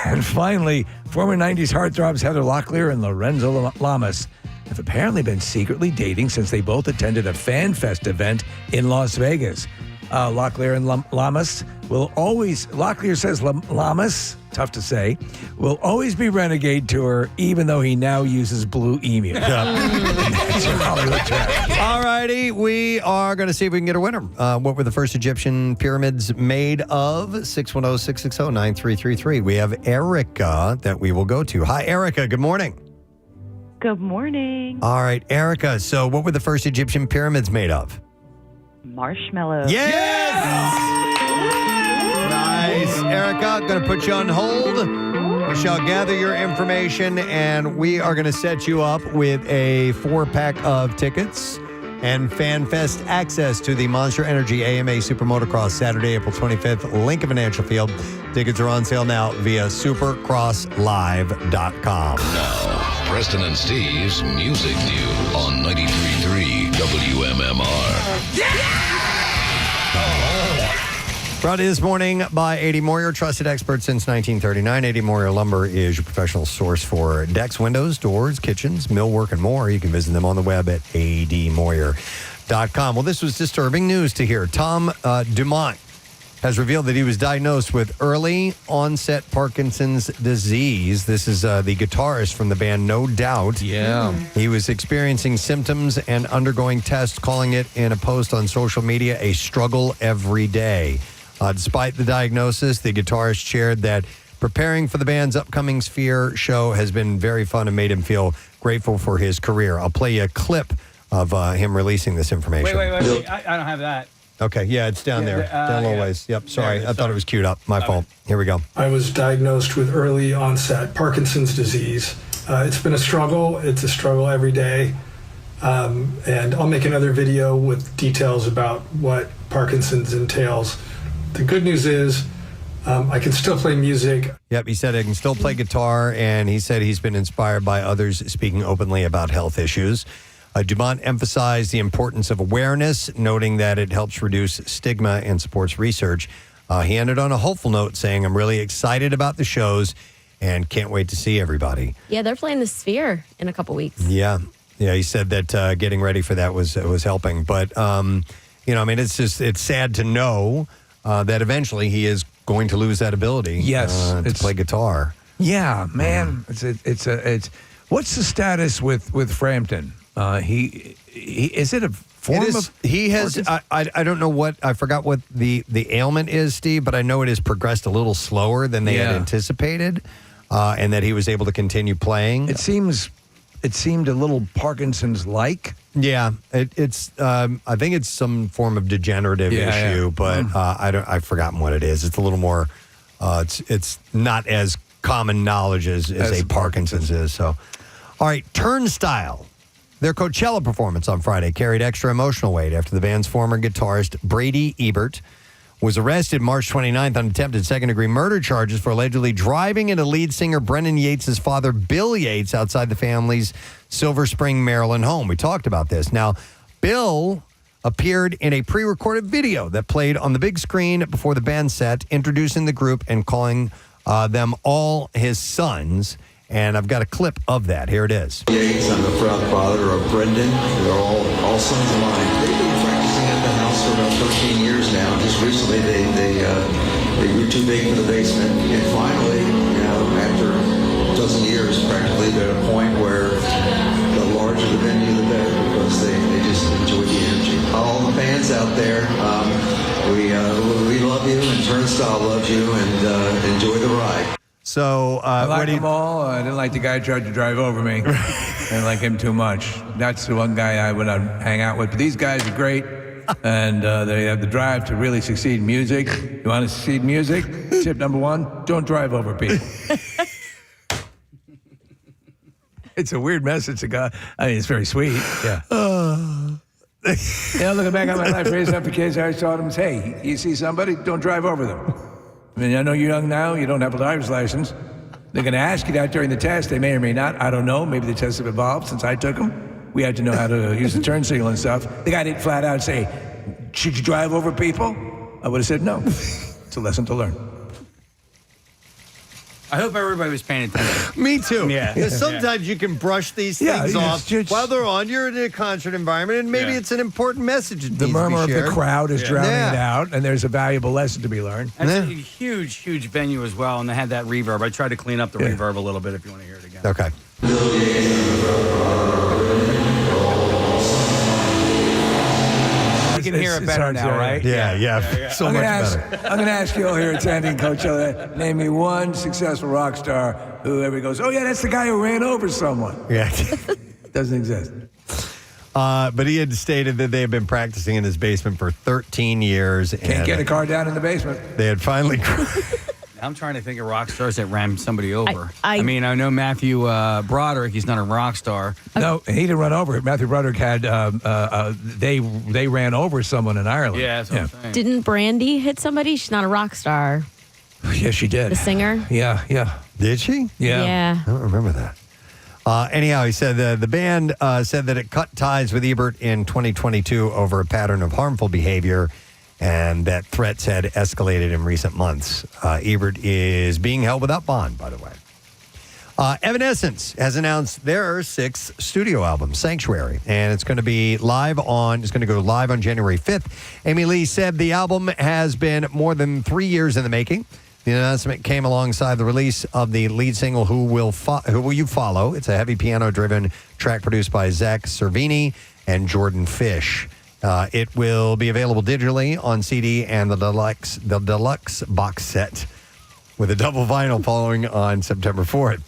And finally, former 90s heartthrobs Heather Locklear and Lorenzo Lamas have apparently been secretly dating since they both attended a Fan Fest event in Las Vegas. Locklear and Lamas will always, Locklear says Lamas, tough to say, will always be renegade to her, even though he now uses Blue Emu. That's your Hollywood Trash. All right. righty. We are going to see if we can get a winner. What were the first Egyptian pyramids made of? 610-660-9333. We have Erica that we will go to. Hi, Erica. Good morning. Good morning. All right, Erica. So what were the first Egyptian pyramids made of? Marshmallow. Yes! Nice. Erica, going to put you on hold. We shall gather your information, and we are going to set you up with a 4-pack of tickets and FanFest access to the Monster Energy AMA Super Motocross Saturday, April 25th, Lincoln Financial Field. Tickets are on sale now via supercrosslive.com. Now, Preston and Steve's Music News on 93.3 WMMR. Brought to you this morning by A.D. Moyer, trusted expert since 1939. A.D. Moyer Lumber is your professional source for decks, windows, doors, kitchens, millwork, and more. You can visit them on the web at admoyer.com. Well, this was disturbing news to hear. Tom Dumont has revealed that he was diagnosed with early onset Parkinson's disease. This is the guitarist from the band No Doubt. Yeah. He was experiencing symptoms and undergoing tests, calling it in a post on social media a struggle every day. Despite the diagnosis, the guitarist shared that preparing for the band's upcoming Sphere show has been very fun and made him feel grateful for his career. I'll play you a clip of him releasing this information. Wait. I don't have that. Okay, yeah, it's down there. Down a little ways. Yep, sorry. I thought it was queued up. My fault. Here we go. I was diagnosed with early onset Parkinson's disease. It's been a struggle. It's a struggle every day. And I'll make another video with details about what Parkinson's entails. The good news is I can still play music. Yep, he said I can still play guitar, and he said he's been inspired by others speaking openly about health issues. Dumont emphasized the importance of awareness, noting that it helps reduce stigma and supports research. He ended on a hopeful note, saying, I'm really excited about the shows and can't wait to see everybody. Yeah, they're playing the Sphere in a couple weeks. Yeah, he said that getting ready for that was helping. But, it's sad to know that eventually he is going to lose that ability to play guitar. Yeah, man. It's what's the status with Frampton? He is it a form of he has I don't know what I forgot what the ailment is, Steve, but I know it has progressed a little slower than they had anticipated, and that he was able to continue playing. It seemed a little Parkinson's like. Yeah, it's I think it's some form of degenerative issue, but I've forgotten what it is. It's a little more it's not as common knowledge as a Parkinson's is. So, all right, Turnstile. Their Coachella performance on Friday carried extra emotional weight after the band's former guitarist, Brady Ebert, was arrested March 29th on attempted second-degree murder charges for allegedly driving into lead singer Brendan Yates' father, Bill Yates, outside the family's Silver Spring, Maryland home. We talked about this. Now, Bill appeared in a pre-recorded video that played on the big screen before the band set, introducing the group and calling them all his sons. And I've got a clip of that. Here it is. Yates, I'm the proud father of Brendan. They're all sons of mine. They've been practicing at the house for about 13 years now. Just recently, they grew too big for the basement, and finally, after a dozen years, practically they're at a point where the larger the venue, the better, because they just enjoy the energy. All the fans out there, we love you, and Turnstile loves you, and enjoy the ride. So I like them all. I didn't like the guy who tried to drive over me. I didn't like him too much. That's the one guy I would hang out with. But these guys are great, and they have the drive to really succeed in music. You want to succeed in music? Tip number one, don't drive over people. It's a weird message to God. I mean, it's very sweet. Yeah. Looking back on my life, raising up the kids, I always taught them, hey, you see somebody, don't drive over them. I mean, I know you're young now. You don't have a driver's license. They're going to ask you that during the test. They may or may not. I don't know. Maybe the tests have evolved since I took them. We had to know how to use the turn signal and stuff. The guy didn't flat out say, should you drive over people? I would have said no. It's a lesson to learn. I hope everybody was paying attention. Me too. Yeah. Because sometimes you can brush these things off while they're on. You're in a concert environment, and maybe it's an important message. The murmur of the crowd is drowning it out, and there's a valuable lesson to be learned. That's a huge venue as well, and they had that reverb. I tried to clean up the reverb a little bit if you want to hear it again. Okay. can hear it it's better hard to now, hear. right? Yeah. So I'm much gonna better. I'm going to ask you all here attending Coachella, name me one successful rock star who ever goes, oh, yeah, that's the guy who ran over someone. Yeah. Doesn't exist. But he had stated that they had been practicing in his basement for 13 years. Can't get a car down in the basement. They had finally. I'm trying to think of rock stars that ran somebody over. I mean, I know Matthew Broderick. He's not a rock star. No, he didn't run over. Matthew Broderick had, they ran over someone in Ireland. Yeah, that's what I'm saying. Didn't Brandy hit somebody? She's not a rock star. Yes, she did. The singer? Yeah. Did she? Yeah. I don't remember that. Anyhow, he said the band said that it cut ties with Ebert in 2022 over a pattern of harmful behavior and that threats had escalated in recent months. Ebert is being held without bond, by the way. Evanescence has announced their sixth studio album, Sanctuary, and it's going to go live on January 5th. Amy Lee said the album has been more than 3 years in the making. The announcement came alongside the release of the lead single, Who Will You Follow? It's a heavy piano-driven track produced by Zach Cervini and Jordan Fish. It will be available digitally on CD and the deluxe box set with a double vinyl following on September 4th.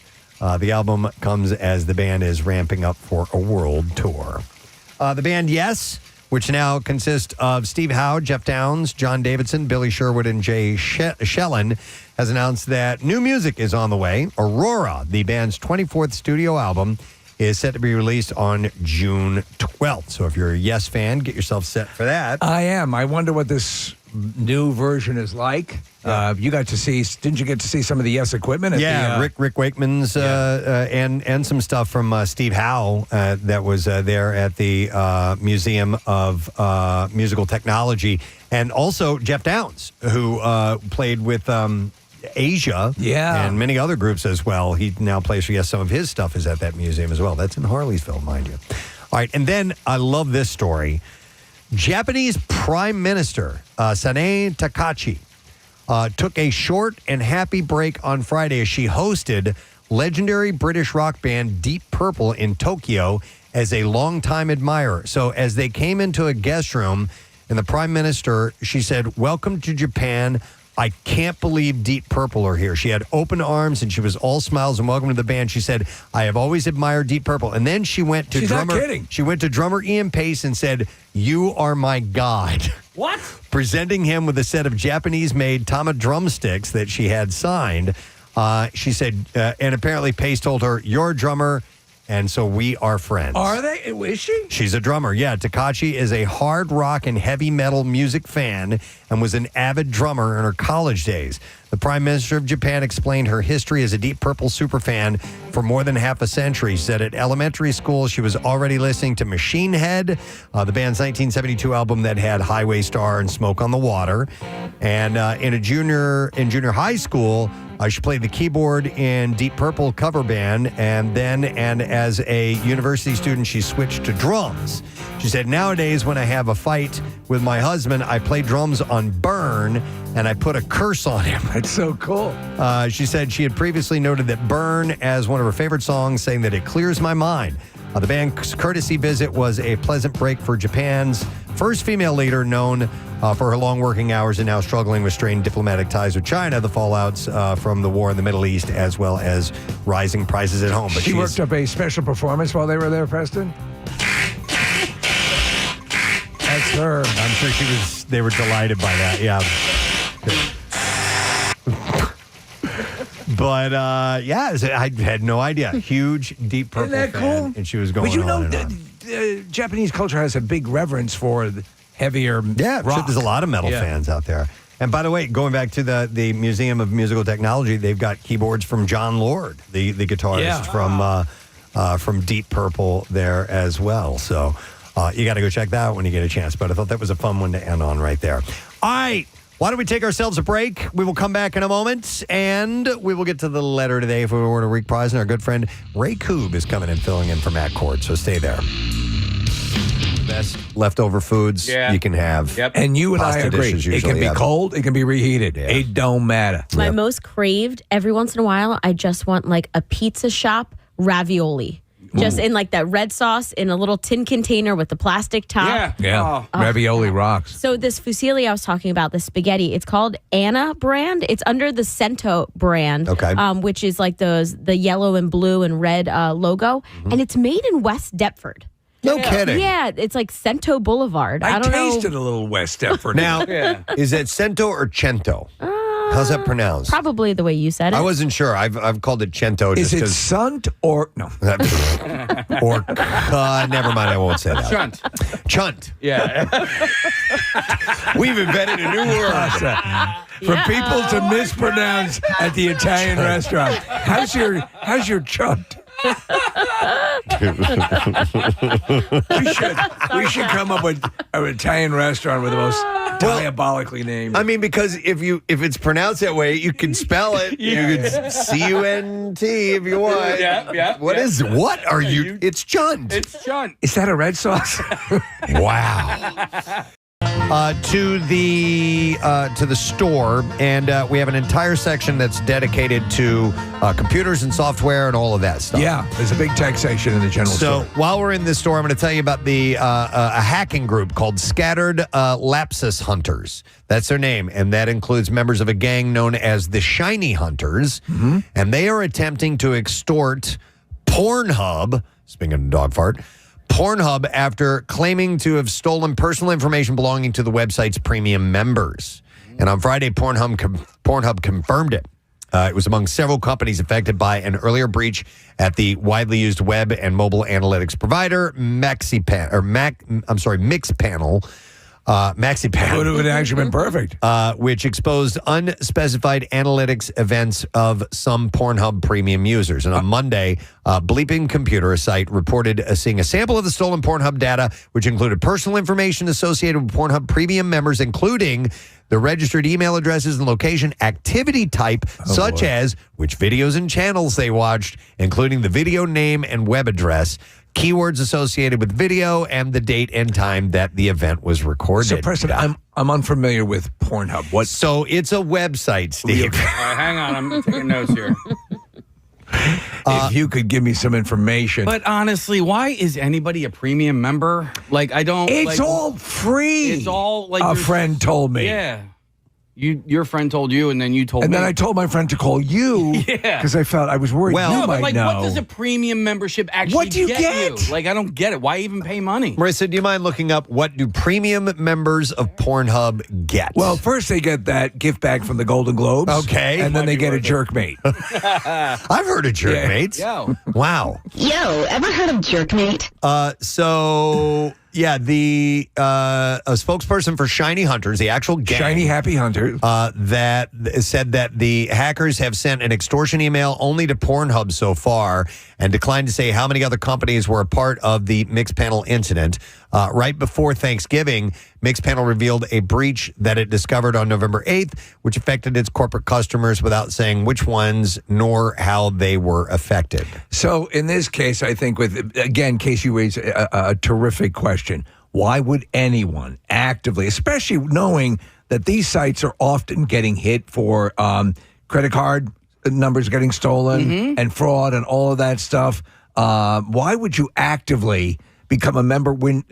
The album comes as the band is ramping up for a world tour. The band Yes, which now consists of Steve Howe, Jeff Downs, John Davidson, Billy Sherwood, and Jay Schellen, has announced that new music is on the way. Aurora, the band's 24th studio album, is set to be released on June 12th. So if you're a Yes fan, get yourself set for that. I am. I wonder what this new version is like. Didn't you get to see some of the Yes equipment? Rick Wakeman's and some stuff from Steve Howe that was there at the Museum of Musical Technology, and also Jeff Downs, who played with Asia and many other groups as well. He now plays for Yes. Some of his stuff is at that museum as well. That's in Harleysville, mind you. All right, and then I love this story. Japanese Prime Minister Sanae Takachi took a short and happy break on Friday as she hosted legendary British rock band Deep Purple in Tokyo as a longtime admirer. So as they came into a guest room, and the Prime Minister, she said, "Welcome to Japan. I can't believe Deep Purple are here." She had open arms and she was all smiles and welcome to the band. She said, "I have always admired Deep Purple." And then she went to drummer Ian Pace and said, "You are my god." What? Presenting him with a set of Japanese-made Tama drumsticks that she had signed. She said, and apparently Pace told her, "You're a drummer, and so we are friends." Are they? Is she? She's a drummer, yeah. Takachi is a hard rock and heavy metal music fan and was an avid drummer in her college days. The Prime Minister of Japan explained her history as a Deep Purple superfan for more than half a century. She said at elementary school, she was already listening to Machine Head, the band's 1972 album that had Highway Star and Smoke on the Water. And in junior high school, she played the keyboard in Deep Purple cover band, and as a university student, she switched to drums. She said, "Nowadays, when I have a fight with my husband, I play drums on Burn, and I put a curse on him." That's so cool. She said she had previously noted that Burn as one of her favorite songs, saying that it clears my mind. The band's courtesy visit was a pleasant break for Japan's first female leader, known for her long working hours and now struggling with strained diplomatic ties with China, the fallouts from the war in the Middle East, as well as rising prices at home. But she worked up a special performance while they were there, Preston? That's her. I'm sure they were delighted by that, yeah. But, I had no idea. Huge Deep Purple Isn't that fan, cool? and she was going But you on know, and on. Japanese culture has a big reverence for the heavier Yeah, rock. there's a lot of metal fans out there. And by the way, going back to the Museum of Musical Technology, they've got keyboards from John Lord, the guitarist from Deep Purple there as well. So you got to go check that out when you get a chance. But I thought that was a fun one to end on right there. All right. Why don't we take ourselves a break? We will come back in a moment, and we will get to the letter today if we were to reprise. And our good friend Ray Koob is coming and filling in for Matt Cord, so stay there. Best leftover foods you can have. Yep. And you and I agree. It can be cold. It can be reheated. Yeah. It don't matter. My most craved, every once in a while, I just want like a pizza shop ravioli. just in like that red sauce in a little tin container with the plastic top. Yeah. Ravioli rocks. So this fusilli I was talking about, the spaghetti, it's called Anna brand. It's under the Cento brand, which is like the yellow and blue and red logo, and it's made in West Deptford. No kidding. Yeah, it's like Cento Boulevard. I don't tasted know. a little West Deptford. Now, is it Cento or Cento? How's that pronounced? Probably the way you said it. I wasn't sure. I've called it Cento. Is just it sunt or no? Or never mind. I won't say that. Chunt. Chunt. Yeah. We've invented a new word. For people to mispronounce at the Italian restaurant. How's your chunt? we should come up with an Italian restaurant with the most diabolically named. I mean, because if it's pronounced that way, you can spell it. You can CUNT if you want. Yeah. What are you? It's chunt. It's Chunt. Is that a red sauce? Wow. To the store, and we have an entire section that's dedicated to computers and software and all of that stuff. Yeah, there's a big tech section in the general store. So while we're in this store, I'm going to tell you about a hacking group called Scattered Lapsus Hunters. That's their name, and that includes members of a gang known as the Shiny Hunters, and they are attempting to extort Pornhub. Speaking of dog fart. Pornhub after claiming to have stolen personal information belonging to the website's premium members. And on Friday, Pornhub confirmed it. It was among several companies affected by an earlier breach at the widely used web and mobile analytics provider, Mixpanel. MaxiPanel. It would have actually been perfect. Which exposed unspecified analytics events of some Pornhub premium users. And on Monday, Bleeping Computer, a site, reported seeing a sample of the stolen Pornhub data, which included personal information associated with Pornhub premium members, including the registered email addresses and location, activity type, such as which videos and channels they watched, including the video name and web address, keywords associated with video, and the date and time that the event was recorded. So, Preston, I'm unfamiliar with Pornhub. What? So it's a website, Steve. All right, hang on. I'm taking notes here. If you could give me some information. But honestly, why is anybody a premium member? Like, I don't. It's like, all free. It's all like a friend told me. Yeah. Your friend told you, and then you told me. And then I told my friend to call you because I felt I was worried you but might like, know. what does a premium membership actually What do you get? you? Like, I don't get it. Why even pay money? Marissa, do you mind looking up what do premium members of Pornhub get? Well, first they get that gift bag from the Golden Globes. Okay. And then they get a jerkmate. I've heard of jerkmates. Yo. Wow. Yo, ever heard of jerkmate? Yeah, a spokesperson for Shiny Hunters, the actual gang, Shiny Happy Hunter, that said that the hackers have sent an extortion email only to Pornhub so far and declined to say how many other companies were a part of the Mixpanel incident. Right before Thanksgiving, Mixpanel revealed a breach that it discovered on November 8th, which affected its corporate customers without saying which ones nor how they were affected. So in this case, I think Casey raised a terrific question. Why would anyone actively, especially knowing that these sites are often getting hit for credit card numbers getting stolen and fraud and all of that stuff, why would you actively become a member when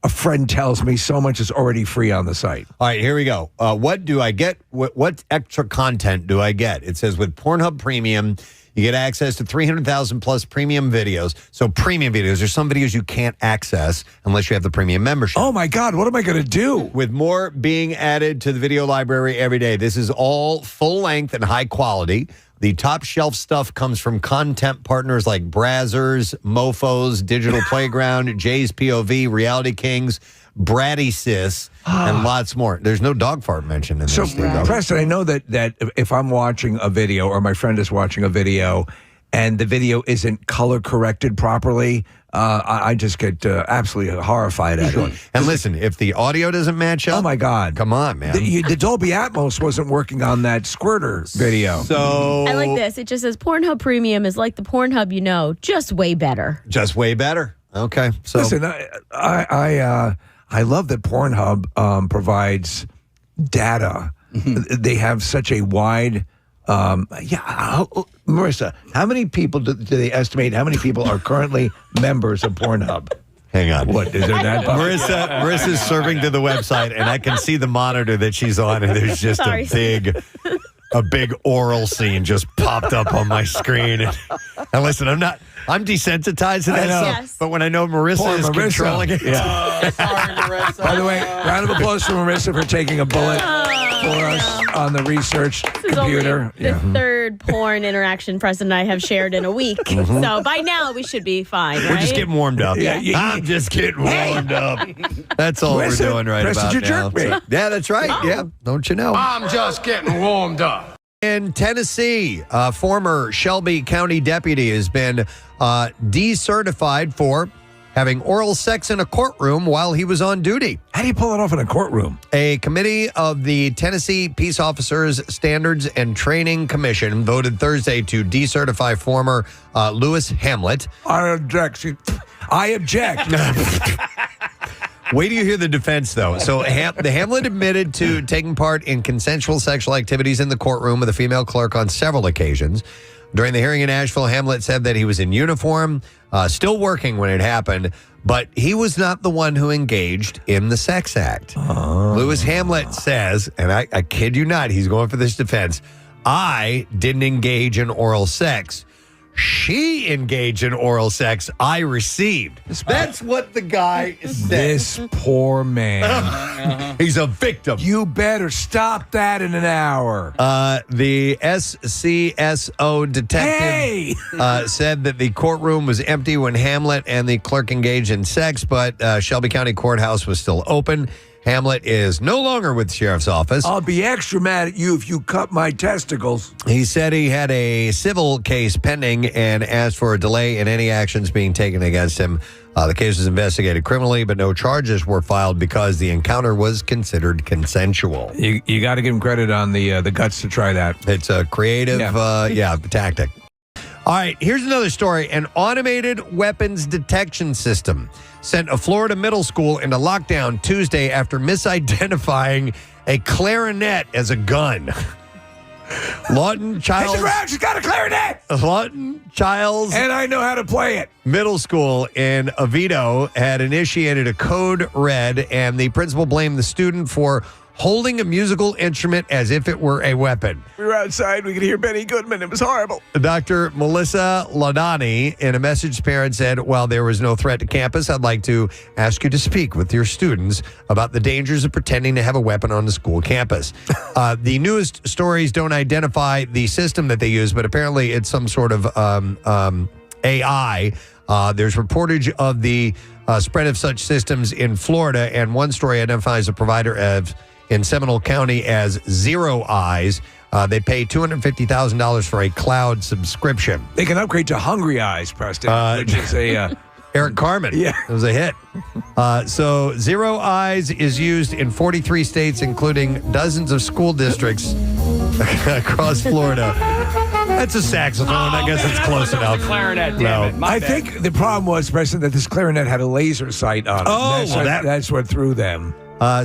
a friend tells me so much is already free on the site? All right, here we go. What do I get? What extra content do I get? It says with Pornhub Premium, you get access to 300,000 plus premium videos. So premium videos. There's some videos you can't access unless you have the premium membership. Oh, my God. What am I going to do? With more being added to the video library every day. This is all full length and high quality. The top shelf stuff comes from content partners like Brazzers, Mofos, Digital Playground, Jay's POV, Reality Kings, Bratty Sis, and lots more. There's no dog fart mentioned in this. So, Preston, I know that if I'm watching a video or my friend is watching a video and the video isn't color corrected properly, I just get absolutely horrified at it. And listen, if the audio doesn't match up, oh my God, come on, man. The Dolby Atmos wasn't working on that squirter video. So I like this. It just says Pornhub Premium is like the Pornhub you know, just way better. Just way better. Okay. So listen, I love that Pornhub provides data. They have such a wide Marissa, how many people do they estimate? How many people are currently members of Pornhub? Hang on. What is there that? Marissa's serving to the website, and I can see the monitor that she's on, and there's just a big oral scene just popped up on my screen. And listen, I'm desensitized to that stuff, but when I know Marissa is controlling it. Yeah. Sorry, Marissa. By the way, round of applause for Marissa for taking a bullet for us on the research computer. The third porn interaction Preston and I have shared in a week. So by now we should be fine, right? We're just getting warmed up. I'm just getting warmed up. That's all we're doing right about now. Yeah, that's right. Yeah, don't you know? I'm just getting warmed up. In Tennessee, a former Shelby County deputy has been decertified for having oral sex in a courtroom while he was on duty. How do you pull it off in a courtroom? A committee of the Tennessee Peace Officers Standards and Training Commission voted Thursday to decertify former Lewis Hamlet. I object. Wait till you hear the defense, though. So the Hamlet admitted to taking part in consensual sexual activities in the courtroom with a female clerk on several occasions. During the hearing in Asheville, Hamlet said that he was in uniform, still working when it happened, but he was not the one who engaged in the sex act. Lewis Hamlet says, and I kid you not, he's going for this defense, I didn't engage in oral sex. She engaged in oral sex I received. That's what the guy said. This poor man. He's a victim. You better stop that in an hour. The SCSO detective said that the courtroom was empty when Hamlet and the clerk engaged in sex, but Shelby County Courthouse was still open. Hamlet is no longer with the sheriff's office. I'll be extra mad at you if you cut my testicles. He said he had a civil case pending and asked for a delay in any actions being taken against him. The case was investigated criminally, but no charges were filed because the encounter was considered consensual. You got to give him credit on the guts to try that. It's a creative tactic. All right, here's another story. An automated weapons detection system sent a Florida middle school into lockdown Tuesday after misidentifying a clarinet as a gun. Lawton Childs. She's got a clarinet. Lawton Childs. And I know how to play it. Middle school in Oviedo had initiated a code red, and the principal blamed the student for holding a musical instrument as if it were a weapon. We were outside. We could hear Benny Goodman. It was horrible. Dr. Melissa Ladani, in a message to parents, said, while there was no threat to campus, I'd like to ask you to speak with your students about the dangers of pretending to have a weapon on the school campus. The newest stories don't identify the system that they use, but apparently it's some sort of AI. There's reportage of the spread of such systems in Florida, and one story identifies a provider in Seminole County as Zero Eyes. They pay $250,000 for a cloud subscription. They can upgrade to Hungry Eyes, Preston, which is a... Eric Carmen. Yeah. It was a hit. So Zero Eyes is used in 43 states, including dozens of school districts across Florida. That's a saxophone. I guess it's close enough. Clarinet, damn it. I think the problem was, Preston, that this clarinet had a laser sight on it. That's what threw them.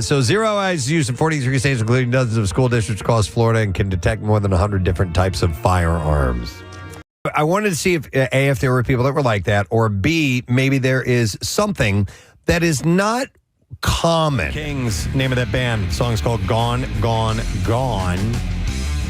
So Zero Eyes is used in 43 states, including dozens of school districts across Florida, and can detect more than 100 different types of firearms. I wanted to see if A, if there were people that were like that, or B, maybe there is something that is not common. King's name of that band. The song's called Gone, Gone, Gone.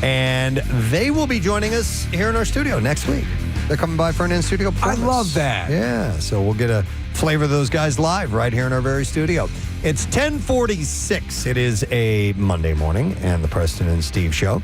And they will be joining us here in our studio next week. They're coming by for an in-studio performance. I love that. Yeah, so we'll get a flavor of those guys live right here in our very studio. It's 10:46. It is a Monday morning and the Preston and Steve Show.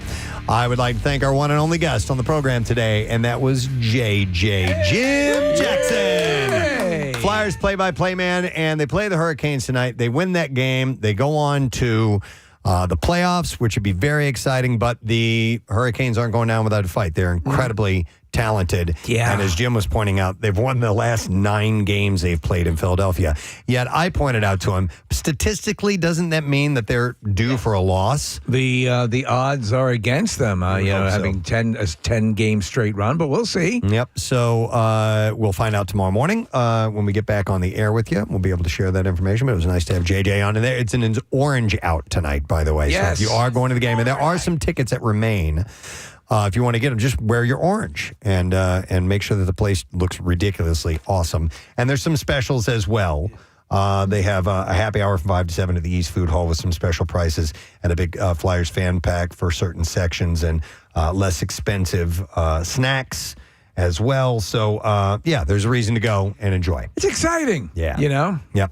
I would like to thank our one and only guest on the program today, and that was JJ Jim Jackson. Flyers play-by-play man, and they play the Hurricanes tonight. They win that game. They go on to the playoffs, which would be very exciting, but the Hurricanes aren't going down without a fight. They're incredibly talented. Yeah. And as Jim was pointing out, they've won the last 9 games they've played in Philadelphia. Yet I pointed out to him, statistically, doesn't that mean that they're due for a loss? The odds are against them, having 10 games straight run, but we'll see. Yep. So we'll find out tomorrow morning when we get back on the air with you. We'll be able to share that information, but it was nice to have JJ on. And there, it's an orange out tonight, by the way. Yes. So if you are going to the game, and there are some tickets that remain, if you want to get them, just wear your orange and make sure that the place looks ridiculously awesome. And there's some specials as well. They have a happy hour from 5 to 7 at the East Food Hall with some special prices and a big Flyers fan pack for certain sections and less expensive snacks as well. So, there's a reason to go and enjoy. It's exciting. Yeah. Yep.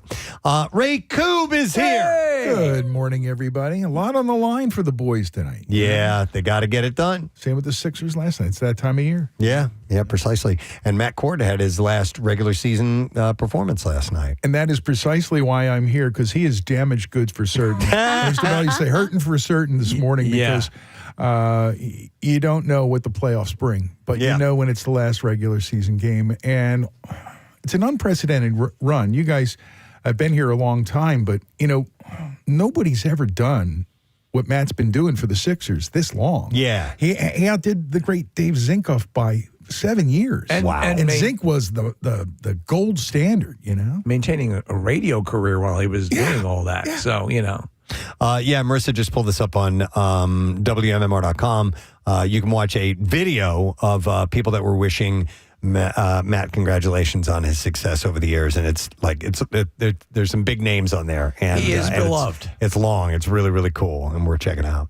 Ray Koob is here. Good morning, everybody. A lot on the line for the boys tonight. Yeah, they got to get it done. Same with the Sixers last night. It's that time of year. Yeah, precisely. And Matt Cord had his last regular season performance last night. And that is precisely why I'm here, because he is damaged goods for certain. First of all, you say hurting for certain this morning because you don't know what the playoffs bring, but you know when it's the last regular season game. And it's an unprecedented run. You guys have been here a long time, but, nobody's ever done what Matt's been doing for the Sixers this long. Yeah. He outdid the great Dave Zinkoff by 7 years. And Zink was the gold standard, Maintaining a radio career while he was doing all that. Yeah. So, Marissa just pulled this up on WMMR.com. You can watch a video of people that were wishing Matt congratulations on his success over the years, and there's some big names on there, and he is beloved. It's long. It's really, really cool, and we're checking it out.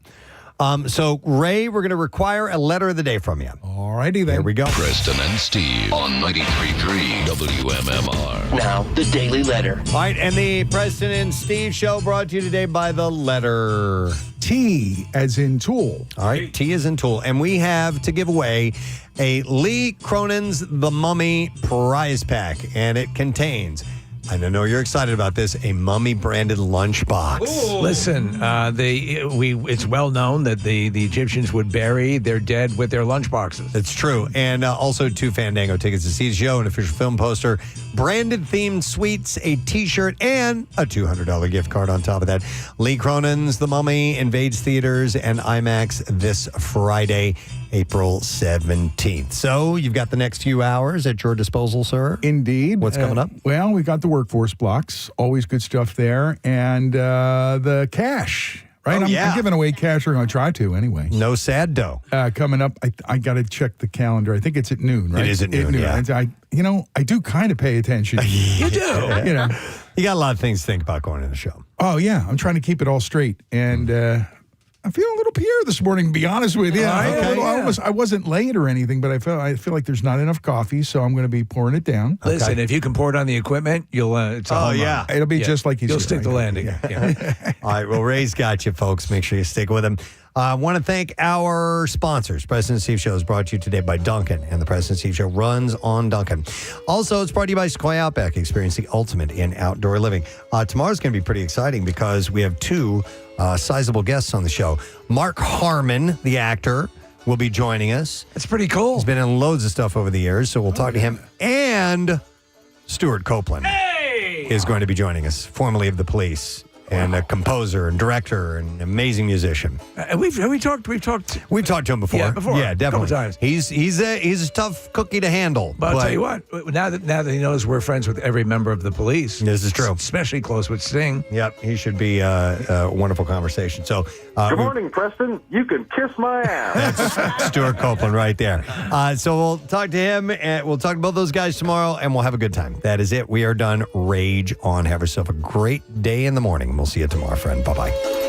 So, Ray, we're going to require a letter of the day from you. All righty, then. Here we go. Preston and Steve on 93.3 WMMR. Now, the Daily Letter. All right, and the Preston and Steve show brought to you today by the letter T as in tool. All right, T as in tool. And we have to give away a Lee Cronin's The Mummy prize pack, and it contains, I know you're excited about this, a Mummy-branded lunchbox. Ooh. Listen, it's well known that the Egyptians would bury their dead with their lunchboxes. It's true. And also 2 Fandango tickets to see the show, an official film poster, branded-themed sweets, a T-shirt, and a $200 gift card on top of that. Lee Cronin's The Mummy invades theaters and IMAX this Friday, April 17th. So you've got the next few hours at your disposal, sir. Indeed. What's coming up? Well, we've got the workforce blocks. Always good stuff there. And the cash. Right? Oh, I'm giving away cash, or I'm going to try to anyway. No sad dough. Coming up, I got to check the calendar. I think it's at noon, right? It is at noon, yeah. And I do kind of pay attention. You do. You got a lot of things to think about going to the show. Oh, yeah. I'm trying to keep it all straight. And I'm feeling a little Pierre this morning, to be honest with you. I wasn't late or anything, but I feel like there's not enough coffee, so I'm going to be pouring it down. Listen, if you can pour it on the equipment, you'll. It's a home run. It'll be just like you'll stick the landing. Yeah. All right. Well, Ray's got you, folks. Make sure you stick with him. I want to thank our sponsors. Preston and Steve Show is brought to you today by Dunkin', and the Preston and Steve Show runs on Dunkin'. Also, it's brought to you by Sequoia Outback. Experience the ultimate in outdoor living. Tomorrow's going to be pretty exciting because we have 2 sizable guests on the show. Mark Harmon, the actor, will be joining us. That's pretty cool. He's been in loads of stuff over the years, so we'll talk to him. And Stuart Copeland is going to be joining us, formerly of the Police. And a composer and director and amazing musician. We've talked to him before. Yeah, Yeah, definitely. A couple times. He's a tough cookie to handle. But I'll tell you what, now that he knows we're friends with every member of the Police. This is true. Especially close with Sting. Yep, he should be a wonderful conversation. So, good morning, Preston. You can kiss my ass. That's Stuart Copeland right there. So we'll talk to him, and we'll talk to both those guys tomorrow, and we'll have a good time. That is it. We are done. Rage on. Have yourself a great day in the morning. We'll see you tomorrow, friend. Bye-bye.